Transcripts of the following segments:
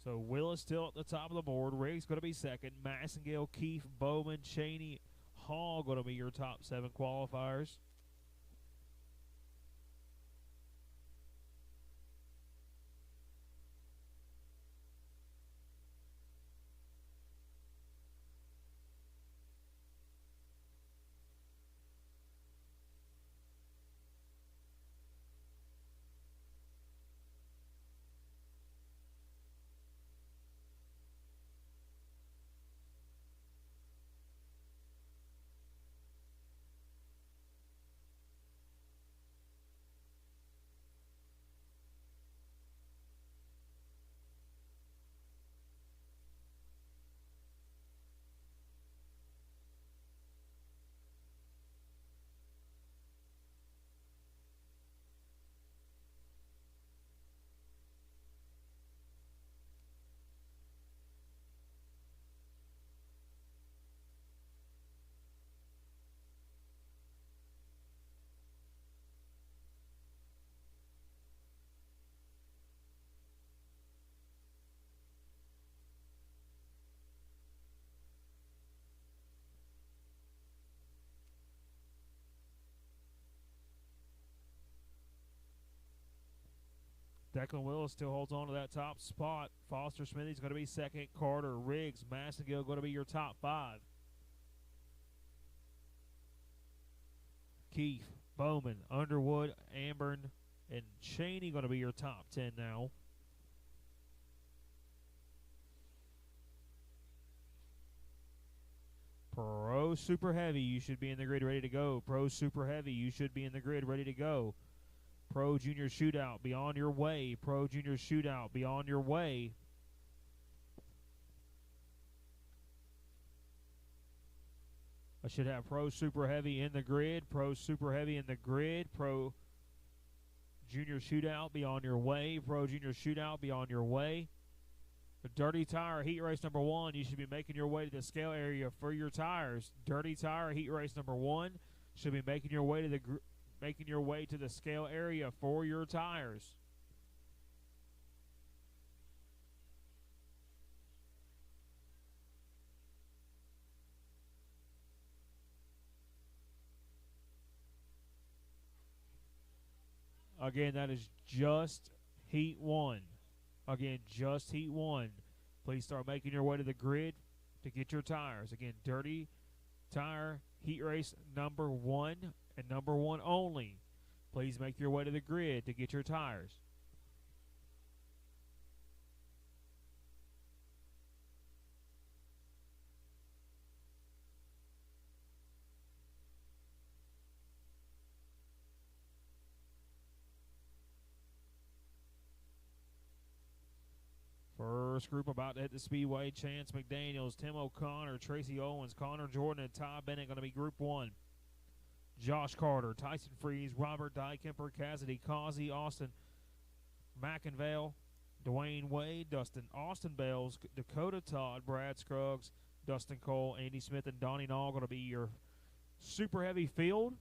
So Willis still at the top of the board. Riggs going to be second. Massengale, Keefe, Bowman, Cheney, Hall going to be your top 7 qualifiers. Declan Willis still holds on to that top spot. Foster Smithy's going to be second. Carter, Riggs, Massengale going to be your top 5. Keefe, Bowman, Underwood, Amburn, and Cheney going to be your top 10 now. Pro Super Heavy, you should be in the grid ready to go. Pro Super Heavy, you should be in the grid ready to go. Pro Junior Shootout, be on your way. Pro Junior Shootout, be on your way. I should have Pro Super Heavy in the grid. Pro Super Heavy in the grid. Pro Junior Shootout, be on your way. Pro Junior Shootout, be on your way. The Dirty Tire Heat Race number 1, you should be making your way to the scale area for your tires. Dirty Tire Heat Race number 1 should be making your way to the scale area for your tires. Again, that is just Heat 1. Again, just Heat 1. Please start making your way to the grid to get your tires. Again, Dirty Tire Heat Race number 1 and number 1 only. Please make your way to the grid to get your tires. First group about to hit the speedway. Chance McDaniels, Tim O'Connor, Tracy Owens, Connor Jordan, and Todd Bennett going to be Group 1. Josh Carter, Tyson Freeze, Robert Dykemper, Cassidy Causey, Austin McInvale, Dwayne Wade, Dustin Austin Bales, Dakota Todd, Brad Scruggs, Dustin Cole, Andy Smith, and Donnie Nall going to be your super heavy field.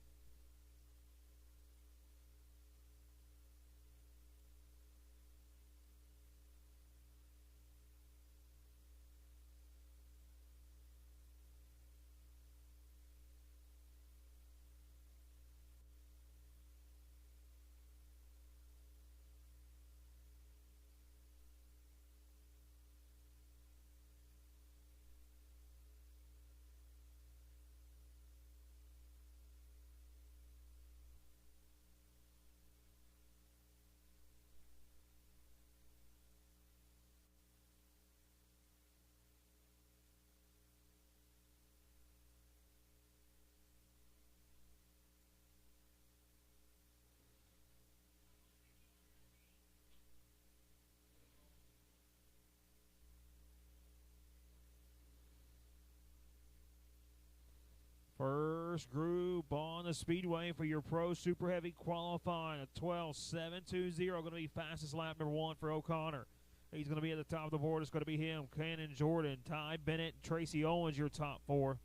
First group on the speedway for your Pro Super Heavy qualifying at 12.720. Going to be fastest lap number 1 for O'Connor. He's going to be at the top of the board. It's going to be him, Cannon Jordan, Ty Bennett, Tracy Owens, your top 4.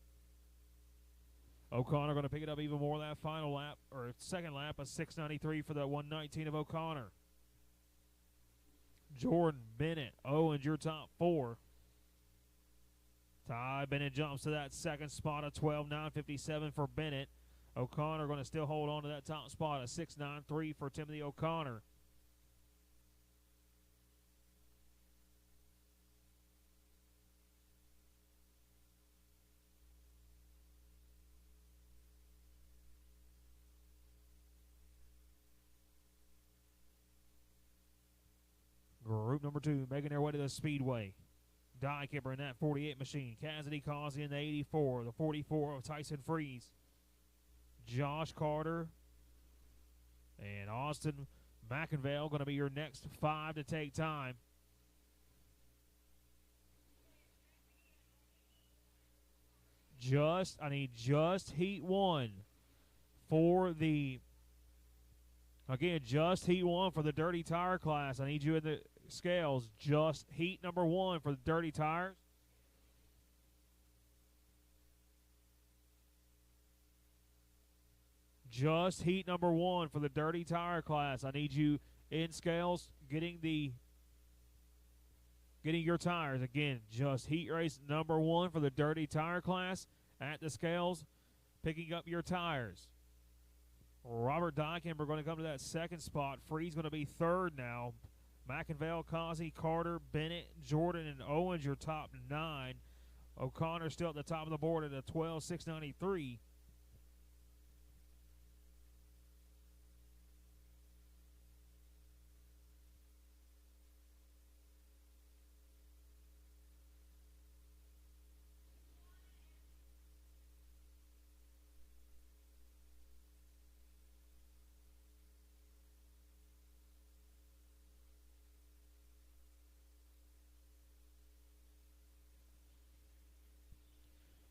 O'Connor going to pick it up even more that final lap, or second lap, a 6.93 for the 119 of O'Connor. Jordan, Bennett, Owens, your top 4. Ty Bennett jumps to that second spot of 12.957 for Bennett. O'Connor going to still hold on to that top spot of 6.93 for Timothy O'Connor. Group number 2 making their way to the Speedway. Dykemper in that 48 machine. Cassidy Causey in the 84. The 44 of Tyson Freeze. Josh Carter and Austin McInvale going to be your next 5 to take time. I need just heat 1 for the, again, just heat 1 for the Dirty Tire class. I need you in the scales. Just heat number 1 for the Dirty Tires. Just heat number 1 for the Dirty Tire class. I need you in scales getting your tires. Again, just heat race number 1 for the Dirty Tire class at the scales, picking up your tires. Robert Dykemper going to come to that second spot. Freeze going to be 3rd now. McInvale, Causey, Carter, Bennett, Jordan, and Owens your top 9. O'Connor still at the top of the board at a 12.693.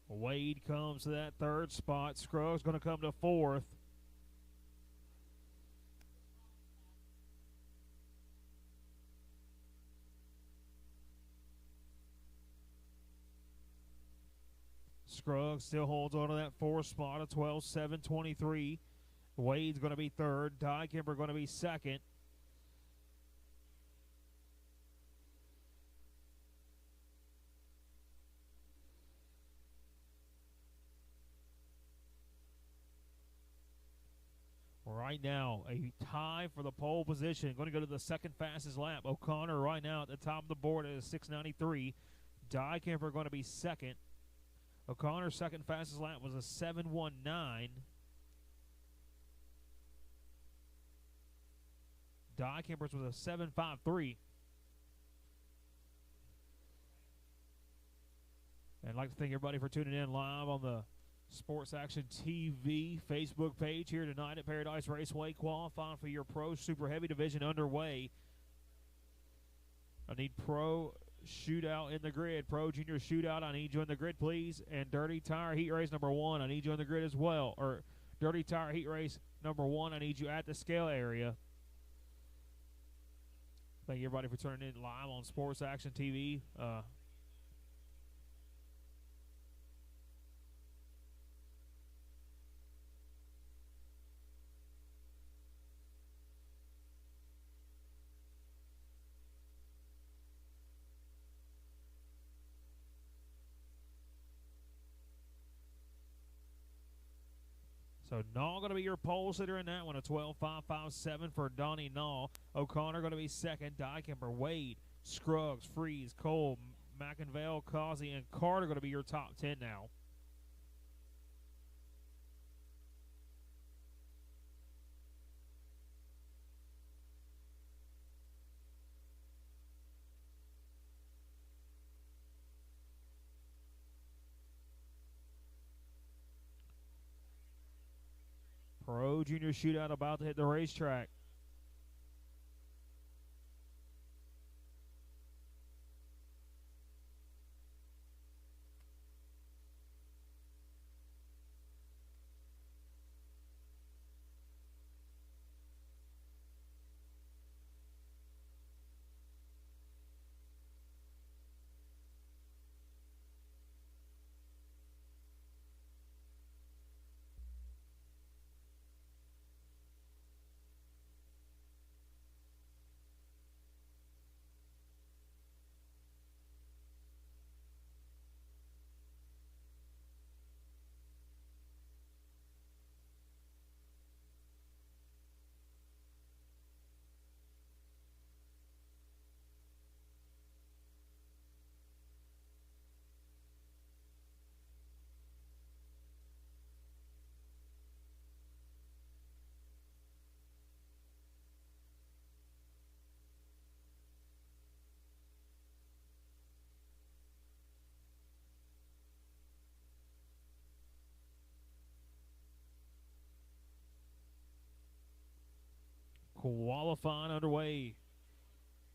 Wade comes to that 3rd spot. Scruggs going to come to 4th. Scruggs still holds on to that 4th spot of 12.723. Wade's going to be 3rd. Dykemper going to be 2nd. Right now, a tie for the pole position. Going to go to the second fastest lap. O'Connor right now at the top of the board at a 6.93. Dykemper going to be 2nd. O'Connor's second fastest lap was a 7.19. Dykemper's was a 7.53. And I'd like to thank everybody for tuning in live on the Sports Action TV Facebook page here tonight at Paradise Raceway, qualifying for your Pro Super Heavy division underway. I need Pro Shootout in the grid. Pro Junior Shootout, I need you in the grid, please. And Dirty Tire Heat Race number 1, I need you in the grid as well. Or Dirty Tire Heat Race number 1, I need you at the scale area. Thank you, everybody, for tuning in live on Sports Action TV. So Naw going to be your pole sitter in that one, a 12.557 for Donnie Naw. O'Connor going to be 2nd. Dykemper, Wade, Scruggs, Freeze, Cole, McInvale, Causey, and Carter going to be your top 10 now. Pro Junior Shootout about to hit the racetrack. Qualifying underway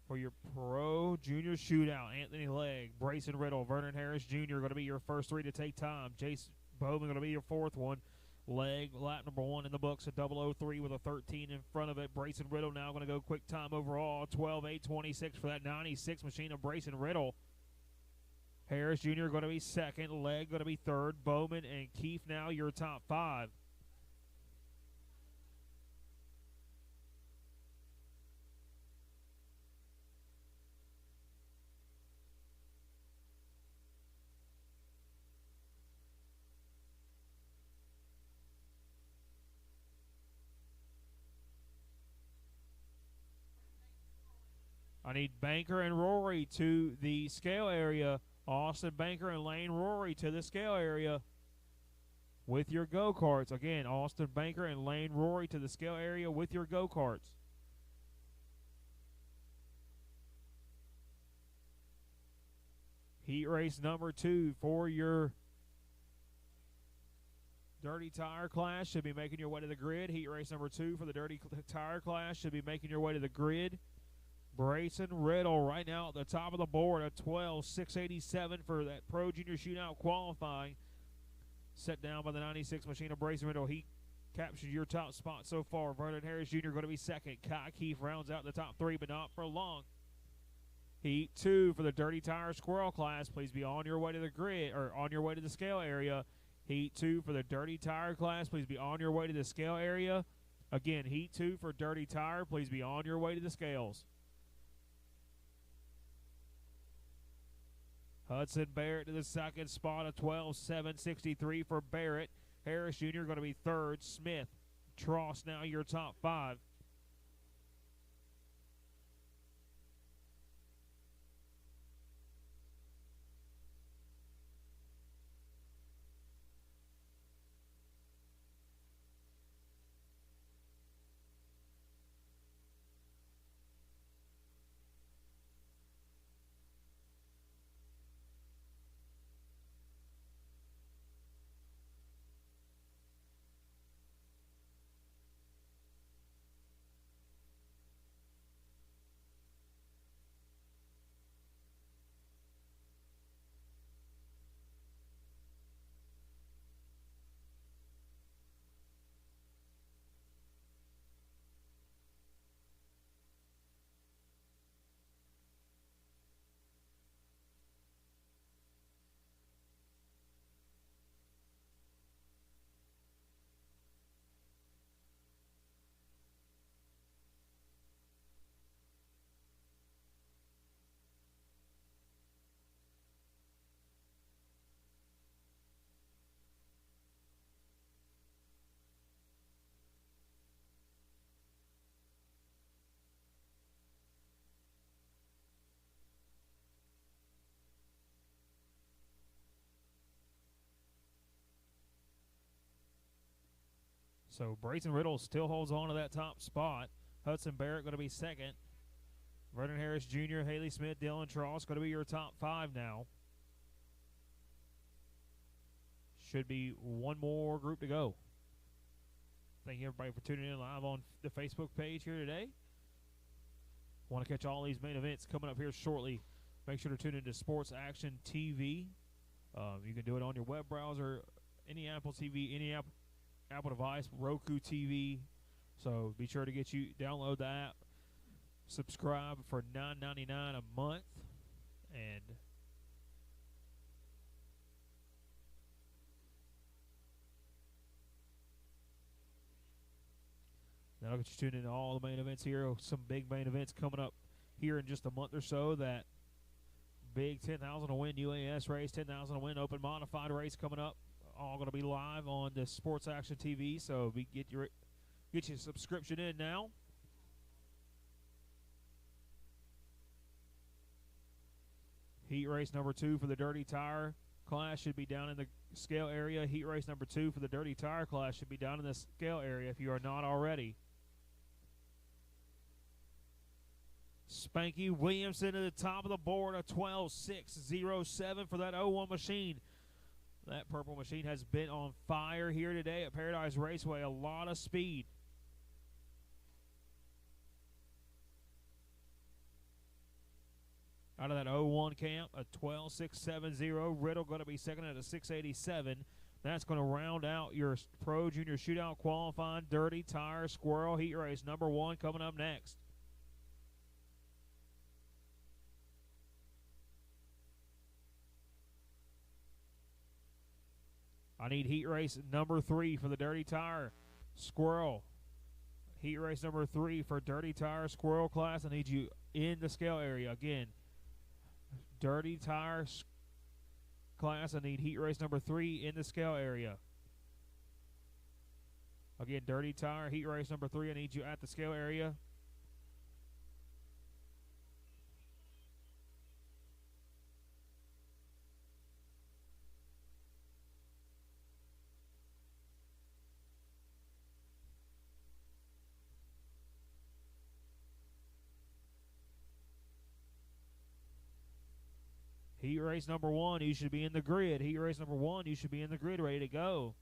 for your Pro Junior Shootout. Anthony Legg, Brayson Riddle, Vernon Harris Jr. going to be your first three to take time. Jace Bowman going to be your fourth one. Legg, lap number 1 in the books, a 003 with a 13 in front of it. Brayson Riddle now going to go quick time overall, 12:8:26 for that 96 machine of Brayson Riddle. Harris Jr. going to be second. Legg going to be third. Bowman and Keefe now your top 5. I need Banker and Rory to the scale area. Austin Banker and Lane Rory to the scale area with your go-karts. Again, Austin Banker and Lane Rory to the scale area with your go-karts. Heat race number 2 for your Dirty Tire class should be making your way to the grid. Heat race number 2 for the Dirty Tire class should be making your way to the grid. Brayson Riddle right now at the top of the board at 12:687 for that Pro Junior Shootout qualifying. Set down by the 96 machine of Brayson Riddle. He captured your top spot so far. Vernon Harris Jr. going to be second. Kai Keefe rounds out the top 3, but not for long. Heat 2 for the Dirty Tire Squirrel class. Please be on your way to the grid or on your way to the scale area. Heat 2 for the Dirty Tire class. Please be on your way to the scale area. Again, Heat 2 for Dirty Tire. Please be on your way to the scales. Hudson Barrett to the second spot, a 12:763 for Barrett. Harris Jr. going to be third. Smith, Tross now your top 5. So Brayson Riddle still holds on to that top spot. Hudson Barrett going to be second. Vernon Harris Jr., Haley Smith, Dylan Tross going to be your top 5 now. Should be one more group to go. Thank you everybody for tuning in live on the Facebook page here today. Want to catch all these main events coming up here shortly. Make sure to tune into Sports Action TV. You can do it on your web browser, any Apple TV, any Apple device, Roku TV. So be sure to download the app, subscribe for $9.99 a month, and that'll get you tuned into all the main events here. Some big main events coming up here in just a month or so. That big 10,000 to win UAS race, 10,000 to win open modified race coming up. All going to be live on the Sports Action TV. So get your subscription in now. Heat race number 2 for the Dirty Tire class should be down in the scale area. Heat race number 2 for the Dirty Tire class should be down in the scale area if you are not already. Spanky Williamson at the top of the board, a 12.607 for that 01 machine. That purple machine has been on fire here today at Paradise Raceway. A lot of speed. Out of that 01 camp, a 12.670. Riddle going to be second at a 687. That's going to round out your Pro Junior Shootout qualifying Dirty Tire Squirrel Heat Race number 1 coming up next. I need heat race number 3 for the Dirty Tire Squirrel. Heat race number 3 for Dirty Tire Squirrel class. I need you in the scale area. Again, Dirty Tire class, I need heat race number 3 in the scale area. Again, Dirty Tire, heat race number 3, I need you at the scale area. Heat race number 1, you should be in the grid. Heat race number 1, you should be in the grid, ready to go.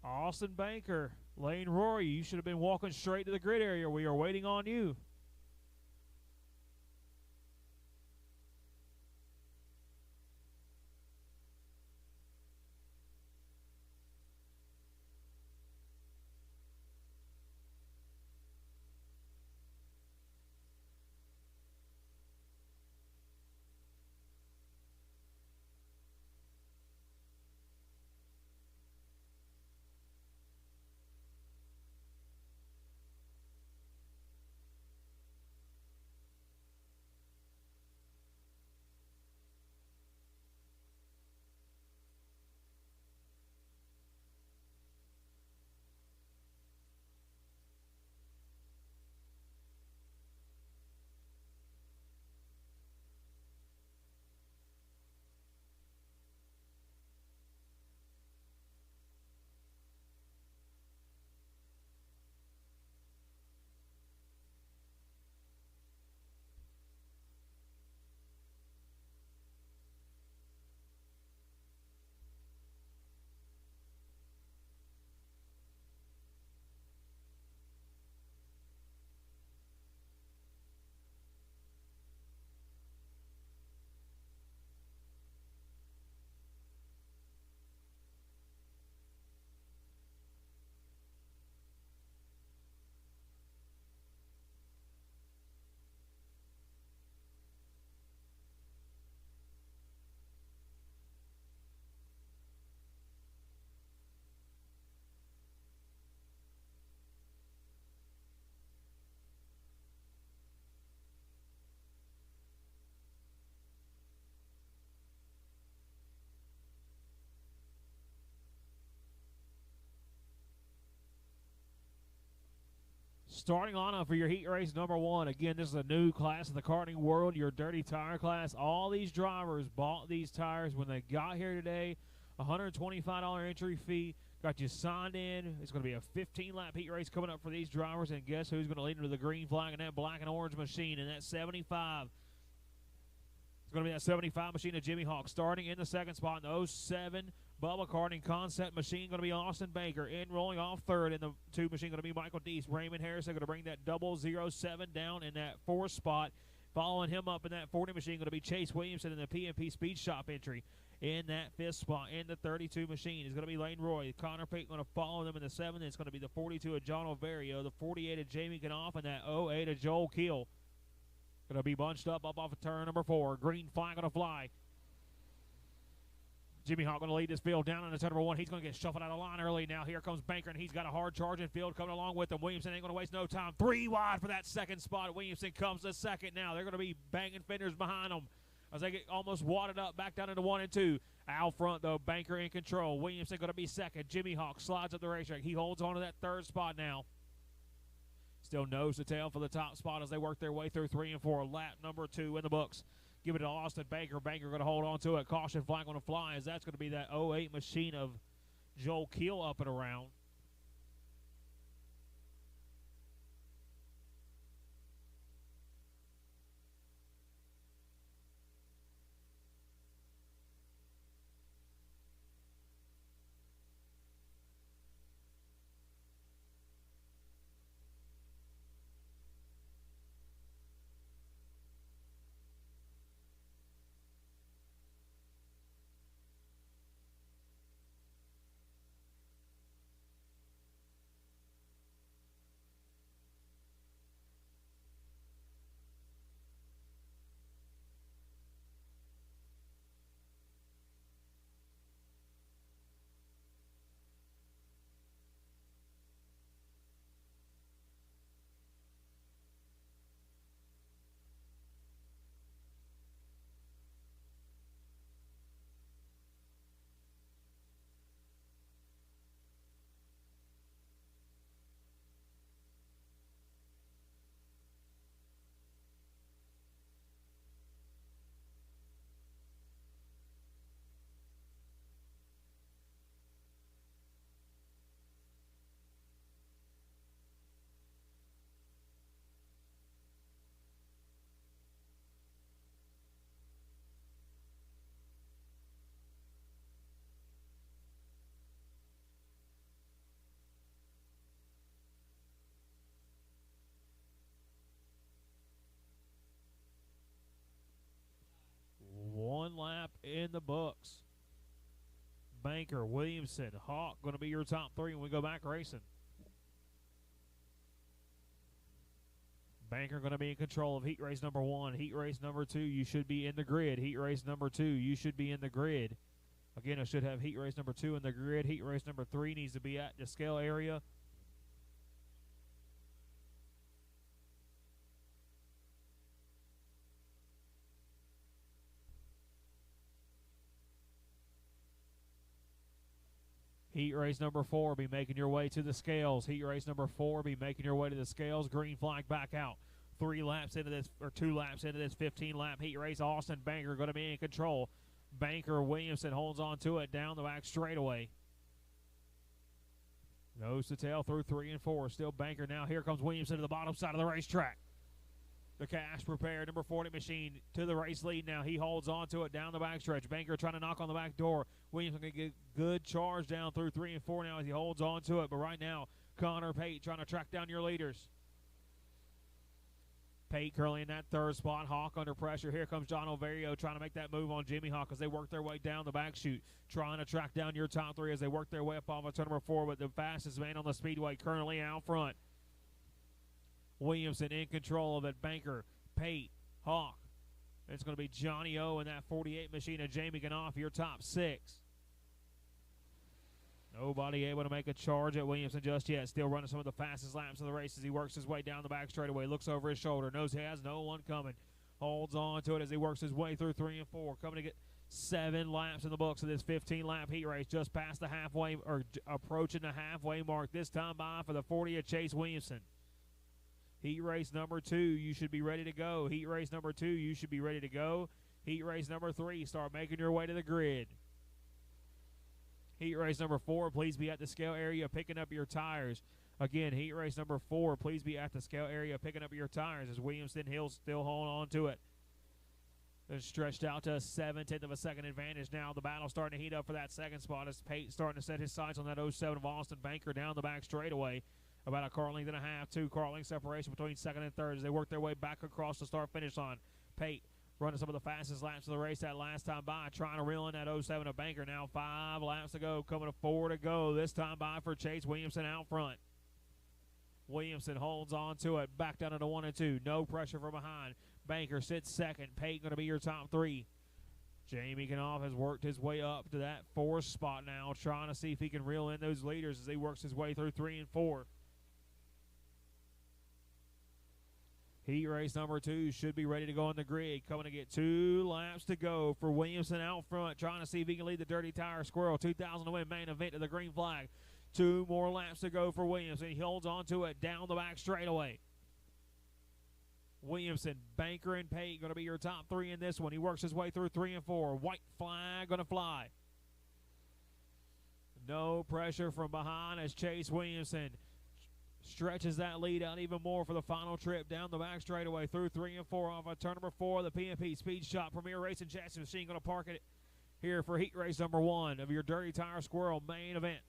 Austin Banker, Lane Rory, you should have been walking straight to the grid area. We are waiting on you. Starting on for your heat race number 1. Again, this is a new class in the karting world, your Dirty Tire class. All these drivers bought these tires when they got here today. $125 entry fee. Got you signed in. It's going to be a 15-lap heat race coming up for these drivers. And guess who's going to lead them to the green flag in that black and orange machine in that 75. It's going to be that 75 machine of Jimmy Hawk. Starting in the second spot in the 07 Bubba Karting Concept machine, going to be Austin Baker. In rolling off third in the 2 machine, going to be Michael Deese. Raymond Harrison going to bring that 007 down in that 4th spot. Following him up in that 40 machine, going to be Chase Williamson in the PMP Speed Shop entry. In that 5th spot, in the 32 machine, is going to be Lane Roy. Connor Pate going to follow them in the 7th. It's going to be the 42 of John Overio, the 48 of Jamie Knopf, and that 08 of Joel Keel. Going to be bunched up off of turn number 4. Green flag going to fly. Jimmy Hawk going to lead this field down into turn number 1. He's going to get shuffled out of line early. Now here comes Banker, and he's got a hard charging field coming along with him. Williamson ain't going to waste no time. 3 wide for that second spot. Williamson comes to second now. They're going to be banging fenders behind them as they get almost wadded up back down into 1 and 2. Out front, though, Banker in control. Williamson going to be second. Jimmy Hawk slides up the racetrack. He holds on to that 3rd spot now. Still nose to tail for the top spot as they work their way through 3 and 4. Lap number 2 in the books. Give it to Austin Banker. Banker going to hold on to it. Caution flag going to fly as that's going to be that 08 machine of Joel Keel up and around. One lap in the books. Banker, Williamson, Hawk going to be your top three when we go back racing. Banker going to be in control of heat race number 1. Heat race number 2, you should be in the grid. Heat race number 2, you should be in the grid. Again, I should have heat race number 2 in the grid. Heat race number 3 needs to be at the scale area. Heat race number 4, be making your way to the scales. Heat race number 4, be making your way to the scales. Green flag back out. 3 laps into this, or 2 laps into this 15-lap heat race. Austin Banker going to be in control. Banker, Williamson holds on to it down the back straightaway. Nose to tail through 3 and 4. Still Banker now. Here comes Williamson to the bottom side of the racetrack. The cash prepared, number 40 machine to the race lead now. He holds on to it down the backstretch. Banker trying to knock on the back door. Williams going to get good charge down through 3 and 4 now as he holds on to it. But right now, Connor Pate trying to track down your leaders. Pate currently in that 3rd spot. Hawk under pressure. Here comes John Overio trying to make that move on Jimmy Hawk as they work their way down the back chute. Trying to track down your top 3 as they work their way up off of turn number 4. But the fastest man on the speedway currently out front. Williamson in control of it. Banker, Pate, Hawk. It's going to be Johnny O in that 48 machine of Jamie Ganoff, your top 6. Nobody able to make a charge at Williamson just yet. Still running some of the fastest laps of the race as he works his way down the back straightaway. Looks over his shoulder. Knows he has no one coming. Holds on to it as he works his way through 3 and 4. Coming to get 7 laps in the books of this 15-lap heat race. Just past the halfway, or approaching the halfway mark. This time by for the 40 of Chase Williamson. Heat race number 2, you should be ready to go. Heat race number 2, you should be ready to go. Heat race number 3, start making your way to the grid. Heat race number 4, please be at the scale area picking up your tires. Again, heat race number 4, please be at the scale area picking up your tires as Williamson Hill still holding on to it. They're stretched out to a 0.7 of a second advantage now. The battle starting to heat up for that 2nd spot as Pate starting to set his sights on that 07 of Austin Banker down the back straightaway. About a car length and a half, 2 car length separation between 2nd and 3rd as they work their way back across the start-finish line. Pate running some of the fastest laps of the race that last time by, trying to reel in that 07 of Banker. Now 5 laps to go, coming to 4 to go. This time by for Chase Williamson out front. Williamson holds on to it, back down to 1 and 2. No pressure from behind. Banker sits 2nd. Pate going to be your top 3. Jamie Ganoff has worked his way up to that 4th spot now, trying to see if he can reel in those leaders as he works his way through 3 and 4. Heat race number 2 should be ready to go on the grid. Coming to get 2 laps to go for Williamson out front. Trying to see if he can lead the Dirty Tire Squirrel 2000 to win main event to the green flag. 2 more laps to go for Williamson. He holds on to it down the back straightaway. Williamson, Banker, and Pate going to be your top three in this one. He works his way through 3 and 4. White flag going to fly. No pressure from behind as Chase Williamson stretches that lead out even more for the final trip down the back straightaway through 3 and 4 off of turn number 4. The PMP Speed Shop Premier Racing Chassis Machine going to park it here for heat race number 1 of your Dirty Tire Squirrel main event.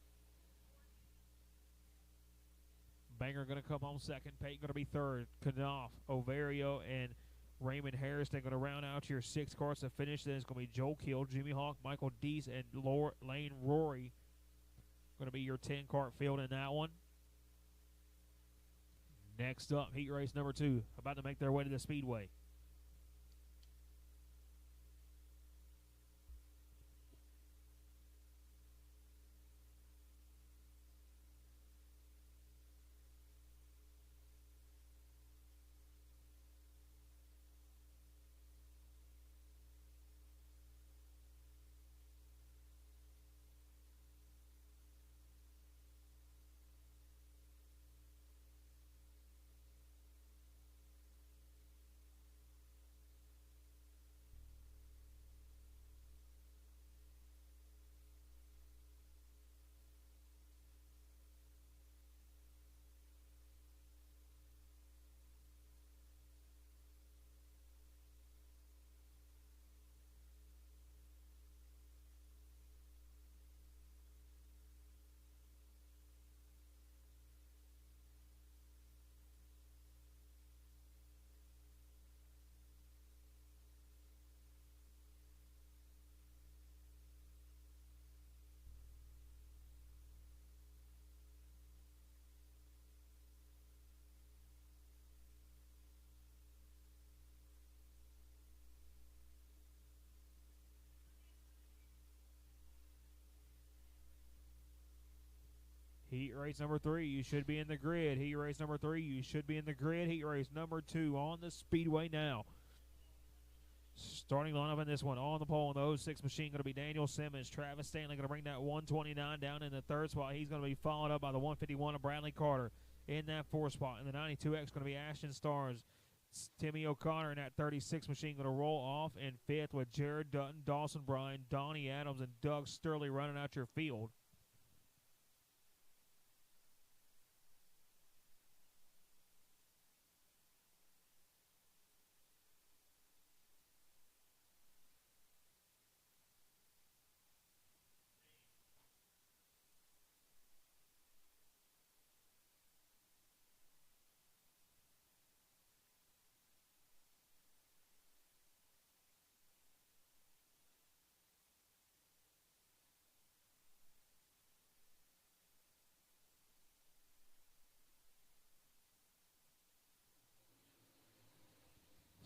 Banger going to come home second. Peyton going to be third. Knopf, Overio, and Raymond Harrison going to round out your 6 cars to finish. Then it's going to be Joel Kill, Jimmy Hawk, Michael Deese, and Lane Rory going to be your 10-cart field in that one. Next up, heat race number 2, about to make their way to the Speedway. Heat race number 3, you should be in the grid. Heat race number 3, you should be in the grid. Heat race number 2 on the Speedway now. Starting lineup in this one, on the pole in the 06 machine going to be Daniel Simmons. Travis Stanley going to bring that 129 down in the 3rd spot. He's going to be followed up by the 151 of Bradley Carter in that 4th spot. In the 92X going to be Ashton Starnes. Timmy O'Connor in that 36 machine going to roll off in 5th with Jared Dutton, Dawson Bryan, Donnie Adams, and Doug Sturley running out your field.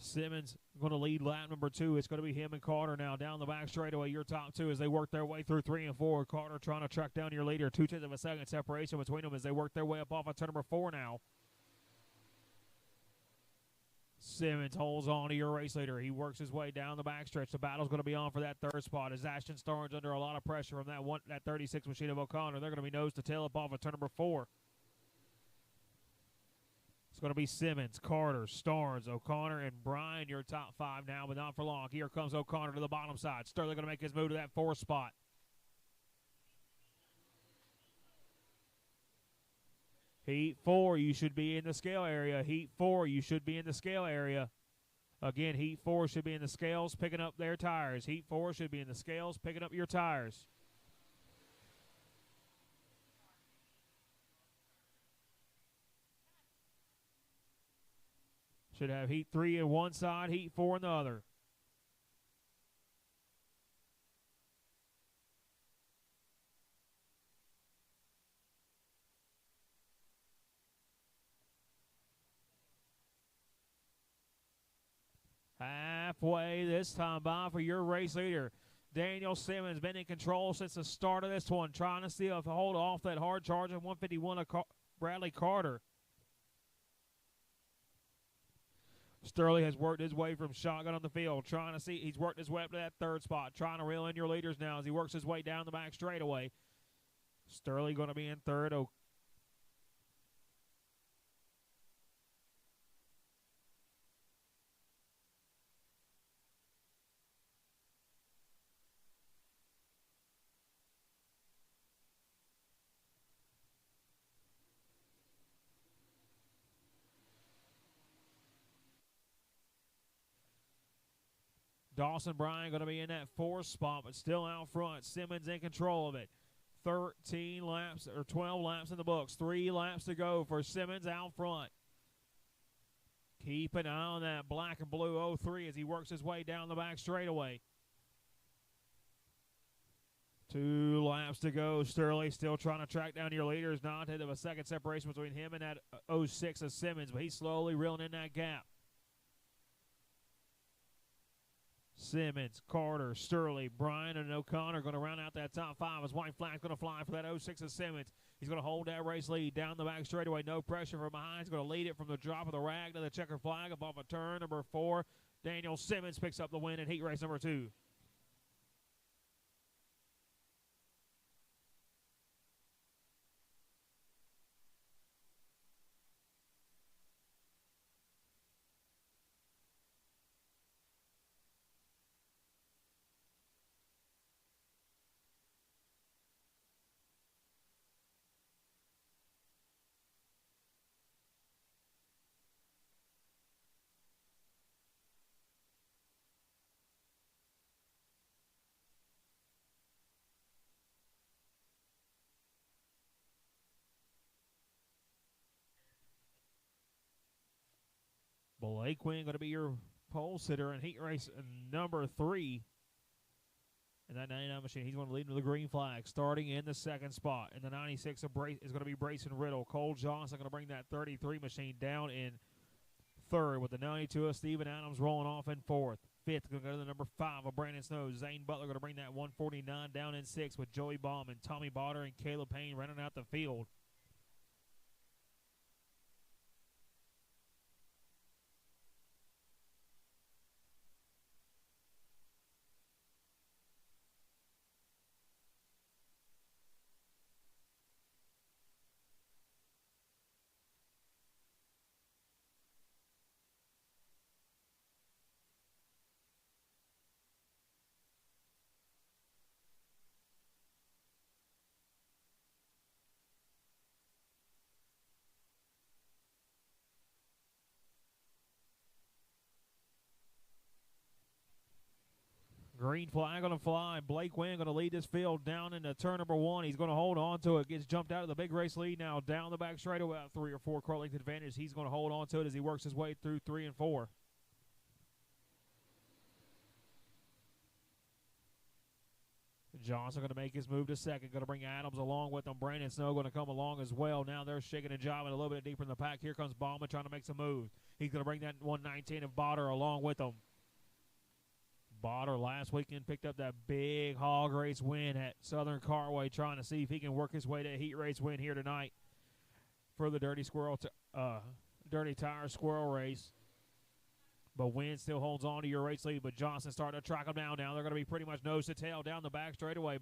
Simmons going to lead lap number 2. It's going to be him and Carter now down the back straightaway. Your top 2 as they work their way through 3 and 4. Carter trying to track down your leader. 0.2 of a second separation between them as they work their way up off of turn number 4 now. Simmons holds on to your race leader. He works his way down the backstretch. The battle's going to be on for that 3rd spot as Ashton Starnes under a lot of pressure from that 36 machine of O'Connor. They're going to be nose to tail up off of turn number 4. It's going to be Simmons, Carter, Starnes, O'Connor, and Bryan, your top 5 now, but not for long. Here comes O'Connor to the bottom side. Sturley going to make his move to that 4th spot. Heat 4, you should be in the scale area. Heat 4, you should be in the scale area. Again, Heat 4 should be in the scales, picking up their tires. Heat 4 should be in the scales, picking up your tires. Should have Heat 3 on one side, Heat 4 on the other. Halfway this time by for your race leader. Daniel Simmons been in control since the start of this one, trying to steal, hold off that hard charging 151 of Bradley Carter. Sturley has worked his way from shotgun on the field, trying to see. He's worked his way up to that 3rd spot, trying to reel in your leaders now as he works his way down the back straightaway. Sturley going to be in 3rd. Dawson Bryan going to be in that 4th spot, but still out front. Simmons in control of it. 13 laps or 12 laps in the books. 3 laps to go for Simmons out front. Keep an eye on that black and blue 03 as he works his way down the back straightaway. 2 laps to go. Sterling still trying to track down your leaders. Not of a second separation between him and that 06 of Simmons, but he's slowly reeling in that gap. Simmons, Carter, Sterling, Bryan, and O'Connor going to round out that top 5 as white flag's going to fly for that 06 of Simmons. He's going to hold that race lead down the back straightaway. No pressure from behind. He's going to lead it from the drop of the rag to the checker flag above a turn. Number 4, Daniel Simmons picks up the win in heat race number 2. Blake Quinn going to be your pole sitter in heat race number 3. And that 99 machine, he's going to lead into the green flag, starting in the 2nd spot. And the 96 is going to be Brayson Riddle. Cole Johnson going to bring that 33 machine down in 3rd, with the 92 of Steven Adams rolling off in 4th. 5th going to go to the number 5 of Brandon Snow. Zane Butler going to bring that 149 down in 6th, with Joey Bauman, Tommy Botter, and Caleb Payne running out the field. Green flag going to fly. Blake Quinn going to lead this field down into turn number 1. He's going to hold on to it. Gets jumped out of the big race lead now. Down the back straightaway, about 3 or 4 car length advantage. He's going to hold on to it as he works his way through 3 and 4. Johnson going to make his move to 2nd. Going to bring Adams along with him. Brandon Snow going to come along as well. Now they're shaking and jiving a little bit deeper in the pack. Here comes Bauman trying to make some moves. He's going to bring that 119 of Botter along with him. Botter last weekend picked up that big hog race win at Southern Carway, trying to see if he can work his way to a heat race win here tonight for the Dirty Tire Squirrel race. But Wynn still holds on to your race lead, but Johnson starting to track him down now. They're going to be pretty much nose to tail down the back straightaway.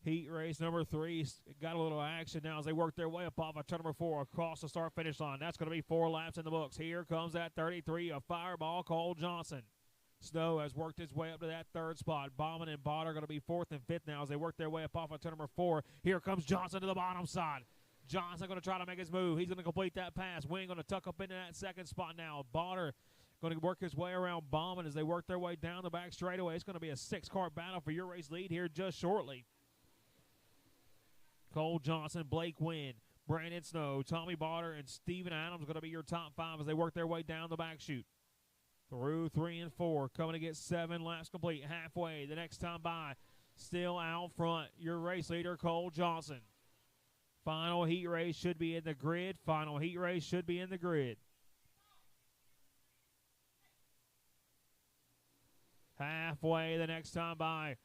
Heat race number 3 got a little action now as they work their way up off of turn number 4 across the start-finish line. That's going to be 4 laps in the books. Here comes that 33 of Fireball Cole Johnson. Snow has worked his way up to that 3rd spot. Bauman and Botter are going to be 4th and 5th now as they work their way up off of turn number 4. Here comes Johnson to the bottom side. Johnson going to try to make his move. He's going to complete that pass. Wynn going to tuck up into that 2nd spot now. Botter going to work his way around Bauman as they work their way down the back straightaway. It's going to be a 6-car battle for your race lead here just shortly. Cole Johnson, Blake Wynn, Brandon Snow, Tommy Botter, and Steven Adams going to be your top 5 as they work their way down the back chute. Through 3 and 4, coming to get 7 laps complete, halfway. The next time by, still out front, your race leader, Cole Johnson. Final heat race should be in the grid. Final heat race should be in the grid. Halfway the next time by.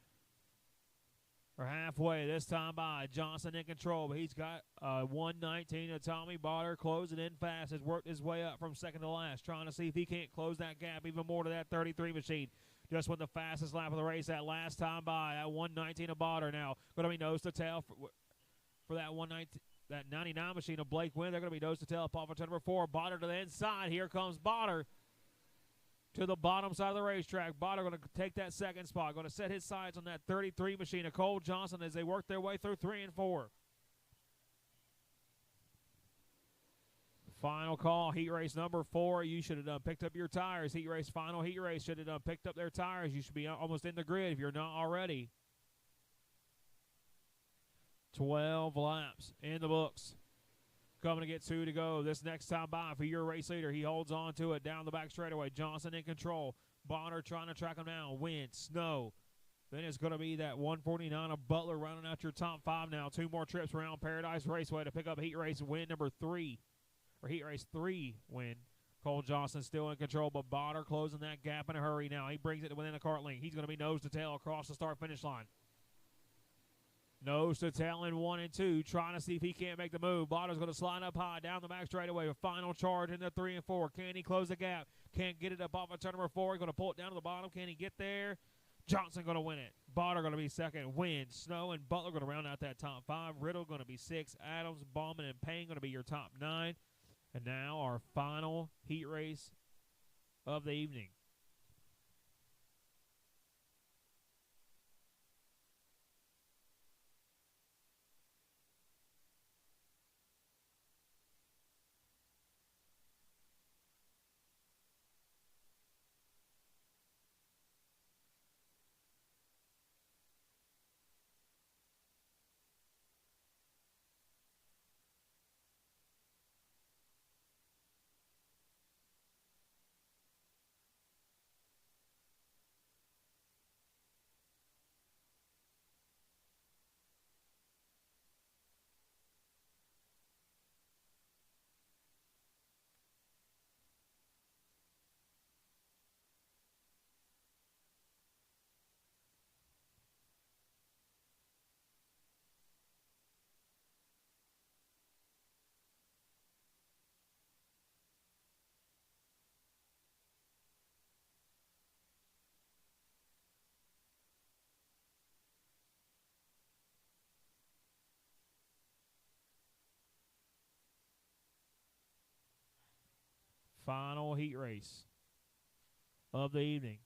Or halfway this time by. Johnson in control, but he's got 119 of Tommy Botter closing in fast. Has worked his way up from 2nd to last, trying to see if he can't close that gap even more to that 33 machine. Just went the fastest lap of the race that last time by. That 119 of Botter now going to be nose to tail for that 119. That 99 machine of Blake Wynn. They're going to be nose to tail up off of turn number 4. Botter to the inside. Here comes Botter to the bottom side of the racetrack. Botter going to take that 2nd spot. Going to set his sights on that 33 machine of Cole Johnson as they work their way through 3 and 4. Final call, heat race number 4. You should have done picked up your tires. Heat race, final heat race. Should have done picked up their tires. You should be almost in the grid if you're not already. 12 laps in the books. Coming to get 2 to go. This next time by for your race leader. He holds on to it down the back straightaway. Johnson in control. Bonner trying to track him down. Wind, snow. Then it's going to be that 149 of Butler rounding out your top 5 now. 2 more trips around Paradise Raceway to pick up heat race win number 3. Or heat race 3 win. Cole Johnson still in control, but Bonner closing that gap in a hurry now. He brings it within the cart lane. He's going to be nose to tail across the start-finish line. Nose to tail in 1 and 2, trying to see if he can't make the move. Bonner's going to slide up high down the back straightaway. A final charge in the 3 and 4. Can he close the gap? Can't get it up off of turn number 4. He's going to pull it down to the bottom. Can he get there? Johnson going to win it. Bonner going to be second. Wind, Snow, and Butler going to round out that top 5. Riddle going to be 6. Adams, Bauman, and Payne going to be your top 9. And now our final heat race of the evening. Final heat race of the evening.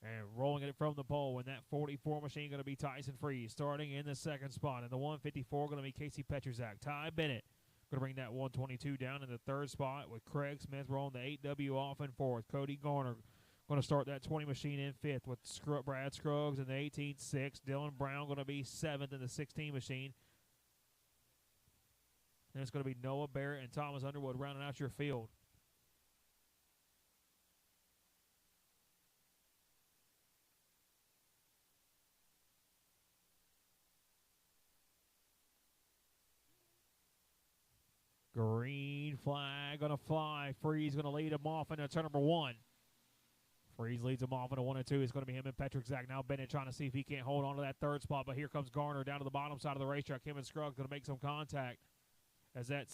And rolling it from the pole in that 44 machine going to be Tyson Freeze, starting in the second spot. And the 154 going to be Casey Petruzak. Ty Bennett going to bring that 122 down in the third spot with Craig Smith rolling the 8W off in fourth. Cody Garner going to start that 20 machine in fifth with Brad Scruggs in the 18-6. Dylan Brown going to be seventh in the 16 machine. And it's going to be Noah Barrett and Thomas Underwood rounding out your field. Green flag going to fly. Freeze going to lead him off into turn number 1. Freeze leads him off into 1 and 2. It's going to be him and Petruzak. Now Bennett trying to see if he can't hold on to that third spot, but here comes Garner down to the bottom side of the racetrack. Him and Scruggs going to make some contact as that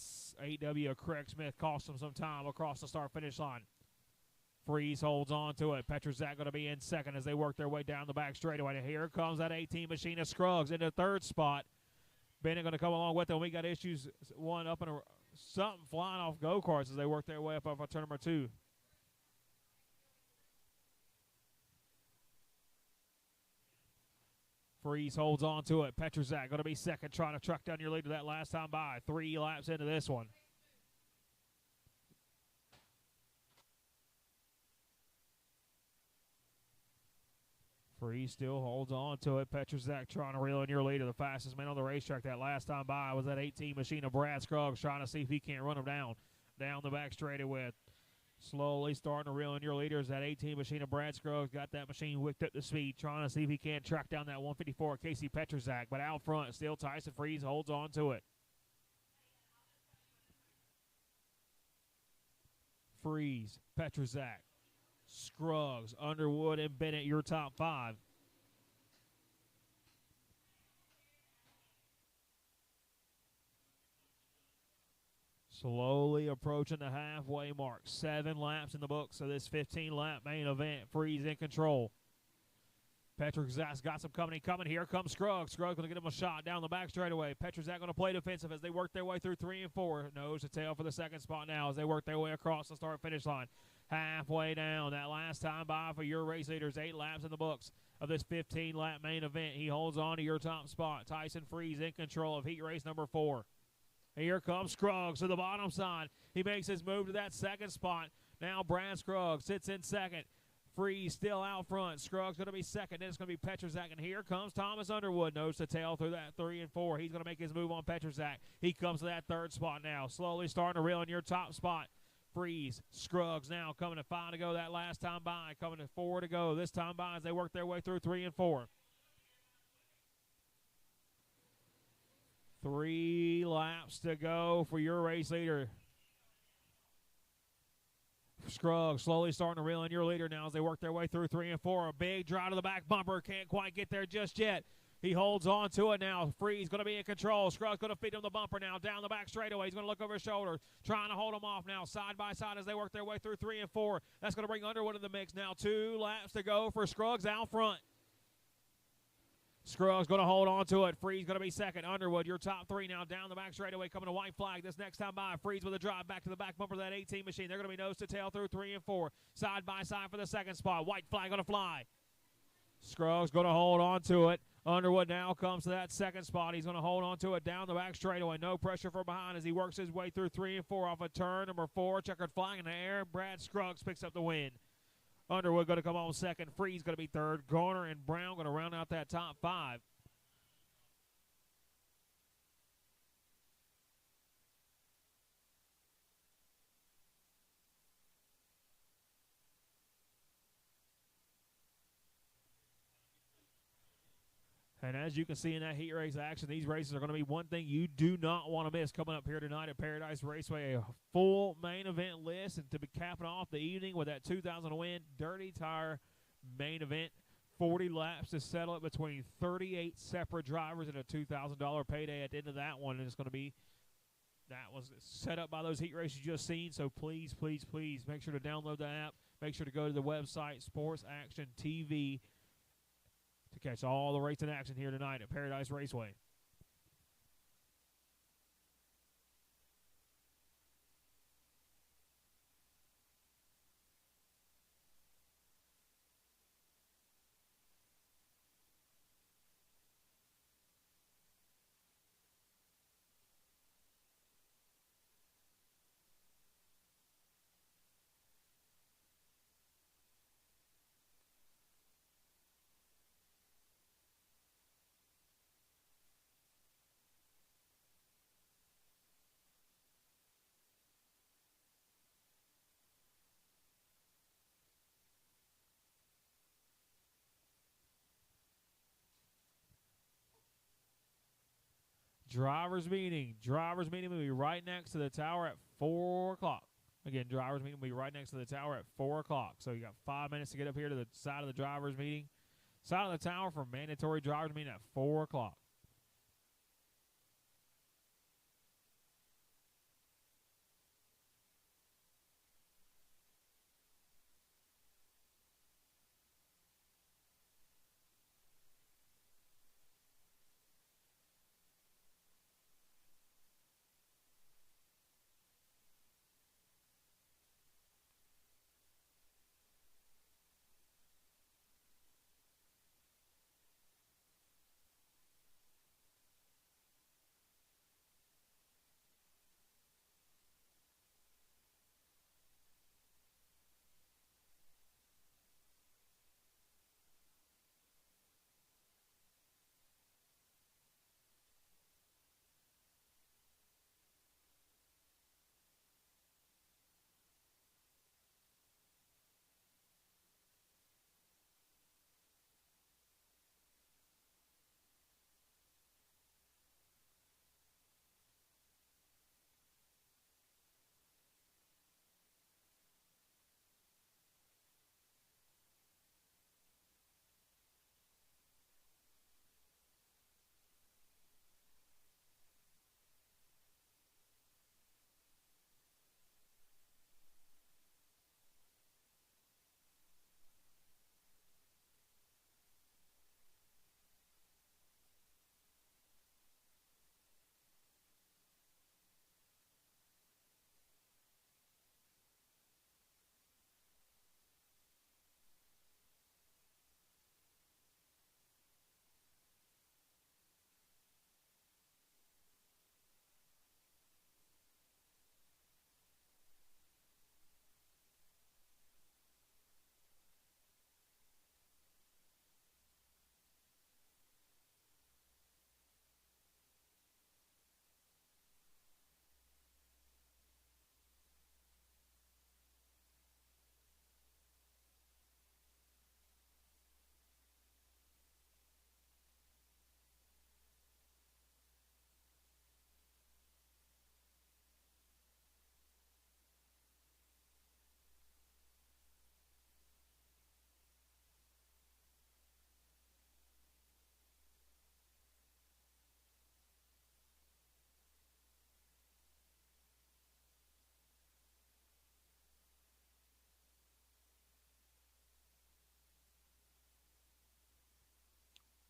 8W Craig Smith cost him some time across the start-finish line. Freeze holds on to it. Petruzak going to be in second as they work their way down the back straightaway. And here comes that 18 machine of Scruggs into third spot. Bennett going to come along with them. We got issues, one up in a something flying off go-karts as they work their way up on turn number 2. Freeze holds on to it. Petruzak going to be second, trying to truck down your lead to that last time by. 3 laps into this one. Freeze still holds on to it. Petruzak trying to reel in your leader. The fastest man on the racetrack that last time by was that 18 machine of Brad Scruggs, trying to see if he can't run him down the back straight with. Slowly starting to reel in your leaders. That 18 machine of Brad Scruggs got that machine wicked up to speed, trying to see if he can't track down that 154 Casey Petruzak. But out front, still Tyson Freeze holds on to it. Freeze, Petruzak, Scruggs, Underwood, and Bennett, your top 5. Slowly approaching the halfway mark. 7 laps in the books of this 15-lap main event. Freeze in control. Petruzak's got some company coming. Here comes Scruggs. Scruggs going to get him a shot down the back straightaway. Petruzak going to play defensive as they work their way through 3 and 4. Nose to tail for the second spot now as they work their way across the start-finish line. Halfway down. That last time by for your race leaders. 8 laps in the books of this 15-lap main event. He holds on to your top spot. Tyson Freeze in control of heat race number 4. And here comes Scruggs to the bottom side. He makes his move to that second spot. Now Brad Scruggs sits in second. Freeze still out front. Scruggs going to be second. Then it's going to be Petroszak. And here comes Thomas Underwood. Nose to tail through that 3 and 4. He's going to make his move on Petroszak. He comes to that third spot now. Slowly starting to reel in your top spot. Freeze. Scruggs now coming to 5 to go that last time by. Coming to 4 to go this time by as they work their way through 3 and 4. 3 laps to go for your race leader. Scruggs slowly starting to reel in your leader now as they work their way through 3 and 4. A big drive to the back bumper. Can't quite get there just yet. He holds on to it now. Freeze going to be in control. Scruggs going to feed him the bumper now. Down the back straightaway. He's going to look over his shoulder. Trying to hold him off now. Side by side as they work their way through 3 and 4. That's going to bring Underwood in the mix now. 2 laps to go for Scruggs out front. Scruggs going to hold on to it. Freeze going to be second. Underwood, your top 3 now. Down the back straightaway, coming to white flag. This next time by, Freeze with a drive back to the back bumper of that 18 machine. They're going to be nose to tail through 3 and 4. Side by side for the second spot. White flag going to fly. Scruggs going to hold on to it. Underwood now comes to that second spot. He's going to hold on to it down the back straightaway. No pressure from behind as he works his way through 3 and 4 off a turn number 4. Checkered flag in the air. Brad Scruggs picks up the win. Underwood going to come on second. Freeze going to be third. Garner and Brown going to round out that top 5. And as you can see in that heat race action, these races are going to be one thing you do not want to miss coming up here tonight at Paradise Raceway. A full main event list, and to be capping off the evening with that 2,000 to win Dirty Tire main event. 40 laps to settle it between 38 separate drivers and a $2,000 payday at the end of that one. And it's going to be, that was set up by those heat races you just seen. So please, please, please make sure to download the app. Make sure to go to the website, Sports Action TV, to catch all the racing action here tonight at Paradise Raceway. Drivers meeting. Drivers meeting will be right next to the tower at 4 o'clock. Again, drivers meeting will be right next to the tower at 4 o'clock. So you got 5 minutes to get up here to the side of the drivers meeting. Side of the tower for mandatory drivers meeting at 4 o'clock.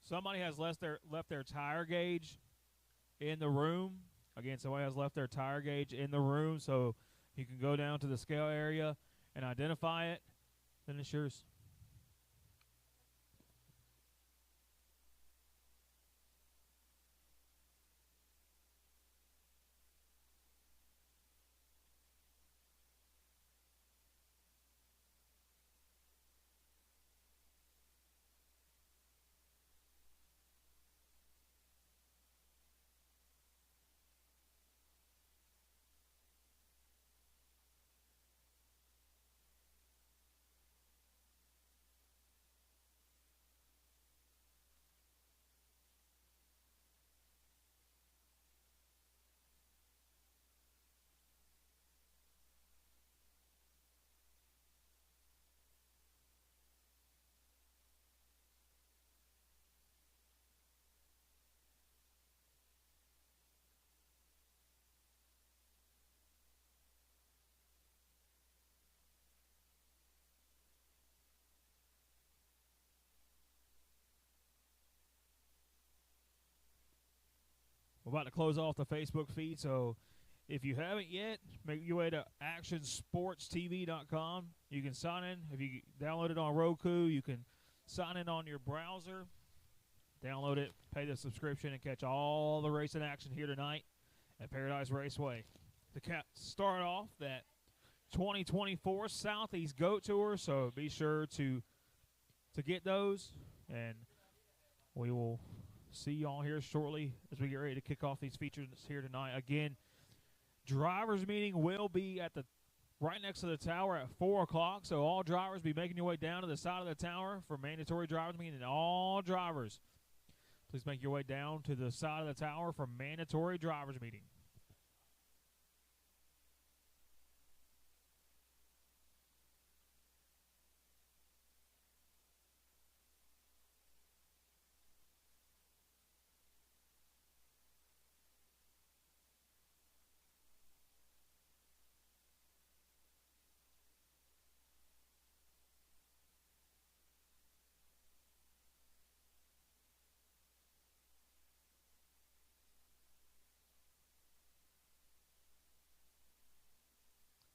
Somebody has left their tire gauge in the room. Again, somebody has left their tire gauge in the room, so you can go down to the scale area and identify it. Then it's yours. We're about to close off the Facebook feed, so if you haven't yet, make your way to actionsportstv.com. You can sign in. If you download it on Roku, you can sign in on your browser, download it, pay the subscription, and catch all the racing action here tonight at Paradise Raceway. To start off that 2024 Southeast Goat Tour, so be sure to get those, and we will see y'all here shortly as we get ready to kick off these features here tonight. Again, drivers meeting will be at the right next to the tower at 4 o'clock, so all drivers be making your way down to the side of the tower for mandatory drivers meeting. And all drivers, please make your way down to the side of the tower for mandatory drivers meeting.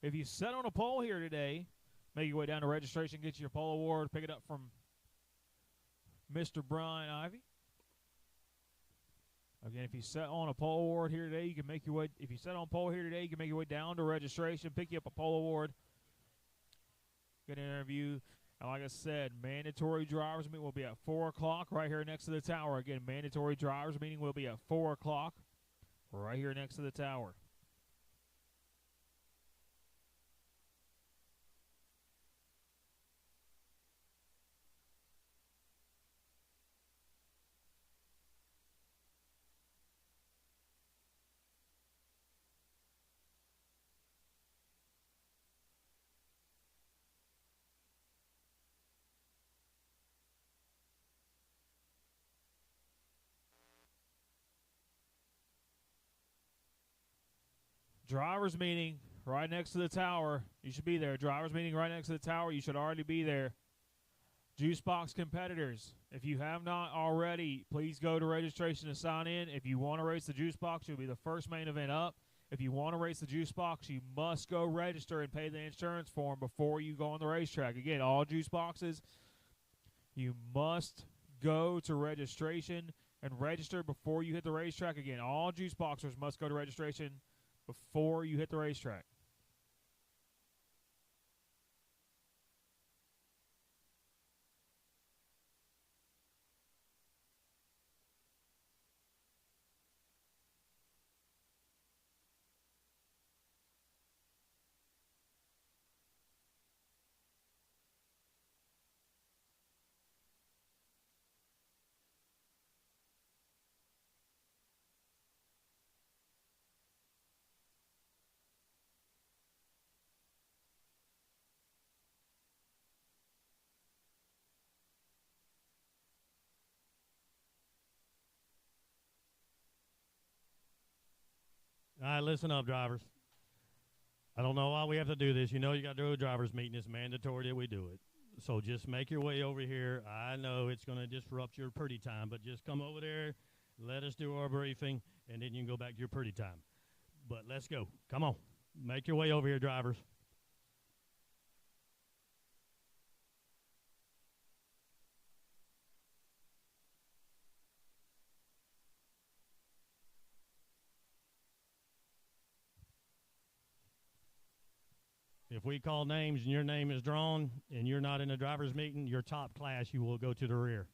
If you set on a pole here today, make your way down to registration, get your pole award, pick it up from Mr. Brian Ivy. Again, if you set on a pole award here today, you can make your way. If you set on pole here today, you can make your way down to registration, pick you up a pole award, get an interview. And like I said, mandatory drivers meeting will be at 4 o'clock right here next to the tower. Again, mandatory drivers meeting will be at 4 o'clock right here next to the tower. Drivers meeting right next to the tower. You should be there. Drivers meeting right next to the tower. You should already be there. Juice Box competitors, if you have not already, please go to registration to sign in. If you want to race the Juice Box, you'll be the first main event up. If you want to race the Juice Box, you must go register and pay the insurance form before you go on the racetrack. Again, all Juice Boxes, you must go to registration and register before you hit the racetrack. Again, all Juice Boxers must go to registration before you hit the racetrack. All right, listen up, drivers. I don't know why we have to do this. You know you got to do a driver's meeting. It's mandatory that we do it. So just make your way over here. I know it's going to disrupt your pretty time, but just come over there, let us do our briefing, and then you can go back to your pretty time. But let's go. Come on. Make your way over here, drivers. If we call names and your name is drawn and you're not in a driver's meeting, your top class, you will go to the rear.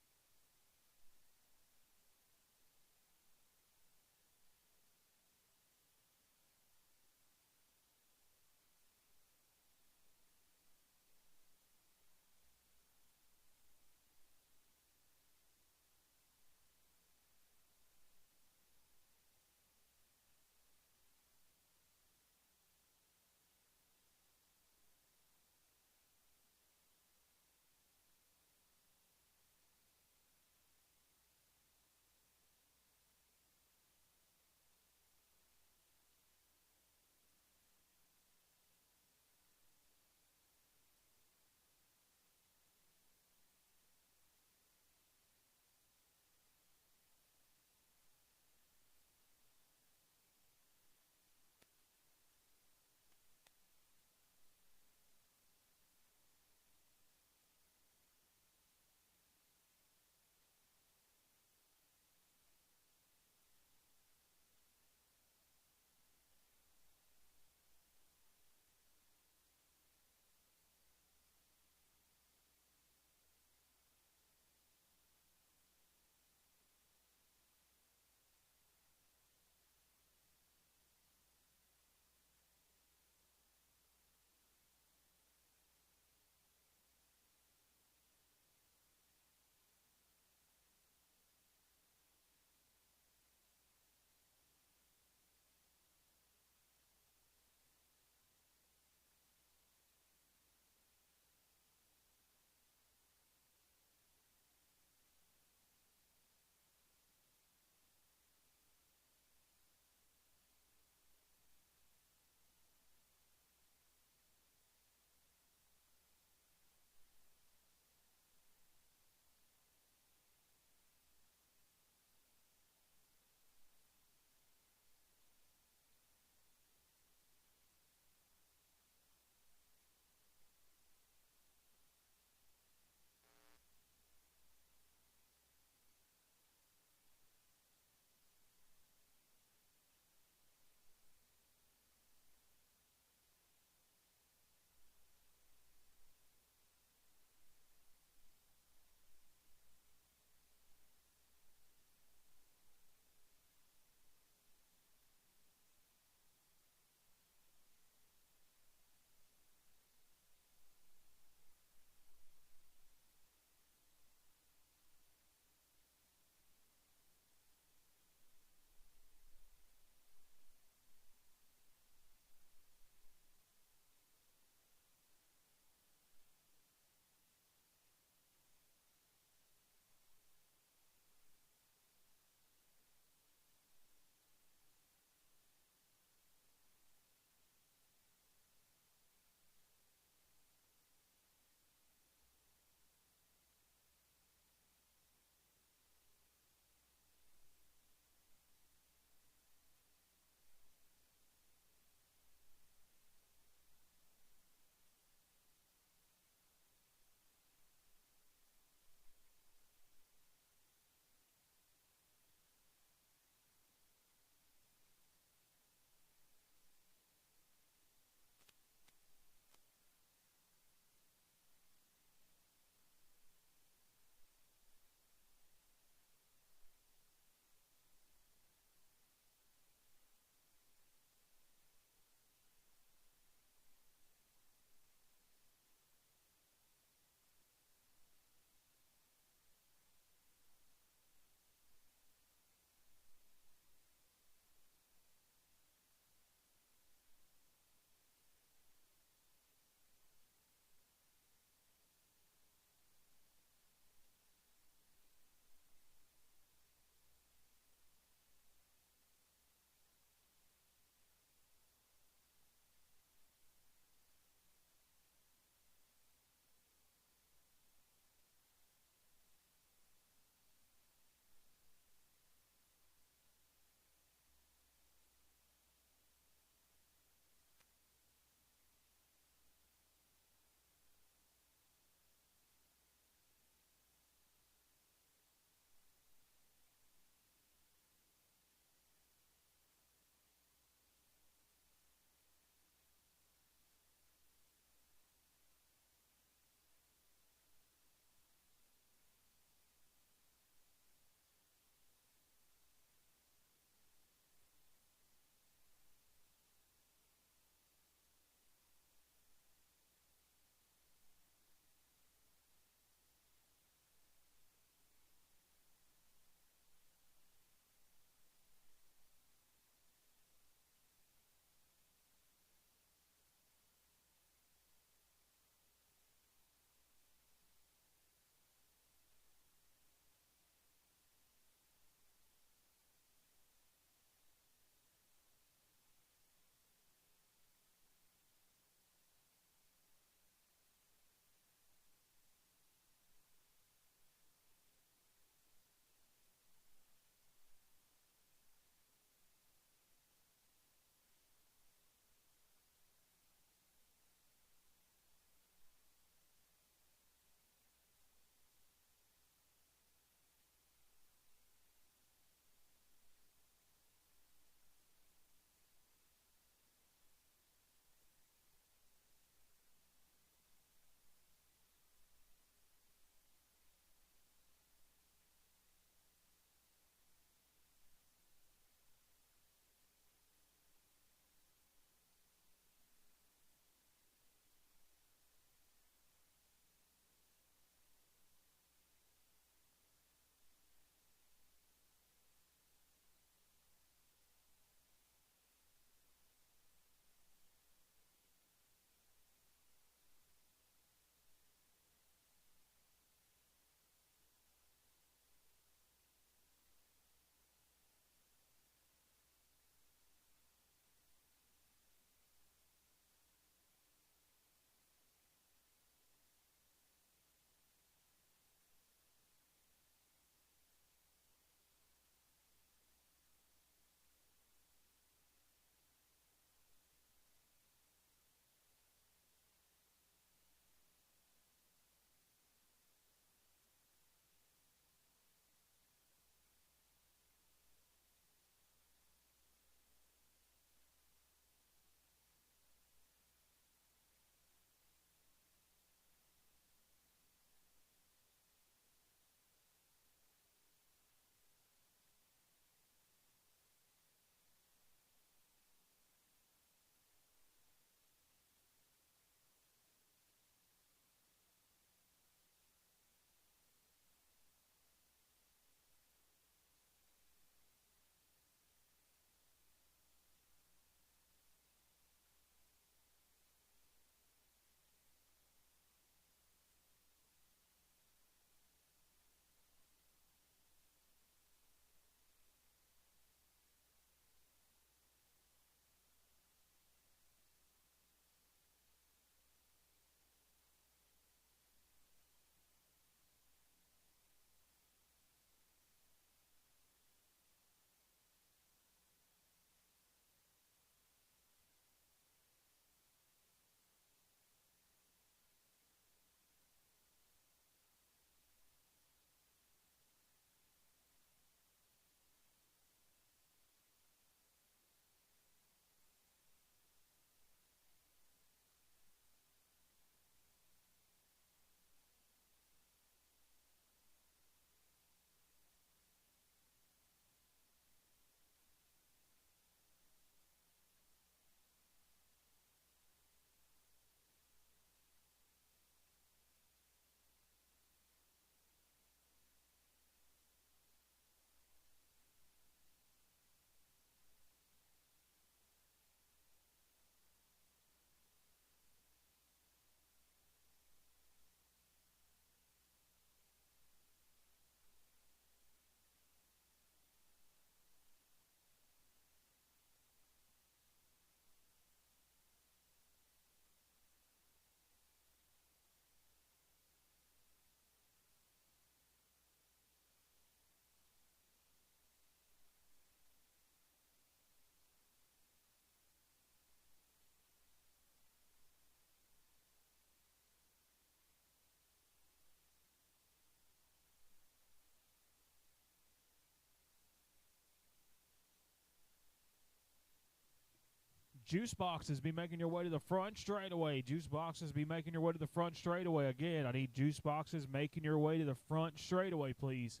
Juice boxes, be making your way to the front straightaway. Juice boxes, be making your way to the front straightaway. Again, I need juice boxes making your way to the front straightaway, please.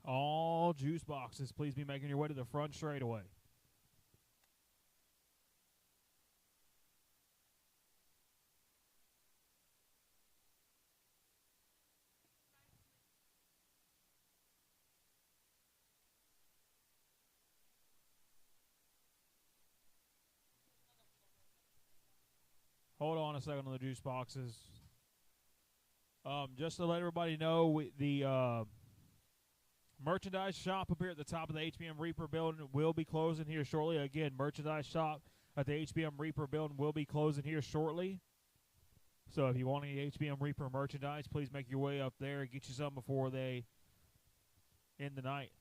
All juice boxes, please be making your way to the front straightaway. Hold on a second on the juice boxes. Just to let everybody know, the merchandise shop up here at the top of the HBM Reaper building will be closing here shortly. Again, merchandise shop at the HBM Reaper building will be closing here shortly. So if you want any HBM Reaper merchandise, please make your way up there and get you some before they end the night.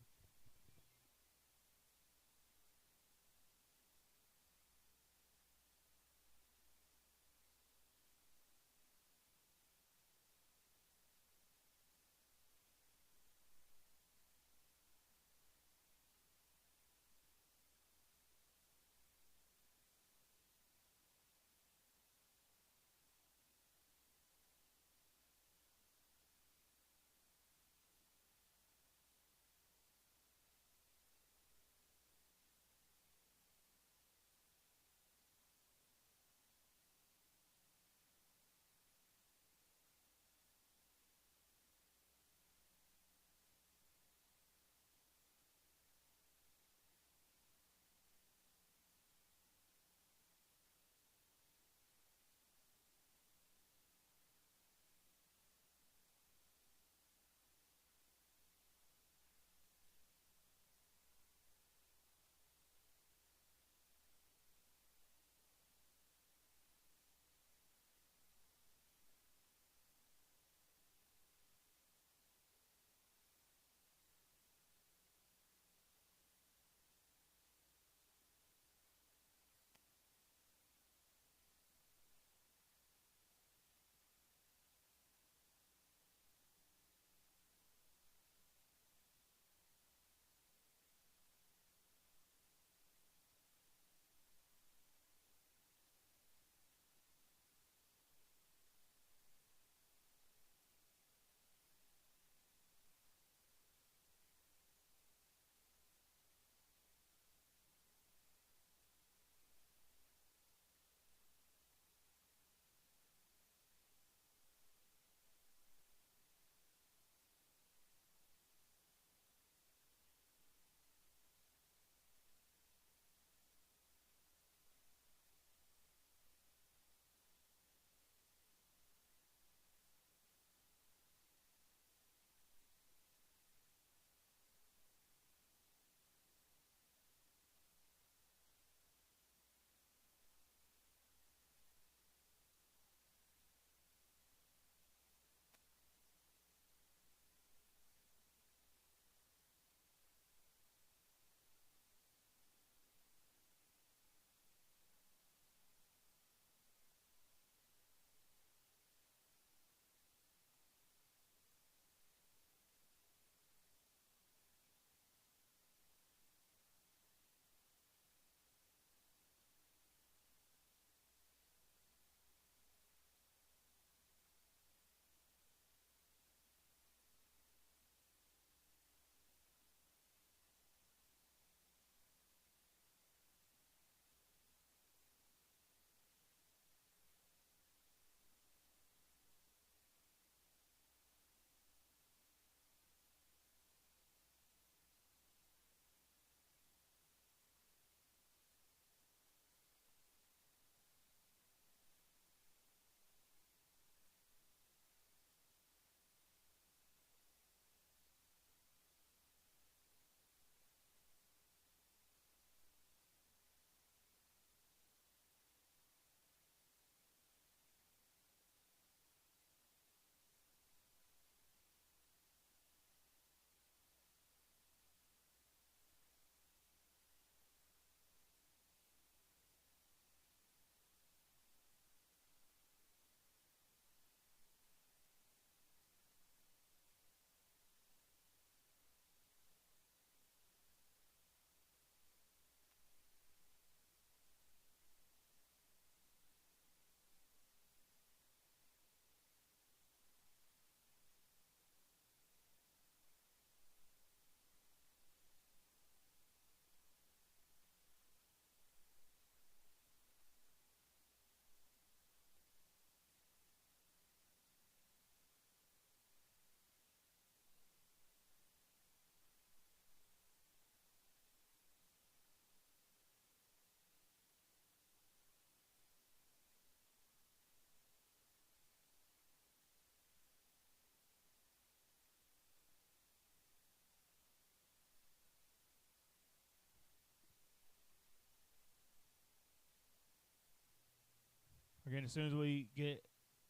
Again, as soon as we get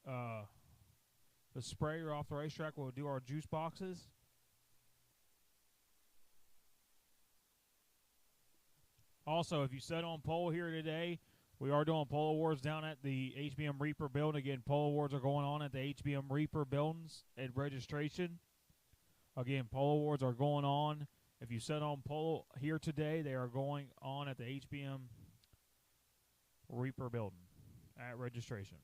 the sprayer off the racetrack, we'll do our juice boxes. Also, if you set on pole here today, we are doing pole awards down at the HBM Reaper building. Again, pole awards are going on at the HBM Reaper buildings at registration. Again, pole awards are going on. If you set on pole here today, they are going on at the HBM Reaper building at registration.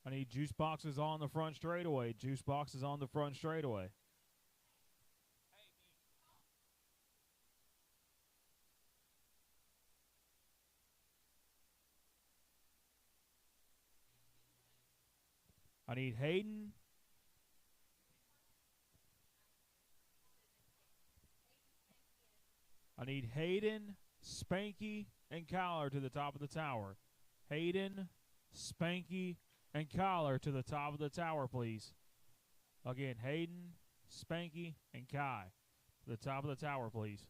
I need juice boxes on the front straightaway. Juice boxes on the front straightaway. I need Hayden. I need Hayden, Spanky, and Kyler to the top of the tower. Hayden, Spanky, and Kyler to the top of the tower, please. Again, Hayden, Spanky, and Kai to the top of the tower, please.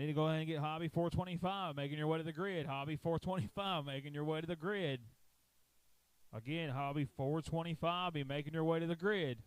Need to go ahead and get Hobby 425, making your way to the grid. Hobby 425, making your way to the grid. Again, Hobby 425, be making your way to the grid.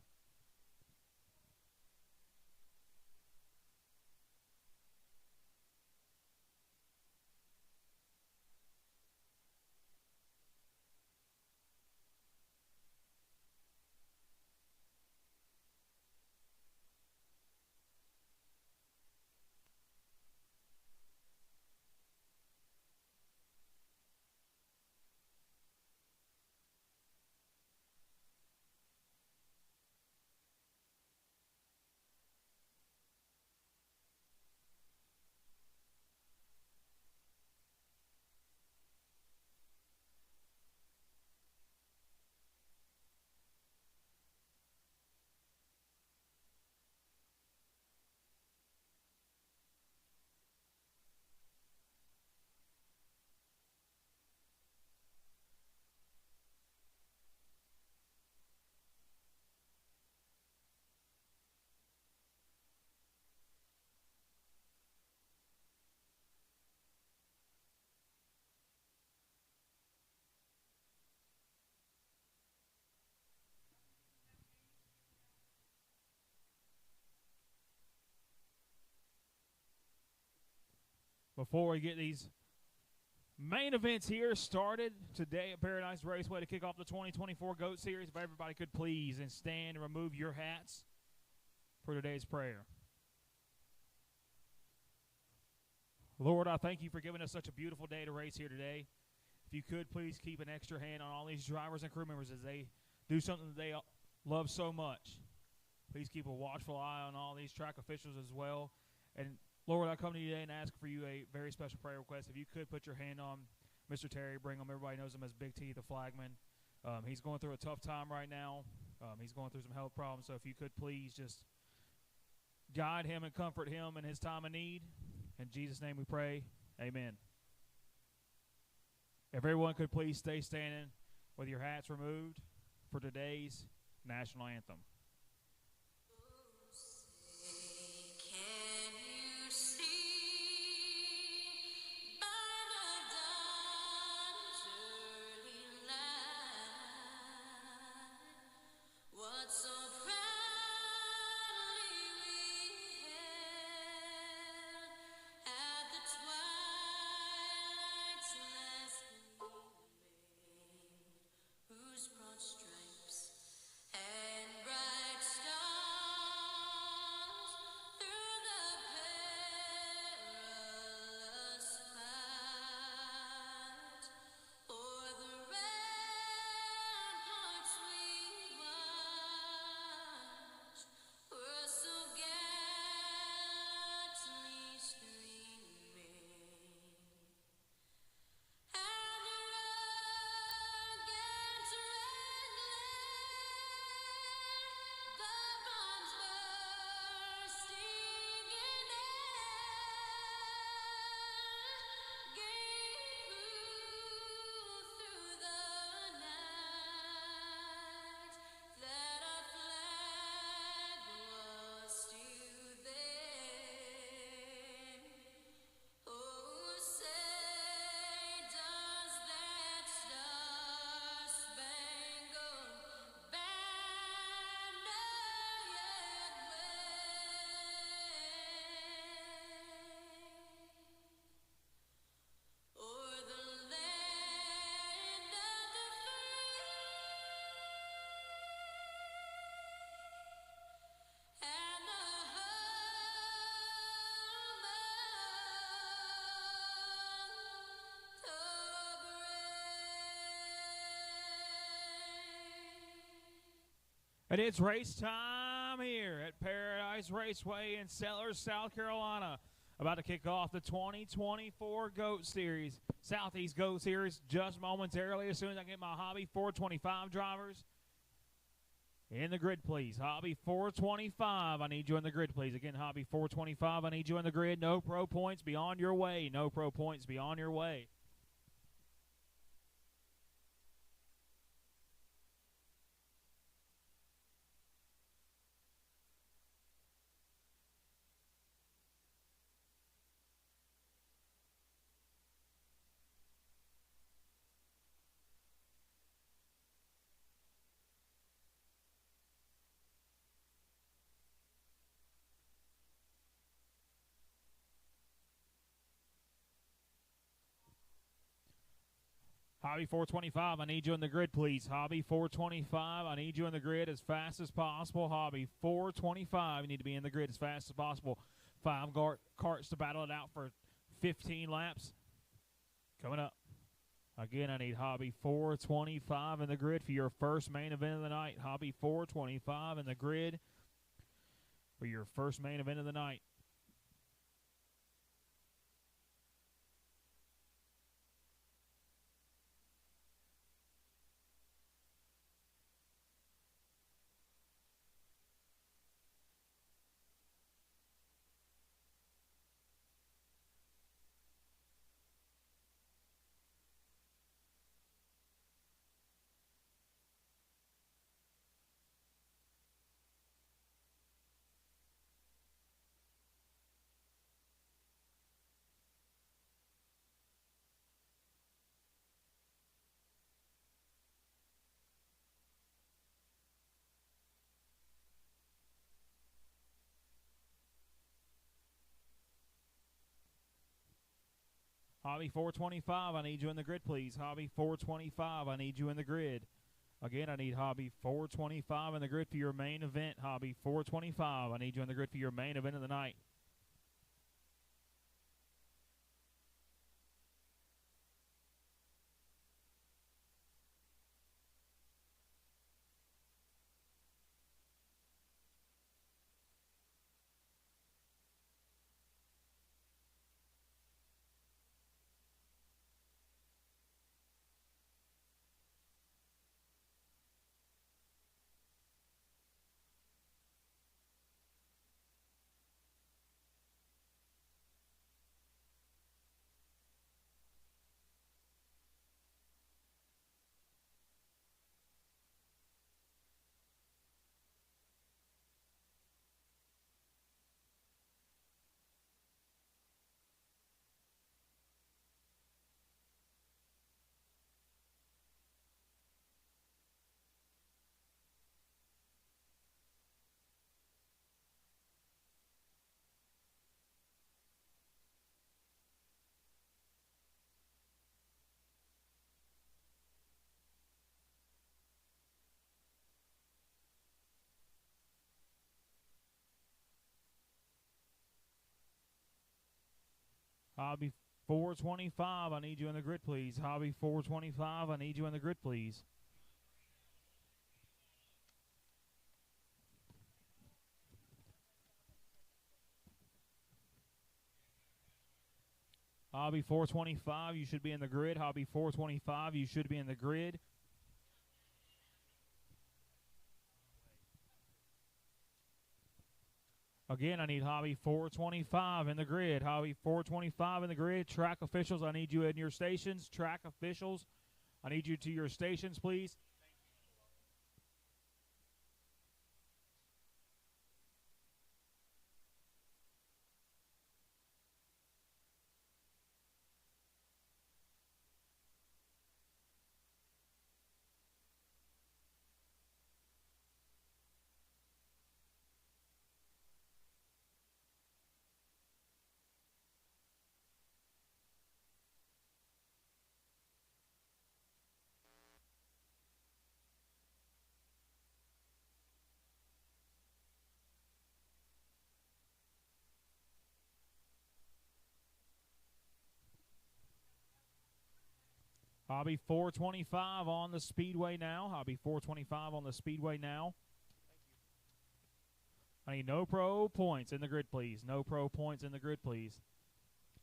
Before we get these main events here started today at Paradise Raceway to kick off the 2024 GOAT Series, if everybody could please and stand and remove your hats for today's prayer. Lord, I thank you for giving us such a beautiful day to race here today. If you could, please keep an extra hand on all these drivers and crew members as they do something that they love so much. Please keep a watchful eye on all these track officials as well. And Lord, I come to you today and ask for you a very special prayer request. If you could put your hand on Mr. Terry Brigham. Everybody knows him as Big T, the flagman. He's going through a tough time right now. He's going through some health problems. So if you could please just guide him and comfort him in his time of need. In Jesus' name we pray. Amen. If everyone could please stay standing with your hats removed for today's national anthem. And it's race time here at Paradise Raceway in Sellers, South Carolina. About to kick off the 2024 GOAT Series, Southeast GOAT Series, just momentarily. As soon as I get my Hobby 425 drivers in the grid, please. Hobby 425, I need you in the grid, please. Again, Hobby 425, I need you in the grid. No pro points beyond your way. No pro points beyond your way. Hobby 425, I need you in the grid, please. Hobby 425, I need you in the grid as fast as possible. Hobby 425, you need to be in the grid as fast as possible. 5 carts to battle it out for 15 laps. Coming up. Again, I need Hobby 425 in the grid for your first main event of the night. Hobby 425 in the grid for your first main event of the night. Hobby 425, I need you in the grid, please. Hobby 425, I need you in the grid. Again, I need Hobby 425 in the grid for your main event. Hobby 425, I need you in the grid for your main event of the night. Hobby 425, I need you in the grid, please. Hobby 425, I need you in the grid, please. Hobby 425, you should be in the grid. Hobby 425, you should be in the grid. Again, I need Hobby 425 in the grid. Hobby 425 in the grid. Track officials, I need you in your stations. Track officials, I need you to your stations, please. Hobby 425 on the speedway now. Hobby 425 on the speedway now. I need no pro points in the grid, please. No pro points in the grid, please.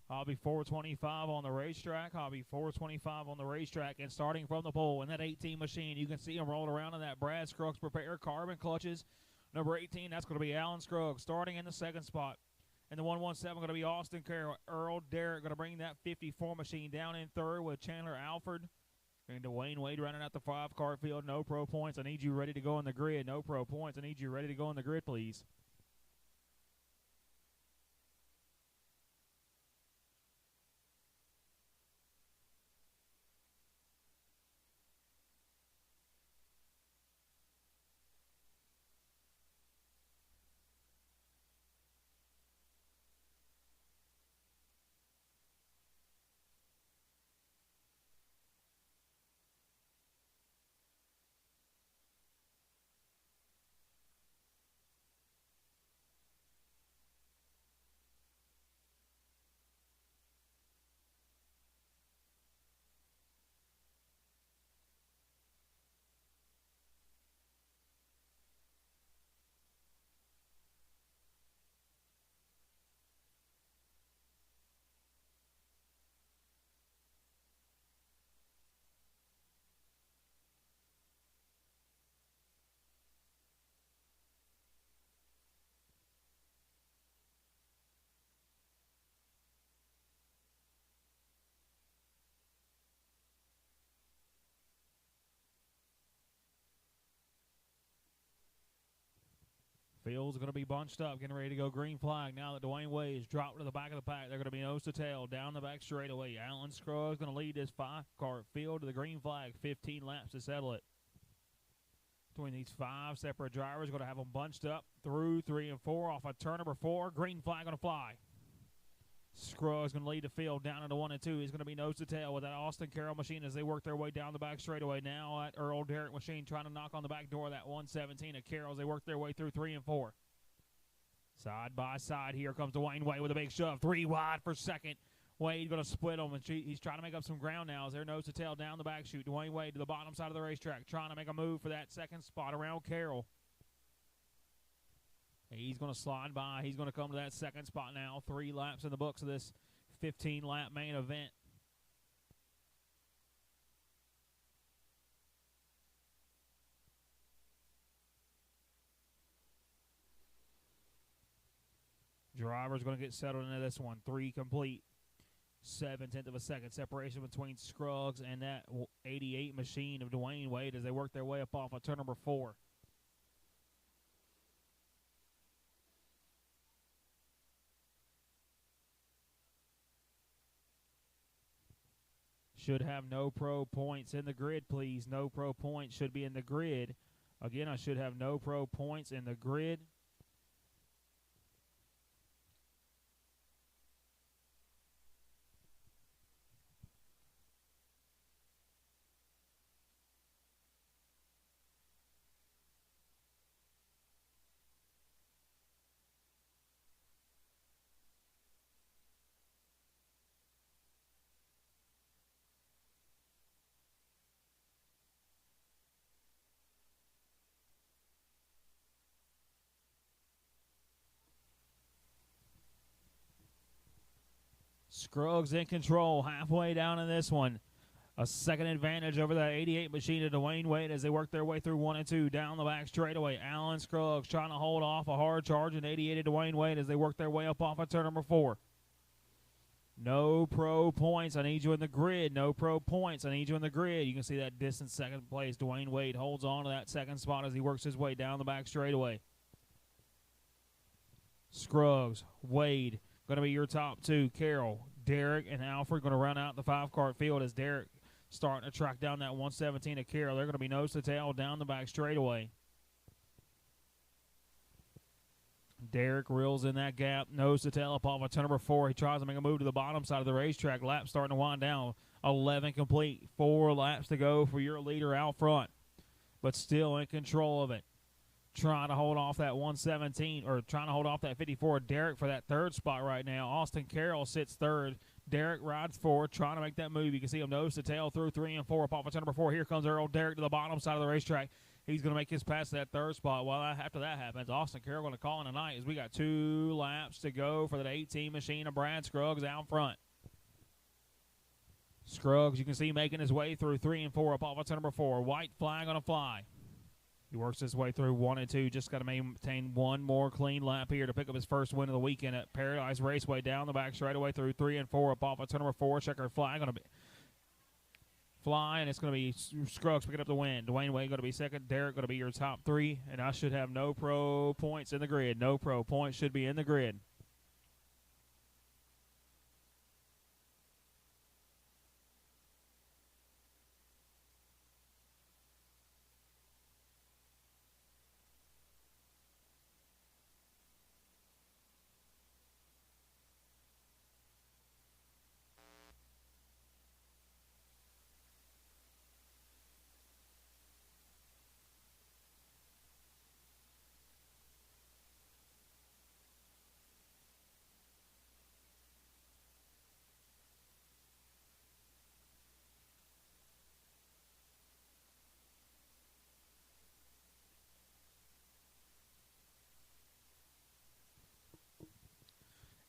Hobby 425 on the racetrack. Hobby 425 on the racetrack. And starting from the pole in that 18 machine, you can see him rolling around in that Brad Scruggs Prepare carbon clutches. Number 18, that's going to be Alan Scruggs starting in the second spot. And the 117 going to be Austin Carroll. Earl Derrick going to bring that 54 machine down in third with Chandler Alford. And Dwayne Wade running out the 5-car field. No pro points. I need you ready to go on the grid. No pro points. I need you ready to go on the grid, please. Field's going to be bunched up, getting ready to go green flag. Now that Dwayne Wade is dropped to the back of the pack, they're going to be nose to tail down the back straightaway. Alan Scruggs going to lead this 5-car field to the green flag. 15 laps to settle it. Between these 5 separate drivers, going to have them bunched up through 3 and 4 off of turn number 4. Green flag going to fly. Scruggs going to lead the field down into 1 and 2. He's going to be nose to tail with that Austin Carroll machine as they work their way down the back straightaway. Now at Earl Derrick machine trying to knock on the back door of that 117 of Carroll as they work their way through 3 and 4. Side by side, here comes Dwayne Wade with a big shove. 3 wide for second. Wade going to split them, and he's trying to make up some ground now as they're nose to tail down the back chute. Dwayne Wade to the bottom side of the racetrack trying to make a move for that second spot around Carroll. He's going to slide by. He's going to come to that second spot now. 3 laps in the books of this 15-lap main event. Driver's going to get settled into this one. 3 complete. 7/10 of a second separation between Scruggs and that 88 machine of Dwayne Wade as they work their way up off of turn number 4. Should have no pro points in the grid, please. No pro points should be in the grid. Again, I should have no pro points in the grid. Scruggs in control halfway down in this one. A second advantage over that 88 machine of Dwayne Wade as they work their way through 1 and 2 down the back straightaway. Alan Scruggs trying to hold off a hard charge in 88 of Dwayne Wade as they work their way up off of turn number 4. No pro points. I need you in the grid. No pro points. I need you in the grid. You can see that distance second place. Dwayne Wade holds on to that second spot as he works his way down the back straightaway. Scruggs, Wade, going to be your top 2. Carroll, Derrick, and Alfred going to run out the 5-car field as Derrick starting to track down that 117 of Carroll. They're going to be nose to tail down the back straightaway. Derrick reels in that gap, nose to tail up off of turn number 4. He tries to make a move to the bottom side of the racetrack. Lap starting to wind down. 11 complete. 4 laps to go for your leader out front, but still in control of it. Trying to hold off that 117, or trying to hold off that 54. Derrick for that 3rd spot right now. Austin Carroll sits 3rd. Derrick rides forward, trying to make that move. You can see him nose to tail through 3 and 4 up off of turn number 4. Here comes Earl Derrick to the bottom side of the racetrack. He's going to make his pass to that 3rd spot. Well, after that happens, Austin Carroll going to call in tonight as we got 2 laps to go for that 18 machine of Brad Scruggs out front. Scruggs, you can see making his way through 3 and 4 up off of turn number 4. White flag on a fly. He works his way through 1 and 2. Just got to maintain one more clean lap here to pick up his first win of the weekend at Paradise Raceway. Down the back straightaway through 3 and 4 up off of turn number 4. Checkered flag going to be fly, and it's going to be Scruggs picking up the win. Dwayne Wade going to be second. Derrick going to be your top 3, and I should have no pro points in the grid. No pro points should be in the grid.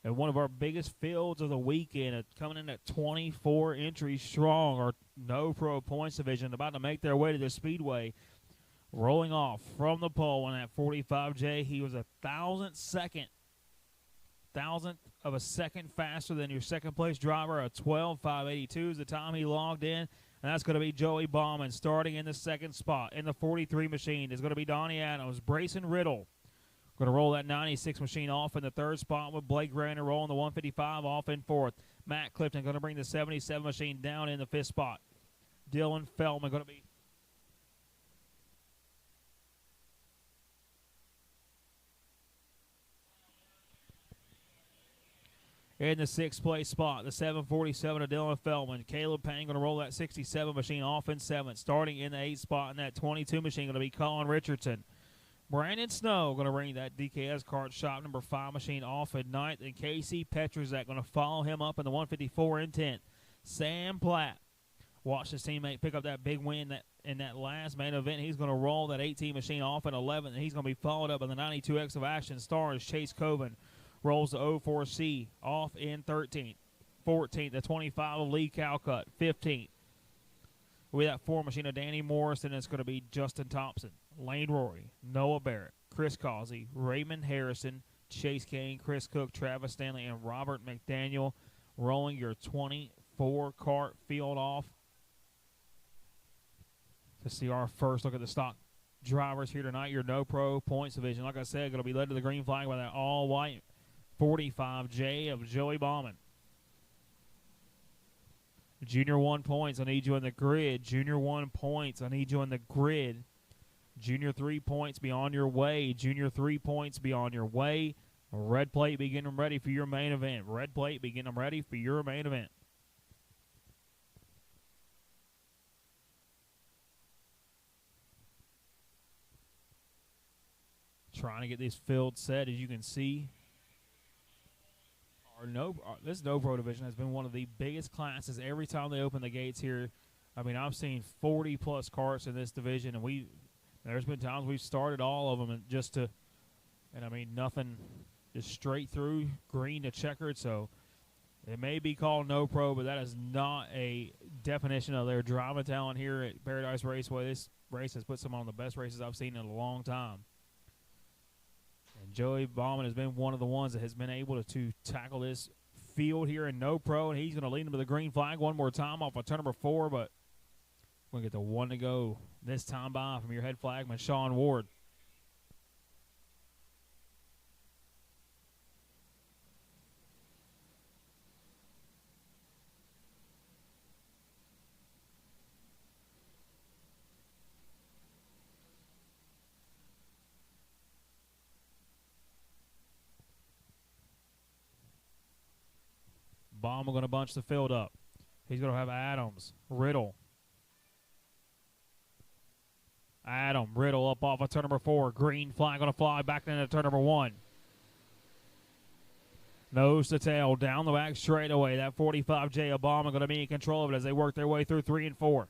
And one of our biggest fields of the weekend, coming in at 24 entries strong, our no pro points division, about to make their way to the Speedway. Rolling off from the pole on that 45J, he was a thousandth of a second faster than your second place driver. A 12.582 is the time he logged in. And that's going to be Joey Bauman starting in the second spot. In the 43 machine is going to be Donnie Adams, Brayson Riddle. Going to roll that 96 machine off in the third spot with Blake Graner rolling the 155 off in fourth. Matt Clifton going to bring the 77 machine down in the fifth spot. Dylan Feldman going to be in the sixth place spot. The 747 of Dylan Feldman. Caleb Payne going to roll that 67 machine off in seventh. Starting in the eighth spot in that 22 machine going to be Colin Richardson. Brandon Snow going to bring that DKS Kart Shop number 5 machine off at ninth. And Casey Petruzak going to follow him up in the 154 in 10th. Sam Platt watched his teammate pick up that big win in that last main event. He's going to roll that 18 machine off at 11th. And he's going to be followed up by the 92X of Action Stars. Chase Coven rolls the 04C off in 13th. 14th, the 25 of Lee Calcutt. 15th. With that 4 machine of Danny Morrison, it's going to be Justin Thompson, Lane Rory, Noah Barrett, Chris Causey, Raymond Harrison, Chase Kane, Chris Cook, Travis Stanley, and Robert McDaniel rolling your 24 kart field off. To see our first look at the stock drivers here tonight, your no pro points division. Like I said, going to be led to the green flag by that all-white 45J of Joey Bauman. Junior 1 points, I need you in the grid. Junior 1 points, I need you in the grid. Junior 3 points, be on your way. Junior 3 points, be on your way. Red plate, be getting them ready for your main event. Red plate, be getting them ready for your main event. Trying to get this field set, as you can see. This no pro division has been one of the biggest classes every time they open the gates here. I mean, I've seen 40 plus karts in this division, and there's been times we've started all of them and I mean nothing, just straight through green to checkered. So it may be called no pro, but that is not a definition of their driving talent here at Paradise Raceway. This race has put some on the best races I've seen in a long time. And Joey Bauman has been one of the ones that has been able to tackle this field here in no pro, and he's going to lead them to the green flag one more time off of turn number 4, but we're going to get the one to go this time by from your head flagman, Sean Ward. Bauman going to bunch the field up. He's going to have Adams, Riddle. Riddle up off of turn number 4. Green flag going to fly back into turn number 1. Nose to tail, down the back straightaway. That 45J Obama going to be in control of it as they work their way through 3 and 4.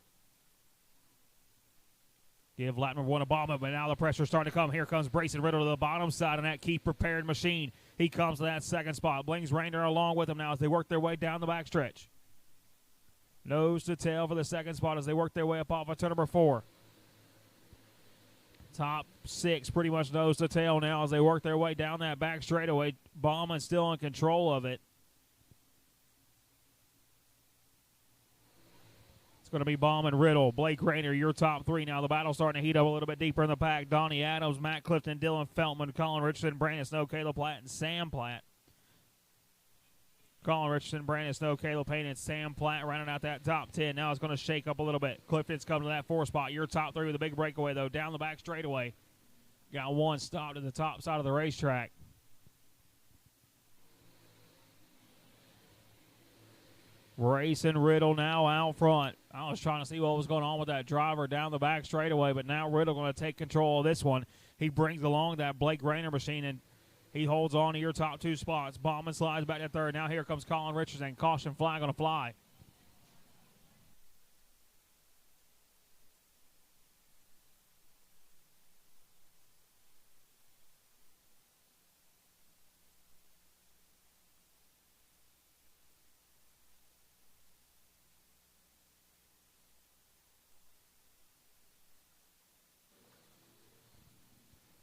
Give lap number 1 Obama, but now the pressure's starting to come. Here comes Brayson Riddle to the bottom side on that Keith Prepared machine. He comes to that second spot. Blings Rainer along with him now as they work their way down the backstretch. Nose to tail for the second spot as they work their way up off of turn number 4. Top 6 pretty much nose to tail now as they work their way down that back straightaway. Bauman still in control of it. Going to be Bauman, Riddle, Blake Rainer, your top 3. Now the battle's starting to heat up a little bit deeper in the pack. Donnie Adams, Matt Clifton, Dylan Feltman, Colin Richardson, Brandon Snow, Caleb Platt, and Sam Platt. Colin Richardson, Brandon Snow, Caleb Payne, and Sam Platt rounding out that top 10. Now it's going to shake up a little bit. Clifton's coming to that 4 spot. Your top 3 with a big breakaway, though. Down the back straightaway. Got one stopped at the top side of the racetrack. Racing Riddle now out front. I was trying to see what was going on with that driver down the back straightaway, but now Riddle going to take control of this one. He brings along that Blake Rainer machine, and he holds on to your top 2 spots. Bauman slides back to 3rd. Now here comes Colin Richardson. Caution flag going to fly.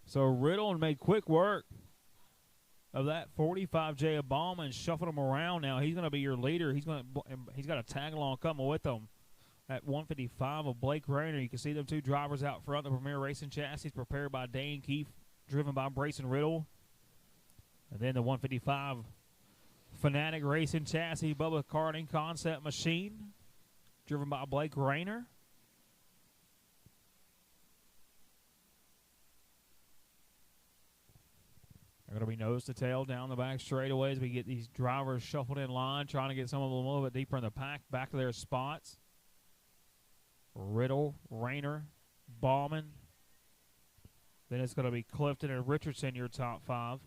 So Riddle made quick work of that 45J of Bauman and shuffled him around now. He's going to be your leader. He's got a tag along coming with him. At 155 of Blake Rainer. You can see them 2 drivers out front. The Premier Racing chassis prepared by Dane Keefe driven by Brayson Riddle. And then the 155 Fanatic Racing Chassis Bubba Karting Concept Machine, driven by Blake Rayner. They're going to be nose to tail down the back straightaway as we get these drivers shuffled in line, trying to get some of them a little bit deeper in the pack, back to their spots. Riddle, Rayner, Bauman. Then it's going to be Clifton and Richardson, your top 5.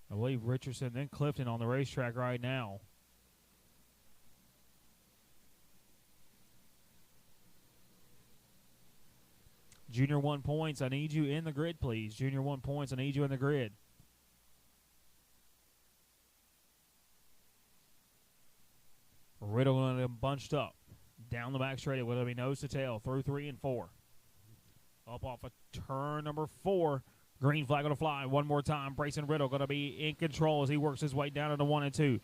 I believe Richardson, then Clifton on the racetrack right now. Junior 1 points, I need you in the grid, please. Junior 1 points, I need you in the grid. Riddle going to bunched up. Down the back straight, whether it be nose to tail, through 3 and 4. Up off of turn number 4. Green flag going to fly one more time. Brayson Riddle going to be in control as he works his way down into 1 and 2.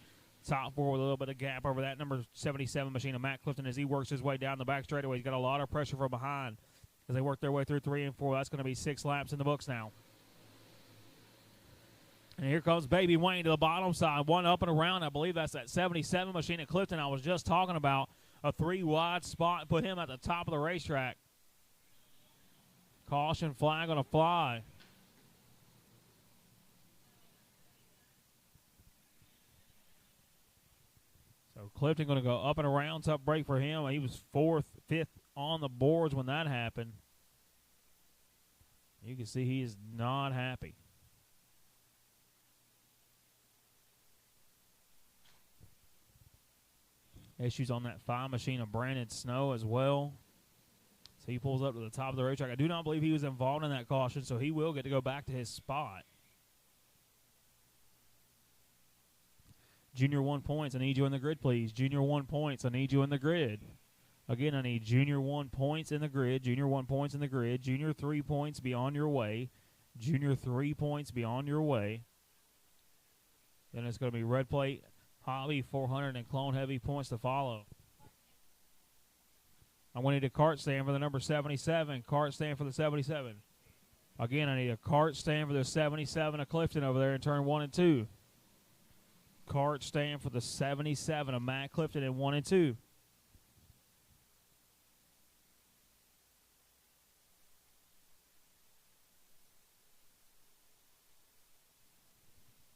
Top 4 with a little bit of gap over that number 77 machine of Matt Clifton as he works his way down the back straightaway. He's got a lot of pressure from behind as they work their way through 3 and 4. That's going to be 6 laps in the books now. And here comes Baby Wayne to the bottom side. One up and around. I believe that's that 77 machine of Clifton I was just talking about. A 3-wide spot. Put him at the top of the racetrack. Caution flag going to fly. So Clifton going to go up and around. Tough break for him. He was 4th, 5th on the boards when that happened. You can see he is not happy. Issues on that 5 machine of Brandon Snow as well. So he pulls up to the top of the racetrack. I do not believe he was involved in that caution, so he will get to go back to his spot. Junior 1 points, I need you in the grid, please. Junior 1 points, I need you in the grid. Again, I need Junior 1 points in the grid. Junior 1 points in the grid. Junior 3 points, be on your way. Junior 3 points, be on your way. Then it's going to be red plate, Hobby 400, and Clone Heavy points to follow. I need a cart stand for the number 77. Cart stand for the 77. Again, I need a cart stand for the 77 of Clifton over there in turn 1 and 2. Cart stand for the 77 of Matt Clifton in 1 and 2.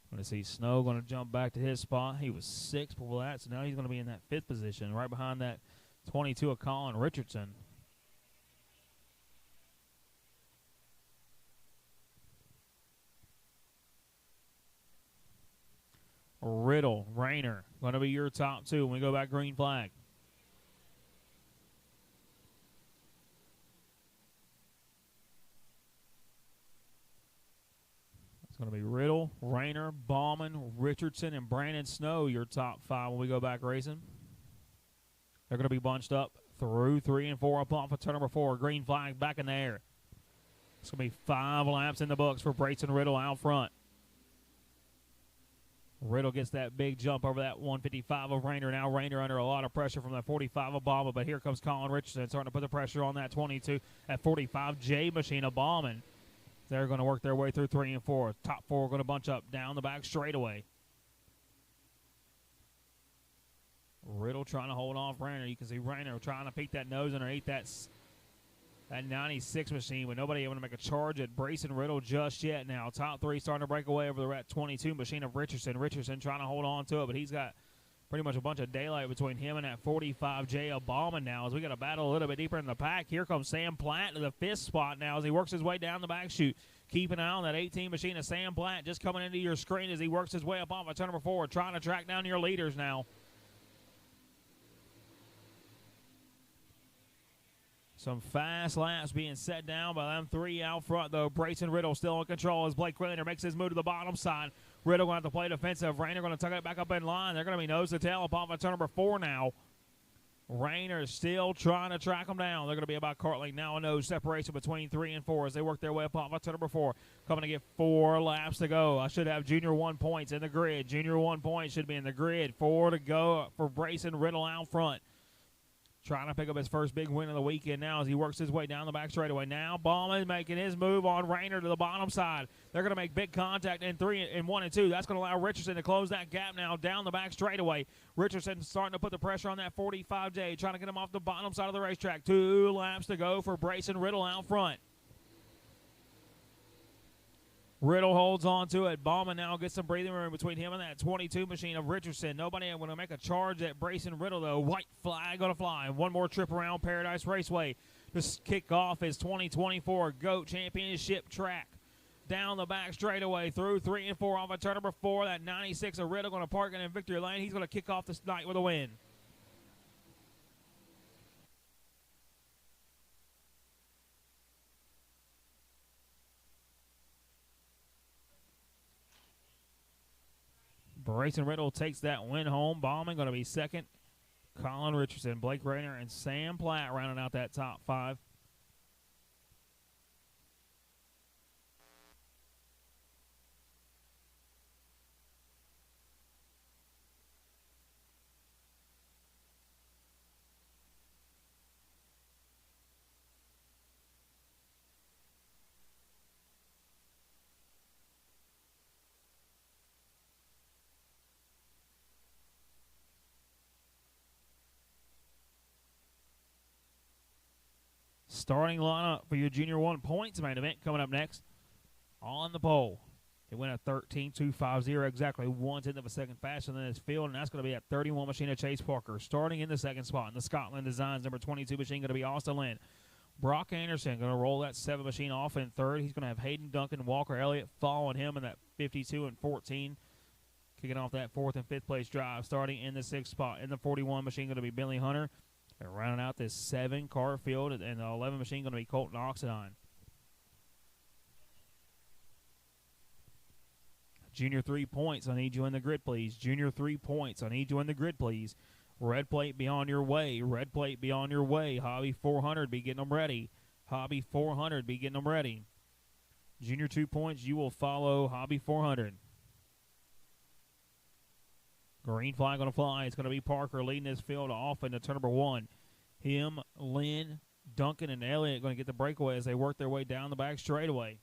Going to see Snow going to jump back to his spot. He was 6th before that, so now he's going to be in that 5th position, right behind that 22 of Colin Richardson. Riddle, Rayner, going to be your top 2 when we go back green flag. It's going to be Riddle, Rayner, Bauman, Richardson, and Brandon Snow, your top 5 when we go back racing. They're going to be bunched up through 3 and 4 up off of turn number 4. Green flag back in the air. It's going to be 5 laps in the books for Brayson Riddle out front. Riddle gets that big jump over that 155 of Rayner. Now Rayner under a lot of pressure from that 45 of Bauman, but here comes Colin Richardson starting to put the pressure on that 22 at 45 J machine of Bauman. They're going to work their way through 3 and 4. Top 4 are going to bunch up down the back straightaway. Riddle trying to hold off Rayner. You can see Rayner trying to peek that nose underneath that 96 machine, but nobody able to make a charge at Brayson Riddle just yet now. Top 3 starting to break away over the rat 22 machine of Richardson. Richardson trying to hold on to it, but he's got pretty much a bunch of daylight between him and that 45J of Bauman now as we got to battle a little bit deeper in the pack. Here comes Sam Platt to the 5th spot now as he works his way down the back chute. Keep an eye on that 18 machine of Sam Platt just coming into your screen as he works his way up off of turn number 4, trying to track down your leaders now. Some fast laps being set down by them 3 out front, though. Brayson Riddle still in control as Blake Rayner makes his move to the bottom side. Riddle going to have to play defensive. Rayner going to tuck it back up in line. They're going to be nose to tail up off of turn number 4 now. Rayner still trying to track them down. They're going to be about Cartling now. A nose separation between 3 and 4 as they work their way up off of turn number 4. Coming to get 4 laps to go. I should have Junior 1 points in the grid. Junior 1 points should be in the grid. 4 to go for Brayson Riddle out front. Trying to pick up his first big win of the weekend now as he works his way down the back straightaway. Now Bauman making his move on Rayner to the bottom side. They're going to make big contact in 3 and 1 and 2. That's going to allow Richardson to close that gap now down the back straightaway. Richardson starting to put the pressure on that 45J, trying to get him off the bottom side of the racetrack. 2 laps to go for Brayson Riddle out front. Riddle holds on to it. Bauman now gets some breathing room between him and that 22 machine of Richardson. Nobody going to make a charge at Brayson Riddle, though. White flag going to fly. One more trip around Paradise Raceway to kick off his 2024 GOAT Championship track. Down the back straightaway through 3 and 4 off of turn number 4. That 96 of Riddle going to park in victory lane. He's going to kick off this night with a win. Brayson Riddle takes that win home. Bauman going to be second. Colin Richardson, Blake Rayner, and Sam Platt rounding out that top 5. Starting lineup for your Junior 1 points main event coming up next. On the pole, it went at 13.250, exactly 1/10 of a second faster than his field, and that's going to be at 31 machine of Chase Parker. Starting in the second spot in the Scotland Designs number 22 machine going to be Austin Lynn. Brock Anderson going to roll that 7 machine off in third. He's going to have Hayden Duncan, Walker Elliott following him in that 52 and 14. Kicking off that 4th and 5th place drive. Starting in the 6th spot in the 41 machine going to be Billy Hunter. And rounding out this 7 car field, and the 11 machine going to be Colton Oxidine. Junior 3 points, I need you in the grid, please. Junior 3 points, I need you in the grid, please. Red plate be on your way. Red plate be on your way. Hobby 400, be getting them ready. Hobby 400, be getting them ready. Junior 2 points, you will follow Hobby 400. Green flag going to fly. It's going to be Parker leading this field off into turn number 1. Him, Lynn, Duncan, and Elliott going to get the breakaway as they work their way down the back straightaway.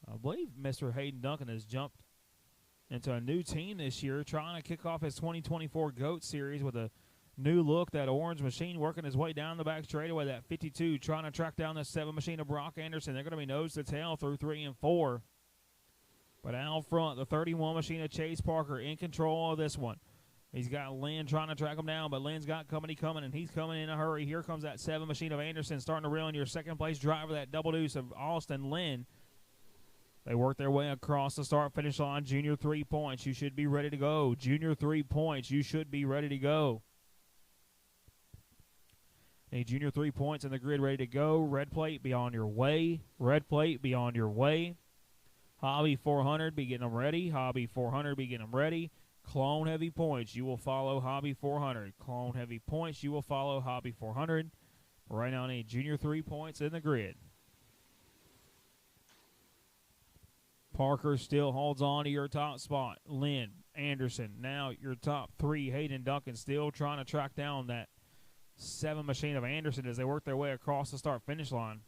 I believe Mr. Hayden Duncan has jumped into a new team this year, trying to kick off his 2024 GOAT Series with a new look. That orange machine working his way down the back straightaway. That 52 trying to track down the 7 machine of Brock Anderson. They're going to be nose to tail through 3 and 4. But out front, the 31 machine of Chase Parker in control of this one. He's got Lynn trying to track him down, but Lynn's got company coming, and he's coming in a hurry. Here comes that 7 machine of Anderson starting to reel in your second-place driver, that double deuce of Austin Lynn. They work their way across the start-finish line. Junior 3 points. You should be ready to go. Junior 3 points. You should be ready to go. A Junior 3 points in the grid ready to go. Red plate, be on your way. Red plate, be on your way. Hobby 400, be getting them ready. Hobby 400, be getting them ready. Clone heavy points, you will follow Hobby 400. Clone heavy points, you will follow Hobby 400. Right now, I need Junior 3 points in the grid. Parker still holds on to your top spot. Lynn, Anderson, now your top 3. Hayden Duncan still trying to track down that 7 machine of Anderson as they work their way across the start-finish line.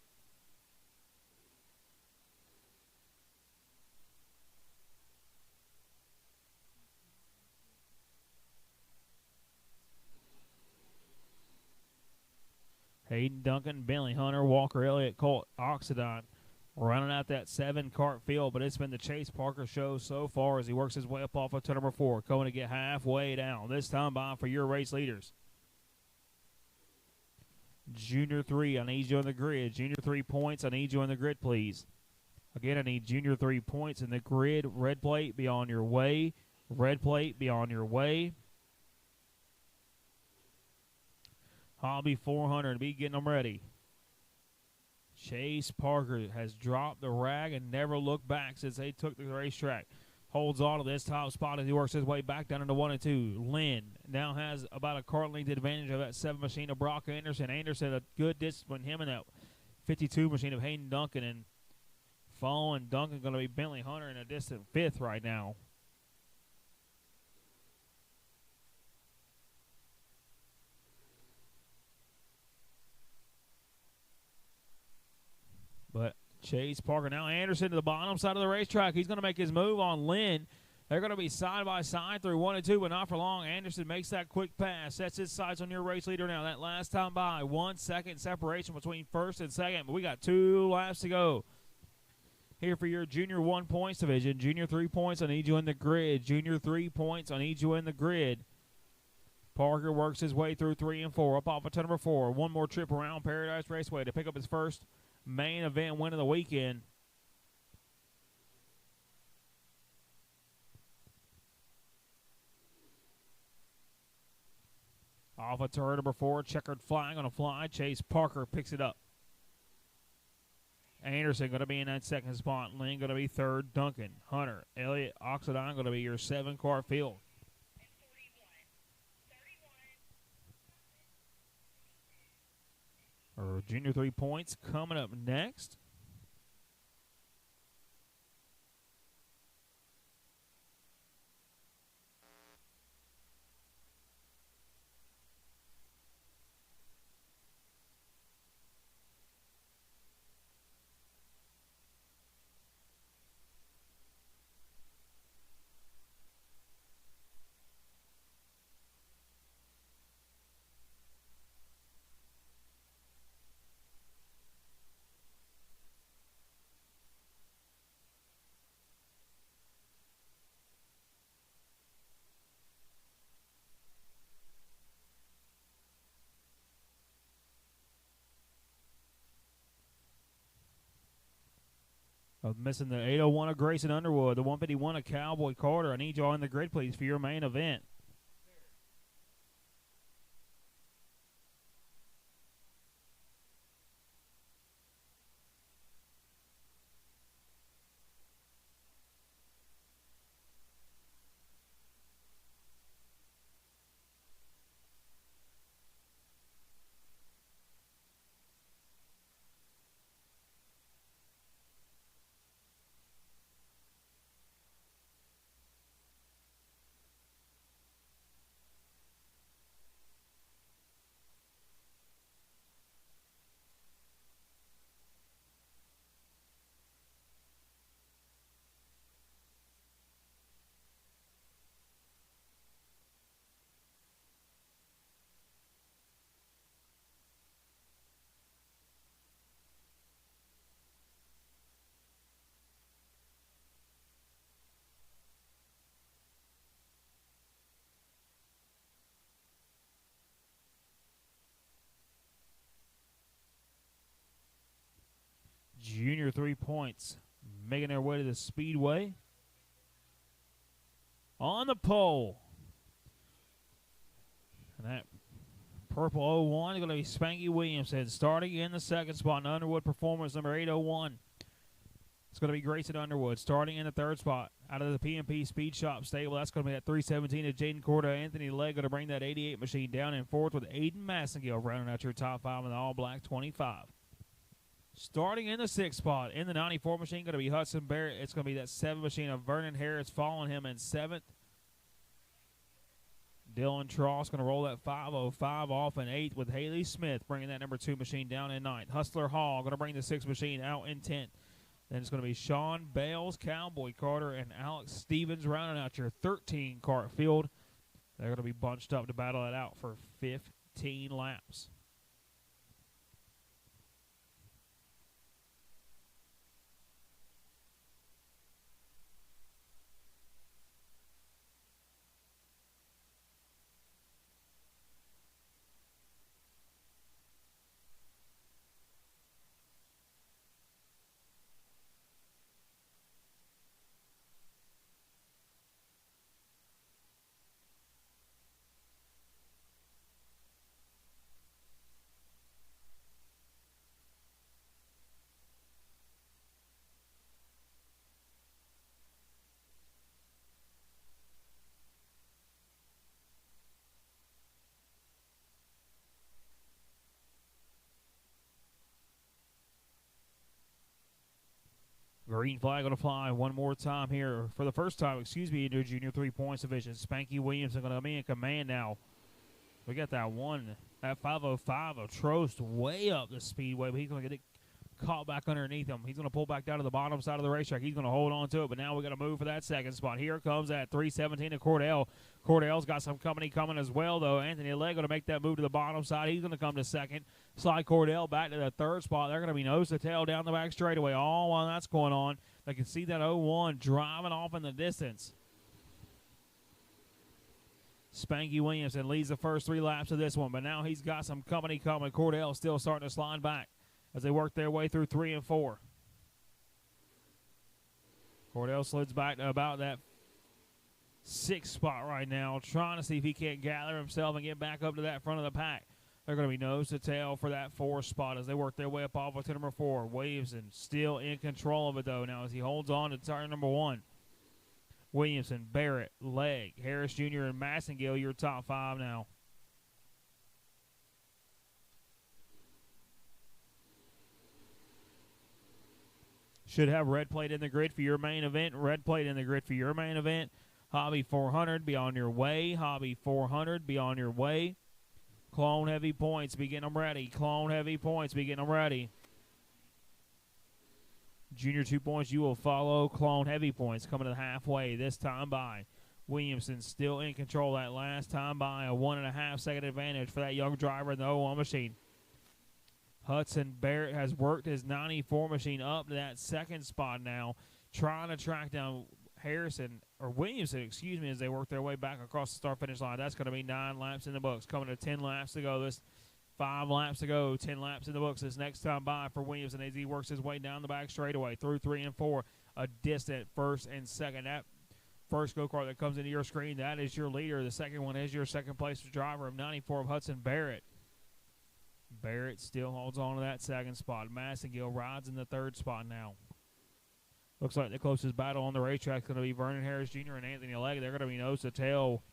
Hayden Duncan, Bentley Hunter, Walker Elliott, Colt Oxidine running out that 7-cart field, but it's been the Chase Parker show so far as he works his way up off of turn number 4, going to get halfway down. This time by for your race leaders. Junior 3, I need you on the grid. Junior 3 points, I need you on the grid, please. Again, I need Junior 3 points in the grid. Red plate, be on your way. Red plate, be on your way. Hobby 400, be getting them ready. Chase Parker has dropped the rag and never looked back since they took the racetrack. Holds on to this top spot as he works his way back down into 1 and 2. Lynn now has about a car length advantage of that 7 machine of Brock Anderson. Anderson a good distance between him and that 52 machine of Hayden Duncan. And following Duncan going to be Bentley Hunter in a distant 5th right now. Chase Parker. Now Anderson to the bottom side of the racetrack. He's going to make his move on Lynn. They're going to be side by side through 1 and 2, but not for long. Anderson makes that quick pass. Sets his sights on your race leader now. That last time by, 1 second separation between first and second, but we got 2 laps to go. Here for your Junior 1 points division. Junior 3 points, I need you in the grid. Junior 3 points, I need you in the grid. Parker works his way through 3 and 4, up off of number 4. One more trip around Paradise Raceway to pick up his first main event win of the weekend. Off of turn number 4, checkered flag on a fly. Chase Parker picks it up. Anderson going to be in that second spot. Lynn going to be third. Duncan, Hunter, Elliott, Oxidine going to be your 7-car field. Our Junior 3 points coming up next. Missing the 801 of Grayson Underwood, the 151 of Cowboy Carter. I need you all in the grid, please, for your main event. Junior 3 points making their way to the Speedway. On the pole. And that purple 01 is going to be Spanky Williamson. Starting in the second spot, Underwood Performance, number 801. It's going to be Grayson Underwood. Starting in the third spot, out of the PMP Speed Shop stable, that's going to be that 317 of Jaden Corda. Anthony Legg going to bring that 88 machine down in fourth with Aiden Massengill rounding out your top 5 in the all-black 25. Starting in the sixth spot, in the 94 machine, going to be Hudson Barrett. It's going to be that 7 machine of Vernon Harris following him in 7th. Dylan Tross going to roll that 505 off in 8th with Haley Smith bringing that number 2 machine down in 9th. Hustler Hall going to bring the 6 machine out in 10th. Then it's going to be Sean Bales, Cowboy Carter, and Alex Stevens rounding out your 13-cart field. They're going to be bunched up to battle it out for 15 laps. Green flag going to fly one more time here. For the first time, in your Junior 3 points division. Spanky Williamson going to be in command now. We got that 505 of Trost way up the speedway, but he's going to get it caught back underneath him. He's going to pull back down to the bottom side of the racetrack. He's going to hold on to it, but now we got to move for that second spot. Here comes that 317 of Cordell. Cordell's got some company coming as well, though. Anthony Legg going to make that move to the bottom side. He's going to come to second. Slide Cordell back to the third spot. They're going to be nose to tail down the back straightaway. All while that's going on, they can see that 01 driving off in the distance. Spanky Williamson leads the first 3 laps of this one, but now he's got some company coming. Cordell still starting to slide back as they work their way through 3 and 4. Cordell slides back to about that 6th spot right now, trying to see if he can't gather himself and get back up to that front of the pack. They're going to be nose to tail for that 4th spot as they work their way up off to number 4. Williamson still in control of it, though, now as he holds on to tire number 1. Williamson, Barrett, Legg, Harris Jr., and Massengill, your top 5 now. Should have red plate in the grid for your main event. Red plate in the grid for your main event. Hobby 400, be on your way. Hobby 400, be on your way. Clone Heavy Points, be getting them ready. Clone Heavy Points, be getting them ready. Junior 2 points, you will follow. Clone Heavy Points coming to the halfway this time by. Williamson still in control that last time by. A 1.5 second advantage for that young driver in the 01 machine. Hudson Barrett has worked his 94 machine up to that 2nd spot now, trying to track down Williamson, as they work their way back across the start-finish line. That's going to be 9 laps in the books. Coming to 10 laps to go. 5 laps to go, 10 laps in the books this next time by for Williamson as he works his way down the back straightaway through 3 and 4. A distant 1st and 2nd. That first go-kart that comes into your screen, that is your leader. The second one is your second-place driver of 94 of Hudson Barrett. Barrett still holds on to that 2nd spot. Massengill rides in the 3rd spot now. Looks like the closest battle on the racetrack is going to be Vernon Harris Jr. and Anthony Legg. They're going to be nose to tail.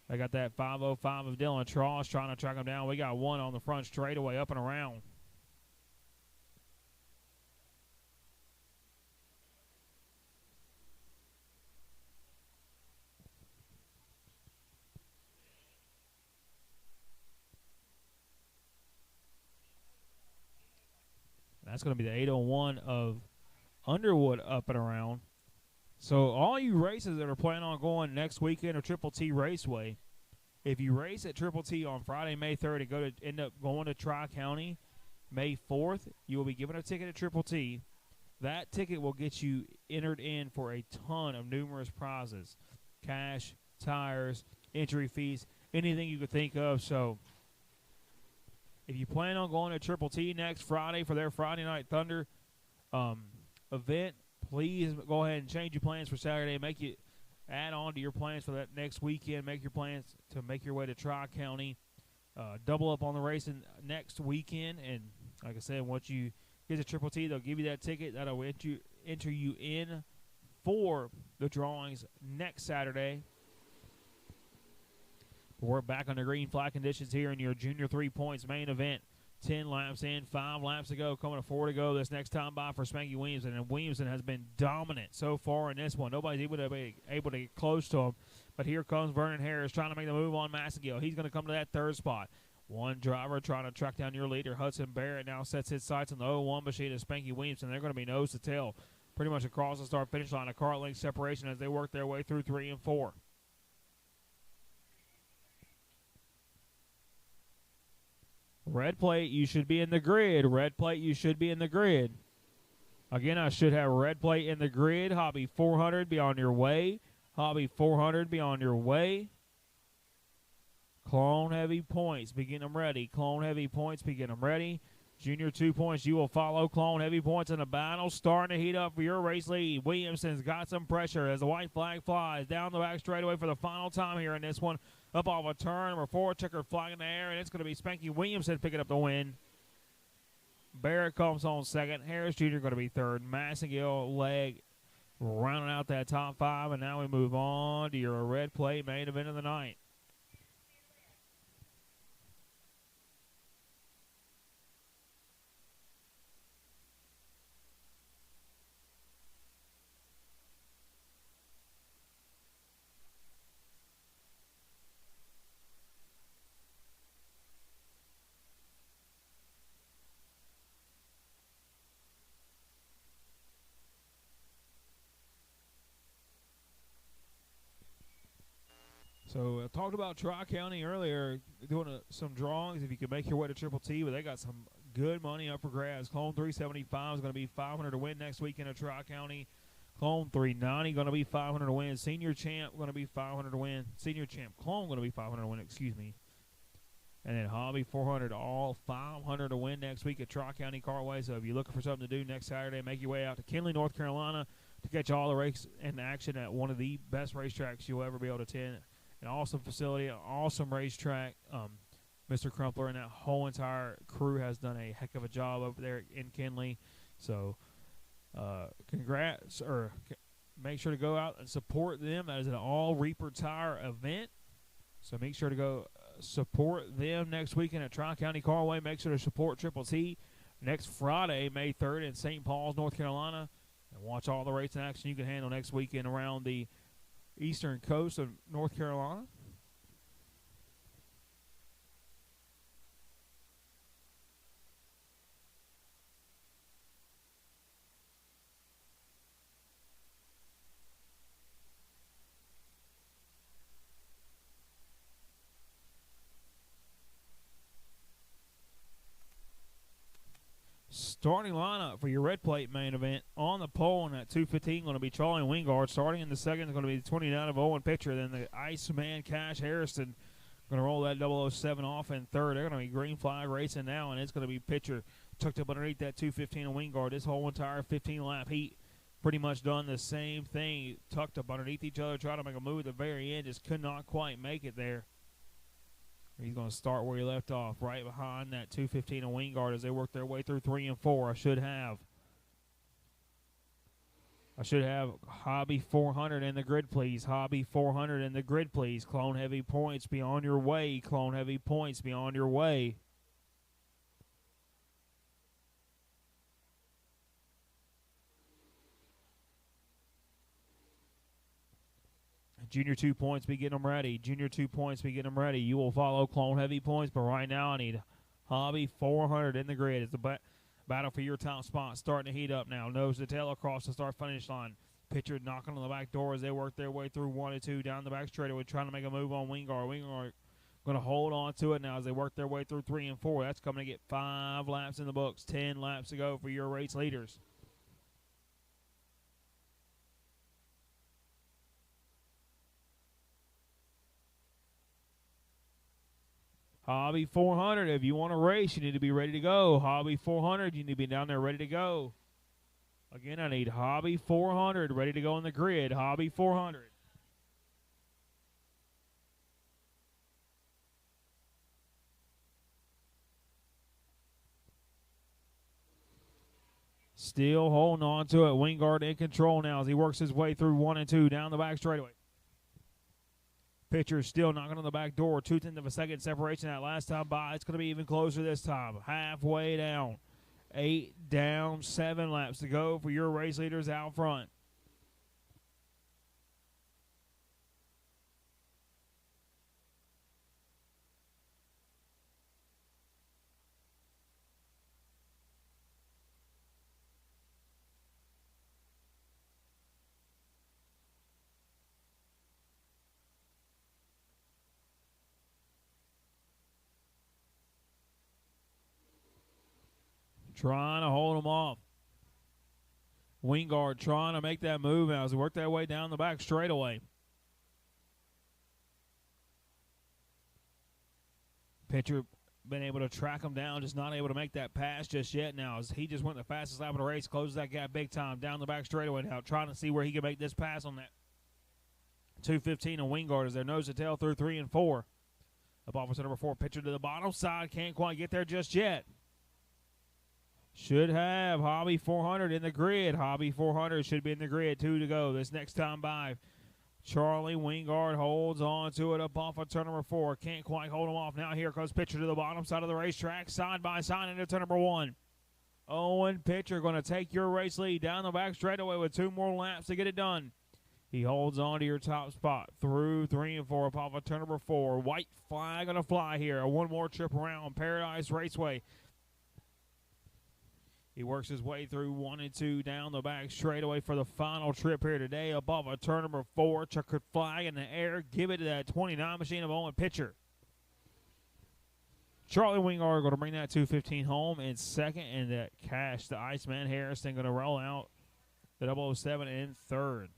They got that 505 of Dylan Tross trying to track him down. We got one on the front straightaway up and around. That's going to be the 801 of Underwood up and around. So all you races that are planning on going next weekend or Triple T Raceway, if you race at Triple T on Friday, May 3rd, and end up going to Tri-County May 4th, you will be given a ticket at Triple T. That ticket will get you entered in for a ton of numerous prizes. Cash, tires, entry fees, anything you could think of. So if you plan on going to Triple T next Friday for their Friday Night Thunder event, please go ahead and change your plans for Saturday. Add on to your plans for that next weekend. Make your plans to make your way to Tri-County. Double up on the racing next weekend. And like I said, once you get to Triple T, they'll give you that ticket. That'll enter you in for the drawings next Saturday. We're back on the green flag conditions here in your Junior 3 points main event. 10 laps in, 5 laps to go, coming to 4 to go this next time by for Spanky Williamson. And Williamson has been dominant so far in this one. Nobody's able to get close to him. But here comes Vernon Harris trying to make the move on Massengill. He's going to come to that 3rd spot. One driver trying to track down your leader. Hudson Barrett now sets his sights on the 01 machine of Spanky Williamson. They're going to be nose to tail pretty much across the start-finish line, a car length separation as they work their way through 3 and 4. Red plate, you should be in the grid. Red plate, you should be in the grid. Again, I should have red plate in the grid. Hobby 400, be on your way. Hobby 400, be on your way. Clone Heavy Points, be getting them ready. Clone Heavy Points, be getting them ready. Junior 2 points, you will follow. Clone Heavy Points in the battle. Starting to heat up for your race lead. Williamson's got some pressure as the white flag flies down the back straightaway for the final time here in this one. Up off a turn, number 4, checkered flag in the air, and it's going to be Spanky Williamson picking up the win. Barrett comes on 2nd. Harris Jr. going to be 3rd. Massengill, Legg rounding out that top 5, and now we move on to your red plate main event of the night. So I talked about Tri-County earlier, doing some drawings if you can make your way to Triple T, but they got some good money up for grabs. Clone 375 is going to be $500 to win next weekend at Tri-County. Clone 390 going to be $500 to win. Senior Champ going to be $500 to win. Senior Champ Clone going to be $500 to win, excuse me. And then Hobby 400, all $500 to win next week at Tri-County Carway. So if you're looking for something to do next Saturday, make your way out to Kinley, North Carolina to catch all the race and action at one of the best racetracks you'll ever be able to attend. An awesome facility, an awesome racetrack. Mr. Crumpler and that whole entire crew has done a heck of a job over there in Kinley. So congrats, or make sure to go out and support them. That is an all Reaper Tire event. So make sure to go support them next weekend at Tri-County Carway. Make sure to support Triple T next Friday, May 3rd in St. Paul's, North Carolina. And watch all the racing action you can handle next weekend around the eastern coast of North Carolina. Starting lineup for your red plate main event on the pole in that 215 going to be Charlie Wingard. Starting in the second is going to be the 29 of Owen Pitcher. Then the Iceman Cash Harrison going to roll that 007 off in third. They're going to be green flag racing now, and it's going to be Pitcher tucked up underneath that 215 of Wingard. This whole entire 15-lap heat pretty much done the same thing, tucked up underneath each other, trying to make a move at the very end, just could not quite make it there. He's going to start where he left off, right behind that 215 of Wingard as they work their way through 3 and 4. I should have Hobby 400 in the grid, please. Hobby 400 in the grid, please. Clone Heavy points, be on your way. Clone Heavy points, be on your way. Junior 2 points, be getting them ready. Junior 2 points, be getting them ready. You will follow Clone Heavy points, but right now I need Hobby 400 in the grid. It's the battle for your top spot starting to heat up now. Nose to tail across the start-finish line. Pitcher knocking on the back door as they work their way through 1 and 2 down the back straightaway, trying to make a move on Wingard. Wingard going to hold on to it now as they work their way through 3 and 4. That's coming to get 5 laps in the books. 10 laps to go for your race leaders. Hobby 400, if you want to race, you need to be ready to go. Hobby 400, you need to be down there ready to go. Again, I need Hobby 400 ready to go in the grid. Hobby 400. Still holding on to it. Wingard in control now as he works his way through 1 and 2 down the back straightaway. Pitcher still knocking on the back door. 2/10 of a second separation that last time by. It's going to be even closer this time. Halfway down. 8 down, 7 laps to go for your race leaders out front. Trying to hold them off. Wingard trying to make that move now as they work their way down the back straightaway. Pitcher been able to track him down, just not able to make that pass just yet now as he just went the fastest lap of the race, closes that gap big time down the back straightaway now, trying to see where he can make this pass on that 215 of Wingard as their nose to tail through 3 and 4. Up officer number 4, pitcher to the bottom side, can't quite get there just yet. Should have Hobby 400 in the grid. Hobby 400 should be in the grid. 2 to go. This next time by. Charlie Wingard holds on to it up off of turn number 4. Can't quite hold him off. Now here comes Pitcher to the bottom side of the racetrack. Side by side into turn number 1. Owen Pitcher going to take your race lead down the back straightaway with 2 more laps to get it done. He holds on to your top spot through 3 and 4 up off of turn number 4. White flag going to fly here. 1 more trip around Paradise Raceway. He works his way through 1 and 2 down the back straightaway for the final trip here today. Above a turn number 4, checkered flag in the air. Give it to that 29 machine of Owen Pitcher. Charlie Wingard going to bring that 215 home in second, and that Cash, the Iceman Harrison, going to roll out the 007 in third.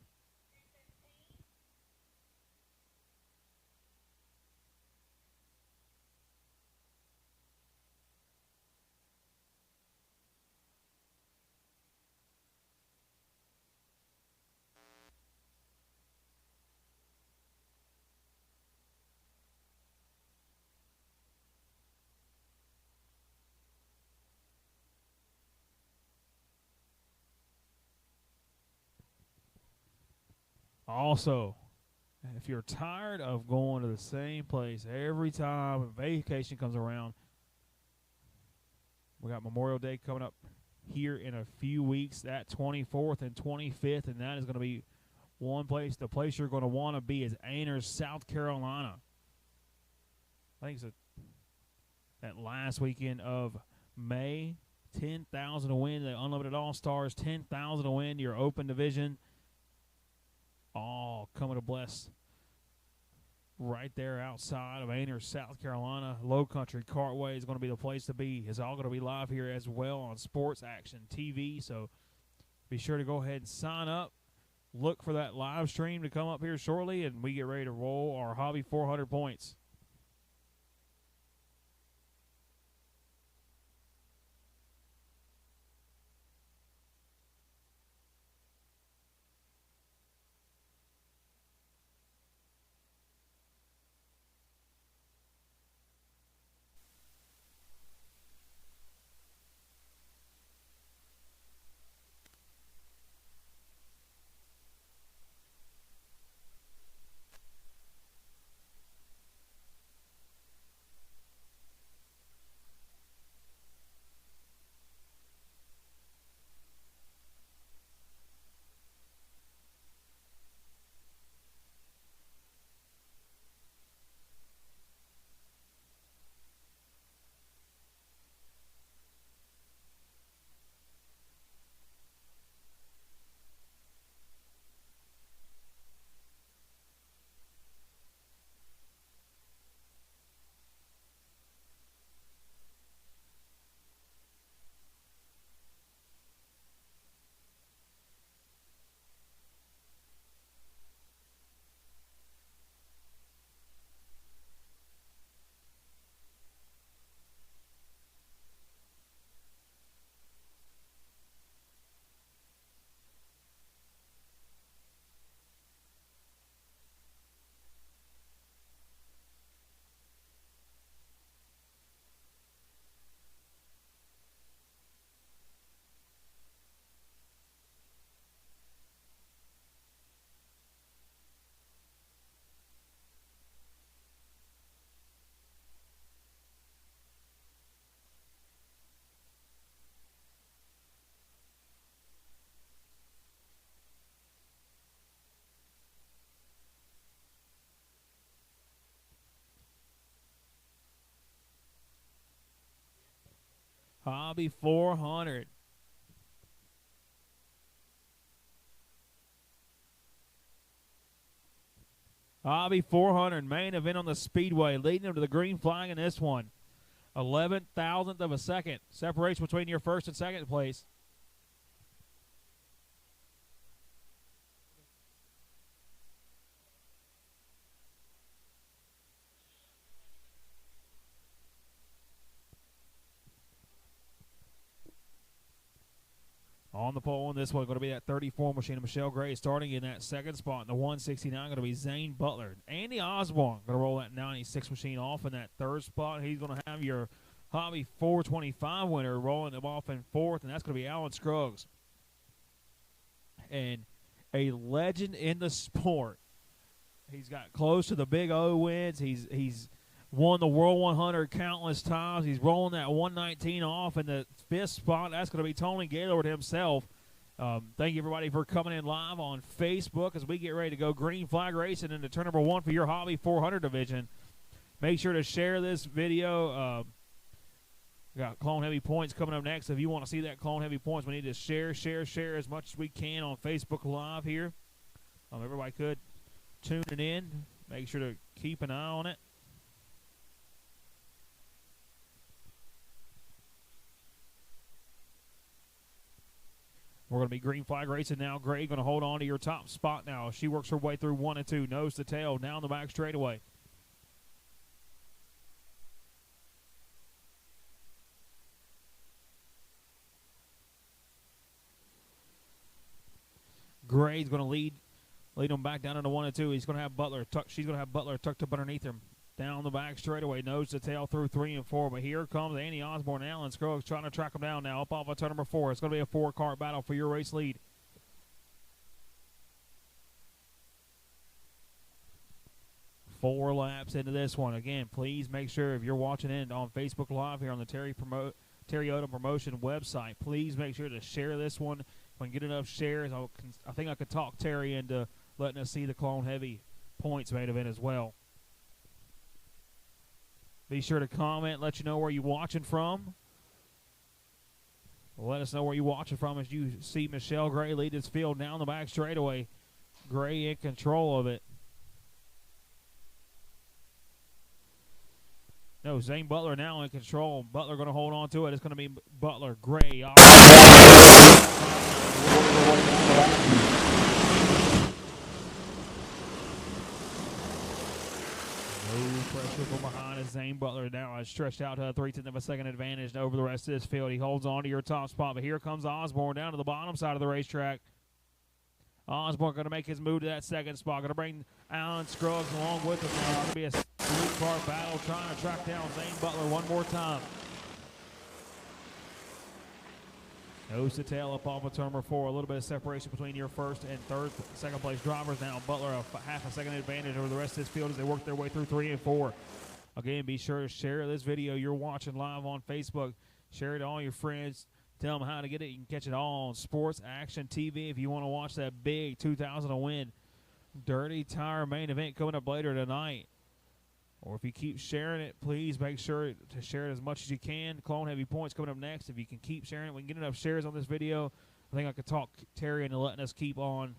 Also, if you're tired of going to the same place every time vacation comes around, we got Memorial Day coming up here in a few weeks, that 24th and 25th, and that is going to be one place. The place you're going to want to be is Ainers, South Carolina. I think it's that last weekend of May. 10,000 to win the Unlimited All-Stars, 10,000 to win your Open Division. All coming to bless right there outside of Ainers, South Carolina. Low Country Cartway is going to be the place to be. It's all going to be live here as well on Sports Action TV. So be sure to go ahead and sign up. Look for that live stream to come up here shortly, and we get ready to roll our Hobby 400 points. Hobby 400. Hobby 400, main event on the Speedway, leading them to the green flag in this one. 11,000th of a second. Separation between your first and second place. On the pole in this one, going to be that 34 machine of Michelle Gray starting in that second spot. In the 169, going to be Zane Butler. Andy Osborne going to roll that 96 machine off in that third spot. He's going to have your Hobby 425 winner rolling them off in fourth, and that's going to be Alan Scruggs. And a legend in the sport. He's got close to the Big O wins. He's won the World 100 countless times. He's rolling that 119 off in the fifth spot. That's going to be Tony Gaylord himself. Thank you, everybody, for coming in live on Facebook as we get ready to go green flag racing into turn number 1 for your Hobby 400 division. Make sure to share this video. We got Clone Heavy Points coming up next. If you want to see that Clone Heavy Points, we need to share as much as we can on Facebook Live here. Everybody could tune it in. Make sure to keep an eye on it. We're going to be green flag racing now. Gray going to hold on to your top spot now. She works her way through 1 and 2. Nose to tail, down the back straightaway. Gray's going to lead them back down into 1 and 2. He's going to have Butler tucked. She's going to have Butler tucked up underneath him. Down the back straightaway, nose to tail through 3 and 4. But here comes Annie Osborne and Alan Scruggs trying to track him down now up off of turn number 4. It's going to be a 4-car battle for your race lead. Four laps into this one. Again, please make sure if you're watching it on Facebook Live here on the Terry Odom Promotion website, please make sure to share this one. If I can get enough shares, I think I could talk Terry into letting us see the Clone Heavy Points main event as well. Be sure to comment, let you know where you're watching from. Let us know where you're watching from as you see Michelle Gray lead this field down the back straightaway. Gray in control of it. No, Zane Butler now in control. Butler going to hold on to it. It's going to be Butler, Gray. No pressure from behind as Zane Butler now has stretched out to a 0.3 of a second advantage over the rest of this field. He holds on to your top spot, but here comes Osborne down to the bottom side of the racetrack. Osborne going to make his move to that second spot. Going to bring Alan Scruggs along with him now. It's going to be a 3-car battle trying to track down Zane Butler one more time. Nose to tail up off of turn number 4. A little bit of separation between your first and second place drivers now. Butler a half a second advantage over the rest of this field as they work their way through 3 and 4. Again, be sure to share this video you're watching live on Facebook. Share it to all your friends. Tell them how to get it. You can catch it all on Sports Action TV if you want to watch that big 2,000 to win Dirty Tire main event coming up later tonight. Or if you keep sharing it, please make sure to share it as much as you can. Clone Heavy Points coming up next. If you can keep sharing it, we can get enough shares on this video. I think I could talk Terry into letting us keep on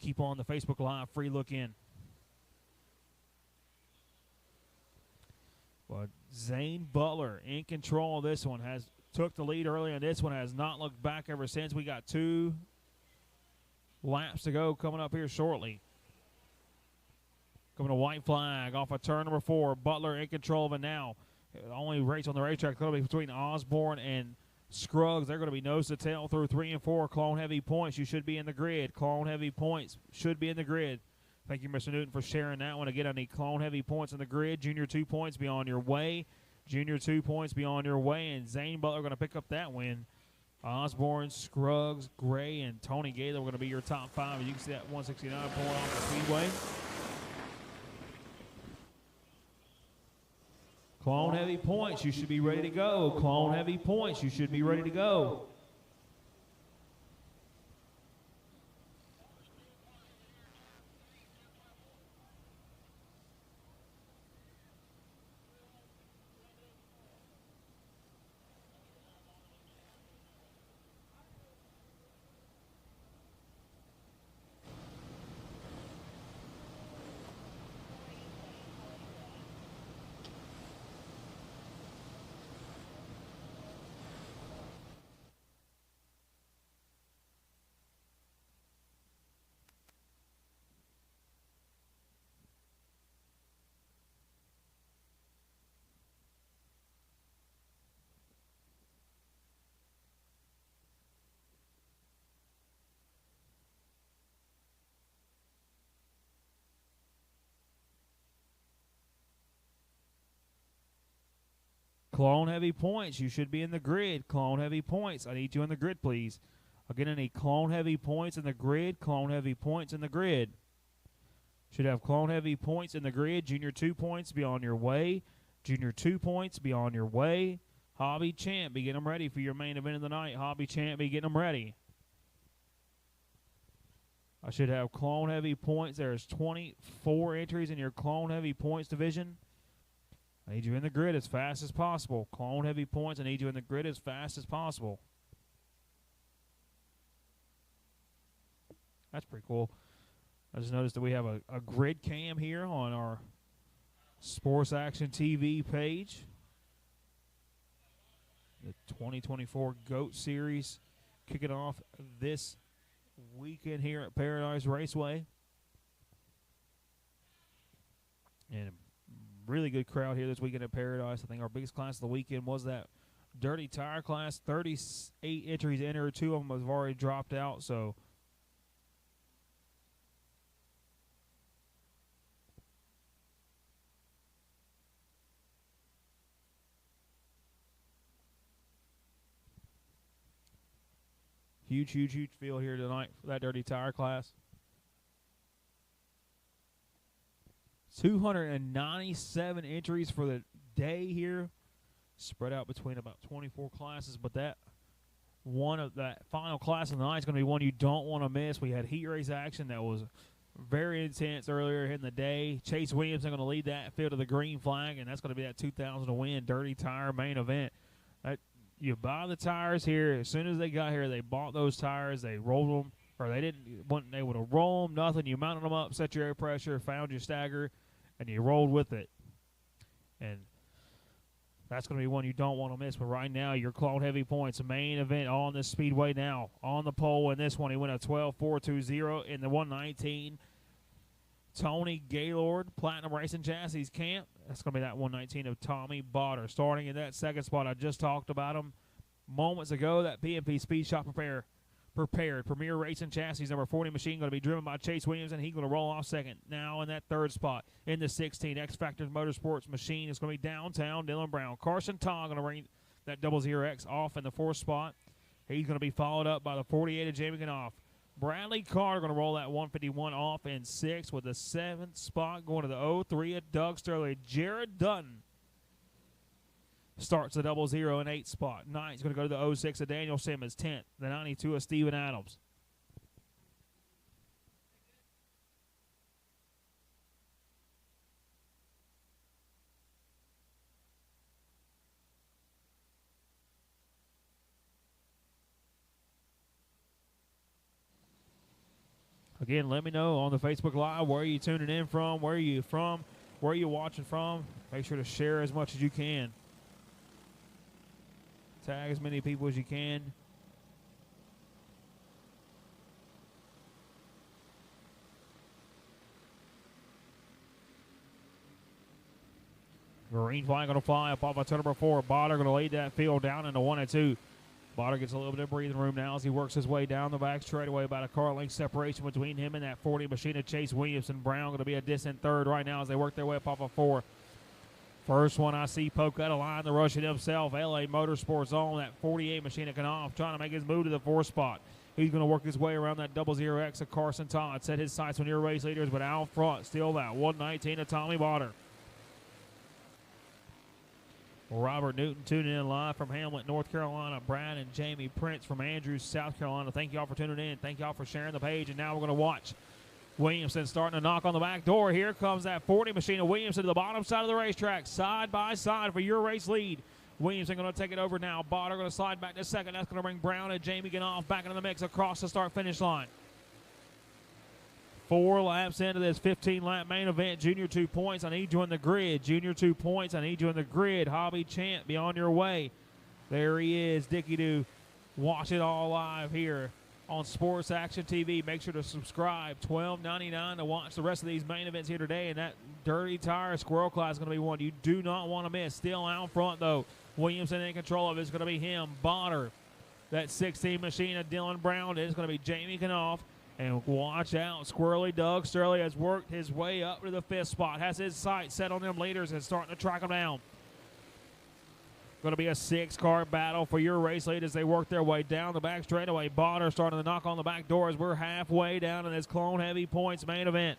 the Facebook Live free look in. But Zane Butler in control of this one. Took the lead early on this one. Has not looked back ever since. We got 2 laps to go coming up here shortly. Coming to white flag off of turn number 4. Butler in control of it now. The only race on the racetrack is going to be between Osborne and Scruggs. They're going to be nose to tail through 3 and 4. Clone Heavy Points, you should be in the grid. Clone Heavy Points should be in the grid. Thank you, Mr. Newton, for sharing that one. Again, I need Clone Heavy Points in the grid. Junior 2 points be on your way. Junior 2 points be on your way. And Zane Butler going to pick up that win. Osborne, Scruggs, Gray, and Tony Gaylor are going to be your top 5. You can see that 169 point off the speedway. Clone Heavy Points, you should be ready to go. Clone Heavy Points, you should be ready to go. Clone Heavy Points, you should be in the grid. Clone Heavy Points, I need you in the grid, please. Again, I need Clone Heavy Points in the grid. Clone Heavy Points in the grid. Should have Clone Heavy Points in the grid. Junior 2 points, be on your way. Junior 2 points, be on your way. Hobby Champ, be getting them ready for your main event of the night. Hobby Champ, be getting them ready. I should have Clone Heavy Points. There's 24 entries in your Clone Heavy Points division. I need you in the grid as fast as possible. Clone Heavy points. I need you in the grid as fast as possible. That's pretty cool. I just noticed that we have a grid cam here on our Sports Action TV page. The 2024 GOAT Series kicking off this weekend here at Paradise Raceway. And a really good crowd here this weekend at Paradise. I think our biggest class of the weekend was that Dirty Tire class. 38 entries entered. 2 of them have already dropped out, so huge field here tonight for that Dirty Tire class. 297 entries for the day here, spread out between about 24 classes. But that one of that final class of the night is going to be one you don't want to miss. We had heat race action that was very intense earlier in the day. Chase Williamson going to lead that field to the green flag, and that's going to be that 2,000 to win Dirty Tire main event. You buy the tires here. As soon as they got here, they bought those tires. They rolled them, or they weren't able to roll them, nothing. You mounted them up, set your air pressure, found your stagger, and you rolled with it. And that's going to be one you don't want to miss. But right now, your Clone Heavy points, main event on this speedway now. On the pole in this one, he went a 12.420 in the 119. Tony Gaylord, Platinum Racing Chassis Camp. That's going to be that 119 of Tommy Botter. Starting in that second spot, I just talked about him moments ago. That PMP Speed Shop prepared. Premier Racing Chassis, number 40 machine, going to be driven by Chase Williams, and he's going to roll off second. Now in that third spot, in the 16, X Factor Motorsports machine is going to be downtown Dylan Brown. Carson Tong going to bring that 00X off in the fourth spot. He's going to be followed up by the 48 of Jamie Knopf. Bradley Carter going to roll that 151 off in 6th with the 7th spot going to the 03 of Doug Sterling. Jared Dutton starts the 00 in 8th spot. 9th is going to go to the 06 of Daniel Simmons. 10th, the 92 of Steven Adams. Again, let me know on the Facebook Live where are you tuning in from, where are you from, where are you watching from. Make sure to share as much as you can. Tag as many people as you can. Green flag going to fly up off of turn number 4. Botter going to lead that field down into 1 and 2. Botter gets a little bit of breathing room now as he works his way down the back straightaway. About a car length separation between him and that 40 machine of Chase Williamson. Brown going to be a distant third right now as they work their way up off of 4. First one I see poke out of line, the Russian himself, LA Motorsports on that 48 machine of Knopf, trying to make his move to the 4th spot. He's going to work his way around that 00X of Carson Todd. Set his sights on your race leaders, but out front, still that 119 of Tommy Botter. Robert Newton tuning in live from Hamlet, North Carolina. Brad and Jamie Prince from Andrews, South Carolina. Thank y'all for tuning in. Thank y'all for sharing the page. And now we're going to watch Williamson starting to knock on the back door. Here comes that 40 machine of Williamson to the bottom side of the racetrack, side by side for your race lead. Williamson going to take it over now. Botter going to slide back to second. That's going to bring Brown and Jamie Knopf back into the mix across the start-finish line. 4 laps into this 15-lap main event. Junior 2 points. I need you in the grid. Junior 2 points. I need you in the grid. Hobby Champ, be on your way. There he is, Dickie Doo. Watch it all live here on Sports Action TV. Make sure to subscribe. $12.99 to watch the rest of these main events here today. And that Dirty Tire Squirrel Class is going to be one you do not want to miss. Still out front, though. Williamson in control of it. It's going to be him. Botter. That 16 machine of Dylan Brown. It is going to be Jamie Knopf. And watch out, Squirrely Doug Sterling has worked his way up to the 5th spot. Has his sights set on them leaders and starting to track them down. Going to be a 6-car battle for your race lead as they work their way down the back straightaway. Botter starting to knock on the back door as we're halfway down in this Clone Heavy points main event.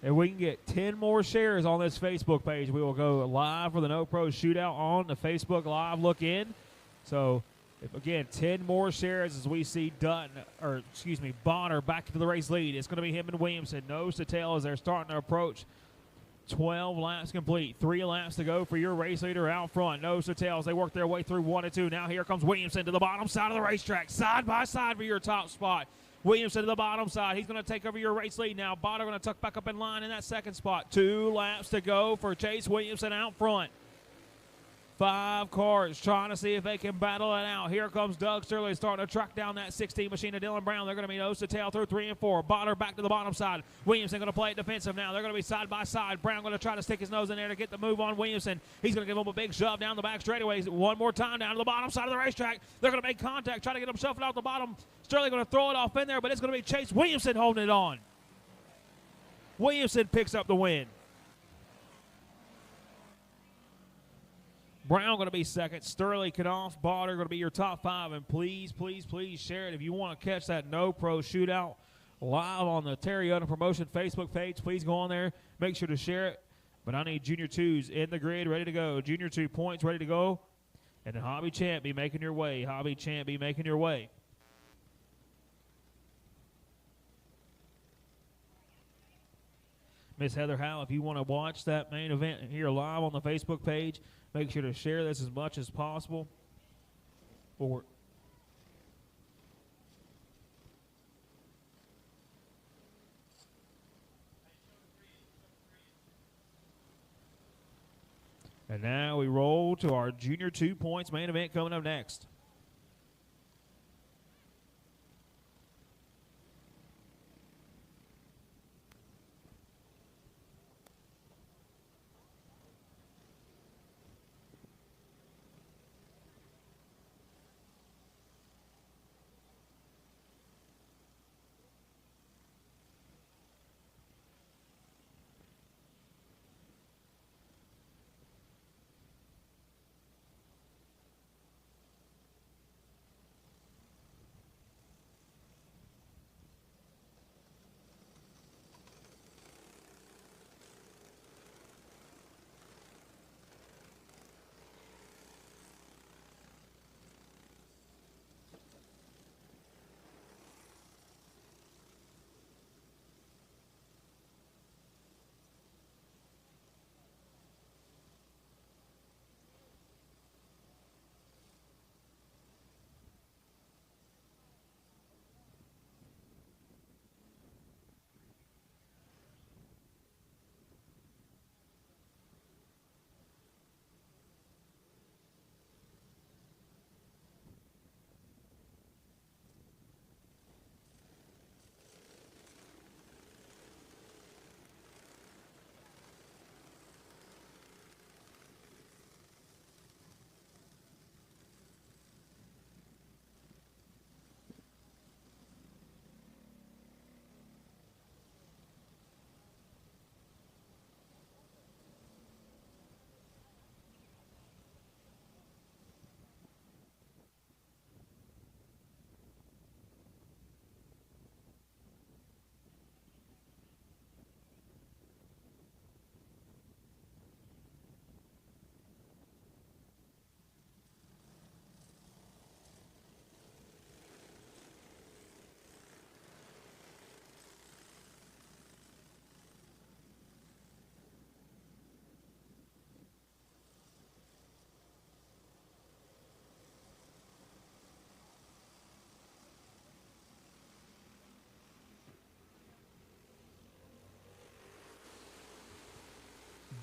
If we can get 10 more shares on this Facebook page, we will go live for the No Pro Shootout on the Facebook Live look in. So, if again, 10 more shares as we see Bonner back into the race lead. It's going to be him and Williamson, nose to tail as they're starting to approach 12 laps complete. 3 laps to go for your race leader out front. Nose to tail as they work their way through 1 and 2. Now here comes Williamson to the bottom side of the racetrack, side by side for your top spot. Williamson to the bottom side. He's going to take over your race lead now. Bonner going to tuck back up in line in that second spot. 2 laps to go for Chase Williamson out front. 5 cars trying to see if they can battle it out. Here comes Doug Sterling starting to track down that 16 machine of Dylan Brown. They're going to be nose to tail through 3 and 4. Bonner back to the bottom side. Williamson going to play it defensive now. They're going to be side by side. Brown going to try to stick his nose in there to get the move on Williamson. He's going to give him a big shove down the back straightaways. One more time down to the bottom side of the racetrack. They're going to make contact, try to get him shuffled out the bottom. Sterling going to throw it off in there, but it's going to be Chase Williamson holding it on. Williamson picks up the win. Brown going to be second. Sterling, Knopf, Bonner going to be your top 5. And please, please, please share it. If you want to catch that No Pro Shootout live on the Terry Odom Promotion Facebook page, please go on there. Make sure to share it. But I need Junior 2s in the grid, ready to go. Junior 2 points ready to go. And the Hobby Champ be making your way. Hobby Champ be making your way. Miss Heather Howe, if you want to watch that main event here live on the Facebook page, make sure to share this as much as possible. And now we roll to our Junior 2 points main event coming up next.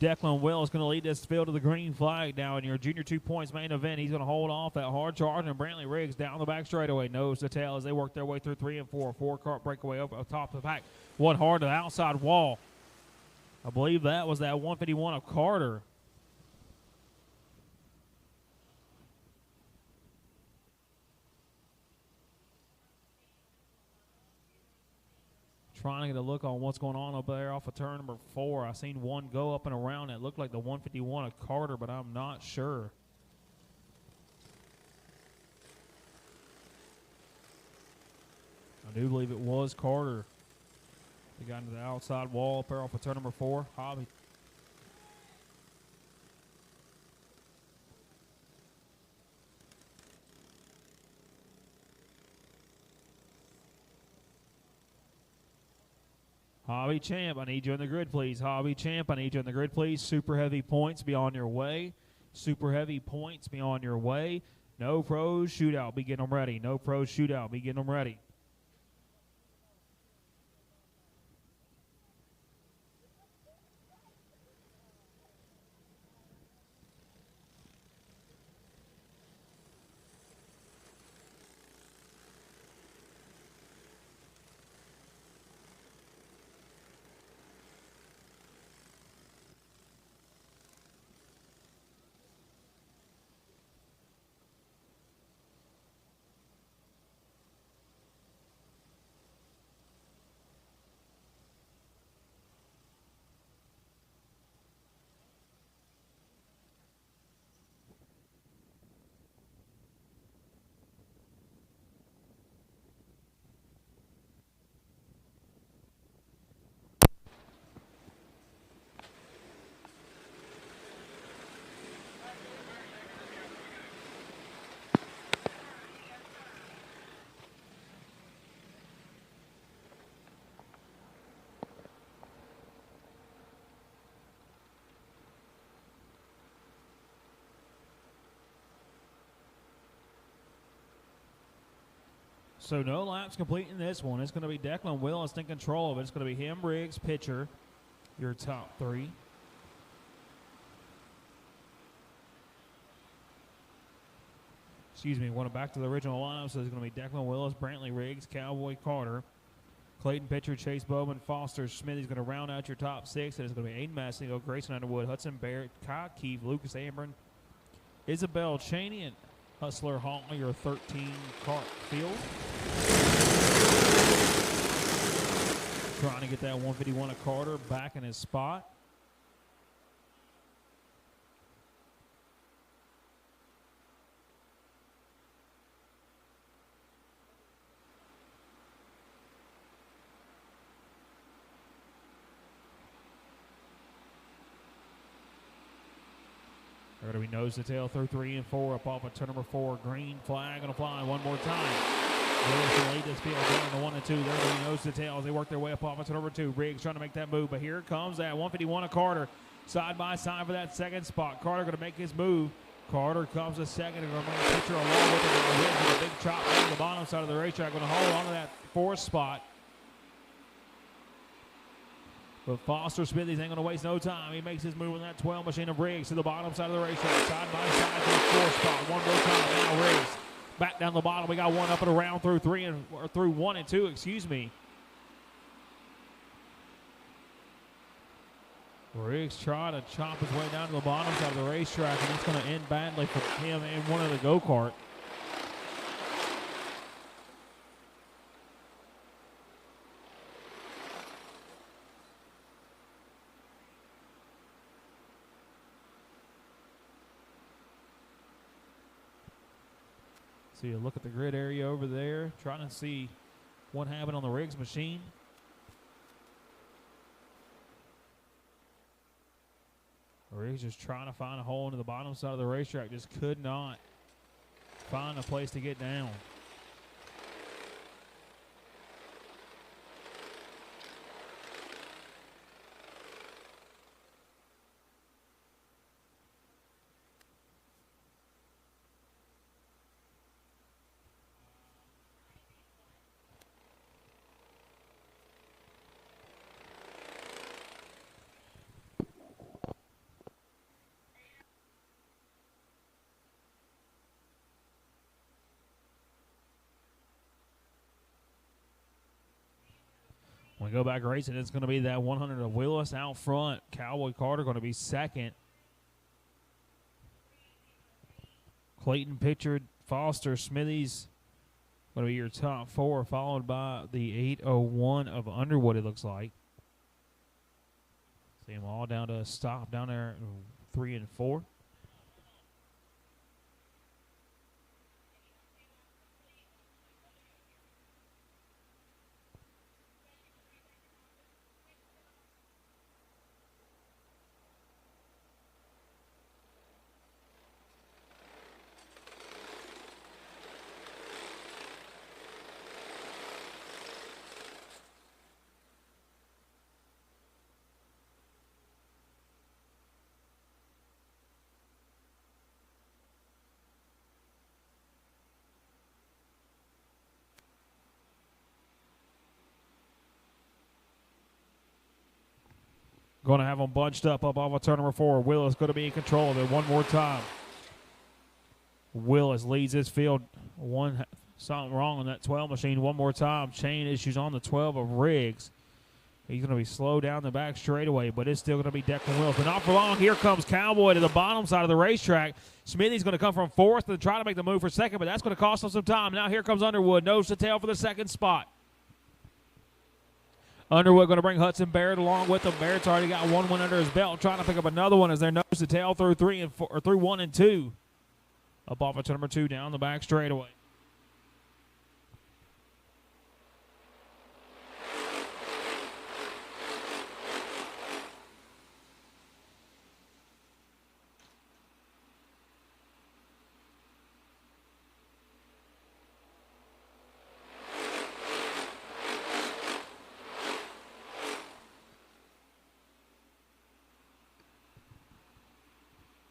Declan Will is going to lead this field to the green flag now in your Junior 2 points main event. He's going to hold off that hard charge, and Brantley Riggs down the back straightaway, nose to tail as they work their way through 3 and 4. 4-car breakaway over top of the pack. One hard to the outside wall. I believe that was that 151 of Carter. Trying to get a look on what's going on up there off of turn number 4. I seen one go up and around. It looked like the 151 of Carter, but I'm not sure. I do believe it was Carter. They got into the outside wall up there off of turn number 4. Hobby. Hobby Champ, I need you on the grid, please. Hobby Champ, I need you on the grid, please. Super heavy points, be on your way. Super heavy points, be on your way. No pros, shootout, be getting them ready. No pros, shootout, be getting them ready. So no laps complete in this one. It's going to be Declan Willis in control of it. It's going to be him, Riggs, pitcher, your top 3. Excuse me, went back to the original lineup. So it's going to be Declan Willis, Brantley Riggs, Cowboy Carter, Clayton pitcher, Chase Bowman, Foster Smith. He's going to round out your top 6. And it's going to be Aiden Messigo, Grayson Underwood, Hudson Barrett, Kyle Keefe, Lucas Amron, Isabel Cheney, and Hustler Hall, your 13-cart field. Trying to get that 151 of Carter back in his spot. They're going to be nose to tail through 3 and 4 up off of turn number 4. Green flag going to fly one more time. Willis will lead this field down to 1 and 2. They're going to be nose to tail as they work their way up off of turn number 2. Riggs trying to make that move, but here comes that 151 of Carter. Side by side for that second spot. Carter going to make his move. Carter comes a second and going to make a pitcher along with him. Riggs with a big chop on the bottom side of the racetrack. Going to hold on to that 4th spot. But Foster Smith, he's ain't going to waste no time. He makes his move on that 12 machine of Riggs to the bottom side of the racetrack. Side by side to the 4th spot. One more time. Now Riggs back down the bottom. We got one up and around through 1 and 2. Excuse me. Riggs trying to chop his way down to the bottom side of the racetrack, and it's going to end badly for him and one of the go-kart. So you look at the grid area over there, trying to see what happened on the Riggs machine. Riggs just trying to find a hole into the bottom side of the racetrack. Just could not find a place to get down. When we go back racing, it's going to be that 100 of Willis out front. Cowboy Carter going to be second. Clayton Pitcher, Foster, Smithies going to be your top 4, followed by the 801 of Underwood, it looks like. See them all down to a stop down there, 3 and 4. Going to have them bunched up off of turn number 4. Willis going to be in control of it one more time. Willis leads this field. Something wrong on that 12 machine one more time. Chain issues on the 12 of Riggs. He's going to be slow down the back straightaway, but it's still going to be Declan Willis. But not for long. Here comes Cowboy to the bottom side of the racetrack. Smithy's going to come from 4th and try to make the move for 2nd, but that's going to cost him some time. Now here comes Underwood, nose to tail for the 2nd spot. Underwood going to bring Hudson Barrett along with him. Barrett's already got one win under his belt, trying to pick up another one as they're nose to tail through 1 and 2. Up off of number 2 down the back straightaway.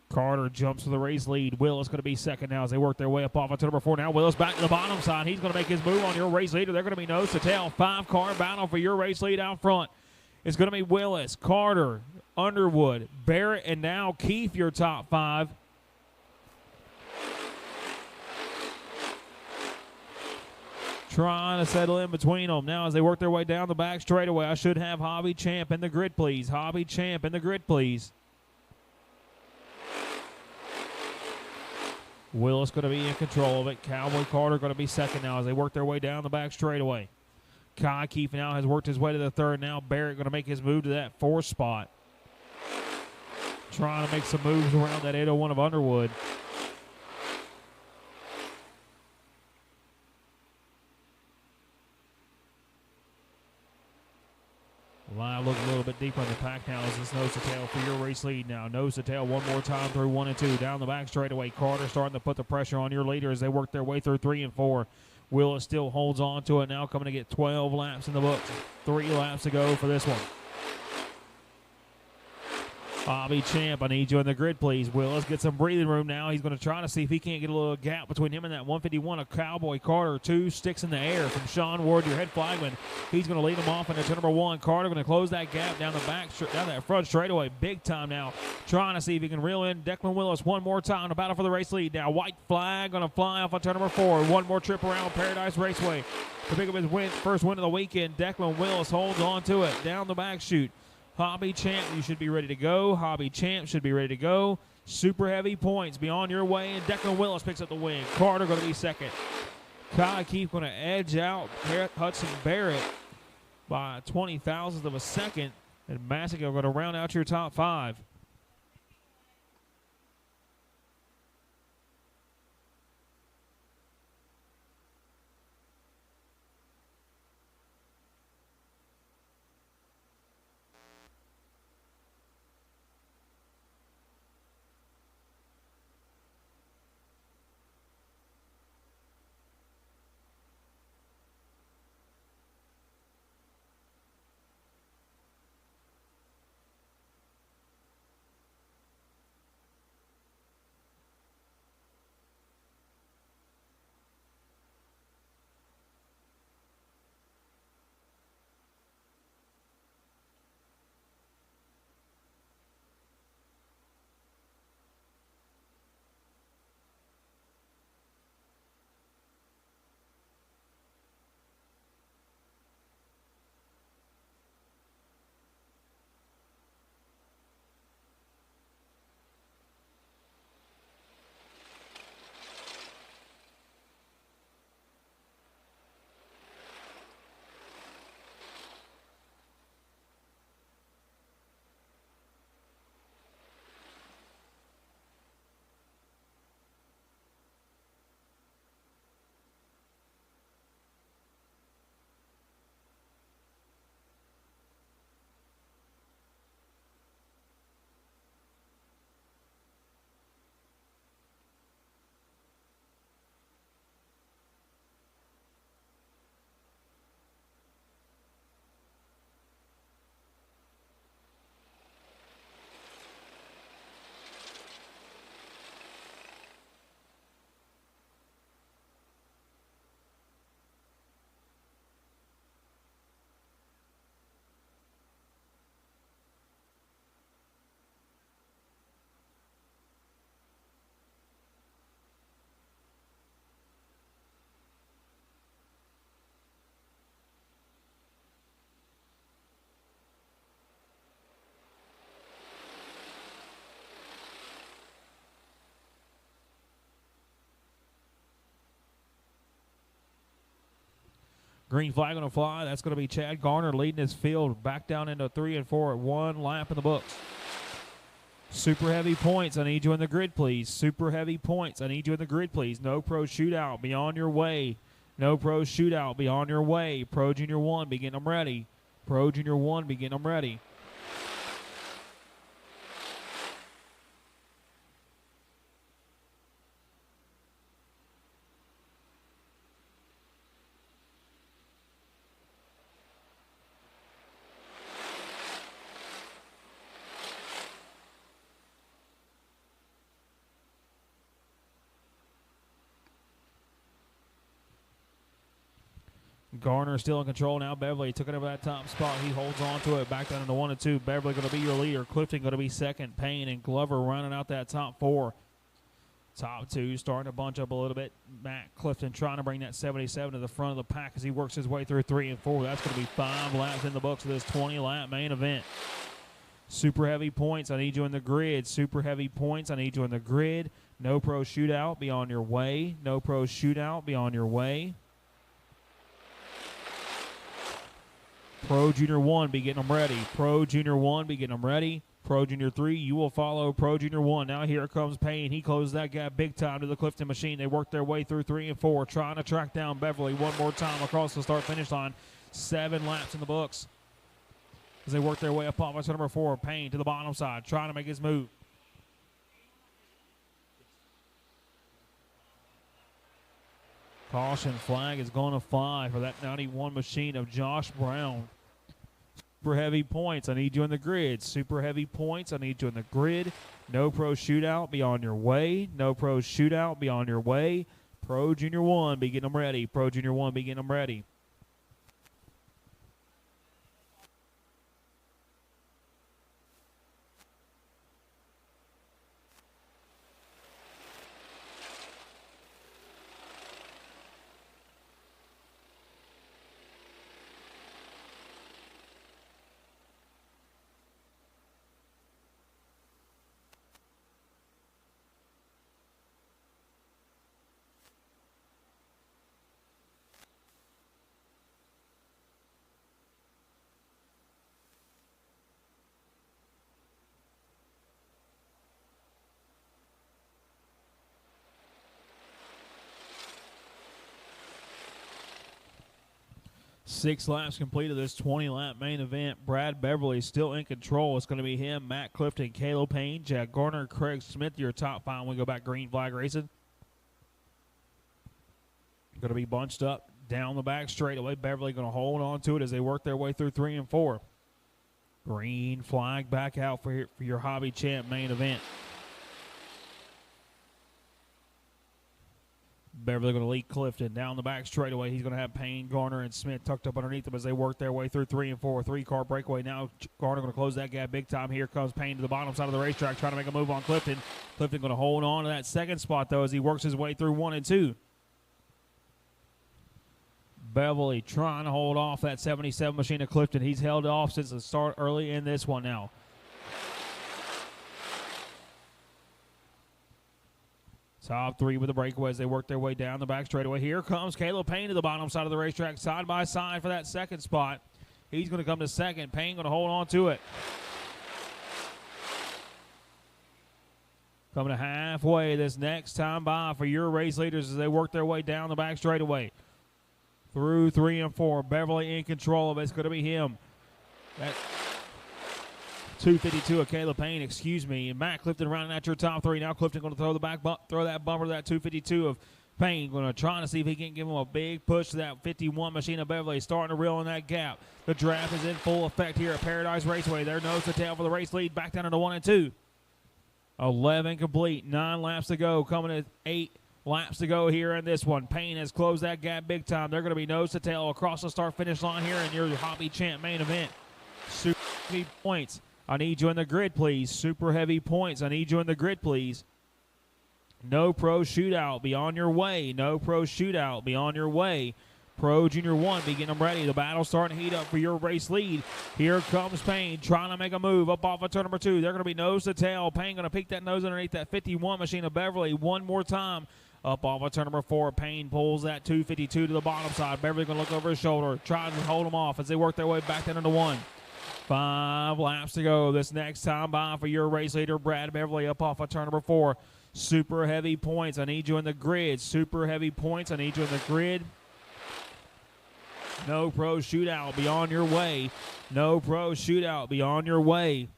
Carter jumps to the race lead. Willis going to be 2nd now as they work their way up off of number 4. Now Willis back to the bottom side. He's going to make his move on your race leader. They're going to be nose to tail. 5-car battle for your race lead out front. It's going to be Willis, Carter, Underwood, Barrett, and now Keefe, your top 5. Trying to settle in between them now as they work their way down the back straightaway. I should have Hobby Champ in the grid, please. Hobby Champ in the grid, please. Willis going to be in control of it. Cowboy Carter going to be 2nd now as they work their way down the back straightaway. Kai Keefe now has worked his way to the 3rd. Now Barrett going to make his move to that 4th spot. Trying to make some moves around that 801 of Underwood. Live look a little bit deeper in the pack now as this nose to tail for your race lead now. Nose to tail one more time through 1 and 2. Down the back straightaway. Carter starting to put the pressure on your leader as they work their way through 3 and 4. Willis still holds on to it now, coming to get 12 laps in the books. 3 laps to go for this one. Hobby Champ, I need you in the grid, please. Willis gets some breathing room now. He's going to try to see if he can't get a little gap between him and that 151 of Cowboy Carter. 2 sticks in the air from Sean Ward, your head flagman. He's going to lead him off into number 1. Carter going to close that gap down the back, down that front straightaway, big time now. Trying to see if he can reel in Declan Willis one more time. The battle for the race lead now. White flag going to fly off on turn number 4. One more trip around Paradise Raceway to pick up his first win of the weekend. Declan Willis holds on to it down the back chute. Hobby Champ, you should be ready to go. Hobby Champ should be ready to go. Super heavy points be on your way, and Declan Willis picks up the win. Carter going to be 2nd. Kai Keefe going to edge out Hudson Barrett by 20 thousandths of a second, and Massico going to round out your top 5. Green flag going to fly. That's going to be Chad Garner leading his field back down into 3 and 4 at 1 lap in the books. Super heavy points. I need you in the grid, please. Super heavy points. I need you in the grid, please. No pro shootout. Be on your way. No pro shootout. Be on your way. Pro Junior 1, be getting them ready. Pro Junior 1, be getting them ready. Garner still in control now. Beverly took it over that top spot. He holds on to it. Back down into 1 and 2. Beverly going to be your leader. Clifton going to be second. Payne and Glover running out that top 4. Top 2 starting to bunch up a little bit. Matt Clifton trying to bring that 77 to the front of the pack as he works his way through 3 and 4. That's going to be 5 laps in the books of this 20-lap main event. Super heavy points. I need you in the grid. Super heavy points. I need you in the grid. No pro shootout. Be on your way. No pro shootout. Be on your way. Pro Junior 1, be getting them ready. Pro Junior 1, be getting them ready. Pro Junior 3, you will follow Pro Junior 1. Now here comes Payne. He closes that gap big time to the Clifton machine. They work their way through 3 and 4, trying to track down Beverly one more time across the start-finish line. 7 laps in the books as they work their way up off number 4. Payne to the bottom side, trying to make his move. Caution flag is going to fly for that 91 machine of Josh Brown. Super heavy points. I need you in the grid. Super heavy points. I need you in the grid. No pro shootout. Be on your way. No pro shootout. Be on your way. Pro Junior 1. Be getting them ready. Pro Junior 1. Be getting them ready. Six laps completed this 20-lap main event. Brad Beverly still in control. It's going to be him, Matt Clifton, Caleb Payne, Jack Garner, Craig Smith, your top 5 when we go back green flag racing. Going to be bunched up down the back straightaway. Beverly going to hold on to it as they work their way through 3 and 4. Green flag back out for your hobby champ main event. Beverly going to lead Clifton down the back straightaway. He's going to have Payne, Garner, and Smith tucked up underneath them as they work their way through 3 and 4. 3-car breakaway. Now Garner going to close that gap big time. Here comes Payne to the bottom side of the racetrack trying to make a move on Clifton. Clifton going to hold on to that second spot, though, as he works his way through 1 and 2. Beverly trying to hold off that 77 machine of Clifton. He's held off since the start early in this one now. Top 3 with the breakaway as they work their way down the back straightaway. Here comes Caleb Payne to the bottom side of the racetrack, side by side for that second spot. He's going to come to second. Payne going to hold on to it. Coming to halfway this next time by for your race leaders as they work their way down the back straightaway. Through 3 and 4. Beverly in control of it. It's going to be him. That 252 of Caleb Payne, excuse me. And Matt Clifton rounding out your top 3. Now Clifton going to throw that bumper to that 252 of Payne. Going to try to see if he can give him a big push to that 51 machine of Beverly. Starting to reel in that gap. The draft is in full effect here at Paradise Raceway. They're nose to tail for the race lead. Back down into 1 and 2. 11 complete. 9 laps to go. Coming at 8 laps to go here in this one. Payne has closed that gap big time. They're going to be nose to tail across the start-finish line here in your hobby champ main event. Super heavy points. I need you in the grid, please. Super heavy points. I need you in the grid, please. No pro shootout. Be on your way. No pro shootout. Be on your way. Pro Junior 1, be getting them ready. The battle's starting to heat up for your race lead. Here comes Payne trying to make a move up off of turn number 2. They're going to be nose to tail. Payne going to peek that nose underneath that 51 machine of Beverly one more time. Up off of turn number 4, Payne pulls that 252 to the bottom side. Beverly going to look over his shoulder, trying to hold them off as they work their way back down into 1. 5 laps to go. This next time by for your race leader, Brad Beverly, up off of turn number 4. Super heavy points. I need you in the grid. Super heavy points. I need you in the grid. No pro shootout. Be on your way. No pro shootout. Be on your way.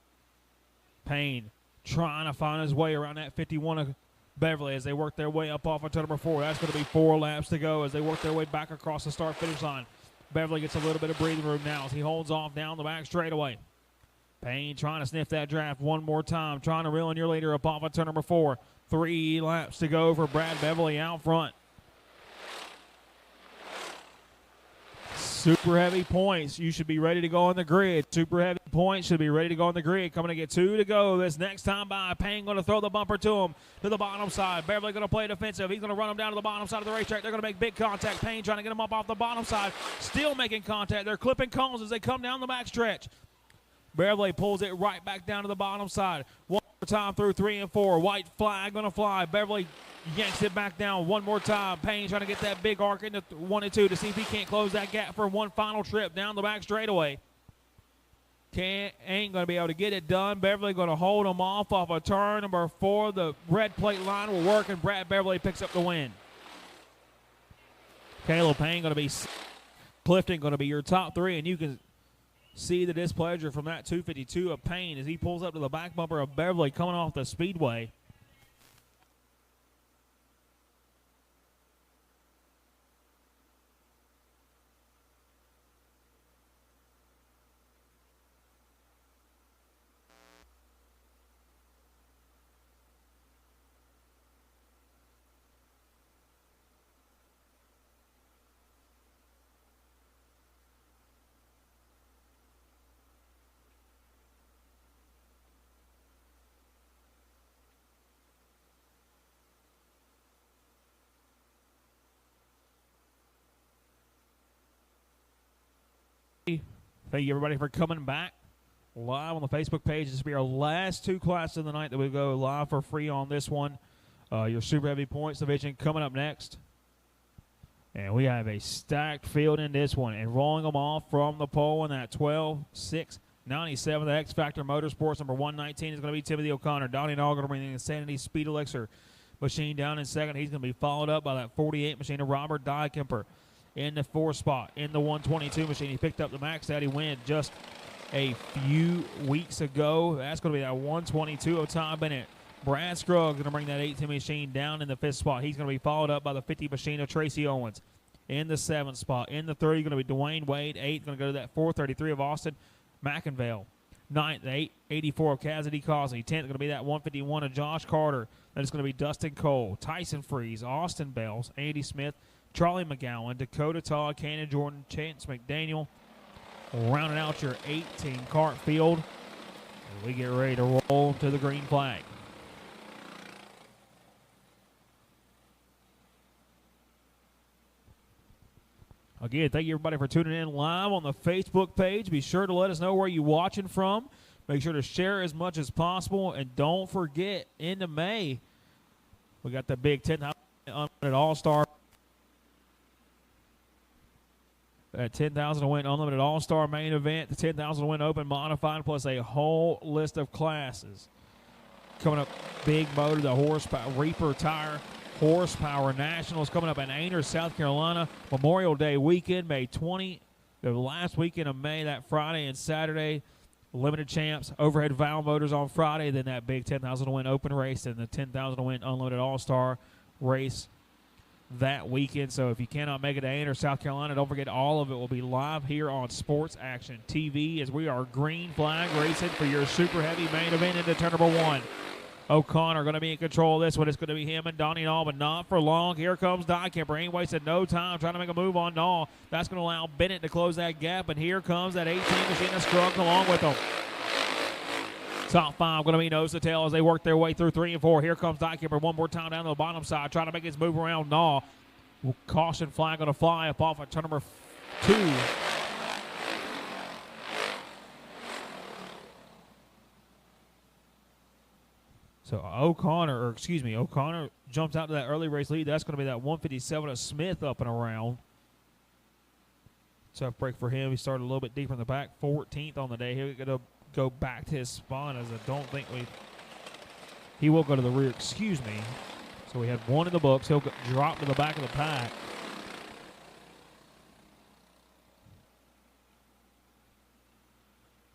Payne trying to find his way around that 51 of Beverly as they work their way up off of turn number 4. That's going to be 4 laps to go as they work their way back across the start-finish line. Beverly gets a little bit of breathing room now as he holds off down the back straightaway. Payne trying to sniff that draft one more time, trying to reel in your leader up off of turn number 4. 3 laps to go for Brad Beverly out front. Super heavy points. You should be ready to go on the grid. Super heavy points should be ready to go on the grid. Coming to get 2 to go this next time by. Payne going to throw the bumper to him to the bottom side. Beverly going to play defensive. He's going to run him down to the bottom side of the racetrack. They're going to make big contact. Payne trying to get him up off the bottom side. Still making contact. They're clipping cones as they come down the back stretch. Beverly pulls it right back down to the bottom side. One more time through 3 and 4. White flag going to fly. Beverly yanks it back down one more time. Payne trying to get that big arc into 1 and 2 to see if he can't close that gap for one final trip down the back straightaway. Ain't going to be able to get it done. Beverly going to hold him off of turn number 4. The red plate line will work, and Brad Beverly picks up the win. Caleb Payne going to be Clifton going to be your top 3, and you can see the displeasure from that 252 of Payne as he pulls up to the back bumper of Beverly coming off the speedway. Thank you, everybody, for coming back live on the Facebook page. This will be our last 2 classes of the night that we go live for free on this one. Your Super Heavy Points division coming up next. And we have a stacked field in this one. And rolling them off from the pole in that 12-6-97, the X Factor Motorsports number 119 is going to be Timothy O'Connor. Donnie Nall going to bring the Insanity Speed Elixir machine down in second. He's going to be followed up by that 48 machine of Robert Dykemper in the 4th spot. In the 122 machine, he picked up the Max Daddy win just a few weeks ago. That's going to be that 122 of Ty Bennett. Brad Scruggs going to bring that 18 machine down in the 5th spot. He's going to be followed up by the 50 machine of Tracy Owens. In the 7th spot. In the 30, going to be Dwayne Wade. 8th, going to go to that 433 of Austin McInvale. 9th, 84 of Cassidy Causey. 10th, going to be that 151 of Josh Carter. Then it's going to be Dustin Cole, Tyson Freeze, Austin Bells, Andy Smith, Charlie McGowan, Dakota Todd, Cannon Jordan, Chance McDaniel. Rounding out your 18-cart field. We get ready to roll to the green flag. Again, thank you, everybody, for tuning in live on the Facebook page. Be sure to let us know where you're watching from. Make sure to share as much as possible. And don't forget, into May, we got the big 10,000 Unlimited All-Star. That 10,000 to win Unlimited All-Star main event, the 10,000 to win Open Modified, plus a whole list of classes. Coming up, big motor, the horsepower, Reaper Tire Horsepower Nationals coming up in Ainer, South Carolina. Memorial Day weekend, May 20, the last weekend of May, that Friday and Saturday. Limited Champs, Overhead Valve Motors on Friday, then that big 10,000 to win Open race and the 10,000 to win Unlimited All-Star race that weekend. So if you cannot make it to Ainer, South Carolina, don't forget all of it will be live here on Sports Action TV as we are green flag racing for your super heavy main event into turn number 1. O'Connor going to be in control of this one. It's going to be him and Donnie Nall, but not for long. Here comes Dykemper. Ain't wasted no time trying to make a move on Nall. That's going to allow Bennett to close that gap, and here comes that 18 machine of Scruggs along with him. Top 5 going to be nose to tail as they work their way through 3 and 4. Here comes Dykemper one more time down to the bottom side, trying to make his move around Nall. Caution flag going to fly up off of turn number 2. So O'Connor jumps out to that early race lead. That's going to be that 157 of Smith up and around. Tough break for him. He started a little bit deeper in the back, 14th on the day. He's going to go back to his spot, as I don't think he will go to the rear, excuse me. So we had one in the books. He'll drop to the back of the pack.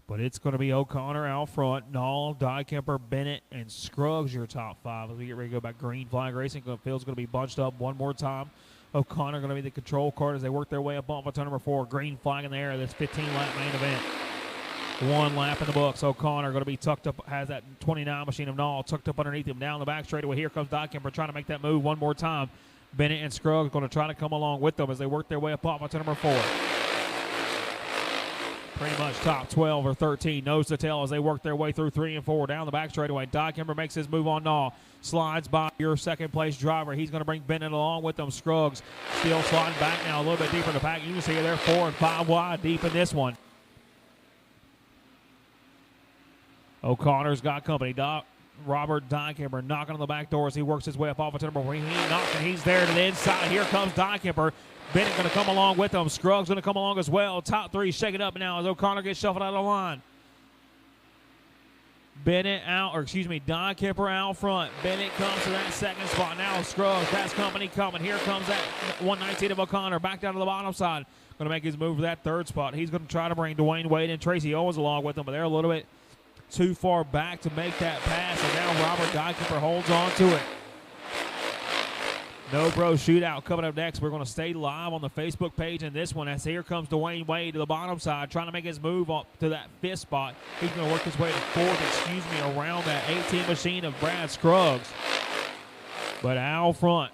But it's going to be O'Connor out front. Nall, Dykemper, Bennett, and Scruggs your top five as we get ready to go back. Green flag racing. Field's going to be bunched up one more time. O'Connor going to be the control card as they work their way up on turn number 4. Green flag in the air. This 15-lap main event. One lap in the books. O'Connor going to be tucked up, has that 29 machine of Nall tucked up underneath him. Down the back straightaway. Here comes Dykemper trying to make that move one more time. Bennett and Scruggs going to try to come along with them as they work their way up on turn number 4. Pretty much top 12 or 13, nose to tail as they work their way through 3 and 4. Down the back straightaway, Dykemper makes his move on Nall. Slides by your second place driver. He's going to bring Bennett along with them. Scruggs still sliding back now a little bit deeper in the pack. You can see they're 4 and 5 wide deep in this one. O'Connor's got company. Robert Dykemper knocking on the back door as he works his way up off of number 3. He knocks and he's there to the inside. Here comes Dykemper. Bennett going to come along with him. Scruggs going to come along as well. Top 3 shaking up now as O'Connor gets shuffled out of the line. Dykemper out front. Bennett comes to that second spot. Now Scruggs, that's company coming. Here comes that 119 of O'Connor back down to the bottom side. Going to make his move for that third spot. He's going to try to bring Dwayne Wade and Tracy Owens along with him, but they're a little bit too far back to make that pass, and now Robert Dykemper holds on to it. No Bro Shootout coming up next. We're going to stay live on the Facebook page in this one as here comes Dwayne Wade to the bottom side trying to make his move up to that 5th spot. He's going to work his way to 4th, around that 18 machine of Brad Scruggs. But out front,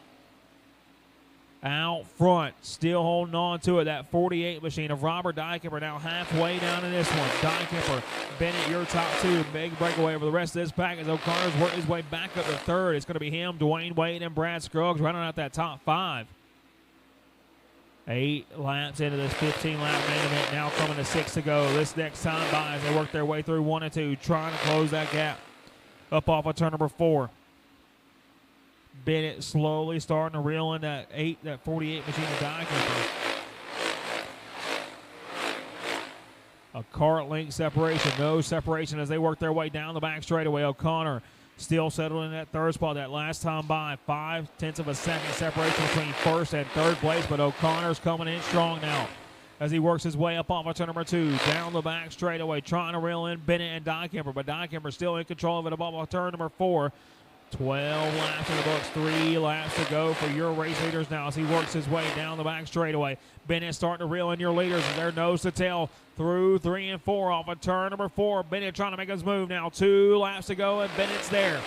still holding on to it, that 48 machine of Robert Dykemper now halfway down in this one. Dykemper, Bennett, your top 2. Big breakaway over the rest of this pack as O'Connor's working his way back up to 3rd. It's going to be him, Dwayne Wade, and Brad Scruggs running out that top 5. 8 laps into this 15-lap main event, now coming to 6 to go. This next time by as they work their way through 1 and 2, trying to close that gap up off of turn number 4. Bennett slowly starting to reel in that 48 machine of Dykemper. A cart length separation, no separation as they work their way down the back straightaway. O'Connor still settled in that 3rd spot that last time by. 0.5 of a second separation between 1st and 3rd place, but O'Connor's coming in strong now as he works his way up off of turn number 2. Down the back straightaway, trying to reel in Bennett and Dykemper, but Dykemper still in control of it above off turn number 4. 12 laps in the books, 3 laps to go for your race leaders now as he works his way down the back straightaway. Bennett starting to reel in your leaders as they're nose to tail through 3 and 4 off of turn number 4. Bennett trying to make his move now. 2 laps to go and Bennett's there.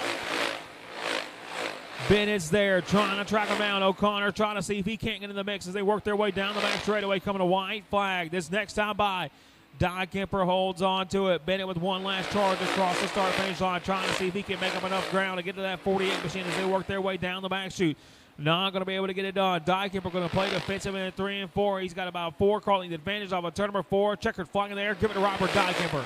Bennett's there trying to track him down. O'Connor trying to see if he can't get in the mix as they work their way down the back straightaway, coming to white flag. This next time by, Dykemper holds on to it. Bennett with one last charge across the start-finish line, trying to see if he can make up enough ground to get to that 48 machine as they work their way down the back chute. Not going to be able to get it done. Dykemper going to play defensive in 3 and 4. He's got about 4 car length advantage off of turn number 4. Checkered flag in the air. Give it to Robert Dykemper.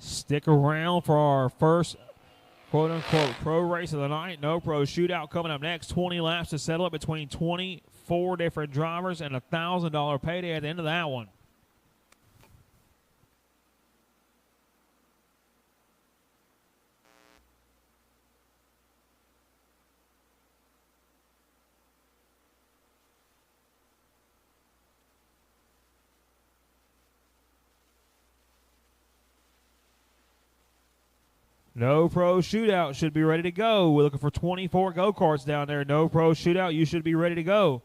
Stick around for our first quote-unquote pro race of the night. No Pro Shootout coming up next. 20 laps to settle it between 24 different drivers and a $1,000 payday at the end of that one. No Pro Shootout should be ready to go. We're looking for 24 go-karts down there. No Pro Shootout, you should be ready to go.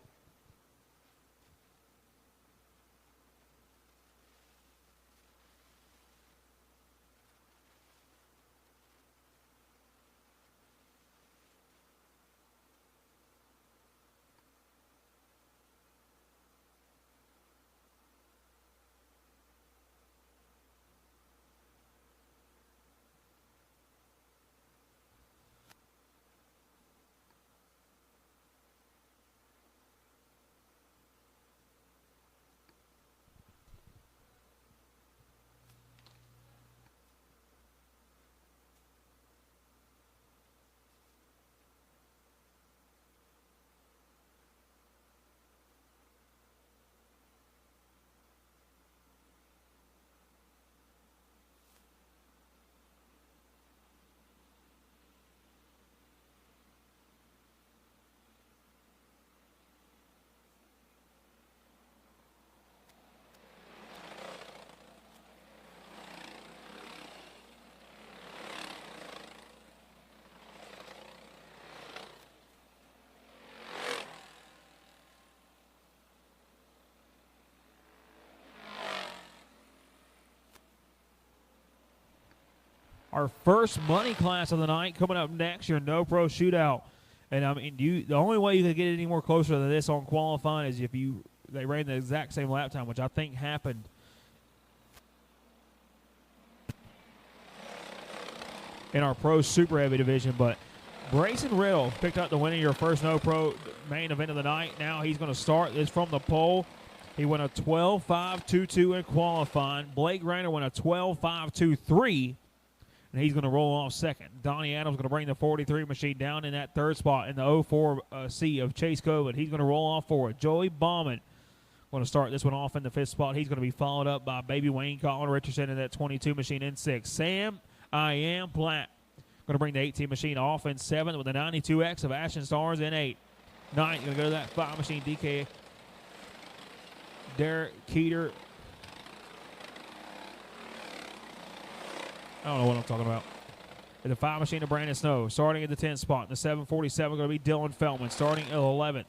our first money class of the night coming up next, your No Pro Shootout. And I mean, the only way you could get any more closer than this on qualifying is if they ran the exact same lap time, which I think happened in our Pro Super Heavy division. But Brayson Riddle picked up the win in your first No Pro main event of the night. Now he's going to start this from the pole. He went a 12.522 in qualifying. Blake Rayner went a 12.523, and he's going to roll off second. Donnie Adams going to bring the 43 machine down in that third spot in the 04C of Chase Coven. He's going to roll off forward. Joey Bauman going to start this one off in the fifth spot. He's going to be followed up by Baby Wayne Colin Richardson in that 22 machine in sixth. Sam I Am Platt going to bring the 18 machine off in seventh with the 92X of Ashton Stars in eighth. Ninth, going to go to that 5 machine DK Derek Keeter. I don't know what I'm talking about. In the 5 machine of Brandon Snow. Starting at the 10th spot. In the 747 going to be Dylan Feldman. Starting at 11th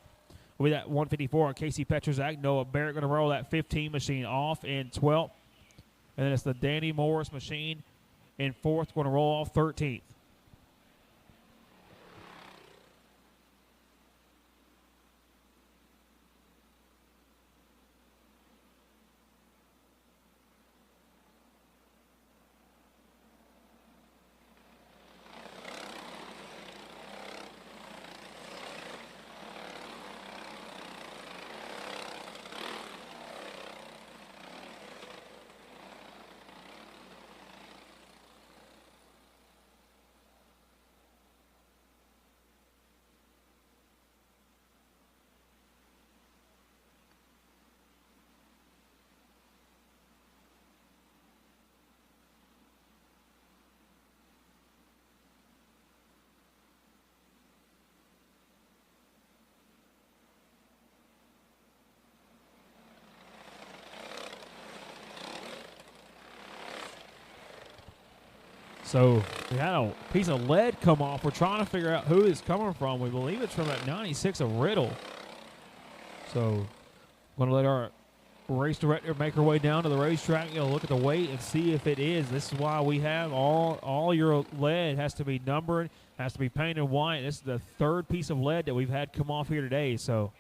will be that 154 on Casey Petrazak. Noah Barrett going to roll that 15 machine off in 12th. And then it's the Danny Morris machine in 4th. Going to roll off 13th. So we had a piece of lead come off. We're trying to figure out who it's coming from. We believe it's from that 96 of Riddle. So I'm going to let our race director make her way down to the racetrack, look at the weight and see if it is. This is why we have all your lead has to be numbered, has to be painted white. This is the third piece of lead that we've had come off here today. So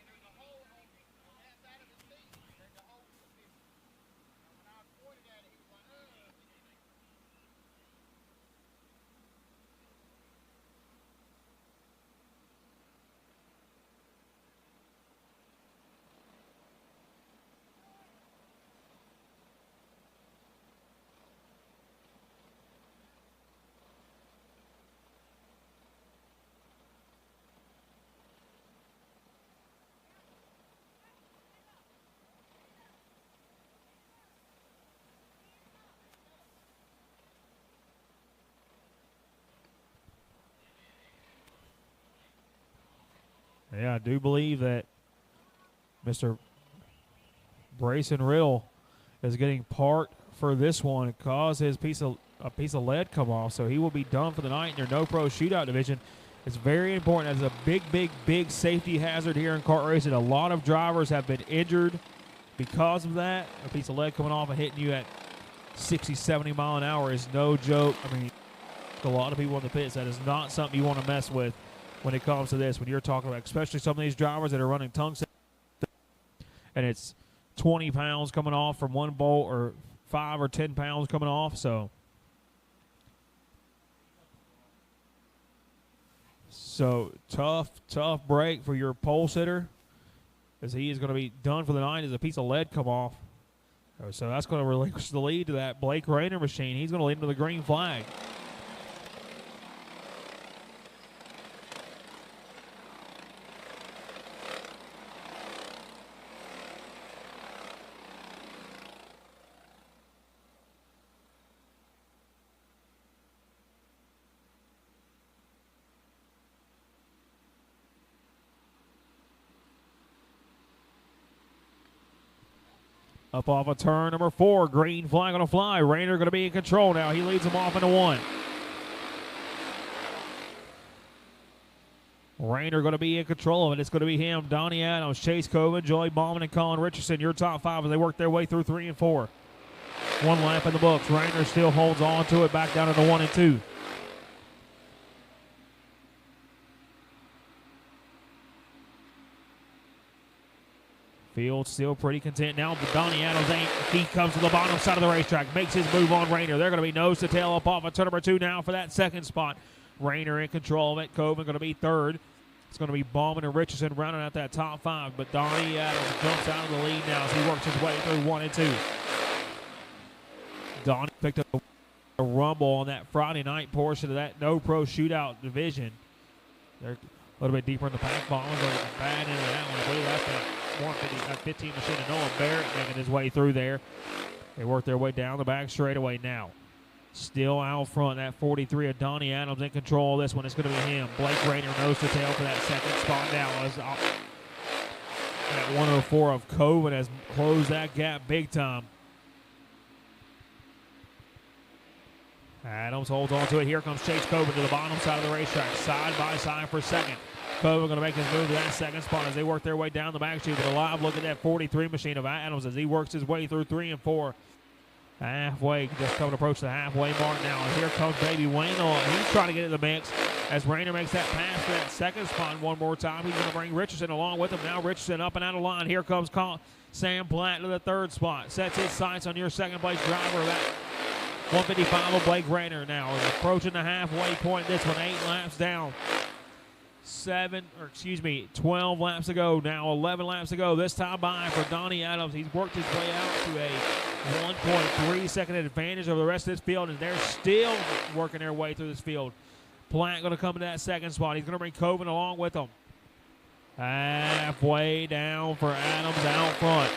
yeah, I do believe that Mr. Brayson Riddle is getting part for this one. It caused his piece of lead come off, so he will be done for the night in your No Pro Shootout division. It's very important. As a big safety hazard here in kart racing. A lot of drivers have been injured because of that. A piece of lead coming off and hitting you at 60, 70 mile an hour is no joke. I mean, a lot of people in the pits, that is not something you want to mess with when it comes to this, when you're talking about, especially some of these drivers that are running tungsten, and it's 20 pounds coming off from one bolt or 5 or 10 pounds coming off. So tough break for your pole sitter, as he is going to be done for the night as a piece of lead come off. So that's going to relinquish the lead to that Blake Rayner machine. He's going to lead into the green flag. Up off of turn number 4, green flag going to fly. Rayner going to be in control now. He leads him off into 1. Rayner going to be in control of it. It's going to be him, Donnie Adams, Chase Coven, Joey Bauman, and Colin Richardson. Your top 5 as they work their way through 3 and 4. 1 lap in the books. Rayner still holds on to it back down to the 1 and 2. Field still pretty content now, but Donnie Adams ain't. He comes to the bottom side of the racetrack, makes his move on Rayner. They're going to be nose to tail up off of turn number 2 now for that second spot. Rayner in control of it. Coven going to be third. It's going to be Bauman and Richardson rounding out that top 5, but Donnie Adams jumps out of the lead now as he works his way through 1 and 2. Donnie picked up a rumble on that Friday night portion of that No Pro Shootout division. They're a little bit deeper in the pack. Bauman goes bad into that one. I believe that's that 115 machine of Noah Barrett making his way through there. They work their way down the back straightaway now. Still out front, that 43 of Donnie Adams in control of this one. It's going to be him. Blake Rayner nose to tail for that second spot now. As that 104 of Coven has closed that gap big time. Adams holds on to it. Here comes Chase Coven to the bottom side of the racetrack, side by side for second. Coven going to make his move to that second spot as they work their way down the back street. But a live look at that 43 machine of Adams as he works his way through 3 and 4. Halfway, just coming to approach the halfway mark now. And here comes Baby Wayne on. He's trying to get in the mix as Rayner makes that pass for that second spot one more time. He's going to bring Richardson along with him. Now Richardson up and out of line. Here comes Sam Platt to the third spot. Sets his sights on your second place driver. That 155 of Blake Rayner now is approaching the halfway point. This one 8 laps down. 12 laps to go. Now 11 laps to go. This time by for Donnie Adams. He's worked his way out to a 1.3 second advantage over the rest of this field, and they're still working their way through this field. Platt going to come to that second spot. He's going to bring Coven along with him. Halfway down for Adams out front.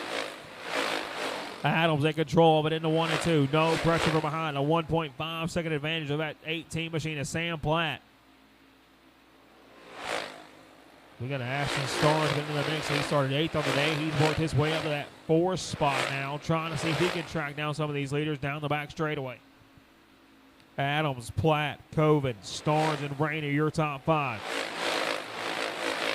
Adams in control of it into 1 and 2. No pressure from behind. A 1.5 second advantage of that 18 machine of Sam Platt. We got Ashton Starnes into the mix. He started 8th on the day. He's worked his way up to that 4th spot now, trying to see if he can track down some of these leaders down the back straightaway. Adams, Platt, Coven, Starnes, and Rayner, your top 5.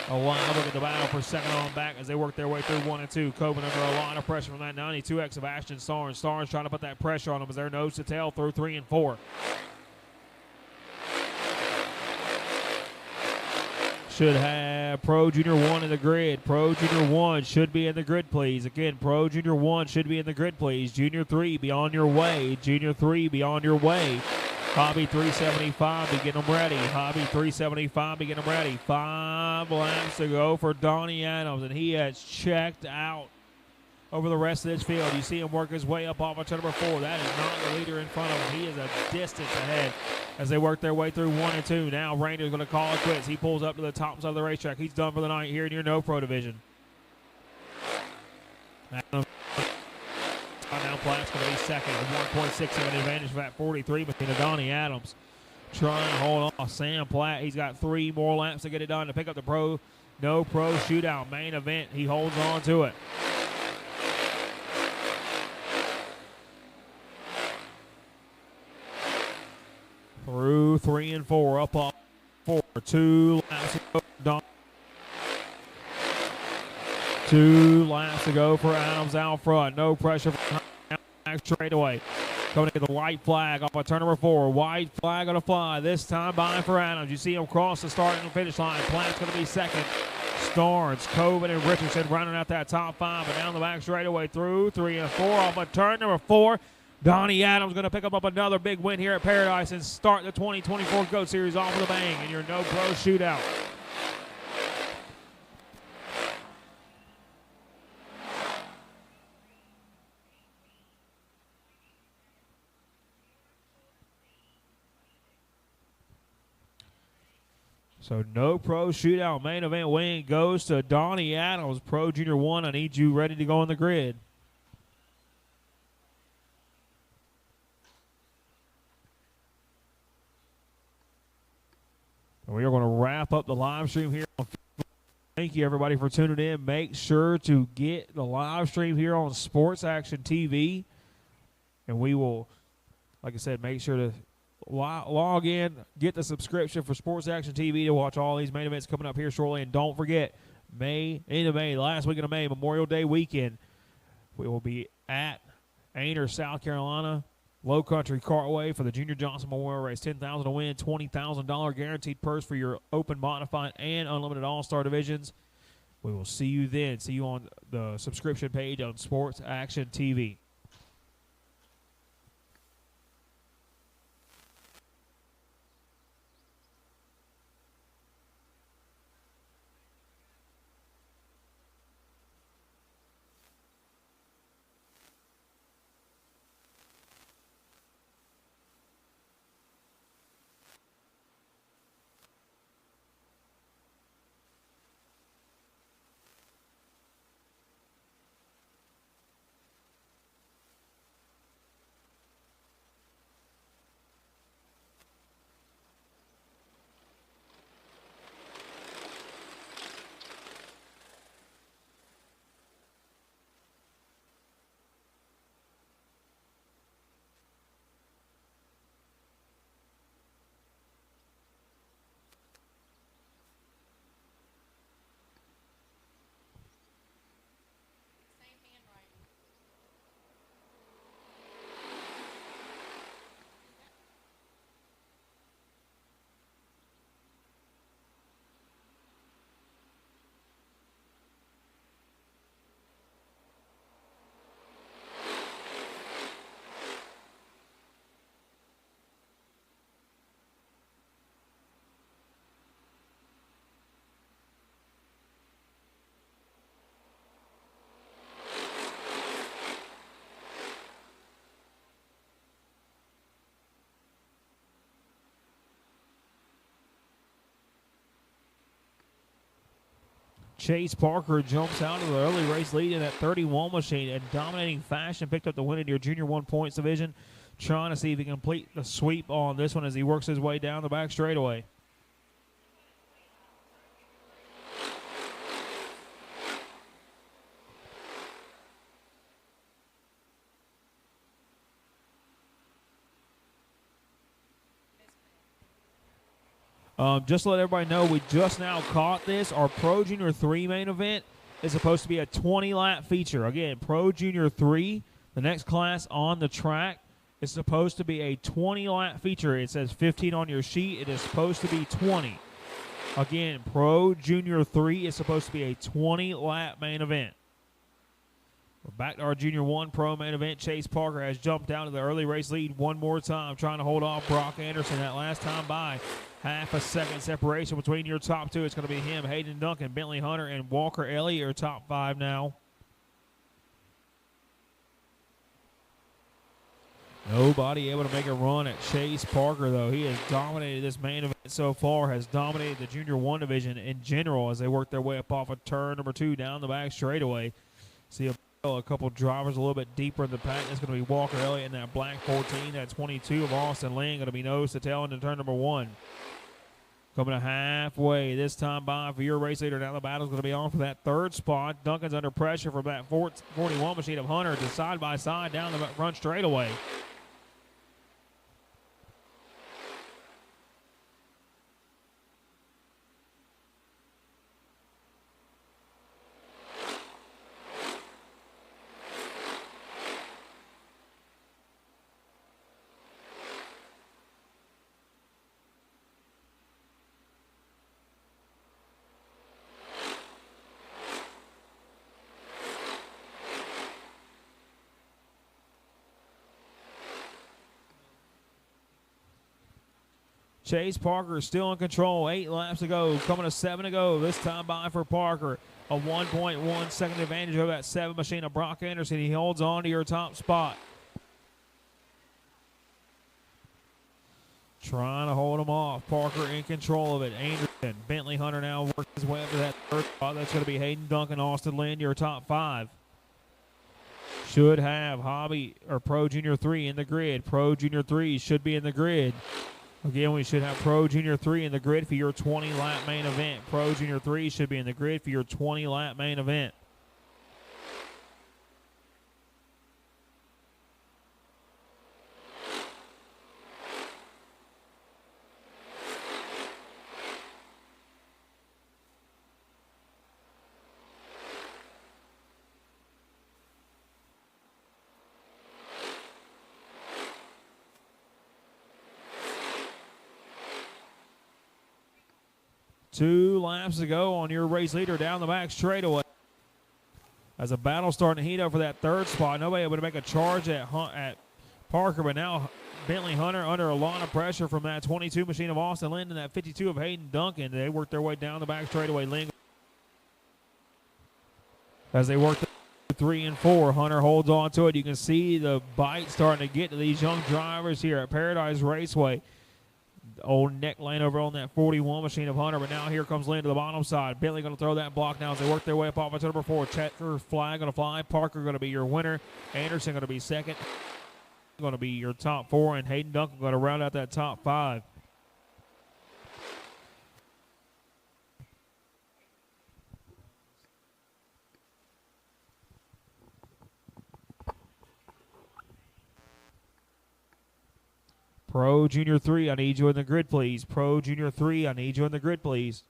A wild look at the battle for second on back as they work their way through 1 and 2. Coven under a lot of pressure from that 92X of Ashton Starnes. Starnes trying to put that pressure on him as they're nose to tail through 3 and 4. Should have Pro Junior 1 in the grid. Pro Junior 1 should be in the grid, please. Again, Pro Junior 1 should be in the grid, please. Junior 3, be on your way. Junior 3, be on your way. Hobby 375, be getting them ready. Hobby 375, be getting them ready. 5 laps to go for Donnie Adams, and he has checked out over the rest of this field. You see him work his way up off of turn number 4. That is not the leader in front of him. He is a distance ahead as they work their way through 1 and 2. Now Rayner's going to call it quits. He pulls up to the top side of the racetrack. He's done for the night here in your No Pro division. Now Platt's going to be second. 1.6 of an advantage for that 43 between Donnie Adams. Trying to hold off Sam Platt. He's got 3 more laps to get it done to pick up the No Pro Shootout main event. He holds on to it. Through 3 and 4, up off 4. 2 laps to go. 2 laps to go for Adams out front. No pressure from back straight away. Coming to get the white flag off of turn number 4. White flag going to fly. This time by for Adams. You see him cross the start and finish line. Platt's going to be second. Starnes, Coven, and Richardson running out that top 5 and down the back straight away through 3 and 4 off of turn number 4. Donnie Adams going to pick up another big win here at Paradise and start the 2024 GOAT Series off with a bang in your No Pro Shootout. So No Pro Shootout main event win goes to Donnie Adams, Pro Junior 1. I need you ready to go on the grid. We are going to wrap up the live stream here on Facebook. Thank you, everybody, for tuning in. Make sure to get the live stream here on Sports Action TV. And we will, like I said, make sure to log in, get the subscription for Sports Action TV to watch all these main events coming up here shortly. And don't forget, last week of May, Memorial Day weekend, we will be at Ainer, South Carolina. Low Country Cartway for the Junior Johnson Memorial Race. $10,000 to win, $20,000 guaranteed purse for your open, modified, and unlimited all-star divisions. We will see you then. See you on the subscription page on Sports Action TV. Chase Parker jumps out of the early race lead in that 31 machine in dominating fashion. Picked up the win in your Junior 1 points division. Trying to see if he can complete the sweep on this one as he works his way down the back straightaway. Just to let everybody know, we just now caught this. Our Pro Junior 3 main event is supposed to be a 20-lap feature. Again, Pro Junior 3, the next class on the track, is supposed to be a 20-lap feature. It says 15 on your sheet. It is supposed to be 20. Again, Pro Junior 3 is supposed to be a 20-lap main event. We're back to our Junior 1 Pro main event. Chase Parker has jumped down to the early race lead one more time, trying to hold off Brock Anderson that last time by. Half a second separation between your top two. It's going to be him, Hayden Duncan, Bentley Hunter, and Walker Elliott, your top five now. Nobody able to make a run at Chase Parker, though. He has dominated this main event so far, has dominated the Junior 1 division in general as they work their way up off of turn number 2 down the back straightaway. See a couple drivers a little bit deeper in the pack. That's going to be Walker Elliott in that black 14. That 22 of Austin Lynn going to be nose to tail into turn number 1. Coming to halfway this time by for your race leader. Now the battle's going to be on for that third spot. Duncan's under pressure from that 41 machine of Hunter to side by side down the front straightaway. Chase Parker is still in control. 8 laps to go. Coming to 7 to go. This time by for Parker. A 1.1 second advantage over that 7 machine of Brock Anderson. He holds on to your top spot. Trying to hold him off. Parker in control of it. Anderson. Bentley Hunter now works his way up to that third spot. That's going to be Hayden Duncan, Austin Lynn, your top 5. Should have Hobby or Pro Junior 3 in the grid. Pro Junior 3 should be in the grid. Again, we should have Pro Junior 3 in the grid for your 20-lap main event. Pro Junior 3 should be in the grid for your 20-lap main event. 2 laps to go on your race leader down the back straightaway. As a battle starting to heat up for that 3rd spot. Nobody able to make a charge at Parker, but now Bentley Hunter under a lot of pressure from that 22 machine of Austin Lind and that 52 of Hayden Duncan. They work their way down the back straightaway. As they work 3 and 4, Hunter holds on to it. You can see the bite starting to get to these young drivers here at Paradise Raceway. The old neck lane over on that 41 machine of Hunter, but now here comes Lynn to the bottom side. Bentley going to throw that block now as they work their way up off into number 4. Checker flag going to fly. Parker going to be your winner. Anderson going to be second. Going to be your top 4, and Hayden Duncan going to round out that top 5. Pro Junior 3, I need you in the grid, please. Pro Junior 3, I need you in the grid, please.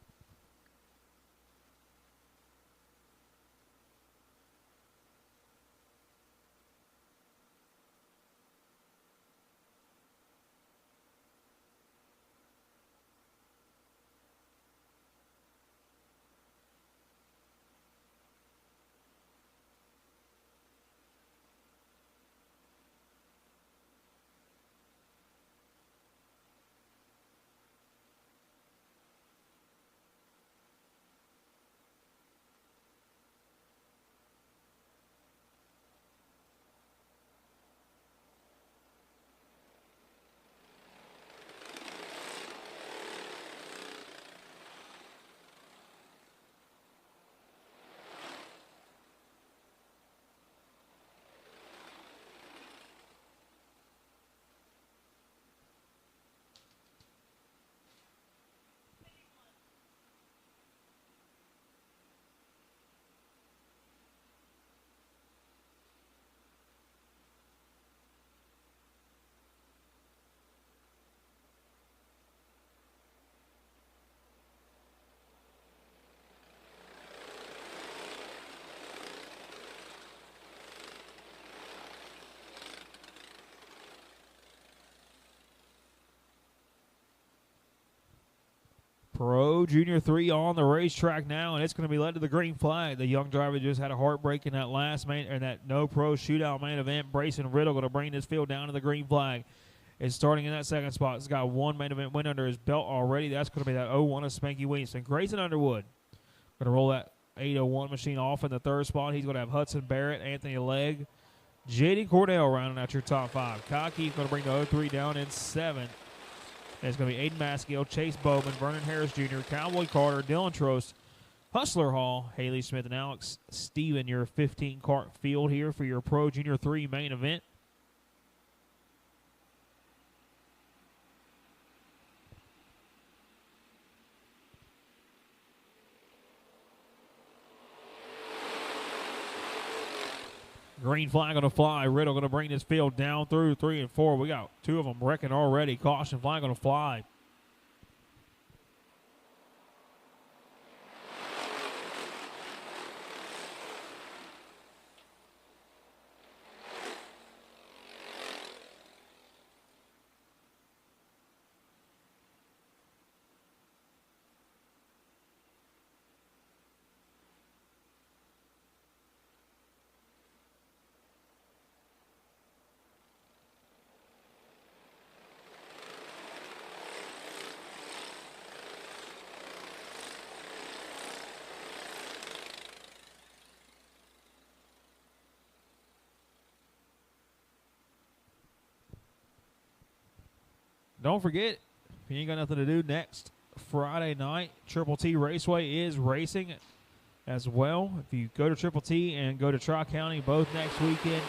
Pro Junior 3 on the racetrack now, and it's going to be led to the green flag. The young driver just had a heartbreak in that last no pro shootout main event. Brayson Riddle going to bring this field down to the green flag. It's starting in that 2nd spot. He's got 1 main event win under his belt already. That's going to be that 01 of Spanky Williamson. Grayson Underwood going to roll that 801 machine off in the 3rd spot. He's going to have Hudson Barrett, Anthony Legg, J.D. Cordell rounding out your top 5. Cockey's going to bring the 03 down in 7th. And it's going to be Aiden Maskill, Chase Bowman, Vernon Harris Jr., Cowboy Carter, Dylan Trost, Hustler Hall, Haley Smith, and Alex Steven, your 15-cart field here for your Pro Junior 3 main event. Green flag going to fly. Riddle going to bring this field down through 3 and 4. We got 2 of them wrecking already. Caution flag going to fly. Don't forget, if you ain't got nothing to do, next Friday night, Triple T Raceway is racing as well. If you go to Triple T and go to Tri-County both next weekend,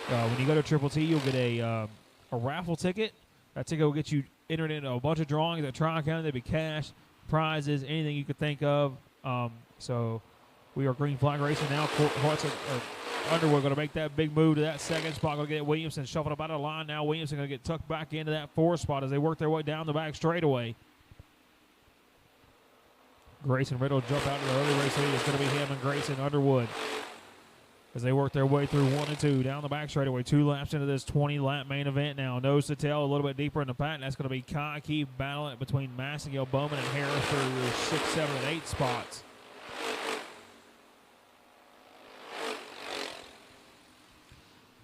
when you go to Triple T, you'll get a raffle ticket. That ticket will get you entered into a bunch of drawings at Tri-County. There'll be cash, prizes, anything you could think of. So we are green flag racing now. Underwood going to make that big move to that 2nd spot. Going to get Williamson shuffled up out of the line now. Williamson going to get tucked back into that 4th spot as they work their way down the back straightaway. Grayson Riddle jump out to the early race lead. It's going to be him and Grayson Underwood. as they work their way through 1 and 2 down the back straightaway. 2 laps into this 20-lap main event now. Nose to tail a little bit deeper in the pack. That's going to be Kai Keith battling between Massengill, Bowman, and Harris for your 6, 7, and 8 spots.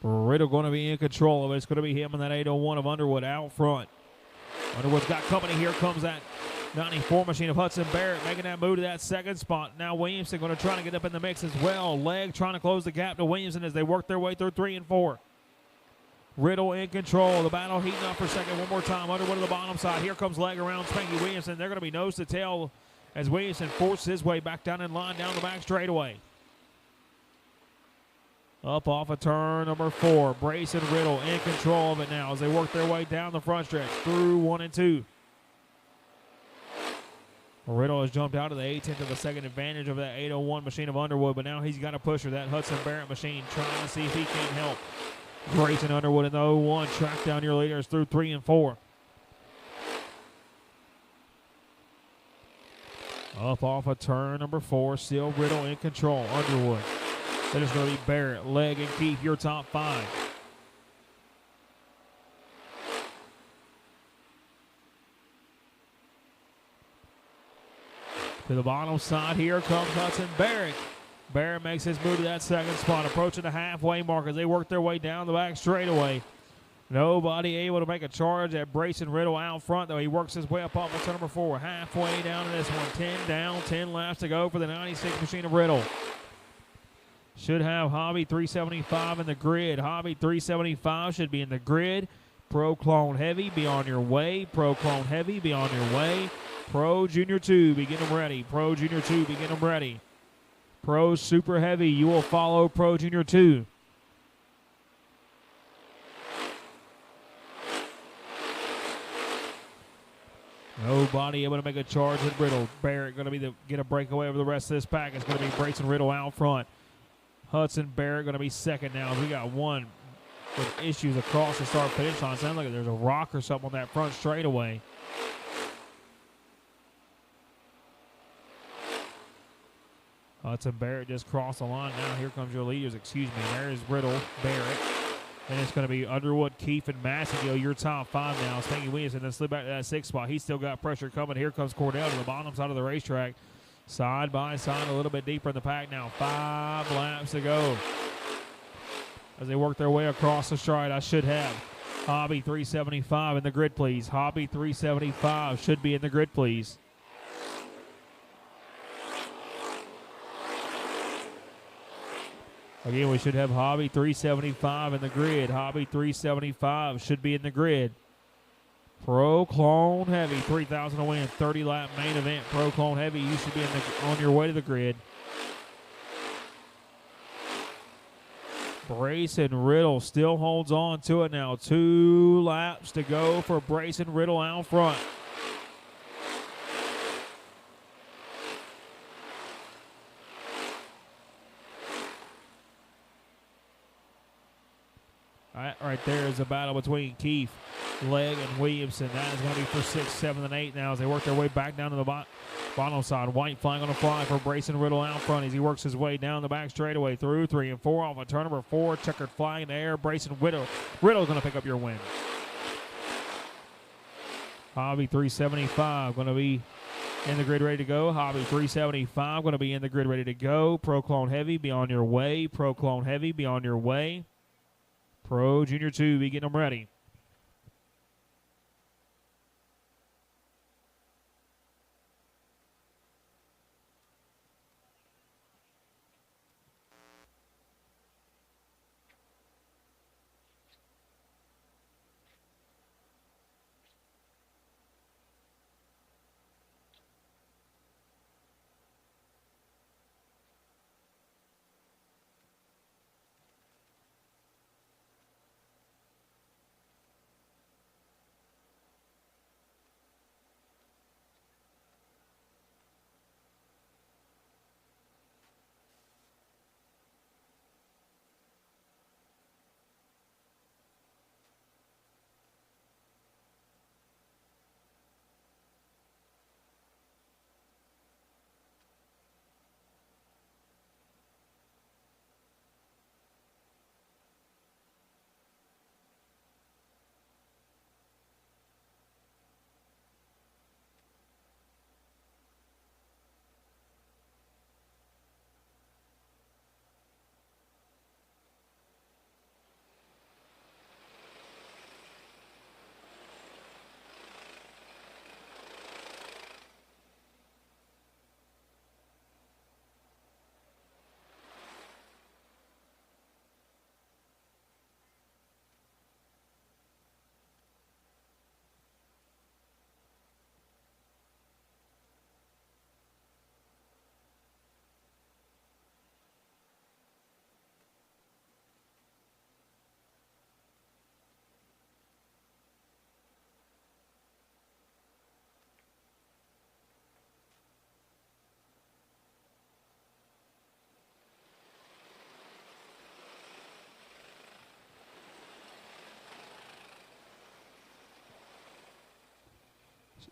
Riddle going to be in control of it. It's going to be him and that 801 of Underwood out front. Underwood's got company. Here comes that 94 machine of Hudson Barrett making that move to that second spot. Now Williamson going to try to get up in the mix as well. Legg trying to close the gap to Williamson as they work their way through 3 and 4. Riddle in control. The battle heating up for second one more time. Underwood to the bottom side. Here comes Legg around Spanky Williamson. They're going to be nose to tail as Williamson forces his way back down in line down the back straightaway. Up off of turn number 4. Brace and Riddle in control of it now as they work their way down the front stretch through 1 and 2. Riddle has jumped out of the 8th into the second advantage of that 801 machine of Underwood, but now he's got a pusher, that Hudson Barrett machine, trying to see if he can help. Brace and Underwood in the 01. Track down your leaders through 3 and 4. Up off of turn number 4. Still Riddle in control. Underwood. Then it's going to be Barrett, Legg, and Keith, your top 5. To the bottom side, here comes Hudson Barrett. Barrett makes his move to that second spot, approaching the halfway mark as they work their way down the back straightaway. Nobody able to make a charge at Brace and Riddle out front, though. He works his way up off of turn number 4. Halfway down to this one. 10 down, 10 laps to go for the 96 machine of Riddle. Should have Hobby 375 in the grid. Hobby 375 should be in the grid. Pro Clone Heavy, be on your way. Pro Clone Heavy, be on your way. Pro Junior 2, be getting them ready. Pro Junior 2, be getting them ready. Pro Super Heavy, you will follow Pro Junior 2. Nobody able to make a charge at Riddle. Barrett going to be get a breakaway over the rest of this pack. It's going to be Brace and Riddle out front. Hudson Barrett going to be second now. We got one with issues across the start finish line. Sounds like there's a rock or something on that front straightaway. Hudson Barrett just crossed the line. Now here comes your leaders. Excuse me. There's Riddle, Barrett. And it's going to be Underwood, Keefe, and Massengill, your top 5 now. Spanky Williamson then slid back to that 6th spot. He's still got pressure coming. Here comes Cordell to the bottom side of the racetrack. Side by side, a little bit deeper in the pack now. 5 laps to go as they work their way across the stride. I should have Hobby 375 in the grid, please. Hobby 375 should be in the grid, please. Again, we should have Hobby 375 in the grid. Hobby 375 should be in the grid. Pro Clone Heavy, 3,000 to win, 30-lap main event. Pro Clone Heavy, you should be on your way to the grid. Brace and Riddle still holds on to it now. 2 laps to go for Brace and Riddle out front. Right there is a battle between Keith, Legg, and Williamson. That is going to be for 6, 7, and 8 now as they work their way back down to the bottom side. White flag on the fly for Brace and Riddle out front as he works his way down the back straightaway through 3 and 4 off of turn number 4. Checkered flag in the air. Brace and Riddle. Riddle's going to pick up your win. Hobby 375 going to be in the grid ready to go. Hobby 375 going to be in the grid ready to go. Pro Clone Heavy, be on your way. Pro Clone Heavy, be on your way. Pro Junior 2, be getting them ready.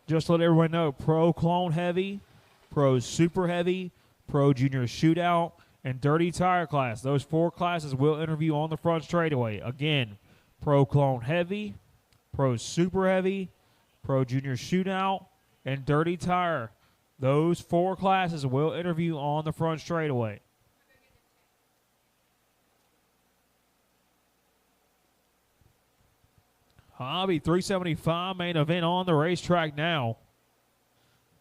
Just to let everyone know, Pro Clone Heavy, Pro Super Heavy, Pro Junior Shootout, and Dirty Tire class. Those 4 classes will interview on the front straightaway. Again, Pro Clone Heavy, Pro Super Heavy, Pro Junior Shootout, and Dirty Tire. Those 4 classes will interview on the front straightaway. Hobby 375 main event on the racetrack now.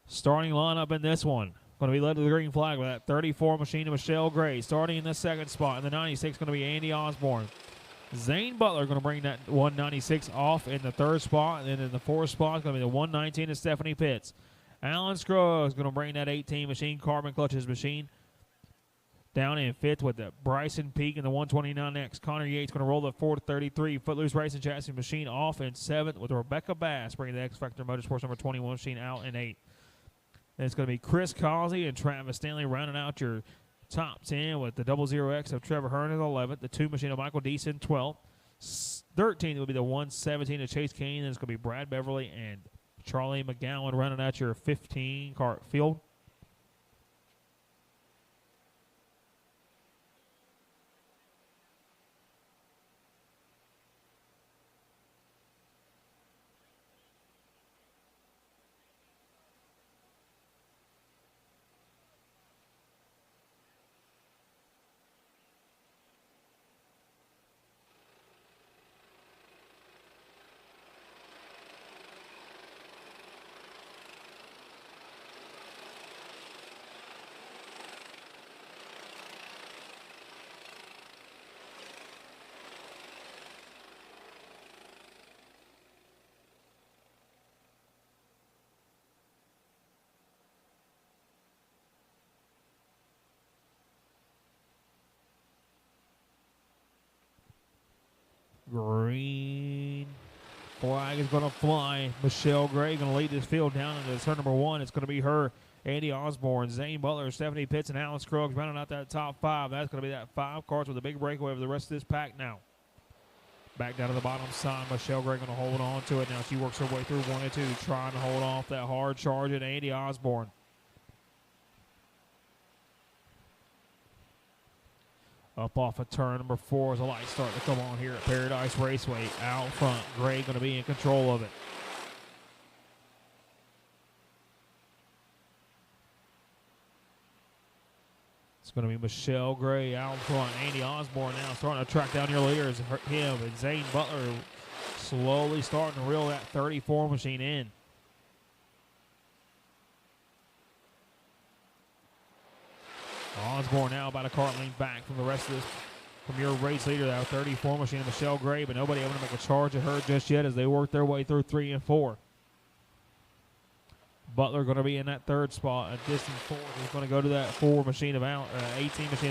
Starting lineup in this one. Going to be led to the green flag with that 34 machine of Michelle Gray. Starting in the second spot. In the 96 going to be Andy Osborne. Zane Butler going to bring that 196 off in the third spot. And then in the fourth spot is going to be the 119 of Stephanie Pitts. Alan Scruggs going to bring that 18 machine. Carbon Clutches machine down in fifth with the Bryson Peak in the 129X. Connor Yates going to roll the 433 Footloose Racing Chassis machine off in seventh with Rebecca Bass bringing the X Factor Motorsports number 21 machine out in eighth. Then it's going to be Chris Causey and Travis Stanley rounding out your top 10 with the 00X of Trevor Hearn in 11th, the 2 machine of Michael Deason 12th. 13th will be the 117 of Chase Kane. Then it's going to be Brad Beverly and Charlie McGowan running out your 15 cart field. Green flag is going to fly. Michelle Gray going to lead this field down into turn number 1. It's going to be her, Andy Osborne, Zane Butler, Stephanie Pitts, and Alan Scruggs rounding out that top 5. That's going to be that 5 cars with a big breakaway over the rest of this pack now. Back down to the bottom side. Michelle Gray going to hold on to it. Now she works her way through 1 and 2, trying to hold off that hard charge at Andy Osborne. Up off of turn number 4 as the lights start to come on here at Paradise Raceway. Out front, Gray going to be in control of it. It's going to be Michelle Gray out front. Andy Osborne now starting to track down your leaders. Him and Zane Butler slowly starting to reel that 34 machine in. Osborne now about a cart length back from the rest of this, from your race leader, that 34 machine, Michelle Gray, but nobody able to make a charge at her just yet as they work their way through 3 and 4. Butler going to be in that third spot. A distant fourth is going to go to that 18 machine of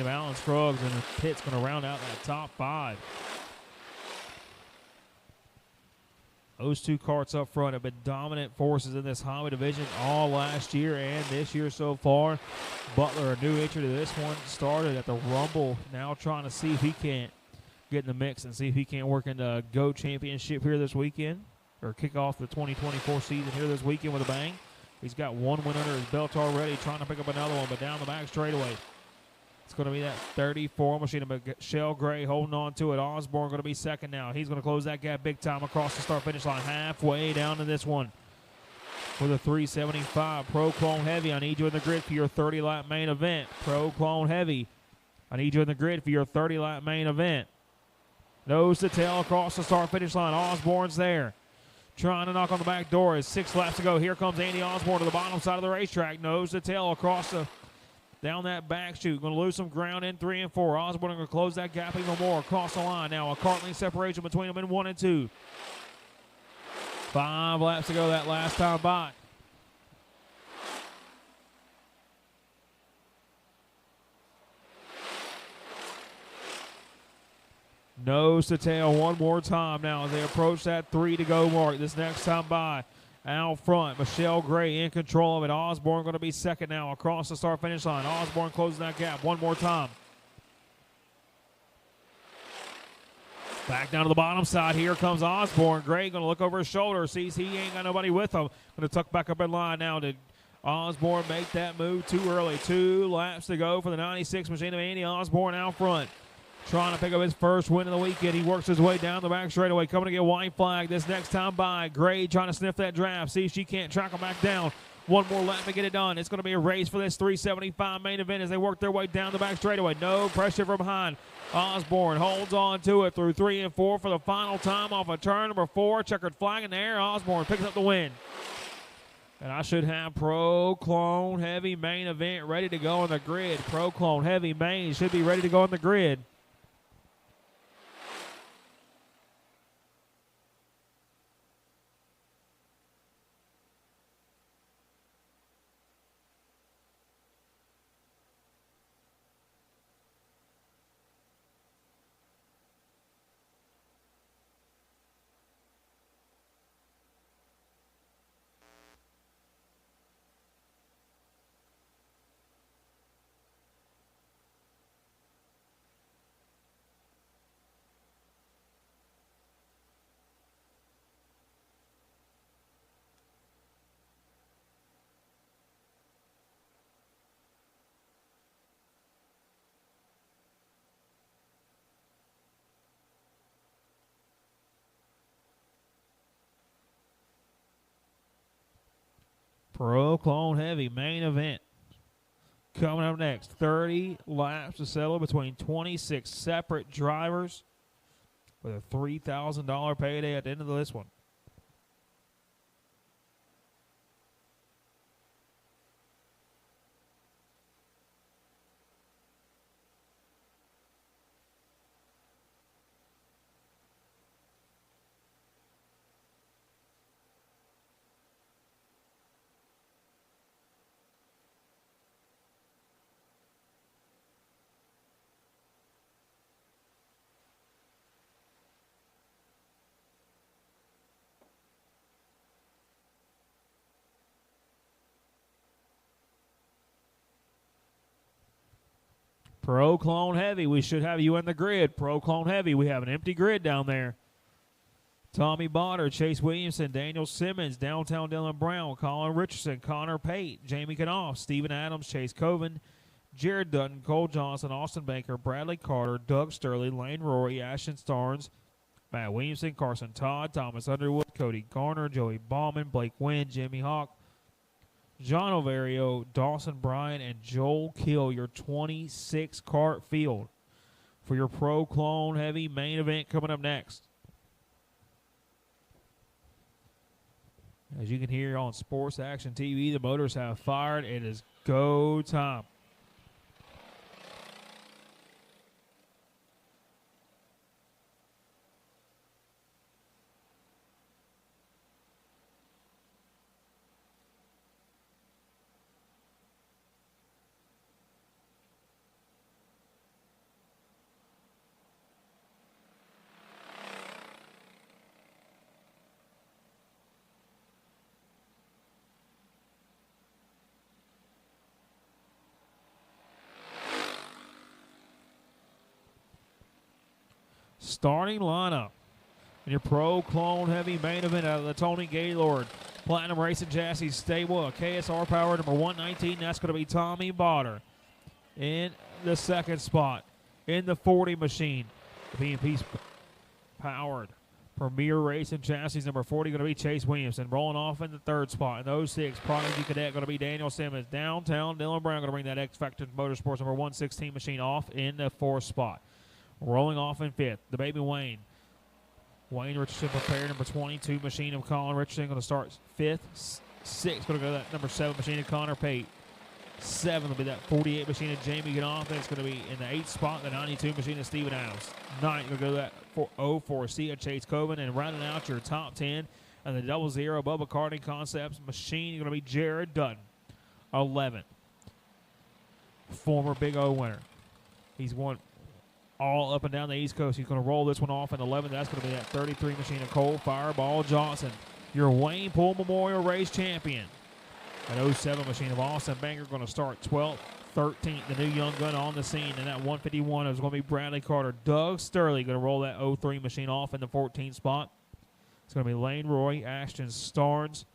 Alan Scruggs, and Pitt's going to round out that top 5. Those 2 carts up front have been dominant forces in this Hobby division all last year and this year so far. Butler, a new entry to this one, started at the Rumble, now trying to see if he can't get in the mix and see if he can't work in the GO Championship here this weekend, or kick off the 2024 season here this weekend with a bang. He's got 1 win under his belt already, trying to pick up another one, but down the back straightaway. It's going to be that 34 machine of Michelle Gray holding on to it. Osborne going to be second now. He's going to close that gap big time across the start-finish line, halfway down to this one. For the 375, Pro Clone Heavy, I need you in the grid for your 30-lap main event. Pro Clone Heavy, I need you in the grid for your 30-lap main event. Nose to tail across the start-finish line. Osborne's there. Trying to knock on the back door. As 6 laps to go. Here comes Andy Osborne to the bottom side of the racetrack. Nose to tail across the down that back chute. Going to lose some ground in 3 and 4. Osborne going to close that gap even more across the line. Now a cart length separation between them in 1 and 2. 5 laps to go that last time by. Nose to tail one more time now as they approach that 3 to go mark this next time by. Out front, Michelle Gray in control of it. Osborne going to be second now across the start-finish line. Osborne closing that gap one more time. Back down to the bottom side. Here comes Osborne. Gray going to look over his shoulder. Sees he ain't got nobody with him. Going to tuck back up in line now. Did Osborne make that move too early? 2 laps to go for the 96 machine of Andy Osborne out front. Trying to pick up his first win of the weekend. He works his way down the back straightaway. Coming to get white flag this next time by. Gray trying to sniff that draft. See if she can't track him back down. One more lap to get it done. It's going to be a race for this 375 main event as they work their way down the back straightaway. No pressure from behind. Osborne holds on to it through 3 and 4 for the final time off of turn number 4. Checkered flag in the air. Osborne picks up the win. And I should have Pro Clone Heavy main event ready to go on the grid. Pro Clone Heavy main should be ready to go on the grid. Pro Clone Heavy main event. Coming up next, 30 laps to settle between 26 separate drivers with a $3,000 payday at the end of this one. Pro Clone Heavy, we should have you in the grid. Pro Clone Heavy, we have an empty grid down there. Tommy Botter, Chase Williamson, Daniel Simmons, Downtown Dylan Brown, Colin Richardson, Connor Pate, Jamie Knopf, Steven Adams, Chase Coven, Jared Dutton, Cole Johnson, Austin Baker, Bradley Carter, Doug Sturley, Lane Rory, Ashton Starnes, Matt Williamson, Carson Todd, Thomas Underwood, Cody Garner, Joey Ballman, Blake Wynn, Jimmy Hawk, John Ovario, Dawson Bryan, and Joel Kill, your 26 kart field for your Pro Clone Heavy main event coming up next. As you can hear on Sports Action TV, the motors have fired. It is go time. Starting lineup in your Pro Clone Heavy main event out of the Tony Gaylord Platinum Racing Chassis Stable, KSR Power number 119. That's going to be Tommy Botter in the second spot. In the 40 machine, the P&P powered Premier Racing Chassis number 40 going to be Chase Williamson. Rolling off in the third spot. In 06, Prodigy Cadet going to be Daniel Simmons. Downtown Dylan Brown going to bring that X Factor Motorsports number 116 machine off in the fourth spot. Rolling off in fifth, the baby Wayne. Wayne Richardson prepared, number 22 machine of Colin Richardson going to start fifth. Sixth going to go to that number 7 machine of Connor Pate. 7 will be that 48 machine of Jamie Ganoff. It's going to be in the 8th spot, the 92 machine of Steven Adams. 9th going to go to that 04 Cia Chase Coven. And rounding out your top 10 and the 00 Bubba Carting Concepts machine, you're going to be Jared Dutton. 11th, former Big O winner. He's won all up and down the East Coast. He's going to roll this one off in 11th. That's going to be that 33 machine of Cole Fireball Johnson, your Wayne Poole Memorial Race champion. An 07 machine of Austin Banger going to start 12th. 13th, the new young gun on the scene. And that 151 is going to be Bradley Carter. Doug Sturley going to roll that 03 machine off in the 14th spot. It's going to be Lane Roy, Ashton Starnes,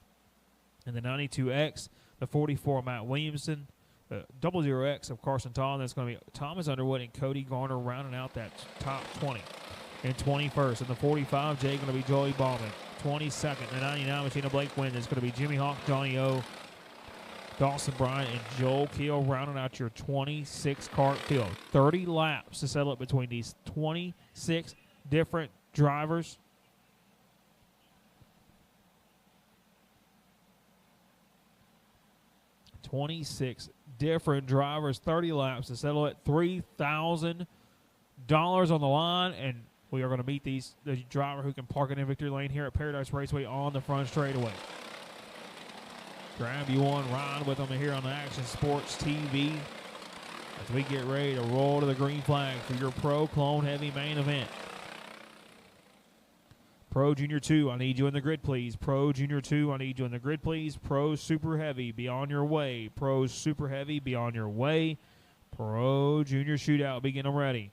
and the 92X, the 44 Matt Williamson, the 00X of Carson Todd. That's going to be Thomas Underwood and Cody Garner rounding out that top 20. In 21st, in the 45, Jay going to be Joey Ballman. 22nd, the 99 machine of Blake Wynn is going to be Jimmy Hawk, Johnny O, Dawson Bryant, and Joel Keel rounding out your 26-cart field. 30 laps to settle it between these 26 different drivers. Different drivers, 30 laps to settle it. $3,000 on the line, and we are going to meet the driver who can park it in victory lane here at Paradise Raceway on the front straightaway. Grab you one, ride with them here on the Action Sports TV as we get ready to roll to the green flag for your Pro Clone Heavy main event. Pro Junior 2, I need you in the grid, please. Pro Junior 2, I need you in the grid, please. Pro Super Heavy, be on your way. Pro Super Heavy, be on your way. Pro Junior Shootout, begin them ready.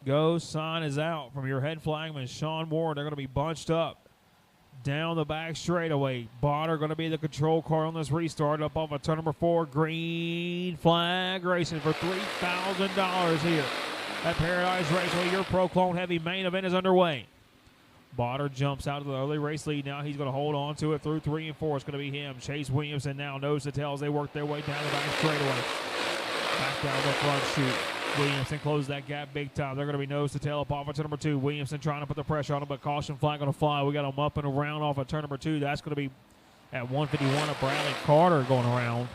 Go sign is out from your head flagman, Sean Ward. They're going to be bunched up down the back straightaway. Botter going to be the control car on this restart up off of turn number 4. Green flag racing for $3,000 here at Paradise Raceway. Your Pro Clone Heavy main event is underway. Botter jumps out of the early race lead. Now he's going to hold on to it through 3 and 4. It's going to be him. Chase Williamson now nose to tail as they work their way down the back straightaway. Back down the front chute. Williamson closed that gap big time. They're going to be nose to tail up off of turn number 2. Williamson trying to put the pressure on him, but caution flag going to fly. We got him up and around off of turn number 2. That's going to be at 151 of Bradley Carter going around.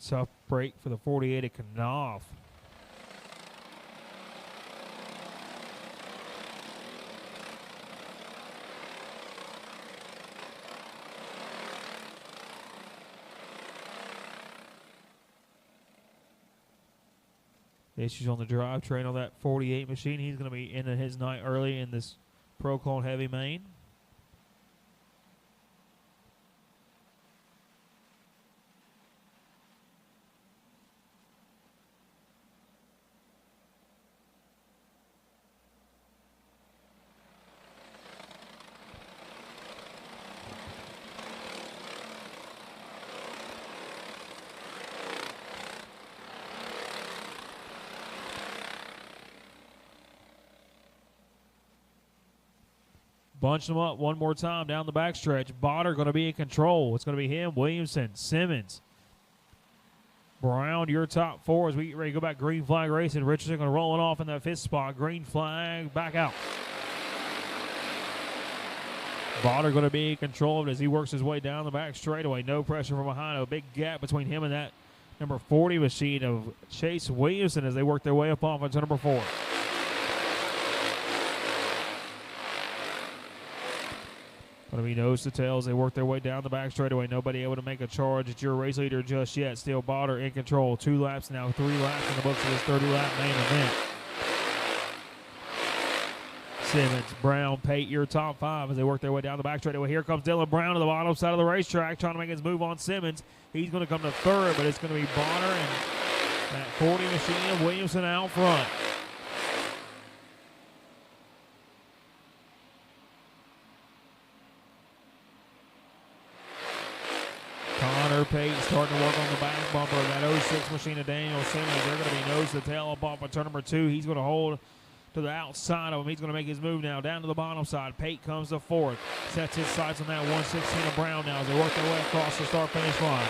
Tough break for the 48 at Knopf. Issues on the drivetrain on that 48 machine. He's going to be into his night early in this Pro Clone Heavy main. Bunch them up one more time down the backstretch. Botter going to be in control. It's going to be him, Williamson, Simmons, Brown, your top 4 as we get ready to go back green flag racing. Richardson going to roll it off in that 5th spot. Green flag, back out. Botter going to be in control of it as he works his way down the back straightaway. No pressure from behind. A big gap between him and that number 40 machine of Chase Williamson as they work their way up off into number 4. Going to be nose to tail as they work their way down the back straightaway. Nobody able to make a charge at your race leader just yet. Still Botter in control. 2 laps now, 3 laps in the books of this 30-lap main event. Simmons, Brown, Pate, your top 5 as they work their way down the back straightaway. Here comes Dylan Brown to the bottom side of the racetrack trying to make his move on Simmons. He's going to come to third, but it's going to be Bonner and that 40 machine of Williamson out front. Connor Pate starting to work on the back bumper of that 06 machine of Daniel Simmons. They're going to be nose to tail up off of turn number 2. He's going to hold to the outside of him. He's going to make his move now down to the bottom side. Pate comes to fourth. Sets his sights on that 116 of Brown now as they work their way across the start-finish line.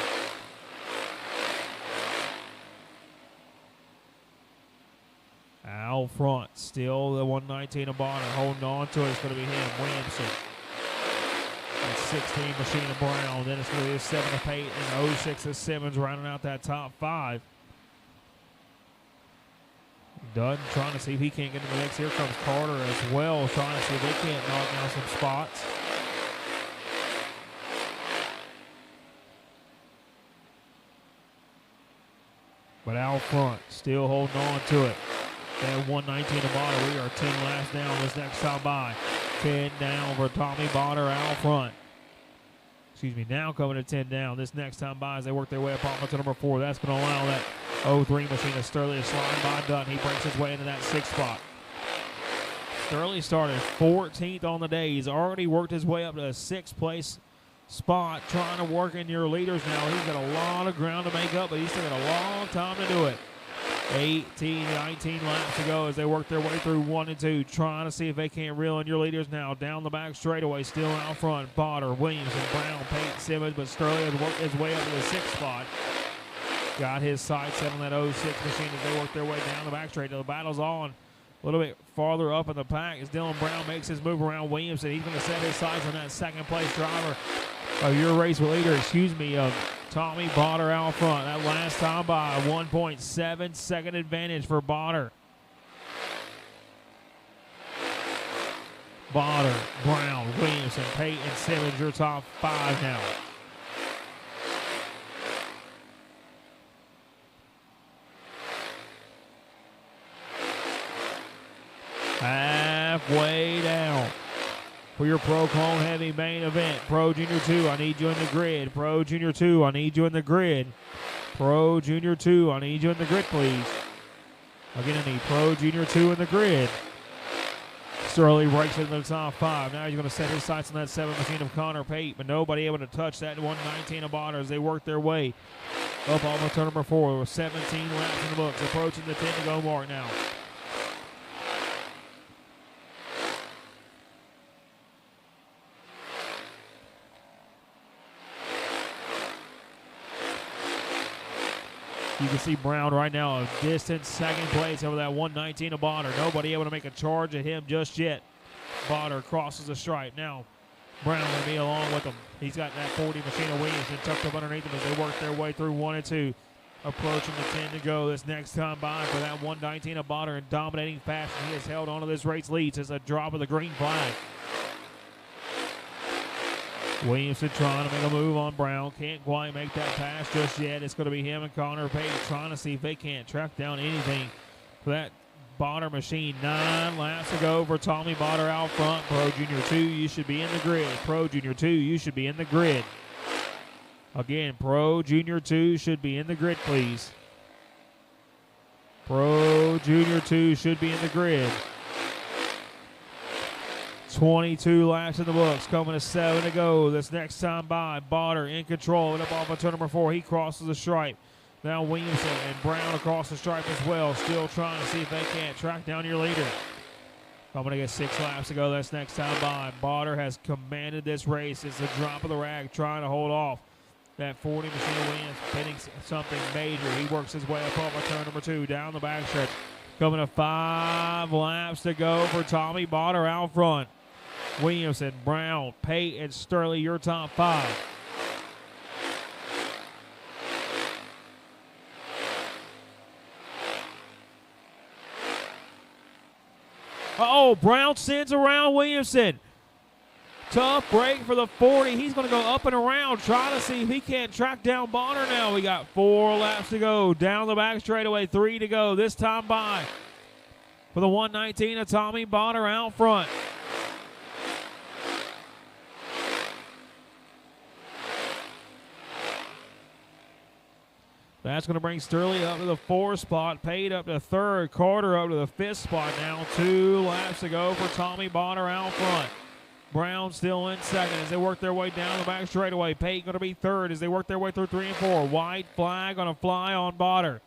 Out front, still the 119 of Bonner holding on to it. It's going to be him, Williamson. That 16 machine of Brown. Then it's going to be a 7 of Pate and 06 of Simmons rounding out that top 5. Dunn trying to see if he can't get in the mix. Here comes Carter as well, trying to see if they can't knock down some spots. But out front, still holding on to it. That 119 of Bonner. We are 10 laps down this next time by. 10 down for Tommy Bonner out front. Excuse me, now coming to 10 down. This next time by as they work their way up on to number 4. That's going to allow that 03 machine of Sturley to slide by Dunn. He breaks his way into that 6th spot. Sturley started 14th on the day. He's already worked his way up to a 6th place spot, trying to work in your leaders now. He's got a lot of ground to make up, but he's still got a long time to do it. 18, 19 laps to go as they work their way through 1 and 2, trying to see if they can't reel in your leaders now. Down the back straightaway, still out front. Bonner, Williamson, Brown, Pate, Simmons, but Sturley has worked his way up to the 6th spot. Got his sights set on that 06 machine as they work their way down the back straight. The battle's on a little bit farther up in the pack as Dylan Brown makes his move around Williamson. He's going to set his sights on that 2nd place driver of your race leader, of Tommy Bonner out front. That last time by 1.7 second advantage for Bonner. Bonner, Brown, Williamson, Pate, and Simmons, your top 5 now. Halfway down for your Pro Clone Heavy main event. Pro Junior 2, I need you in the grid. Pro Junior 2, I need you in the grid. Pro Junior 2, I need you in the grid, please. Again, I need Pro Junior 2 in the grid. Sturley breaks into the top 5. Now he's going to set his sights on that 7 machine of Connor Pate, but nobody able to touch that 119 of Bonner as they work their way up off of turn number 4. With 17 laps in the books, approaching the 10 to go mark now. You can see Brown right now a distant 2nd place over that 119 of Bonner. Nobody able to make a charge at him just yet. Bonner crosses the stripe. Now Brown will be along with him. He's got that 40 machine of Williamson tucked up underneath him as they work their way through 1 and 2. Approaching the 10 to go this next time by for that 119 of Bonner in dominating fashion. He has held on to this race lead since a drop of the green flag. Williamson trying to make a move on Brown. Can't quite make that pass just yet. It's going to be him and Connor Pate trying to see if they can't track down anything for that Bonner machine. 9 laps to go for Tommy Bonner out front. Pro Junior 2, you should be in the grid. Pro Junior 2, you should be in the grid. Again, Pro Junior 2 should be in the grid, please. Pro Junior 2 should be in the grid. 22 laps in the books, coming to 7 to go. This next time by, Bonner in control. And up off of turn number 4, he crosses the stripe. Now Williamson and Brown across the stripe as well. Still trying to see if they can't track down your leader. Coming to get 6 laps to go. That's next time by. Bonner has commanded this race. It's a drop of the rag, trying to hold off that 40 machine of Williams, hitting something major. He works his way up off of turn number 2, down the backstretch. Coming to 5 laps to go for Tommy Bonner out front. Williamson, Brown, Pate, and Sturley, your top 5. Uh-oh, Brown sends around Williamson. Tough break for the 40. He's going to go up and around, trying to see if he can't track down Bonner now. We got 4 laps to go. Down the back straightaway, 3 to go. This time by for the 119 of Tommy Bonner out front. That's going to bring Sterling up to the 4th spot, Pate up to 3rd, Carter up to the 5th spot now. 2 laps to go for Tommy Bonner out front. Brown still in 2nd as they work their way down the back straightaway. Pate going to be 3rd as they work their way through 3 and 4. White flag going to fly on Bonner.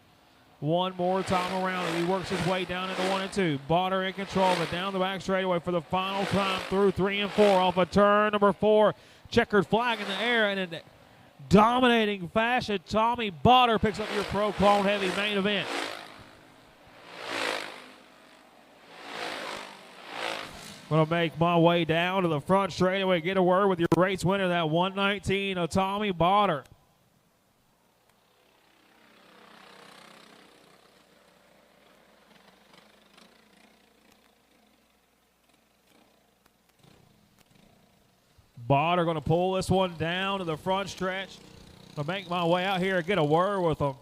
One more time around as he works his way down into 1 and 2. Bonner in control of it down the back straightaway for the final time through 3 and 4 off of turn number 4. Checkered flag in the air, and in dominating fashion, Tommy Bonner picks up your Pro Clone Heavy main event. Going to make my way down to the front straightaway, get a word with your race winner, that 119 of Tommy Bonner. Bonner going to pull this one down to the front stretch. I'll make my way out here and get a word with him.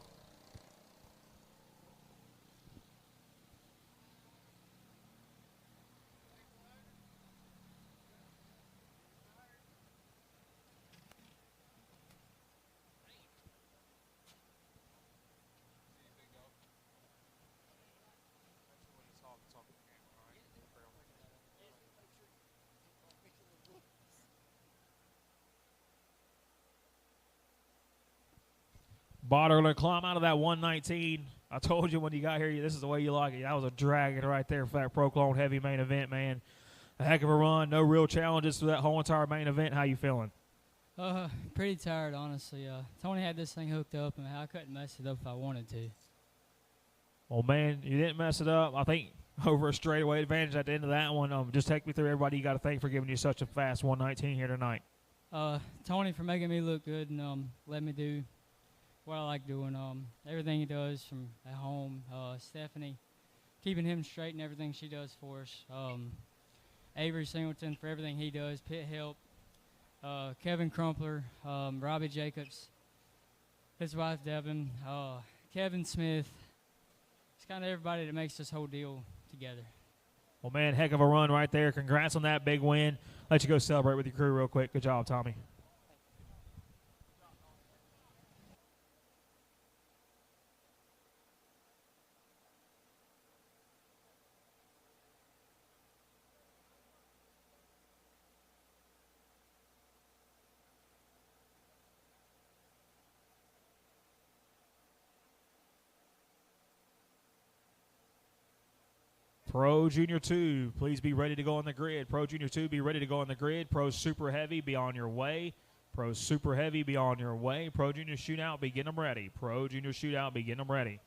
Bonner going to climb out of that 119. I told you when you got here, this is the way you like it. That was a dragon right there for that Pro Clone Heavy main event, man. A heck of a run. No real challenges through that whole entire main event. How you feeling? Pretty tired, honestly. Tony had this thing hooked up, and I couldn't mess it up if I wanted to. Well, man, you didn't mess it up. I think over a straightaway advantage at the end of that one. Just take me through everybody you got to thank for giving you such a fast 119 here tonight. Tony for making me look good and let me do what I like doing. Everything he does from at home. Stephanie, keeping him straight and everything she does for us. Avery Singleton for everything he does. Pit Help. Kevin Crumpler. Robbie Jacobs. His wife Devin. Kevin Smith. It's kind of everybody that makes this whole deal together. Well, man, heck of a run right there. Congrats on that big win. Let you go celebrate with your crew real quick. Good job, Tommy. Pro Junior 2, please be ready to go on the grid. Pro Junior 2, be ready to go on the grid. Pro Super Heavy, be on your way. Pro Super Heavy, be on your way. Pro Junior Shootout, begin them ready. Pro Junior Shootout, begin them ready.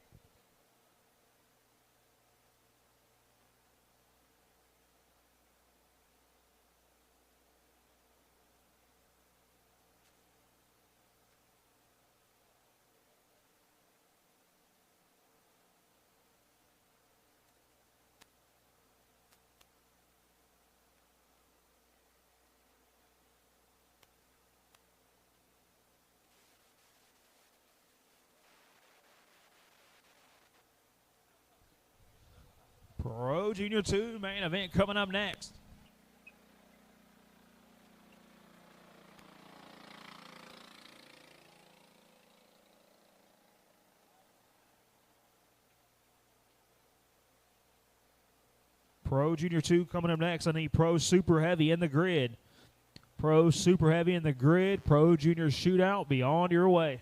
Pro Junior 2 main event coming up next. Pro Junior 2 coming up next on the Pro Super Heavy in the grid. Pro Super Heavy in the grid. Pro Junior Shootout, be on your way.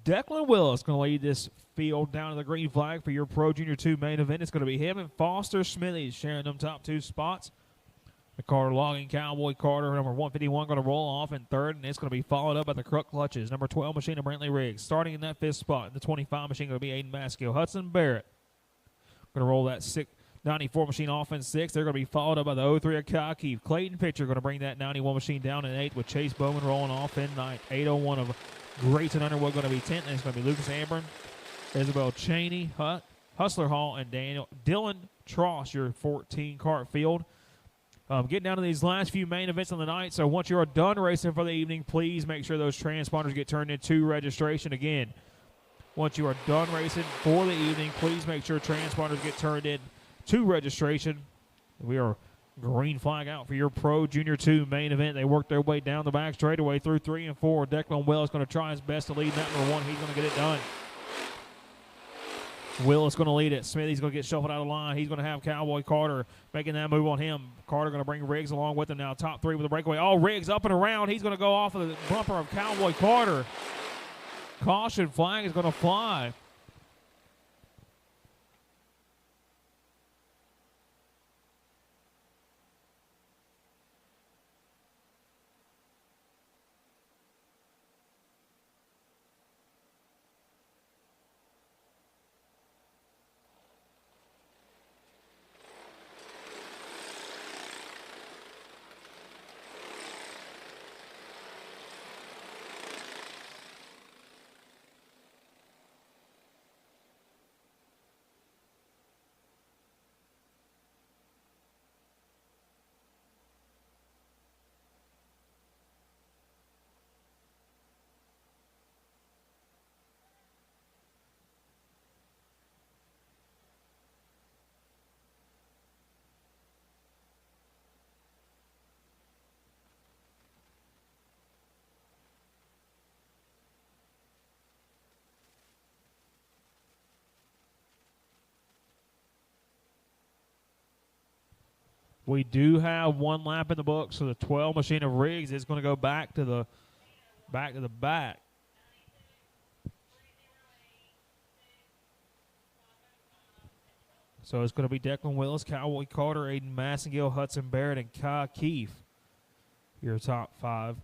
Declan Willis going to lead this field down to the green flag for your Pro Junior 2 main event. It's going to be him and Foster Smithies sharing them top 2 spots. The Carter Logging Cowboy Carter, number 151, going to roll off in third, and it's going to be followed up by the Crook Clutches. Number 12 machine of Brantley Riggs. Starting in that 5th spot, the 25 machine going to be Aiden Maskill. Hudson Barrett going to roll that 94 machine off in 6th. They're going to be followed up by the 03 of Kyle Keefe. Clayton Pitcher going to bring that 91 machine down in 8th with Chase Bowman rolling off in 9th. 801 of Grayson Underwood going to be 10th, and it's going to be Lucas Amburn, Isabel Cheney, Hustler Hall, and Dylan Tross, your 14 cart field. Getting down to these last few main events on the night, so once you are done racing for the evening, please make sure those transponders get turned into registration. Again, once you are done racing for the evening, please make sure transponders get turned in to registration. We are green flag out for your Pro Junior 2 main event. They work their way down the back straightaway through 3 and 4. Declan Willis going to try his best to lead that number 1. He's going to get it done. Willis going to lead it. Smithy's going to get shuffled out of line. He's going to have Cowboy Carter making that move on him. Carter going to bring Riggs along with him now. Top 3 with a breakaway. Oh, Riggs up and around. He's going to go off of the bumper of Cowboy Carter. Caution flag is going to fly. We do have 1 lap in the book, so the 12 machine of Riggs is going to go back to the back. So it's going to be Declan Willis, Cowboy Carter, Aiden Massengill, Hudson Barrett, and Kyle Keefe. Your top 5.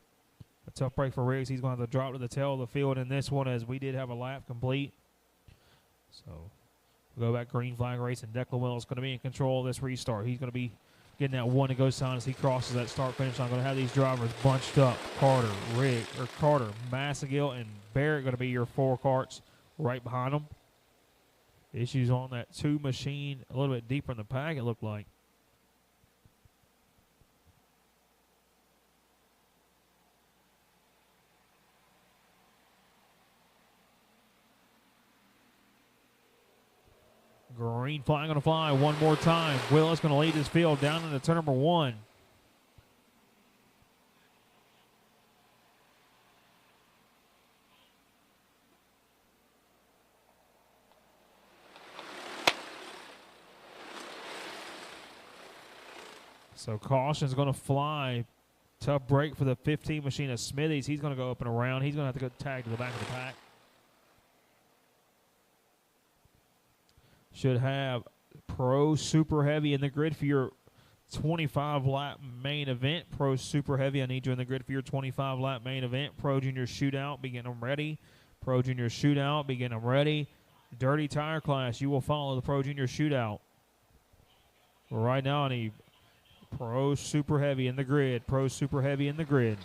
A tough break for Riggs. He's going to have to drop to the tail of the field in this one, as we did have a lap complete. So we'll go back green flag race, and Declan Willis is going to be in control of this restart. He's going to be getting that 1 to go sign as he crosses that start finish. I'm going to have these drivers bunched up. Carter, Massengill, and Barrett going to be your 4 carts right behind them. Issues on that 2 machine a little bit deeper in the pack, it looked like. Green flag going to fly one more time. Willis going to lead this field down into turn number 1. So caution is going to fly. Tough break for the 15 machine of Smithies. He's going to go up and around. He's going to have to go tag to the back of the pack. Should have Pro Super Heavy in the grid for your 25-lap main event. Pro Super Heavy, I need you in the grid for your 25-lap main event. Pro Junior Shootout, begin them ready. Pro Junior Shootout, begin them ready. Dirty Tire Class, you will follow the Pro Junior Shootout. Right now, I need Pro Super Heavy in the grid. Pro Super Heavy in the grid.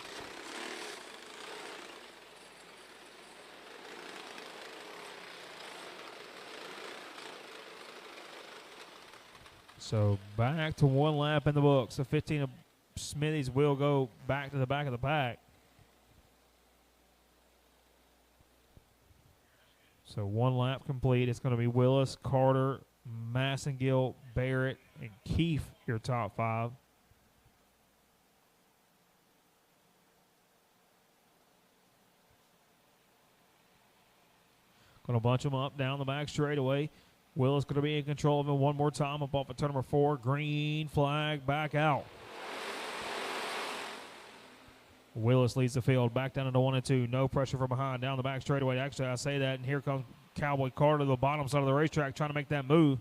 So back to 1 lap in the books. The 15 of Smithies will go back to the back of the pack. So 1 lap complete. It's going to be Willis, Carter, Massengill, Barrett, and Keefe, your top 5. Going to bunch them up down the back straightaway. Willis going to be in control of it one more time up off of turn number 4. Green flag back out. Willis leads the field back down into 1 and 2. No pressure from behind down the back straightaway. Actually, I say that, and here comes Cowboy Carter to the bottom side of the racetrack trying to make that move.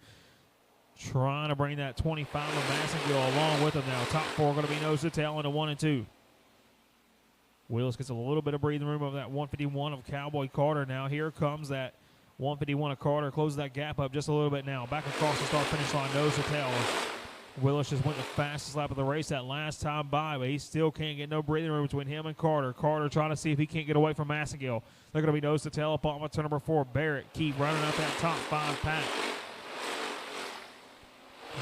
Trying to bring that 25 of Massengill along with him now. Top four going to be nose to tail into 1 and 2. Willis gets a little bit of breathing room over that 151 of Cowboy Carter. Now here comes that 151 of Carter. Closes that gap up just a little bit now. Back across the start-finish line, nose to tail. Willis just went the fastest lap of the race that last time by, but he still can't get no breathing room between him and Carter. Carter trying to see if he can't get away from Massengill. They're going to be nose to tail up on turn number 4. Barrett keep running out that top 5 pack.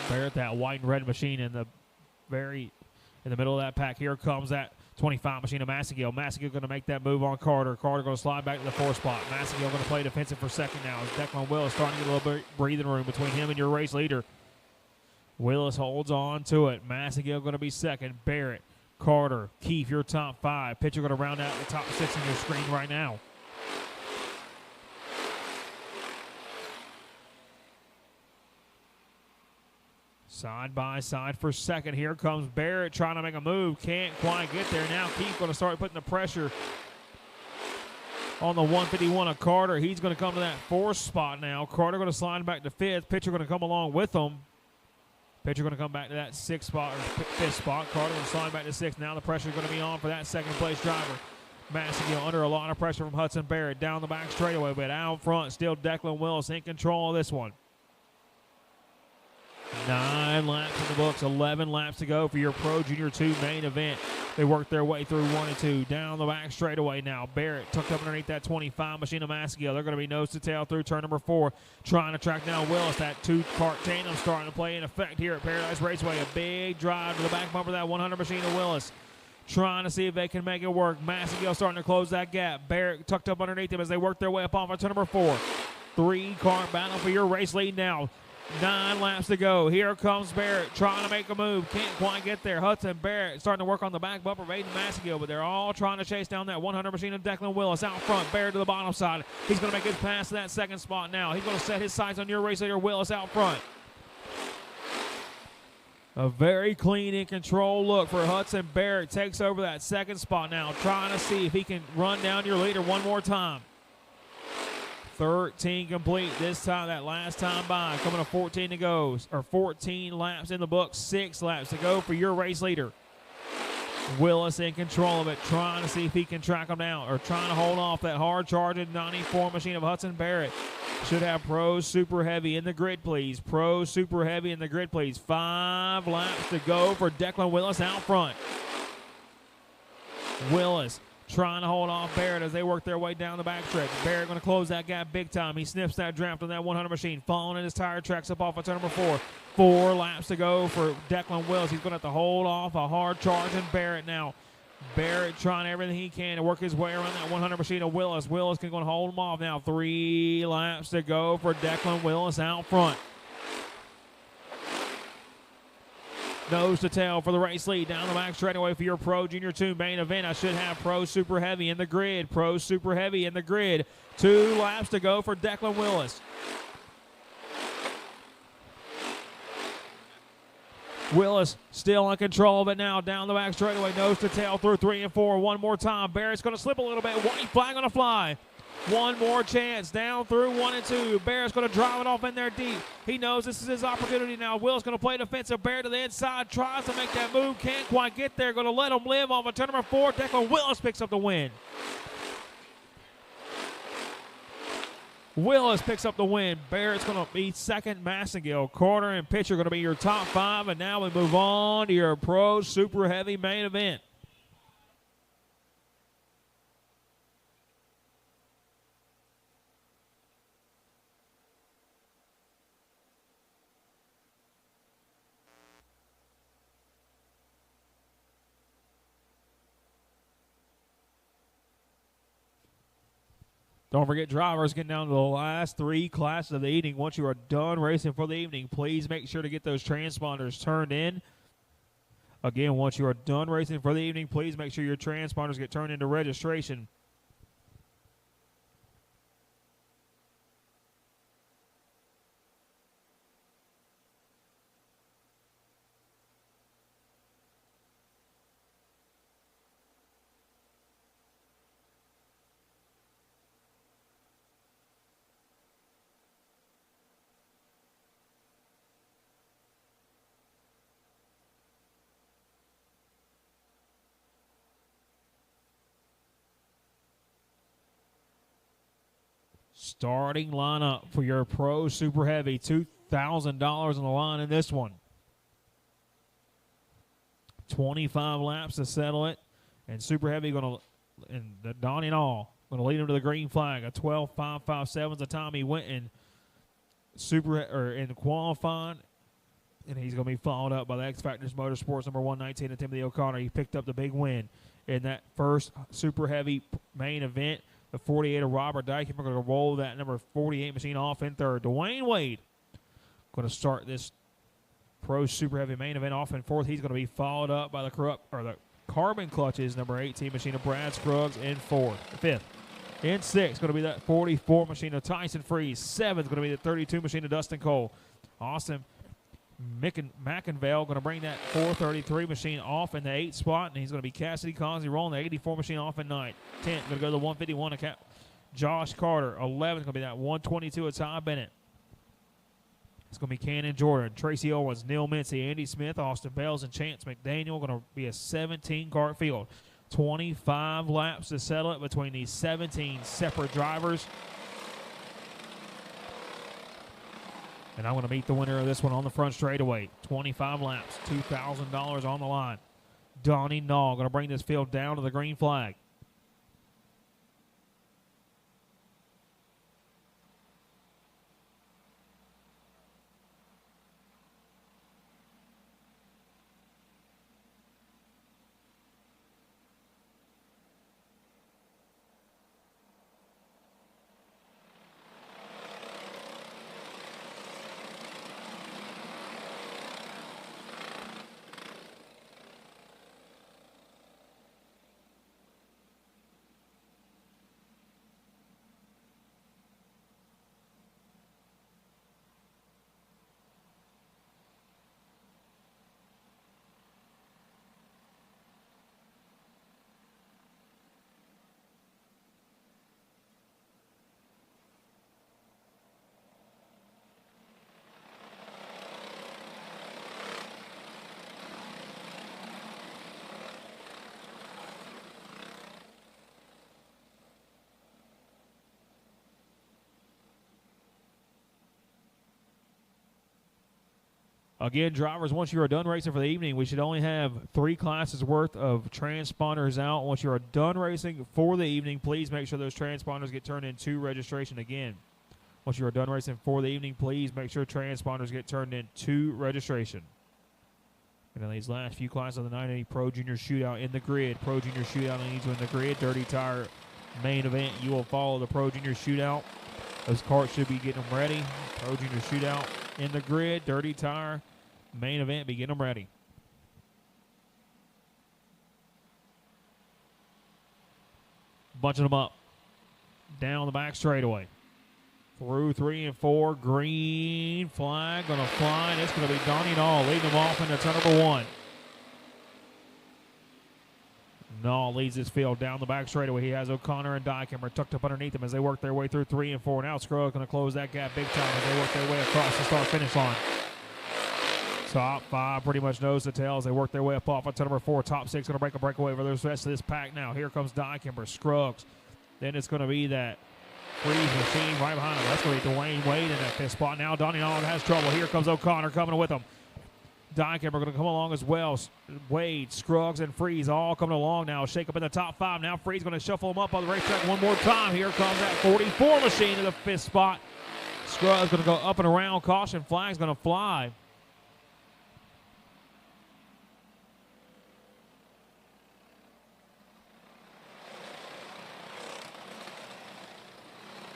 Barrett, that white and red machine in the middle of that pack. Here comes that 25 machine of Massengill. Massengill going to make that move on Carter. Carter going to slide back to the 4th spot. Massengill going to play defensive for second now. Declan Willis starting to get a little bit breathing room between him and your race leader. Willis holds on to it. Massengill going to be second. Barrett, Carter, Keefe, your top 5. Pitcher going to round out the top 6 on your screen right now. Side by side for second. Here comes Barrett trying to make a move. Can't quite get there. Now Keefe going to start putting the pressure on the 151 of Carter. He's going to come to that 4th spot now. Carter going to slide back to 5th. Pitcher going to come along with him. Pitcher going to come back to that 6th spot or 5th spot. Carter going to slide back to 6th. Now the pressure is going to be on for that second place driver. Massengill under a lot of pressure from Hudson Barrett down the back straightaway, but out front still Declan Willis in control of this one. 9 laps in the books, 11 laps to go for your Pro Junior 2 main event. They work their way through 1 and 2. Down the back straightaway now. Barrett tucked up underneath that 25 machine of Massengill. They're going to be nose to tail through turn number 4. Trying to track down Willis. That 2-part tandem starting to play in effect here at Paradise Raceway. A big drive to the back bumper of that 100 machine of Willis. Trying to see if they can make it work. Massengill starting to close that gap. Barrett tucked up underneath him as they work their way up off of turn number 4. 3-car battle for your race lead now. 9 laps to go. Here comes Barrett trying to make a move. Can't quite get there. Hudson Barrett starting to work on the back bumper of Aiden Massengill, but they're all trying to chase down that 100 machine of Declan Willis out front. Barrett to the bottom side. He's going to make his pass to that 2nd spot now. He's going to set his sights on your race leader Willis out front. A very clean and control look for Hudson Barrett. Takes over that 2nd spot now. Trying to see if he can run down your leader one more time. 13 complete this time, that last time by. Coming to 14 to go, or 14 laps in the book, 6 laps to go for your race leader. Willis in control of it, trying to see if he can track him down, or trying to hold off that hard-charging 94 machine of Hudson Barrett. Should have Pro Super Heavy in the grid, please. Pro Super Heavy in the grid, please. 5 laps to go for Declan Willis out front. Willis trying to hold off Barrett as they work their way down the backstretch. Barrett going to close that gap big time. He sniffs that draft on that 100 machine, following in his tire tracks up off of turn number 4. 4 laps to go for Declan Willis. He's going to have to hold off a hard charging Barrett now. Barrett trying everything he can to work his way around that 100 machine of Willis. Willis can go and hold him off now. 3 laps to go for Declan Willis out front. Nose to tail for the race lead. Down the back straightaway for your Pro Junior 2 main event. I should have Pro Super Heavy in the grid. Pro Super Heavy in the grid. 2 laps to go for Declan Willis. Willis still in control of it now. Down the back straightaway. Nose to tail through 3 and 4. One more time. Barrett's going to slip a little bit. White flag on the fly. One more chance down through 1 and 2. Barrett's going to drive it off in there deep. He knows this is his opportunity now. Will's going to play defensive. Barrett to the inside. Tries to make that move. Can't quite get there. Going to let him live off of turn number 4. Declan Willis picks up the win. Willis picks up the win. Barrett's going to be second. Massengill, Carter, and Pitcher going to be your top 5. And now we move on to your Pro Super Heavy main event. Don't forget, drivers, getting down to the last 3 classes of the evening. Once you are done racing for the evening, please make sure to get those transponders turned in. Again, once you are done racing for the evening, please make sure your transponders get turned into registration. starting lineup for your Pro Super Heavy. $2,000 on the line in this one. 25 laps to settle it. And Super Heavy going to, and the Donnie Nall, going to lead him to the green flag. A 12.557 is the time he went in in qualifying. And he's going to be followed up by the X Factors Motorsports number 119 and Timothy O'Connor. He picked up the big win in that first Super Heavy main event. The 48 of Robert Dyke. We're going to roll that number 48 machine off in third. Dwayne Wade going to start this Pro Super Heavy main event off in fourth. He's going to be followed up by the Carbon Clutches number 18 machine of Brad Scruggs in fifth. In sixth, going to be that 44 machine of Tyson Freeze. Seventh, going to be the 32 machine of Dustin Cole. Austin McInvale going to bring that 433 machine off in the 8th spot, and he's going to be Cassidy Consley rolling the 84 machine off in 9th. 10th, going to go to the 151 of Josh Carter. 11th, going to be that 122 of Ty Bennett. It's going to be Cannon Jordan, Tracy Owens, Neil Mincy, Andy Smith, Austin Bells, and Chance McDaniel. Going to be a 17-car field. 25 laps to settle it between these 17 separate drivers. And I'm going to meet the winner of this one on the front straightaway. 25 laps, $2,000 on the line. Donnie Nall going to bring this field down to the green flag. Again, drivers, once you are done racing for the evening, we should only have 3 classes worth of transponders out. Once you are done racing for the evening, please make sure those transponders get turned into registration again. Once you are done racing for the evening, please make sure transponders get turned into registration. And in these last few classes of the 980 Pro Junior Shootout in the grid, Pro Junior Shootout needs in the grid, Dirty Tire main event. You will follow the Pro Junior Shootout. Those carts should be getting them ready. Pro Junior Shootout in the grid, Dirty Tire main event, be getting them ready. Bunching them up down the back straightaway. Through 3 and 4, green flag going to fly, and it's going to be Donnie Nall leading them off into turn number 1. Nall leads this field down the back straightaway. He has O'Connor and Dykember tucked up underneath him as they work their way through 3 and 4. Now Scruggs going to close that gap big time as they work their way across the start-finish line. Top 5 pretty much nose to tail as they work their way up off into number 4. Top 6 going to break a breakaway for the rest of this pack now. Here comes Dykember, Scruggs. Then it's going to be that Freeze machine right behind him. That's going to be Dwayne Wade in that 5th spot. Now Donnie Nall has trouble. Here comes O'Connor coming with him. Dykember going to come along as well. Wade, Scruggs, and Freeze all coming along now. Shake up in the top 5. Now Freeze going to shuffle them up on the racetrack one more time. Here comes that 44 machine in the 5th spot. Scruggs going to go up and around. Caution flag's going to fly.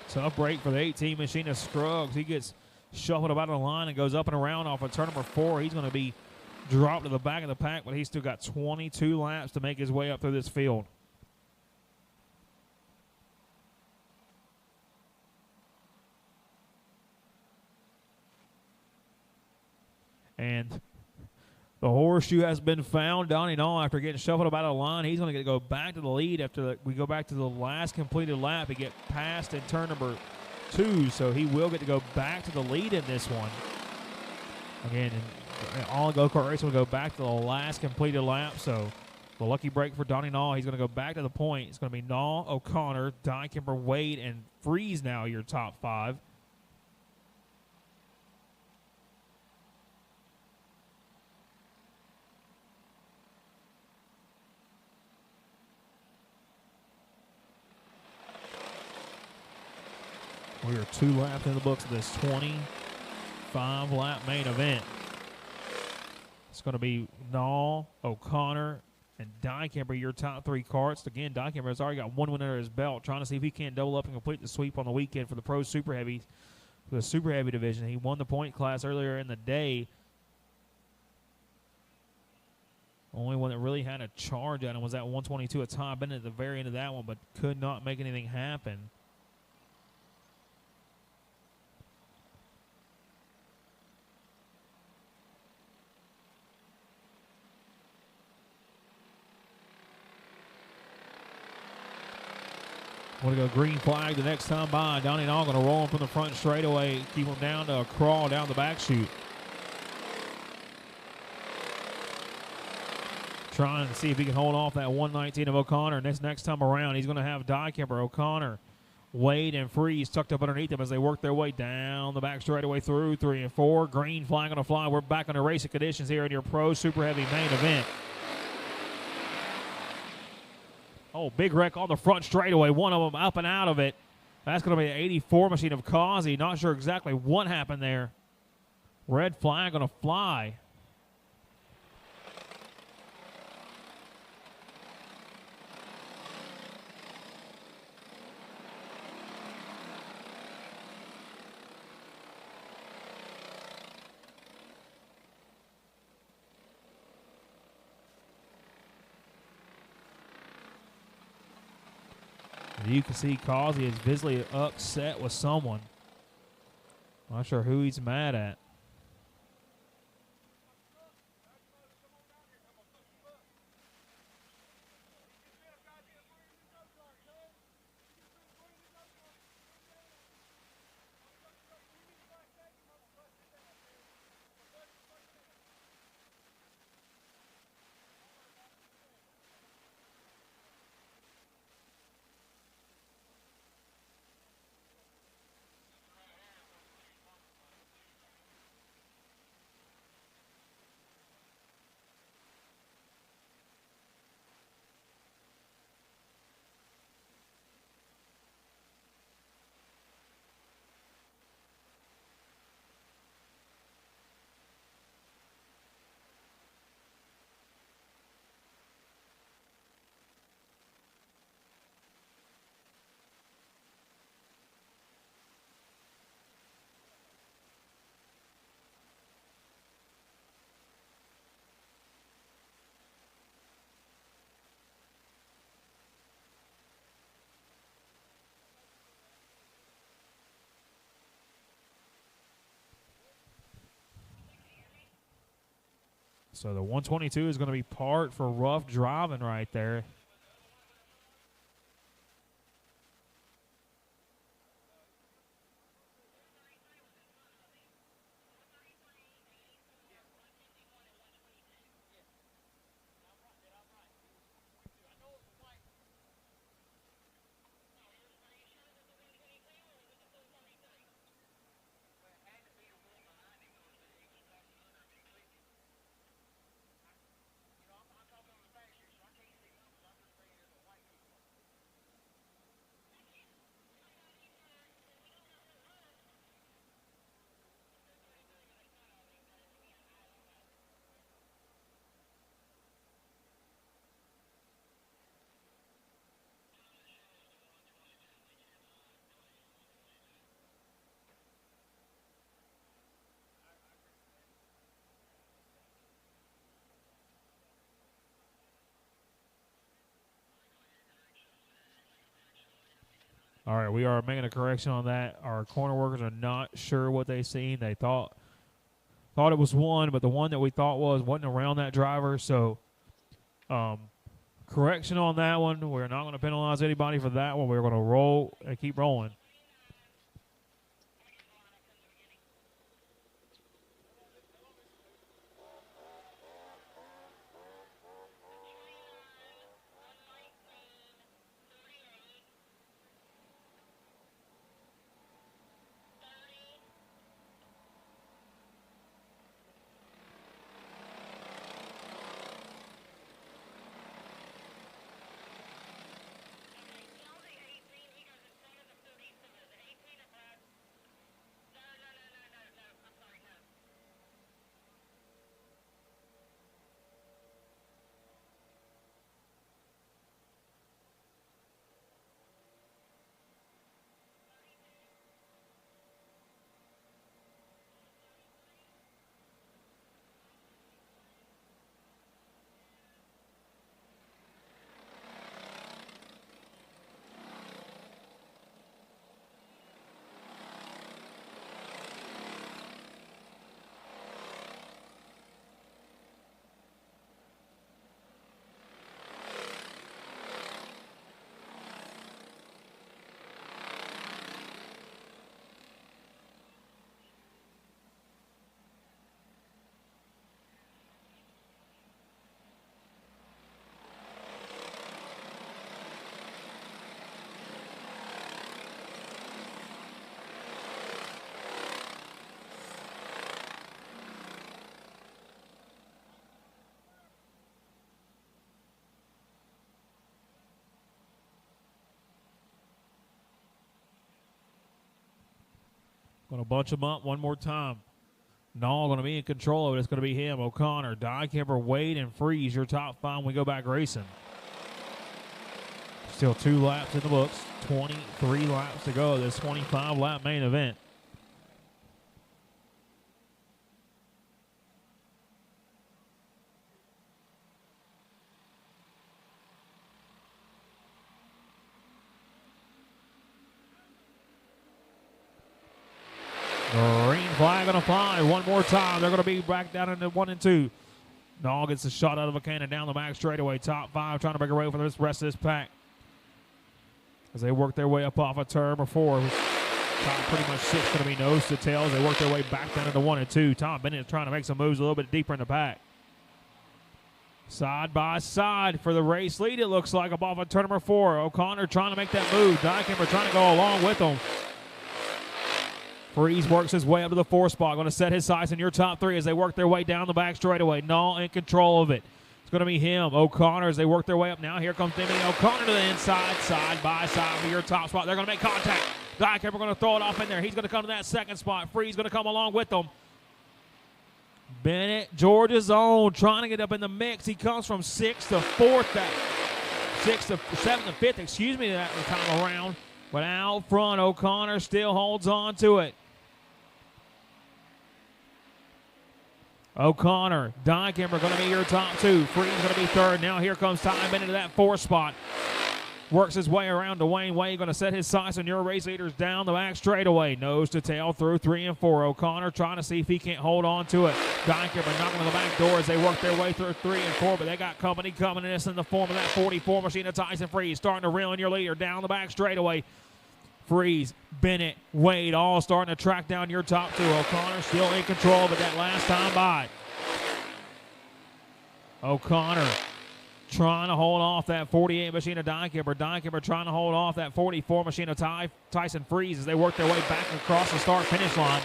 Tough break for the 18 machine of Scruggs. He gets shuffled about the line and goes up and around off of turn number 4. He's going to be dropped to the back of the pack, but he's still got 22 laps to make his way up through this field. And the horseshoe has been found. Donnie Nall, after getting shuffled about a line, he's going to go back to the lead after we go back to the last completed lap. He get passed in turn number 2, so he will get to go back to the lead in this one. Again, all go-kart racing will go back to the last completed lap, so The lucky break for Donnie Nall. He's going to go back to the point. It's going to be Nall, O'Connor, Dykemper, Wade, and Freeze now your top 5. We are 2 laps in the books of this 25-lap main event. It's going to be Nall, O'Connor, and Dykemper, your top 3 carts. Again, Dykemper has already got 1 win under his belt, trying to see if he can't double up and complete the sweep on the weekend for the Pro Super Heavy, for the Super Heavy division. He won the point class earlier in the day. Only one that really had a charge at him was that 122 at Todd Bennett at the very end of that one, but could not make anything happen. Want to go green flag the next time by. Donnie Nall going to roll him from the front straightaway, keep him down to a crawl down the back chute. Trying to see if he can hold off that 119 of O'Connor. Next time around, he's going to have Dykemper, O'Connor, Wade, and Freeze tucked up underneath him as they work their way down the back straightaway through 3 and 4. Green flag on the fly. We're back under racing conditions here in your Pro Super Heavy main event. Oh, big wreck on the front straightaway. One of them up and out of it. That's going to be an 84 machine of Causey. Not sure exactly what happened there. Red flag going to fly. You can see Causey is visibly upset with someone. Not sure who he's mad at. So the 122 is going to be part for rough driving right there. All right, we are making a correction on that. Our corner workers are not sure what they seen. They thought it was one, but the one that we thought wasn't around that driver. So, correction on that one. We're not going to penalize anybody for that one. We're going to roll and keep rolling. Going to bunch them up one more time. Nall going to be in control of it. It's going to be him, O'Connor, Dykemper, Wade, and Freeze. Your top 5 when we go back racing. Still 2 laps in the books. 23 laps to go. This 25-lap main event. Green flag going to fly one more time. They're going to be back down into 1 and 2. Nall gets a shot out of a cannon down the back straightaway. Top 5 trying to break away for the rest of this pack as they work their way up off of turn number 4. Top pretty much 6 going to be nose to tail as they work their way back down into 1 and 2. Tom Bennett is trying to make some moves a little bit deeper in the pack. Side by side for the race lead, it looks like, up off of turn number 4. O'Connor trying to make that move. Dykemper trying to go along with him. Freeze works his way up to the 4 spot. Going to set his sights in your top 3 as they work their way down the back straightaway. Nall in control of it. It's going to be him, O'Connor, as they work their way up. Now here comes Timothy O'Connor to the inside, side by side for your top spot. They're going to make contact. Dykemper going to throw it off in there. He's going to come to that 2nd spot. Freeze going to come along with them. Bennett, Georgia's own, trying to get up in the mix. He comes from 6th to 4th, 7th to 5th, excuse me, that time around. But out front, O'Connor still holds on to it. O'Connor, Dykemper going to be your top 2. Freeze going to be 3rd. Now here comes Ty Bennett to that 4th spot. Works his way around to Wayne Wade. Going to set his sights on your race leaders down the back straightaway. Nose to tail through 3 and 4. O'Connor trying to see if he can't hold on to it. Dykemper knocking on the back door as they work their way through 3 and 4. But they got company coming in this in the form of that 44 machine of Tyson Freeze. Starting to reel in your leader down the back straightaway. Freeze, Bennett, Wade, all starting to track down your top 2. O'Connor still in control, but that last time by. O'Connor trying to hold off that 48 machine of Dykemper. Dykemper trying to hold off that 44 machine of Tyson Freeze as they work their way back across the start-finish line.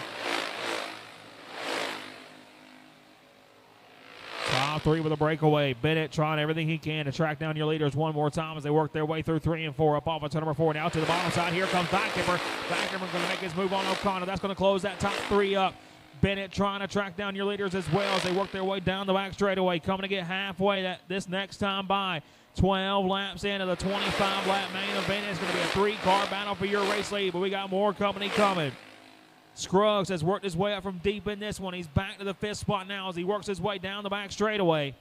Top 3 with a breakaway. Bennett trying everything he can to track down your leaders one more time as they work their way through 3 and 4 up off of turn number 4. Now to the bottom side. Here comes Dykemper. Dykemper going to make his move on O'Connor. That's going to close that top 3 up. Bennett trying to track down your leaders as well as they work their way down the back straightaway. Coming to get halfway this next time by. 12 laps into the 25-lap main event. It's going to be a 3-car battle for your race lead, but we got more company coming. Scruggs has worked his way up from deep in this one. He's back to the 5th spot now as he works his way down the back straightaway.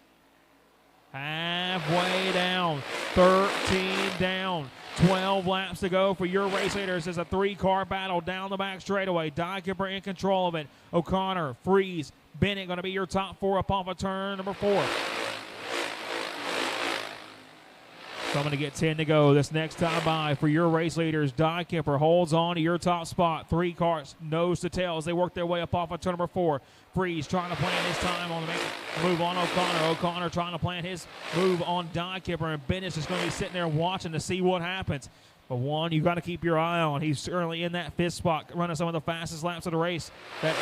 Halfway down, 13 down, 12 laps to go for your race leaders. It's a 3-car battle down the back straightaway. Dykemper in control of it. O'Connor, Freeze, Bennett going to be your top 4 up off of turn number 4. Coming to get 10 to go this next time by for your race leaders. Dykemper holds on to your top spot. 3 cars, nose to tail as they work their way up off of turn number 4. Freeze trying to plan his time on the move on O'Connor. O'Connor trying to plan his move on Dykemper, and Bennett's just going to be sitting there watching to see what happens. But one, you've got to keep your eye on. He's certainly in that 5th spot, running some of the fastest laps of the race. That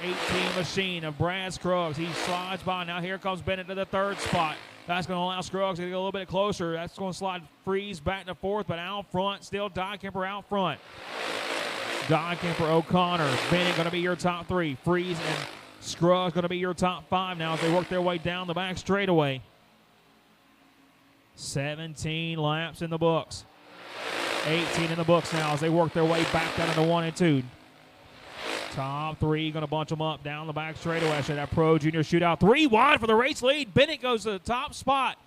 18 machine of Brad Scruggs. He slides by. Now here comes Bennett to the 3rd spot. That's going to allow Scruggs to get a little bit closer. That's going to slide Freeze back to 4th, but out front, still Dykemper out front. Dykemper, O'Connor, Bennett going to be your top 3. Freeze and Scruggs going to be your top 5 now as they work their way down the back straightaway. 17 laps in the books. 18 in the books now as they work their way back down into 1 and 2. Top 3 going to bunch them up down the back straightaway. After that Pro Junior Shootout. 3 wide for the race lead. Bennett goes to the top spot.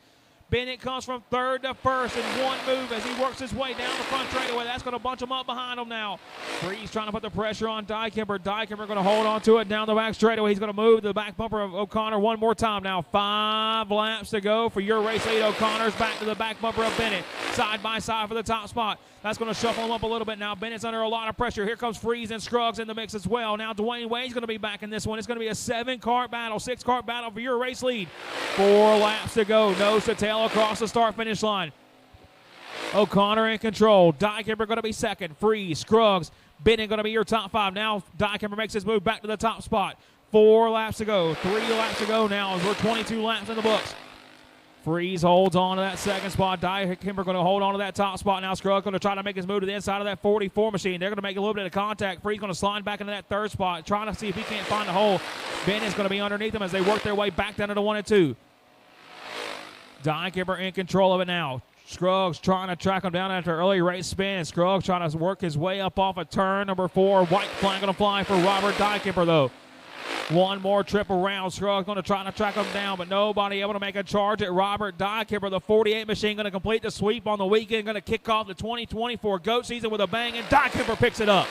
Bennett comes from 3rd to 1st in one move as he works his way down the front straightaway. That's going to bunch him up behind him now. Freeze trying to put the pressure on Dykemper. Dykemper going to hold on to it down the back straightaway. He's going to move the back bumper of O'Connor one more time now. 5 laps to go for your race lead. O'Connor's back to the back bumper of Bennett. Side by side for the top spot. That's going to shuffle him up a little bit now. Bennett's under a lot of pressure. Here comes Freeze and Scruggs in the mix as well. Now Dwayne Wade's going to be back in this one. It's going to be a 7-car battle, 6-car battle for your race lead. 4 laps to go. Nose to tail across the start-finish line. O'Connor in control. Dykemper going to be 2nd. Freeze, Scruggs, Bennett going to be your top 5. Now Dykemper makes his move back to the top spot. 4 laps to go. 3 laps to go now as we're 22 laps in the books. Freeze holds on to that second spot. Dykemper going to hold on to that top spot now. Scruggs going to try to make his move to the inside of that 44 machine. They're going to make a little bit of contact. Freeze going to slide back into that third spot, trying to see if he can't find a hole. Bennett's going to be underneath them as they work their way back down to the 1 and 2. Dykemper in control of it now. Scruggs trying to track him down after early race spin. Scruggs trying to work his way up off of turn number 4. White flag going to fly for Robert Dykemper, though. One more trip around. Scruggs going to try to track him down, but nobody able to make a charge at Robert Dykemper. The 48 machine going to complete the sweep on the weekend, going to kick off the 2024 GOAT season with a bang, and Dykemper picks it up.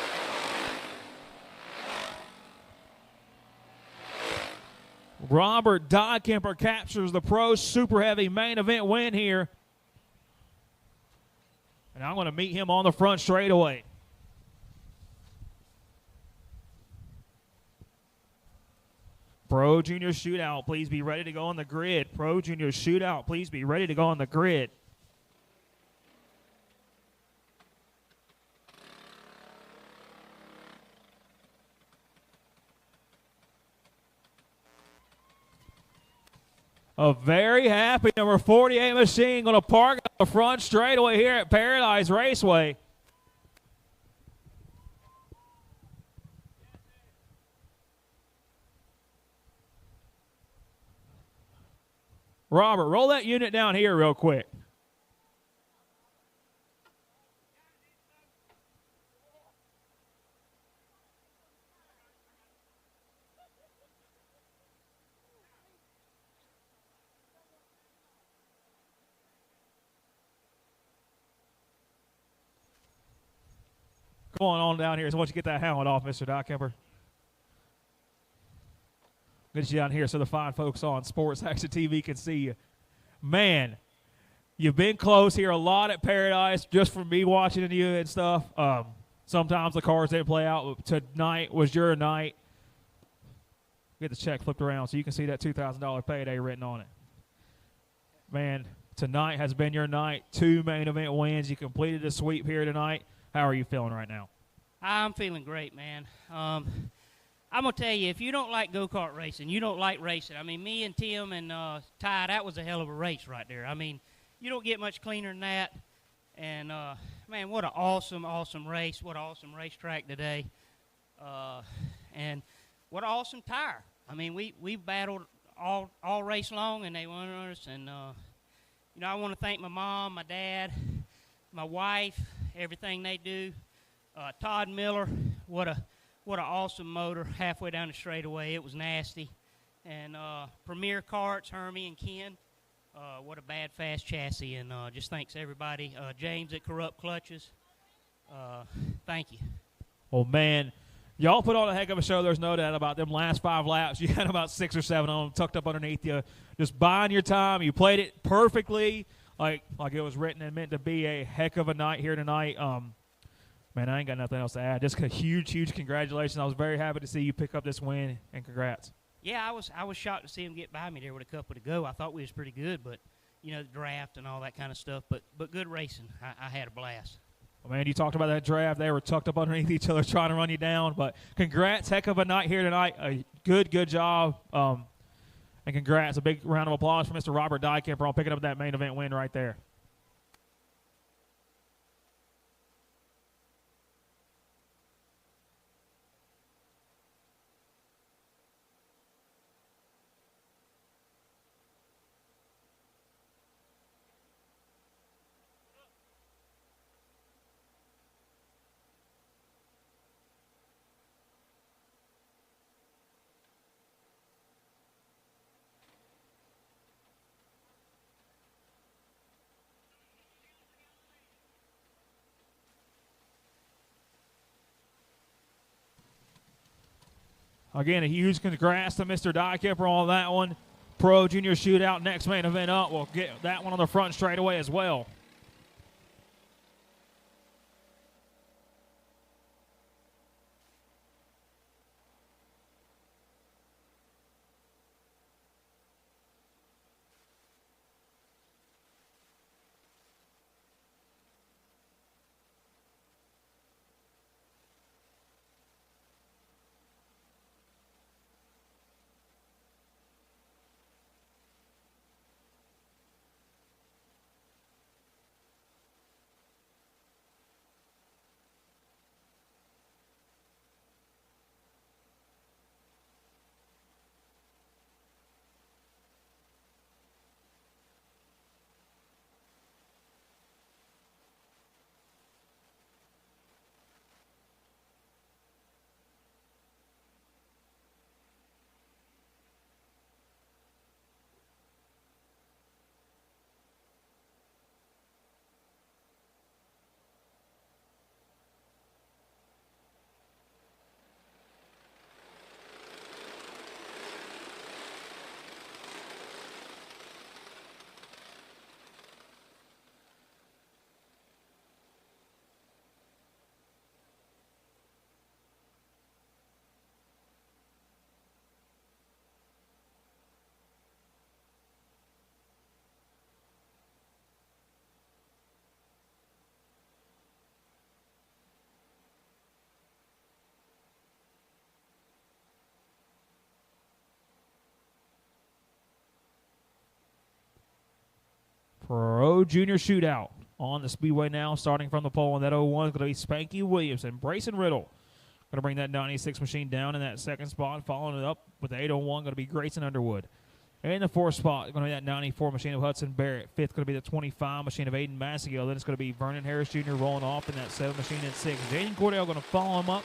Robert Dykemper captures the Pro Super Heavy main event win here. And I'm going to meet him on the front straightaway. Pro Junior Shootout, please be ready to go on the grid. Pro Junior Shootout, please be ready to go on the grid. A very happy number 48 machine going to park up the front straightaway here at Paradise Raceway. Robert, roll that unit down here real quick. Come on down here. So once you get that helmet off, Mr. Dykemper. Get you down here so the fine folks on Sports Action TV can see you. Man, you've been close here a lot at Paradise just from me watching you and stuff. Sometimes the cars didn't play out. Tonight was your night. Get the check flipped around so you can see that $2,000 payday written on it. Man, tonight has been your night. 2 main event wins. You completed the sweep here tonight. How are you feeling right now? I'm feeling great, man. I'm going to tell you, if you don't like go-kart racing, you don't like racing. I mean, me and Tim and Ty, that was a hell of a race right there. I mean, you don't get much cleaner than that. And, man, what an awesome, awesome race. What an awesome racetrack today. And what an awesome tire. I mean, we battled all race long, and they won us. And, you know, I want to thank my mom, my dad, my wife, everything they do. Todd Miller, what an awesome motor halfway down the straightaway. It was nasty. And Premier Karts, Hermie and Ken, what a bad, fast chassis. And just thanks everybody. James at Corrupt Clutches, thank you. Well, man, y'all put on a heck of a show. There's no doubt about them last 5 laps. You had about 6 or 7 of them tucked up underneath you, just buying your time. You played it perfectly, like it was written and meant to be. A heck of a night here tonight. Man, I ain't got nothing else to add. Just a huge, huge congratulations. I was very happy to see you pick up this win, and congrats. Yeah, I was shocked to see him get by me there with a couple to go. I thought we was pretty good, but, you know, the draft and all that kind of stuff. But good racing. I had a blast. Well, man, you talked about that draft. They were tucked up underneath each other trying to run you down. But congrats. Heck of a night here tonight. A good job. And congrats. A big round of applause for Mr. Robert Dykemper on picking up that main event win right there. Again, a huge congrats to Mr. Dykemper on that one. Pro Junior Shootout, next main event up. We'll get that one on the front straight away as well. Pro Junior Shootout on the Speedway now, starting from the pole. And that 01 is going to be Spanky Williamson. Brayson Riddle going to bring that 96 machine down in that second spot. Following it up with the 801 going to be Grayson Underwood. In the fourth spot, going to be that 94 machine of Hudson Barrett. Fifth going to be the 25 machine of Aiden Massagill. Then it's going to be Vernon Harris Jr. rolling off in that 7 machine and 6. Jaden Cordell going to follow him up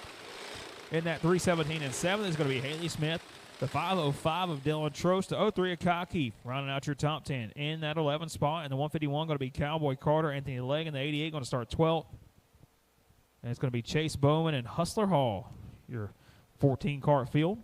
in that 317 and 7. Is going to be Haley Smith. The 505 of Dylan Trost. The 03 of Kyle Keefe rounding out your top 10. In that 11 spot, and the 151 going to be Cowboy Carter, Anthony Legg, and the 88 going to start 12th. And it's going to be Chase Bowman and Hustler Hall, your 14-cart field.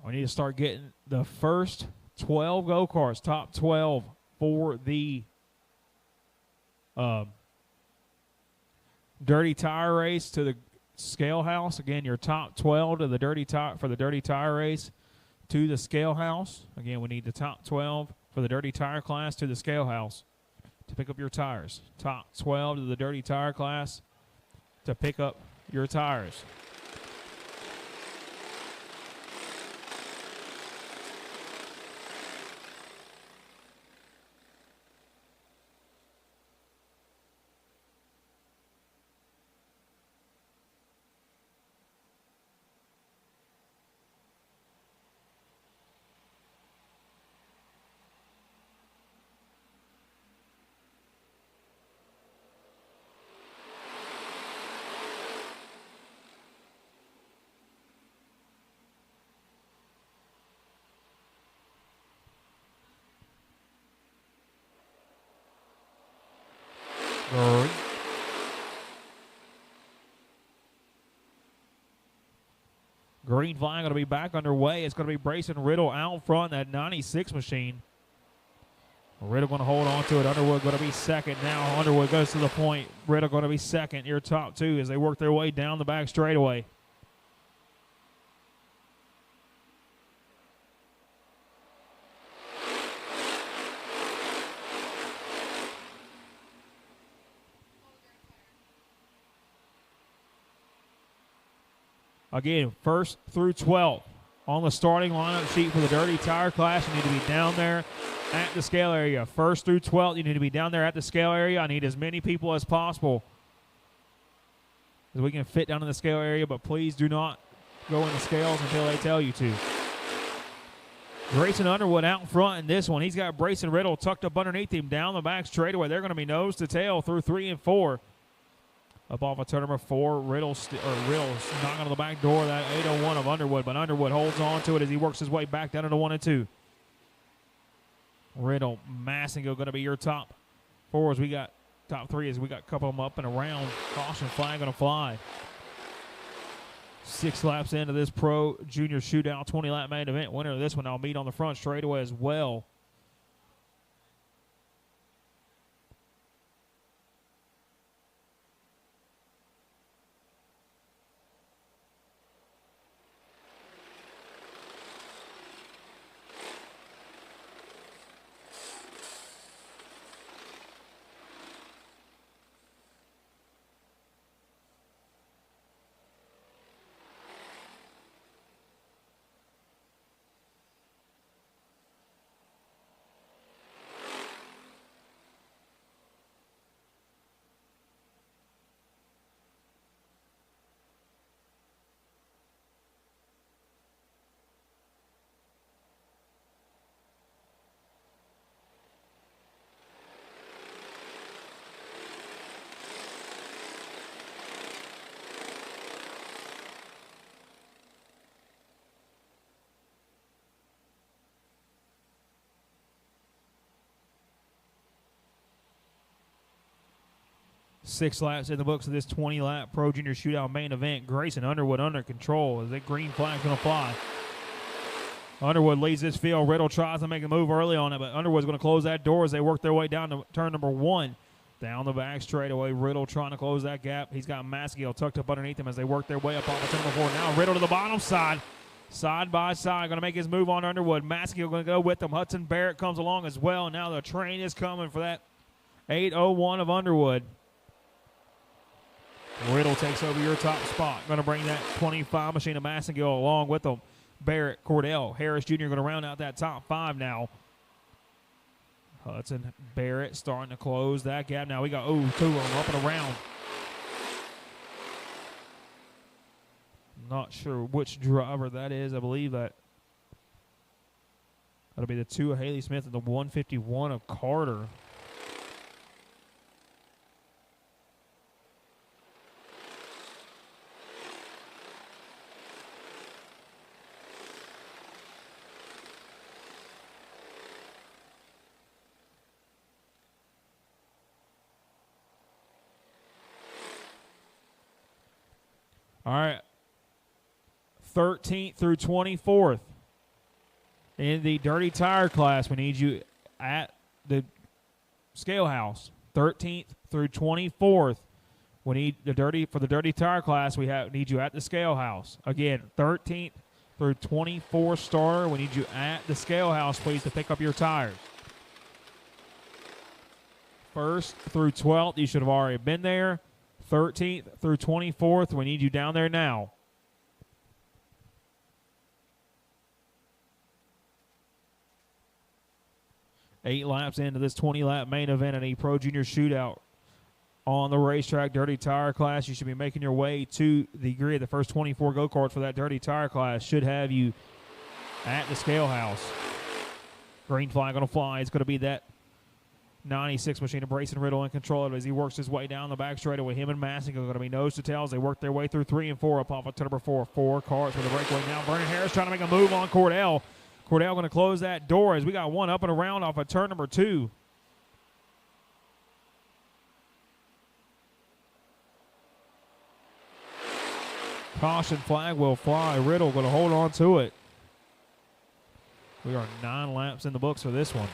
We need to start getting the first 12 go-karts, top 12 for the Dirty Tire Race to the Scale House. Again, your top 12 to the Dirty Tire Race to the Scale House. Again, we need the top 12 for the Dirty Tire class to the Scale House to pick up your tires. Top 12 to the Dirty Tire class to pick up your tires. Green flag going to be back underway. It's going to be Brayson Riddle out front, that 96 machine. Riddle going to hold on to it. Underwood going to be second. Now Underwood goes to the point. Riddle going to be second. Your top two as they work their way down the back straightaway. Again, 1st through 12th on the starting lineup sheet for the Dirty Tire class. You need to be down there at the scale area. 1st through 12th, you need to be down there at the scale area. I need as many people as possible as we can fit down in the scale area, but please do not go in the scales until they tell you to. Grayson Underwood out in front in this one. He's got Brayson Riddle tucked up underneath him down the back straightaway. They're going to be nose to tail through 3 and 4. Up off of turn number 4, Riddle's knocking on the back door of that 801 of Underwood, but Underwood holds on to it as he works his way back down into 1 and 2. Riddle, Massingill going to be your top 4 as we got top 3 as we got a couple of them up and around. Caution flag going to fly. 6 laps into this Pro Junior Shootout, 20-lap main event. Winner of this one, I'll meet on the front straightaway as well. Six laps in the books of this 20-lap Pro Junior Shootout main event. Grayson Underwood under control as that green flag's going to fly. Underwood leads this field. Riddle tries to make a move early on it, but Underwood's going to close that door as they work their way down to turn number 1. Down the back straightaway, Riddle trying to close that gap. He's got Massagill tucked up underneath him as they work their way up off of turn number 4. Now Riddle to the bottom side. Side by side, going to make his move on Underwood. Massagill going to go with him. Hudson Barrett comes along as well. Now the train is coming for that 801 of Underwood. Riddle takes over your top spot. Going to bring that 25 Machine of Massengill along with them. Barrett, Cordell, Harris Jr. going to round out that top 5 now. Hudson, Barrett starting to close that gap. Now we got, 2 of them up and around. Not sure which driver that is. I believe that'll be the 2 of Haley Smith and the 151 of Carter. All right. 13th through 24th. In the dirty tire class, we need you at the scale house. 13th through 24th. We need the dirty tire class. Need you at the scale house. Again, 13th through 24th starter. We need you at the scale house, please, to pick up your tires. 1st through 12th, you should have already been there. 13th through 24th, we need you down there now. Eight laps into this 20-lap main event in a Pro Junior Shootout on the racetrack dirty tire class. You should be making your way to the grid. The first 24 go-karts for that dirty tire class should have you at the scale house. Green flag going to fly. It's going to be that 96 machine of Brayson Riddle in control of it as he works his way down the back straightaway. Him and Massing are going to be nose to tails. They work their way through 3 and 4 up off of turn number 4. 4 cars with a breakaway now. Vernon Harris trying to make a move on Cordell. Cordell going to close that door as we got one up and around off of turn number 2. Caution flag will fly. Riddle going to hold on to it. We are 9 laps in the books for this one.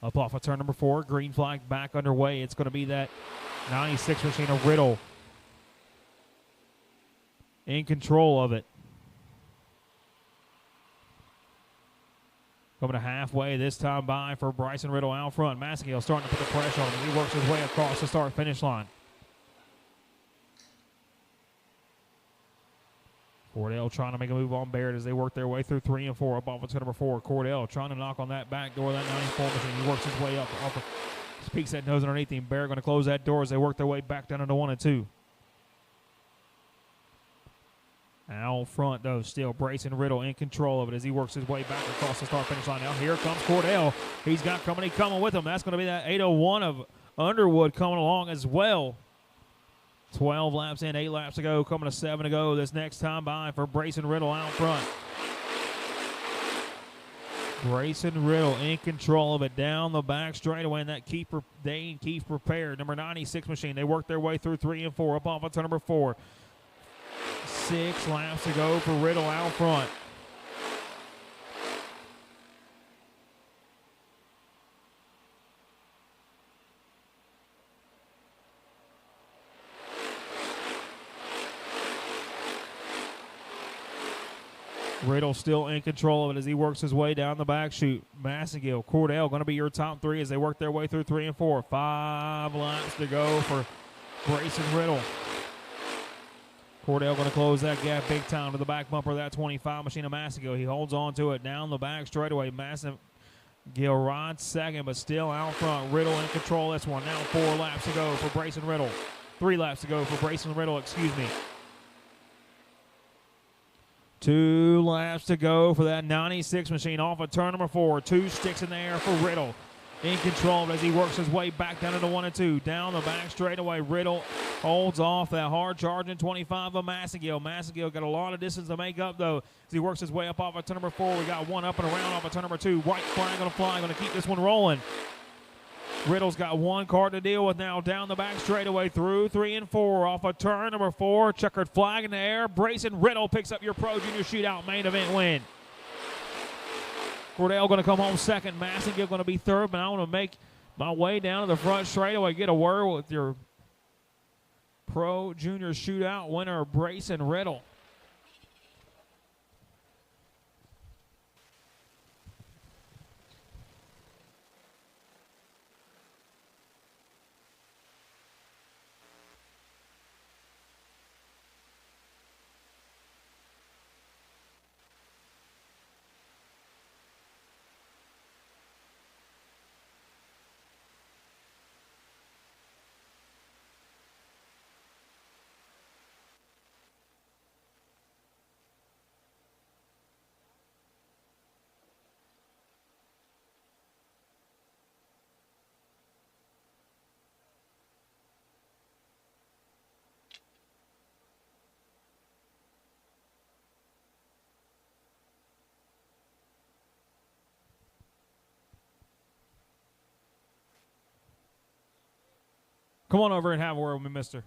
Up off of turn number 4, green flag back underway. It's going to be that 96 machine of Riddle in control of it. Coming to halfway this time by for Bryson Riddle out front. Massengill starting to put the pressure on him. He works his way across the start-finish line. Cordell trying to make a move on Barrett as they work their way through 3 and 4 up off of number 4. Cordell trying to knock on that back door of that 94 machine. He works his way up. Speaks that nose underneath him. Barrett going to close that door as they work their way back down into 1 and 2. Out front, though, still Brayson Riddle in control of it as he works his way back across the start-finish line. Now here comes Cordell. He's got company coming with him. That's going to be that 801 of Underwood coming along as well. 12 laps in, 8 laps to go, coming to 7 to go. This next time by for Brayson Riddle out front. Brayson Riddle in control of it down the back straightaway, and that Dane Keefe prepared. Number 96 machine. They work their way through 3 and 4 up off of number 4. 6 laps to go for Riddle out front. Riddle still in control of it as he works his way down the back chute. Massengill, Cordell going to be your top 3 as they work their way through 3 and 4. 5 laps to go for Brayson Riddle. Cordell going to close that gap big time to the back bumper of that 25 machine of Massengill. He holds on to it down the back straightaway. Gilrod second, but still out front. Riddle in control. This one now 4 laps to go for Brayson Riddle. 3 laps to go for Brayson Riddle, excuse me. 2 laps to go for that 96 machine off of turn number 4. 2 sticks in the air for Riddle. In control as he works his way back down into 1 and 2. Down the back straightaway, Riddle holds off that hard charging 25 of Massengill. Massengill got a lot of distance to make up, though, as he works his way up off of turn number 4. We got 1 up and around off of turn number 2. White flag on the fly, going to keep this one rolling. Riddle's got 1 car to deal with now. Down the back straightaway through 3 and 4 off of turn number 4. Checkered flag in the air. Brayson Riddle picks up your Pro Junior Shootout main event win. Cordell going to come home second. Massengill going to be third, but I want to make my way down to the front straightaway. Get a word with your Pro Junior Shootout winner, Brayson Riddle. Come on over and have a word with me,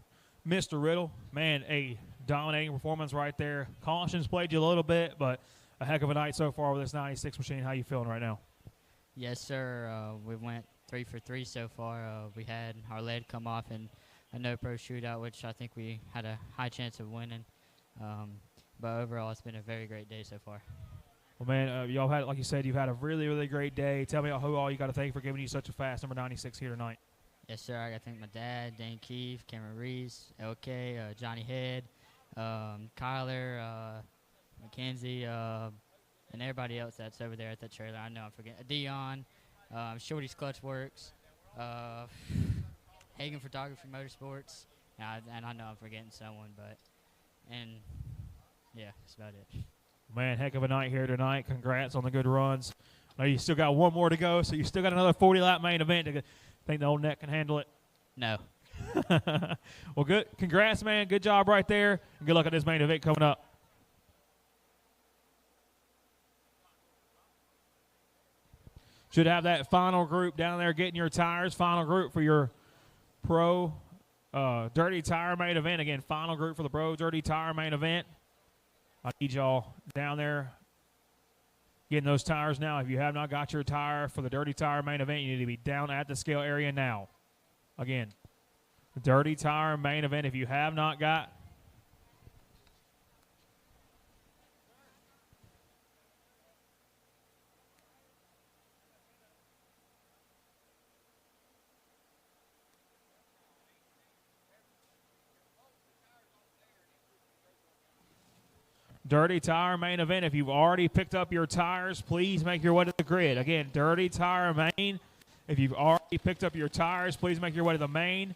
Mr. Riddle. Man, a dominating performance right there. Cautions played you a little bit, but a heck of a night so far with this 96 machine. How you feeling right now? Yes, sir. We went 3 for 3 so far. We had our lead come off in a no-pro shootout, which I think we had a high chance of winning. But overall, it's been a very great day so far. Well, man, y'all had, like you said, you've had a really, really great day. Tell me who all you got to thank for giving you such a fast number 96 here tonight. Yes, sir. I got to thank my dad, Dane Keefe, Cameron Reese, LK, Johnny Head, Kyler, Mackenzie, and everybody else that's over there at that trailer. I know I'm forgetting. Dion, Shorty's Clutch Works, Hagen Photography Motorsports, and I know I'm forgetting someone, and yeah, that's about it. Man, heck of a night here tonight. Congrats on the good runs. I know you still got 1 more to go, so you still got another 40-lap main event to think the old neck can handle it? No. Well, good. Congrats, man. Good job right there. And good luck at this main event coming up. Should have that final group down there getting your tires. Final group for your Pro Dirty Tire main event. Again, final group for the Pro Dirty Tire main event. I need y'all down there getting those tires now. If you have not got your tire for the Dirty Tire main event, you need to be down at the scale area now. Again, the Dirty Tire main event, if you have not got Dirty Tire main event. If you've already picked up your tires, please make your way to the grid. Again, Dirty Tire main. If you've already picked up your tires, please make your way to the main.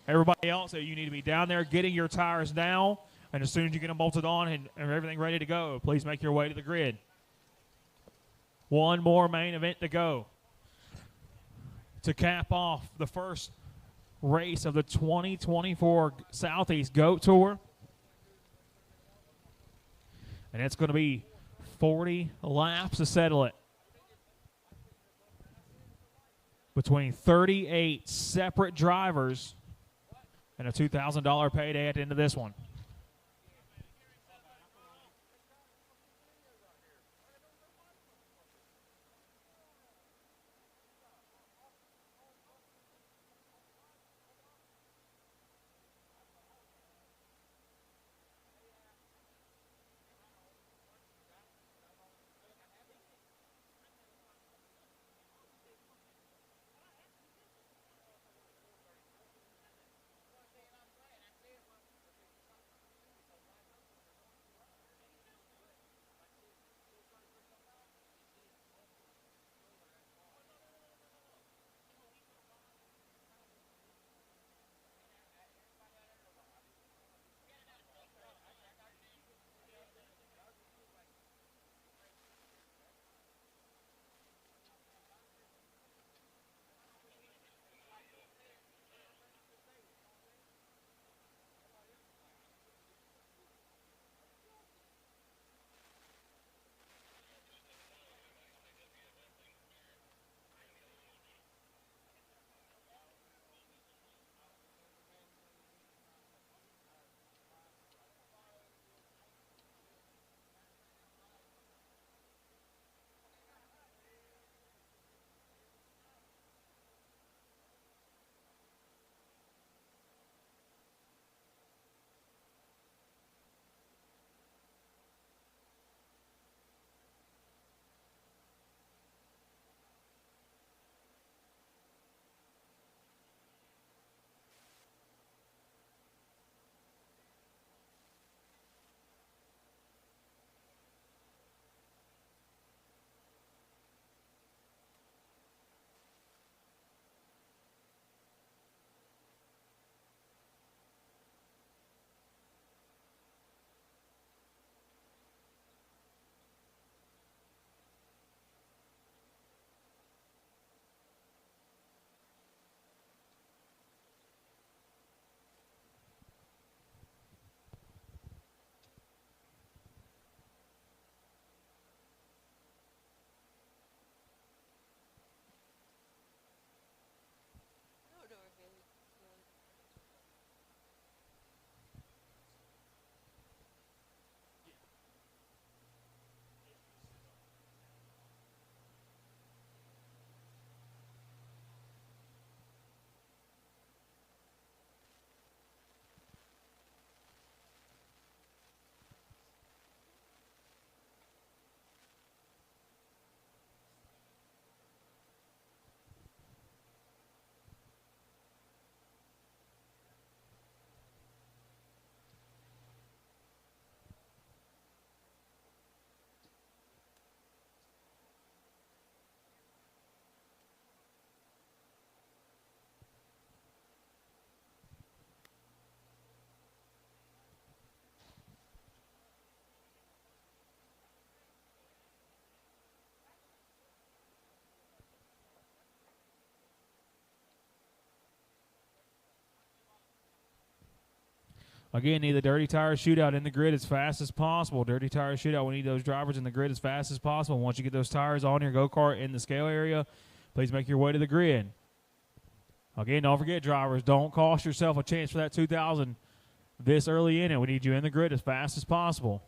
Everybody else, you need to be down there getting your tires now. And as soon as you get them bolted on and everything ready to go, please make your way to the grid. 1 more main event to go to cap off the first race of the 2024 Southeast Goat Tour. And it's going to be 40 laps to settle it. Between 38 separate drivers and a $2,000 payday at the end of this one. Again, need the Dirty Tire Shootout in the grid as fast as possible. Dirty Tire Shootout, we need those drivers in the grid as fast as possible. Once you get those tires on your go-kart in the scale area, please make your way to the grid. Again, don't forget, drivers, don't cost yourself a chance for that 2,000 this early in it. We need you in the grid as fast as possible.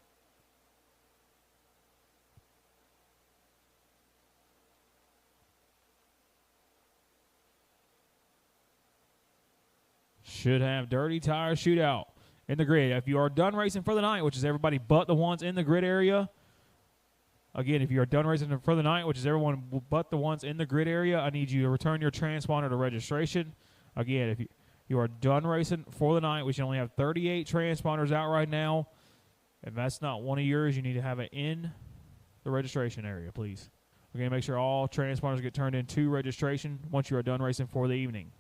Should have Dirty Tire Shootout in the grid. If you are done racing for the night, which is everybody but the ones in the grid area, again, if you are done racing for the night, which is everyone but the ones in the grid area, I need you to return your transponder to registration. Again, if you are done racing for the night, we should only have 38 transponders out right now. If that's not one of yours, you need to have it in the registration area, please. Again, make sure all transponders get turned into registration once you are done racing for the evening.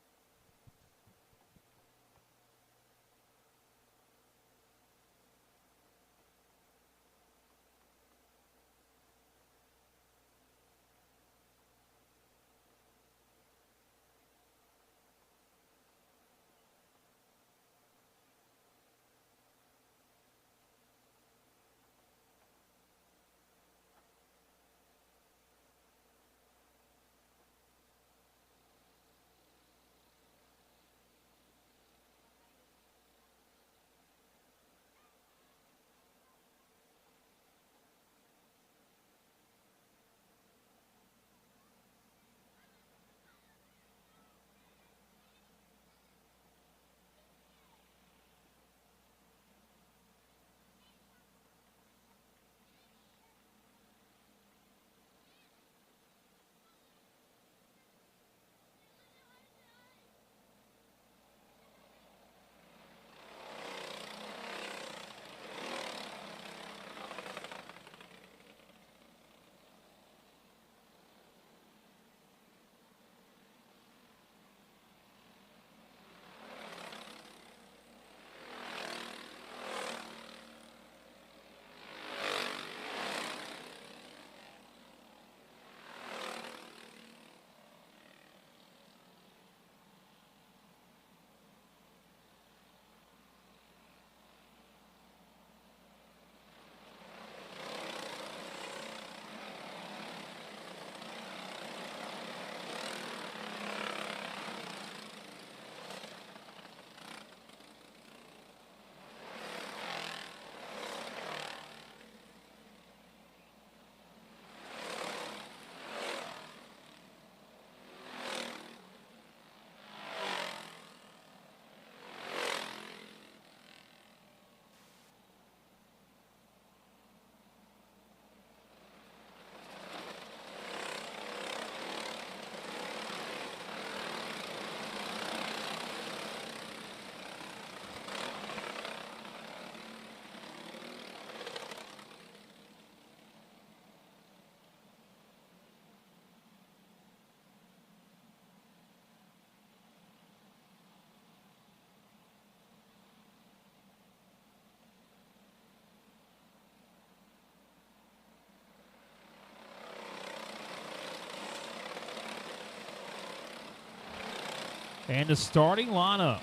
And the starting lineup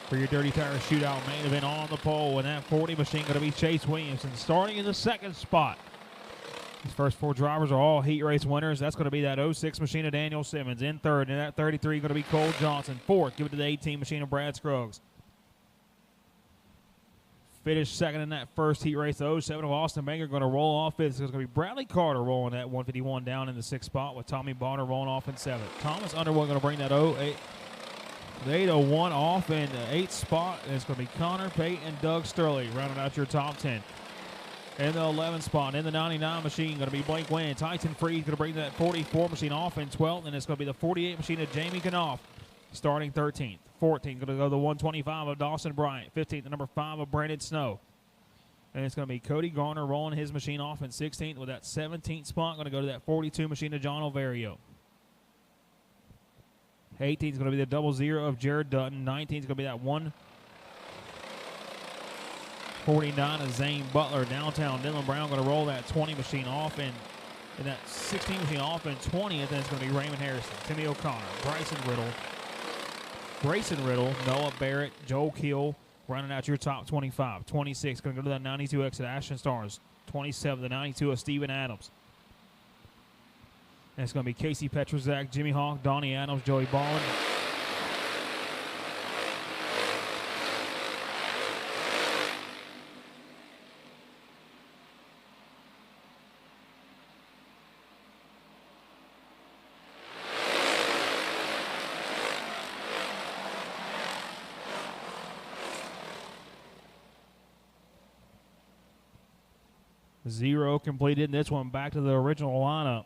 for your Dirty Tire Shootout main event on the pole. And that 40 machine going to be Chase Williamson starting in the second spot. These first four drivers are all heat race winners. That's going to be that 06 machine of Daniel Simmons. In third, and that 33 going to be Cole Johnson. Fourth, give it to the 18 machine of Brad Scruggs. Finished second in that first heat race. The 07 of Austin Banger going to roll off fifth. So it's going to be Bradley Carter rolling that 151 down in the sixth spot with Tommy Bonner rolling off in seventh. Thomas Underwood going to bring that 801 off in the eighth spot. And it's going to be Connor Payton and Doug Sturley rounding out your top 10. In the 11th spot, in the 99 machine, going to be Blake Wynn. Tyson Freed going to bring that 44 machine off in 12th. And it's going to be the 48 machine of Jamie Knopf starting 13th. 14th, going to go the 125 of Dawson Bryant. 15th, the number 5 of Brandon Snow. And it's going to be Cody Garner rolling his machine off in 16th with that 17th spot. Going to go to that 42 machine of John Overio. 18th is going to be the 00 of Jared Dutton. 19th is going to be that 149 of Zane Butler. Downtown, Dylan Brown going to roll that 20 machine off and that 16 machine off in 20th. Then it's going to be Raymond Harrison, Timmy O'Connor, Grayson Riddle, Noah Barrett, Joel Keel, Running out your top 25. 26 going to go to that 92 exit Ashton Stars. 27, the 92 of Steven Adams. And it's going to be Casey Petrazak, Jimmy Hawk, Donnie Adams, Joey Ballin. Zero completed in this one. Back to the original lineup.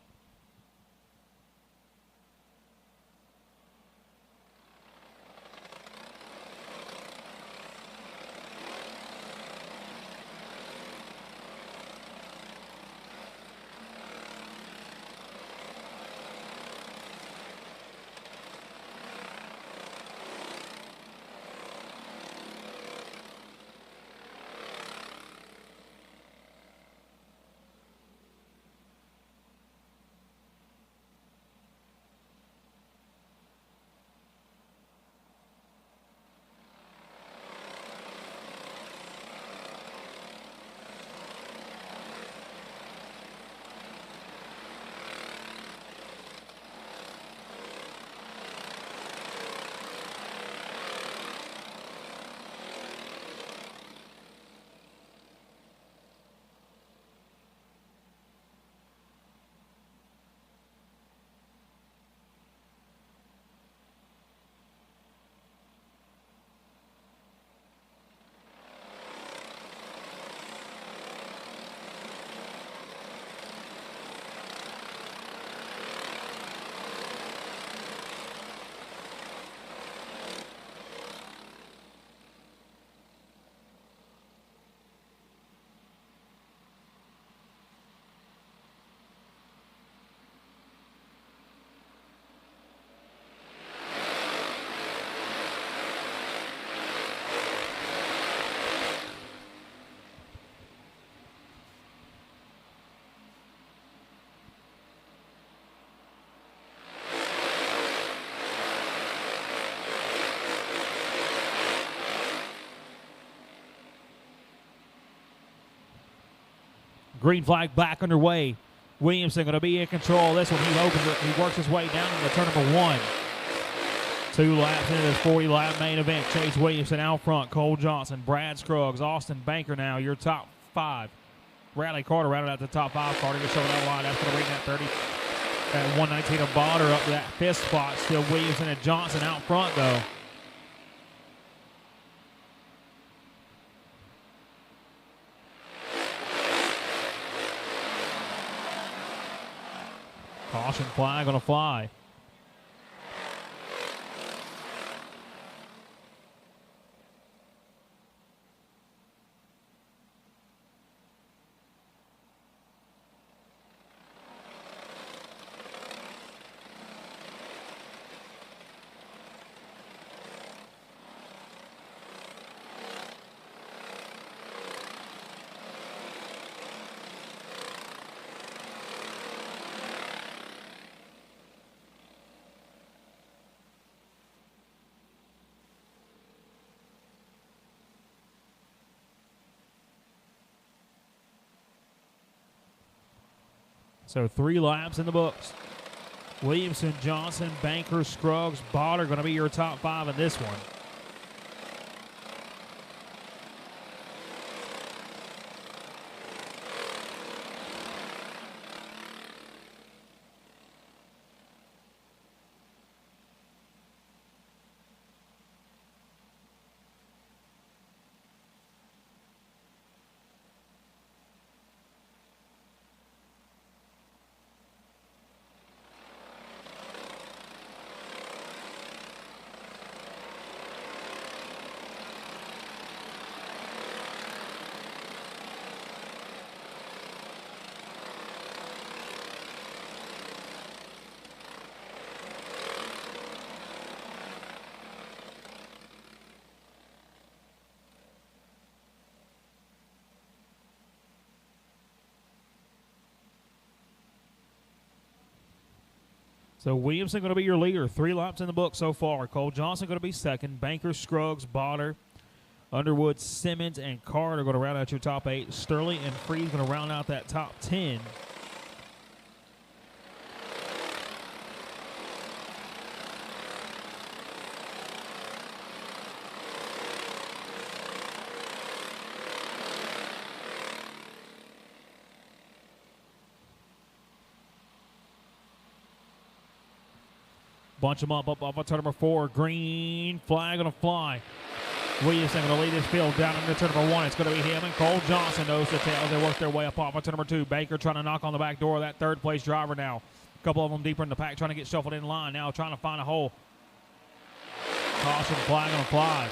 Green flag back underway. Williamson going to be in control of this one. He opens it. He works his way down into turn number 1. 2 laps into this 40-lap main event. Chase Williamson out front. Cole Johnson, Brad Scruggs, Austin Banker now your top 5. Bradley Carter rounded out the top 5. Carter gets over that line. That's going to bring that 30. That 119 of Botter up to that 5th spot. Still Williamson and Johnson out front, though. Caution flag going to fly. So 3 laps in the books. Williamson, Johnson, Banker, Scruggs, Botter going to be your top 5 in this one. So Williamson going to be your leader. 3 laps in the book so far. Cole Johnson going to be second. Banker, Scruggs, Botter, Underwood, Simmons, and Card are going to round out your top 8. Sterling and Freeze going to round out that top 10. Bunch them up off of turn number 4. Green flag going to fly. Williamson going to lead this field down into turn number 1. It's going to be him and Cole Johnson. Nose to tail as they work their way up off of turn number 2. Baker trying to knock on the back door of that third place driver now. A couple of them deeper in the pack trying to get shuffled in line now, trying to find a hole. Caution flag going to fly.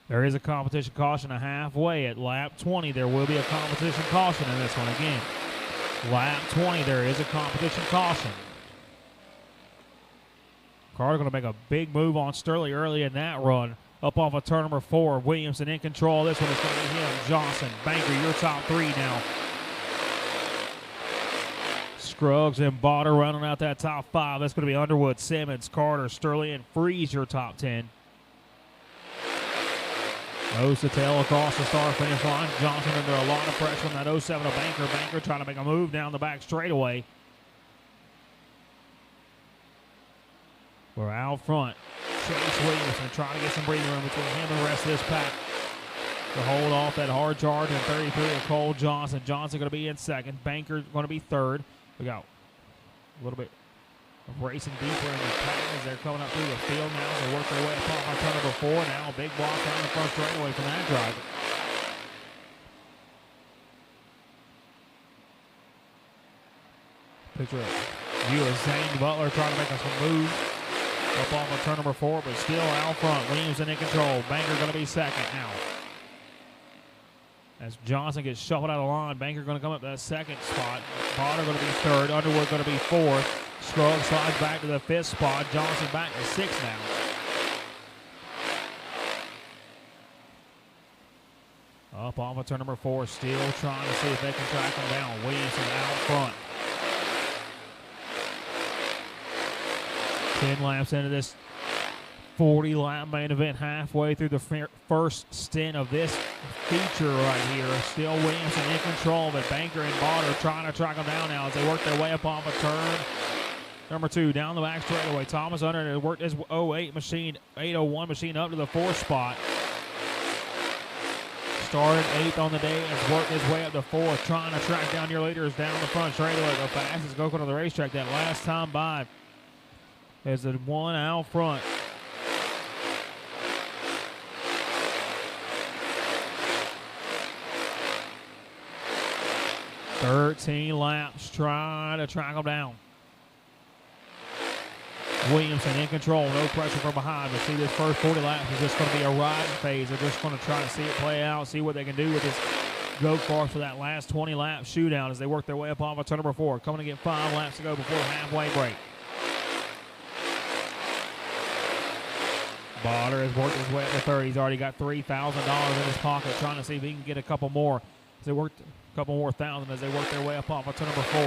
There is a competition caution halfway at lap 20. There will be a competition caution in this one again. Lap 20, there is a competition caution. Carter going to make a big move on Sterling early in that run. Up off of turn number 4. Williamson in control. This one is going to be him. Johnson, Banker, your top 3 now. Scruggs and Botter rounding out that top 5. That's going to be Underwood, Simmons, Carter, Sterling, and Freeze, your top 10. Nose to tail across the start finish line. Johnson under a lot of pressure on that 07 of Banker. Banker trying to make a move down the back straightaway. We're out front. Chase Williamson trying to get some breathing room between him and the rest of this pack to hold off that hard charge in 33 of Cole Johnson. Johnson going to be in second. Banker going to be third. We got a little bit of racing deeper in the pack as they're coming up through the field now. They work their way up on turn number 4. Now a big block down the front straightaway from that driver. Picture a view of Zane Butler trying to make us a move up on the turn number 4, but still out front. Williamson in control. Banker going to be second now. As Johnson gets shuffled out of the line, Banker going to come up to that second spot. Botter going to be third. Underwood going to be fourth. Scruggs slides back to the 5th spot. Johnson back to 6th now. Up off of turn number 4, still trying to see if they can track him down. Williamson out front. 10 laps into this 40-lap main event, halfway through the first stint of this feature right here. Still Williamson in control, but Banker and Botter trying to track him down now as they work their way up off a turn number 2, down the back straightaway. Thomas Under worked his 08 machine, 801 machine up to the 4th spot. Started 8th on the day and has worked his way up to 4th, trying to track down your leaders down the front straightaway. The fastest go to the racetrack that last time by is the one out front. "13 laps trying to track them down." Williamson in control, no pressure from behind. But see, this first 40 laps is just going to be a riding phase. They're just going to try to see it play out, see what they can do with this go-karts for that last 20-lap shootout as they work their way up off of turn number 4. Coming to get 5 laps to go before the halfway break. Botter has worked his way up to third. He's already got $3,000 in his pocket, trying to see if he can get a couple more. As they worked a couple more thousand as they work their way up off of turn number 4.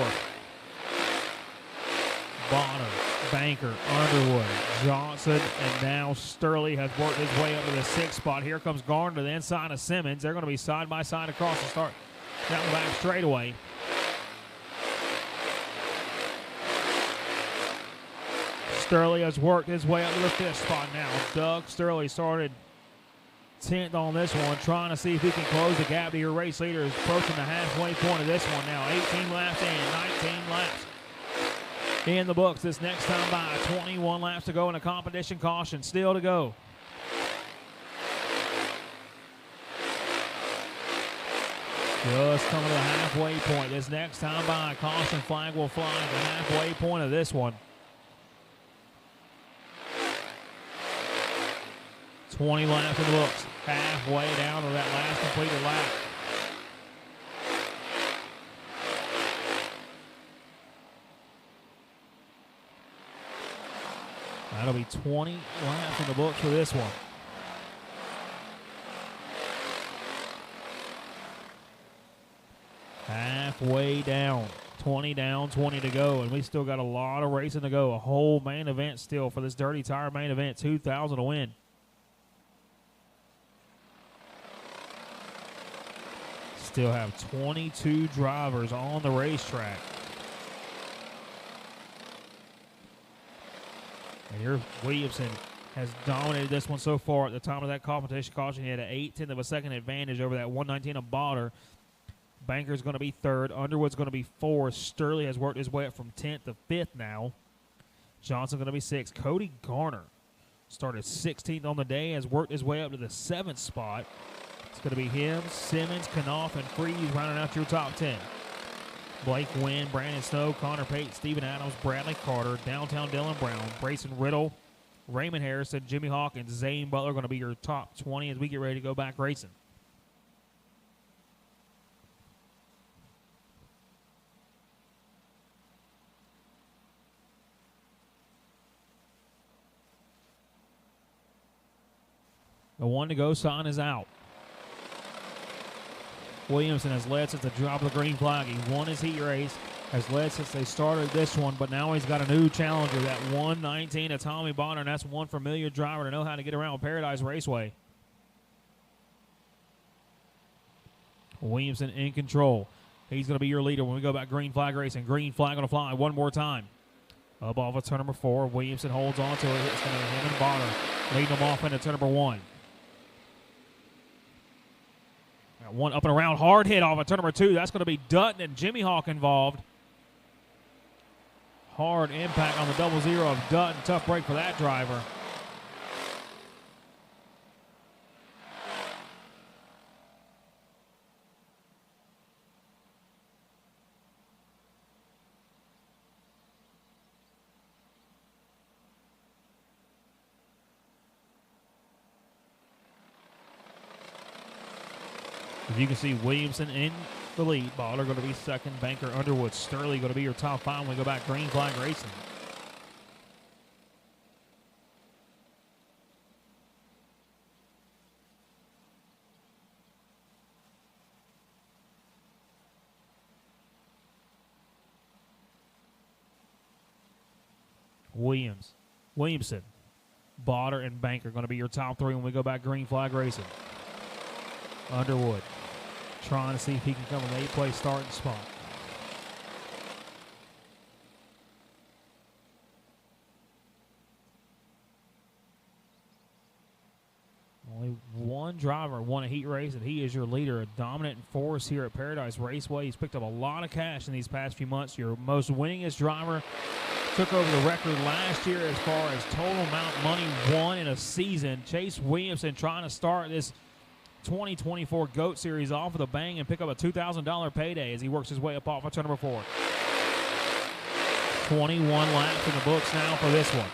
Botter, Banker, Underwood, Johnson, and now Sturley has worked his way up to the 6th spot. Here comes Garner to the inside of Simmons. They're going to be side by side across the start down the back straightaway. Sturley has worked his way up to the 5th spot now. Doug Sturley started 10th on this one, trying to see if he can close the gap to your race leader. Is approaching the halfway point of this one now. 18 laps in, 19 laps in the books this next time by. 21 laps to go in a competition caution still to go. Just coming to the halfway point. This next time by, caution flag will fly at the halfway point of this one. 20 laps in the books. Halfway down to that last completed lap. That'll be 20 laps in the books for this one. Halfway down. 20 down, 20 to go, and we still got a lot of racing to go. A whole main event still for this Dirty Tire main event. 2,000 to win. Still have 22 drivers on the racetrack. And here Williamson has dominated this one so far. At the time of that competition caution, he had an 0.8 of a second advantage over that 119 of Botter. Banker's going to be 3rd. Underwood's going to be 4th. Sturley has worked his way up from 10th to 5th now. Johnson going to be 6th. Cody Garner started 16th on the day, has worked his way up to the 7th spot. It's going to be him, Simmons, Knopf, and Freeze rounding out your top 10. Blake Wynn, Brandon Snow, Connor Pate, Steven Adams, Bradley Carter, Downtown Dylan Brown, Brayson Riddle, Raymond Harrison, Jimmy Hawkins, Zane Butler going to be your top 20 as we get ready to go back racing. The 1 to go sign is out. Williamson has led since the drop of the green flag. He won his heat race, has led since they started this one, but now he's got a new challenger, that 119 of Tommy Bonner, and that's one familiar driver to know how to get around Paradise Raceway. Williamson in control. He's going to be your leader when we go back green flag racing. Green flag going to fly one more time. Up off of turn number 4. Williamson holds on to it. It's going to be him and Bonner leading them off into turn number 1. One up and around, hard hit off of turn number 2. That's going to be Dutton and Jimmy Hawk involved. Hard impact on the 00 of Dutton. Tough break for that driver. As you can see, Williamson in the lead. Botter going to be 2nd. Banker, Underwood, Sturley going to be your top 5 when we go back green flag racing. Williamson, Botter, and Banker going to be your top 3 when we go back green flag racing. Underwood trying to see if he can come with an 8th-place starting spot. Only one driver won a heat race, and he is your leader, a dominant force here at Paradise Raceway. He's picked up a lot of cash in these past few months. Your most winningest driver took over the record last year as far as total amount of money won in a season. Chase Williamson trying to start this 2024 GOAT Series off with a bang and pick up a $2,000 payday as he works his way up off of turn number 4. 21 laps in the books now for this one.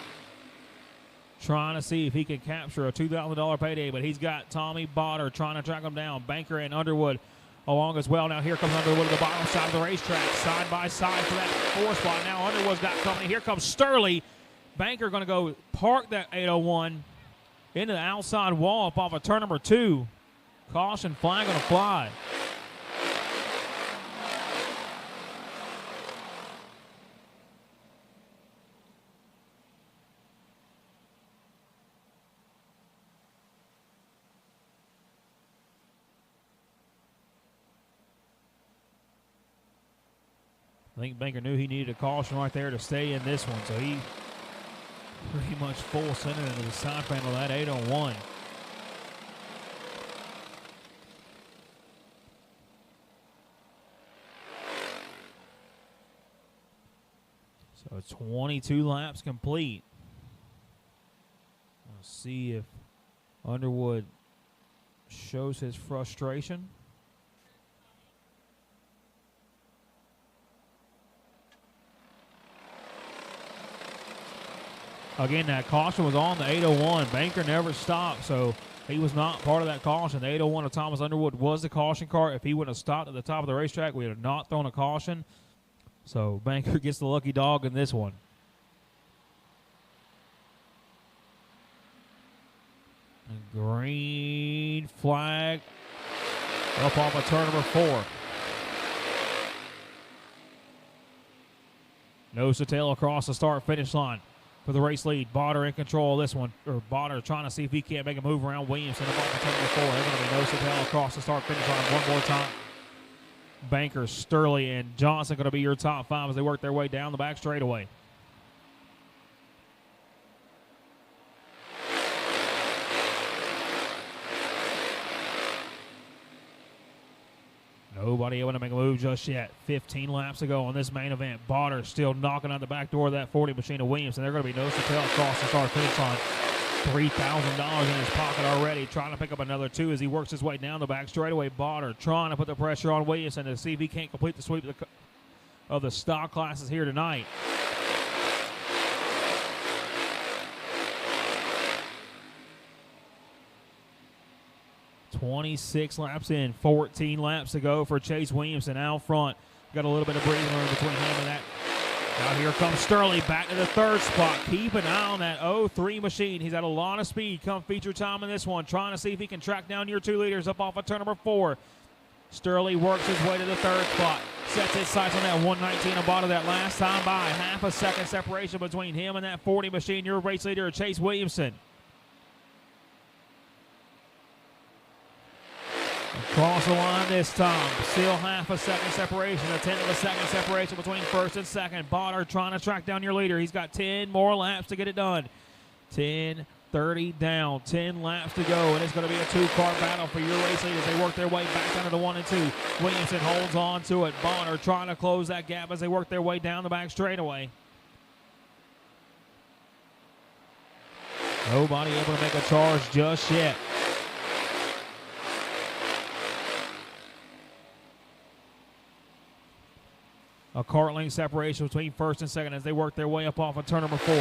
Trying to see if he can capture a $2,000 payday, but he's got Tommy Botter trying to track him down. Banker and Underwood along as well. Now here comes Underwood to the bottom side of the racetrack, side by side for that 4 spot. Now Underwood's got company. Here comes Sturley. Banker going to go park that 801 into the outside wall up off of turn number 2. Caution flag going to fly. I think Banker knew he needed a caution right there to stay in this one, so he pretty much full sent it into the side panel of that 801. So 22 laps complete. Let's see if Underwood shows his frustration. Again, that caution was on the 801. Banker never stopped, so he was not part of that caution. The 801 of Thomas Underwood was the caution car. If he wouldn't have stopped at the top of the racetrack, we would have not thrown a caution. So Banker gets the lucky dog in this one. A green flag up off of turn number 4. Nose to tail across the start-finish line for the race lead. Botter in control of this one. Or Botter trying to see if he can't make a move around Williamson up off of turn number 4. They're going to be nose to tail across the start-finish line one more time. Banker, Sturley, and Johnson going to be your top 5 as they work their way down the back straightaway. Nobody able to make a move just yet. 15 laps to go on this main event. Botter still knocking on the back door of that 40 machine of Williams, and they're going to be nose to tail across the start-finish line. $3,000 in his pocket already, trying to pick up another 2 as he works his way down the back straightaway. Botter trying to put the pressure on Williamson to see if he can't complete the sweep of the stock classes here tonight. $26 laps in, 14 laps to go for Chase Williamson out front. Got a little bit of breathing room between him and that. Now here comes Sturley back to the 3rd spot. Keep an eye on that 03 machine. He's had a lot of speed come feature time in this one. Trying to see if he can track down your 2 leaders up off of turn number 4. Sturley works his way to the 3rd spot. Sets his sights on that 119 about that last time by. Half a second separation between him and that 40 machine. Your race leader, Chase Williamson. Across the line this time. Still half a second separation. A 10th of a second separation between 1st and 2nd. Botter trying to track down your leader. He's got 10 more laps to get it done. 10:30 down. 10 laps to go. And it's going to be a 2-car battle for your race leaders. They work their way back down to the 1 and 2. Williamson holds on to it. Botter trying to close that gap as they work their way down the back straightaway. Nobody able to make a charge just yet. A cart length separation between 1st and 2nd as they work their way up off of turn number 4.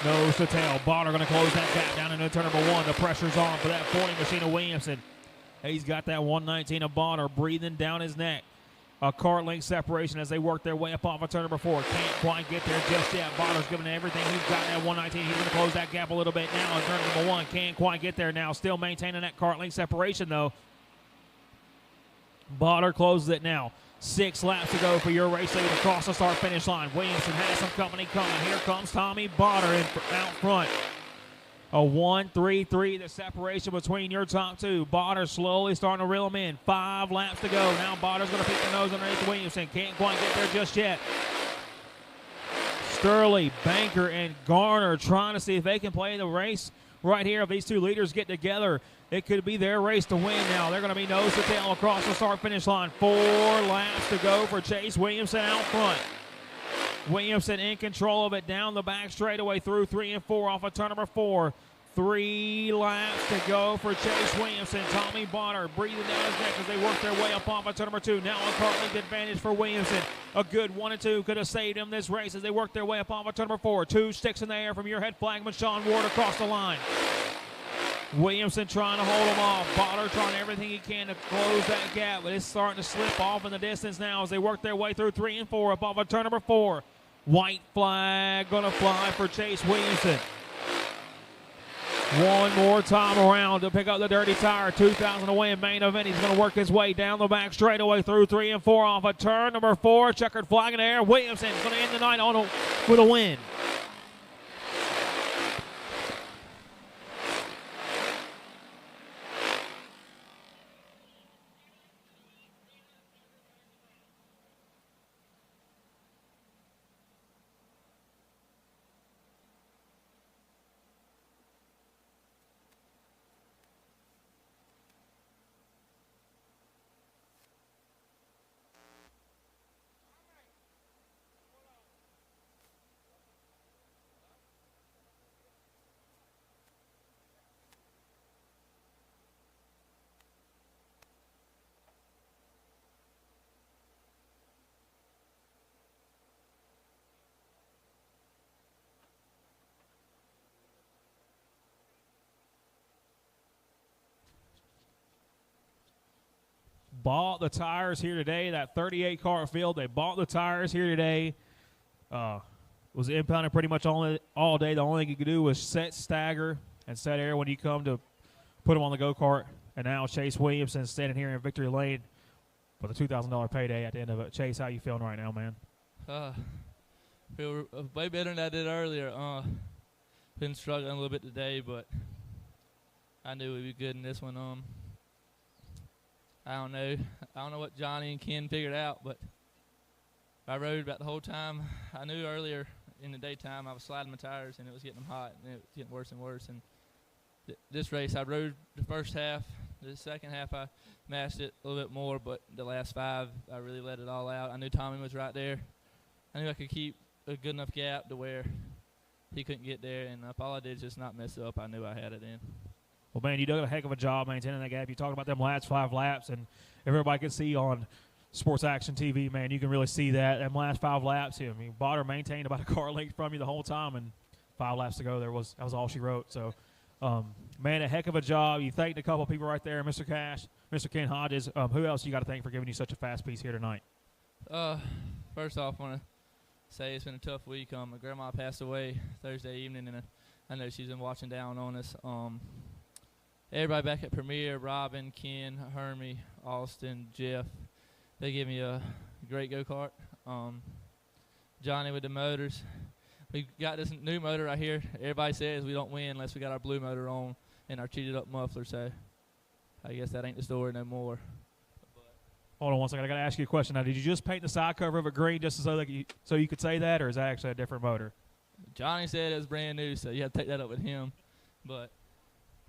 Nose to tail. Botter going to close that gap down into turn number 1. The pressure's on for that 40 machine of Williamson. He's got that 119 of Botter breathing down his neck. A cart length separation as they work their way up off of turn number 4. Can't quite get there just yet. Botter's giving everything he's got in that 119. He's going to close that gap a little bit now on turn number 1. Can't quite get there now. Still maintaining that cart length separation though. Botter closes it now. 6 laps to go for your race lead across the start-finish line. Williamson has some company coming. Here comes Tommy Botter out front. A 1-3-3, the separation between your top 2. Botter slowly starting to reel him in. 5 laps to go. Now Botter's going to pick the nose underneath Williamson. Can't quite get there just yet. Sturley, Banker, and Garner trying to see if they can play the race right here. If these 2 leaders get together, it could be their race to win now. They're going to be nose to tail across the start-finish line. 4 laps to go for Chase Williamson out front. Williamson in control of it down the back straightaway through 3 and 4 off of turn number 4. 3 laps to go for Chase Williamson. Tommy Botter breathing down his neck as they work their way up off of turn number 2. Now a cart length advantage for Williamson. A good 1 and 2 could have saved him this race as they work their way up off of turn number 4. 2 sticks in the air from your head flagman Sean Ward across the line. Williamson trying to hold him off. Botter trying everything he can to close that gap, but it's starting to slip off in the distance now as they work their way through 3 and 4 up off of turn number 4. White flag going to fly for Chase Williamson. One more time around to pick up the Dirty Tire. 2,000 to win main event. He's going to work his way down the back straightaway through 3 and 4 off of turn number 4. Checkered flag in the air. Williamson is going to end the night with a win. Bought the tires here today. That 38 car field, they bought the tires here today. Was impounded pretty much all day. The only thing you could do was set stagger and set air when you come to put them on the go-kart. And now Chase Williamson standing here in victory lane with a $2,000 payday at the end of it. Chase, how you feeling right now, man? Feel way better than I did earlier. Been struggling a little bit today, but I knew we'd be good in this one. I don't know what Johnny and Ken figured out, but I rode about the whole time. I knew earlier in the daytime I was sliding my tires and it was getting them hot and it was getting worse and worse. And this race I rode the first half. The second half I mashed it a little bit more, but the last 5 I really let it all out. I knew Tommy was right there. I knew I could keep a good enough gap to where he couldn't get there, and if all I did is just not mess up, I knew I had it in. Well, man, you did a heck of a job maintaining that gap. You talked about them last 5 laps, and everybody can see on Sports Action TV, man, you can really see that. Them last 5 laps, I mean, Botter maintained about a car length from you the whole time, and 5 laps to go, that was all she wrote. So, man, a heck of a job. You thanked a couple of people right there, Mr. Cash, Mr. Ken Hodges. Who else you got to thank for giving you such a fast piece here tonight? First off, I want to say it's been a tough week. My grandma passed away Thursday evening, and I know she's been watching down on us. Everybody back at Premier, Robin, Ken, Hermie, Austin, Jeff, they gave me a great go-kart. Johnny with the motors. We got this new motor right here. Everybody says we don't win unless we got our blue motor on and our cheated-up muffler, so I guess that ain't the story no more. Hold on one second. I got to ask you a question. Now, did you just paint the side cover of it green just so you could say that, or is that actually a different motor? Johnny said it was brand new, so you have to take that up with him. But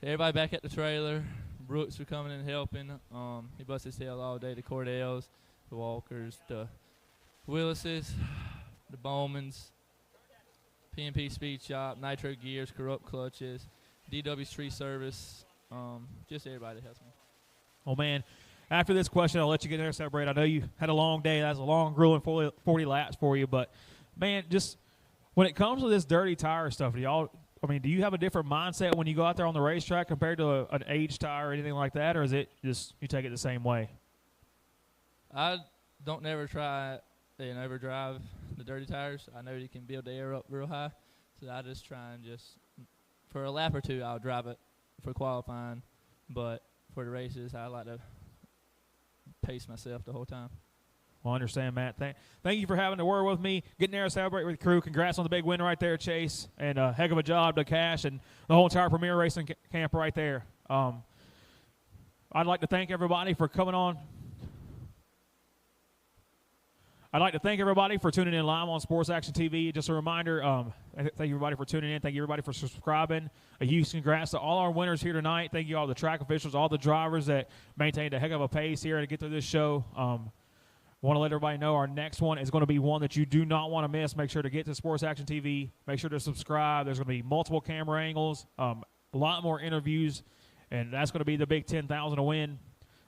everybody back at the trailer. Brooks for coming and helping. He busted his tail all day. The Cordells, the Walkers, the Willises, the Bowmans, P&P Speed Shop, Nitro Gears, Corrupt Clutches, DW's Tree Service, just everybody that helps me. Oh, man. After this question, I'll let you get in there and celebrate. I know you had a long day. That's a long, grueling 40 laps for you. But, man, just when it comes to this dirty tire stuff, do you have a different mindset when you go out there on the racetrack compared to an aged tire or anything like that, or is it just you take it the same way? I don't never try and overdrive the dirty tires. I know you can build the air up real high, so I just try and for a lap or two, I'll drive it for qualifying. But for the races, I like to pace myself the whole time. Well, I understand, Matt. Thank you for having the word with me, getting there to celebrate with the crew. Congrats on the big win right there, Chase, and a heck of a job to Cash and the whole entire Premier Racing camp right there. I'd like to thank everybody for coming on. I'd like to thank everybody for tuning in live on Sports Action TV. Just a reminder, thank you everybody for tuning in. Thank you everybody for subscribing. A huge congrats to all our winners here tonight. Thank you all the track officials, all the drivers that maintained a heck of a pace here to get through this show. Want to let everybody know our next one is going to be one that you do not want to miss. Make sure to get to Sports Action TV. Make sure to subscribe. There's going to be multiple camera angles, a lot more interviews, and that's going to be the big $10,000 to win.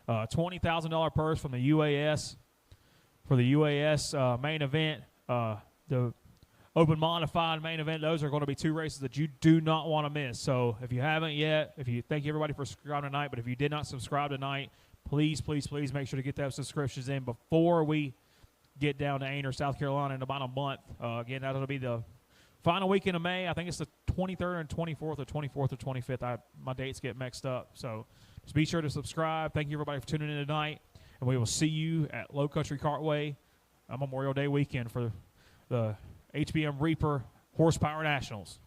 $20,000 purse from the UAS for the UAS main event. The Open Modified main event. Those are going to be 2 races that you do not want to miss. So if you haven't yet, thank you everybody for subscribing tonight, but if you did not subscribe tonight, please, please, please make sure to get those subscriptions in before we get down to Ainer, South Carolina in about a month. Again, that'll be the final weekend of May. I think it's the 23rd and 24th or 24th or 25th. My dates get mixed up. So just be sure to subscribe. Thank you, everybody, for tuning in tonight. And we will see you at Low Country Cartway Memorial Day weekend for the HBM Reaper Horsepower Nationals.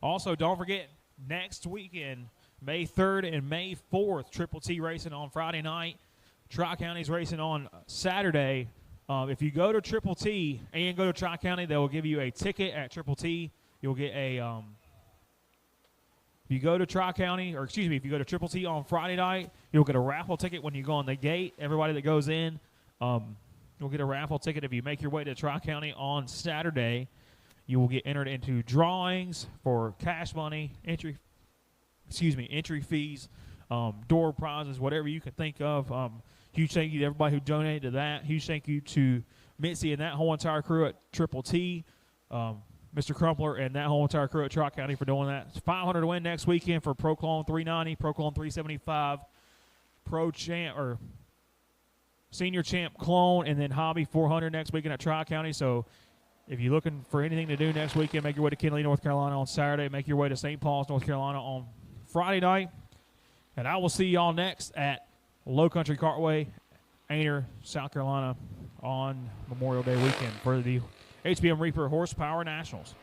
Also, don't forget, next weekend, May 3rd and May 4th, Triple T racing on Friday night. Tri-County's racing on Saturday. If you go to Triple T and go to Tri-County, they will give you a ticket at Triple T. You'll get a if you go to Tri-County, or excuse me, if you go to Triple T on Friday night, you'll get a raffle ticket when you go on the gate. Everybody that goes in, you'll get a raffle ticket. If you make your way to Tri-County on Saturday, you will get entered into drawings for cash money, entry fees, door prizes, whatever you can think of. Huge thank you to everybody who donated to that. Huge thank you to Mitzi and that whole entire crew at Triple T, Mr. Crumpler and that whole entire crew at Tri-County for doing that. It's $500 to win next weekend for Pro Clone 390, Pro Clone 375, Pro Champ or Senior Champ Clone, and then Hobby 400 next weekend at Tri-County. So if you're looking for anything to do next weekend, make your way to Kinley, North Carolina on Saturday. Make your way to St. Paul's, North Carolina on Friday night. And I will see y'all next at Low Country Cartway, Ainer, South Carolina on Memorial Day weekend for the HBM Reaper Horsepower Nationals.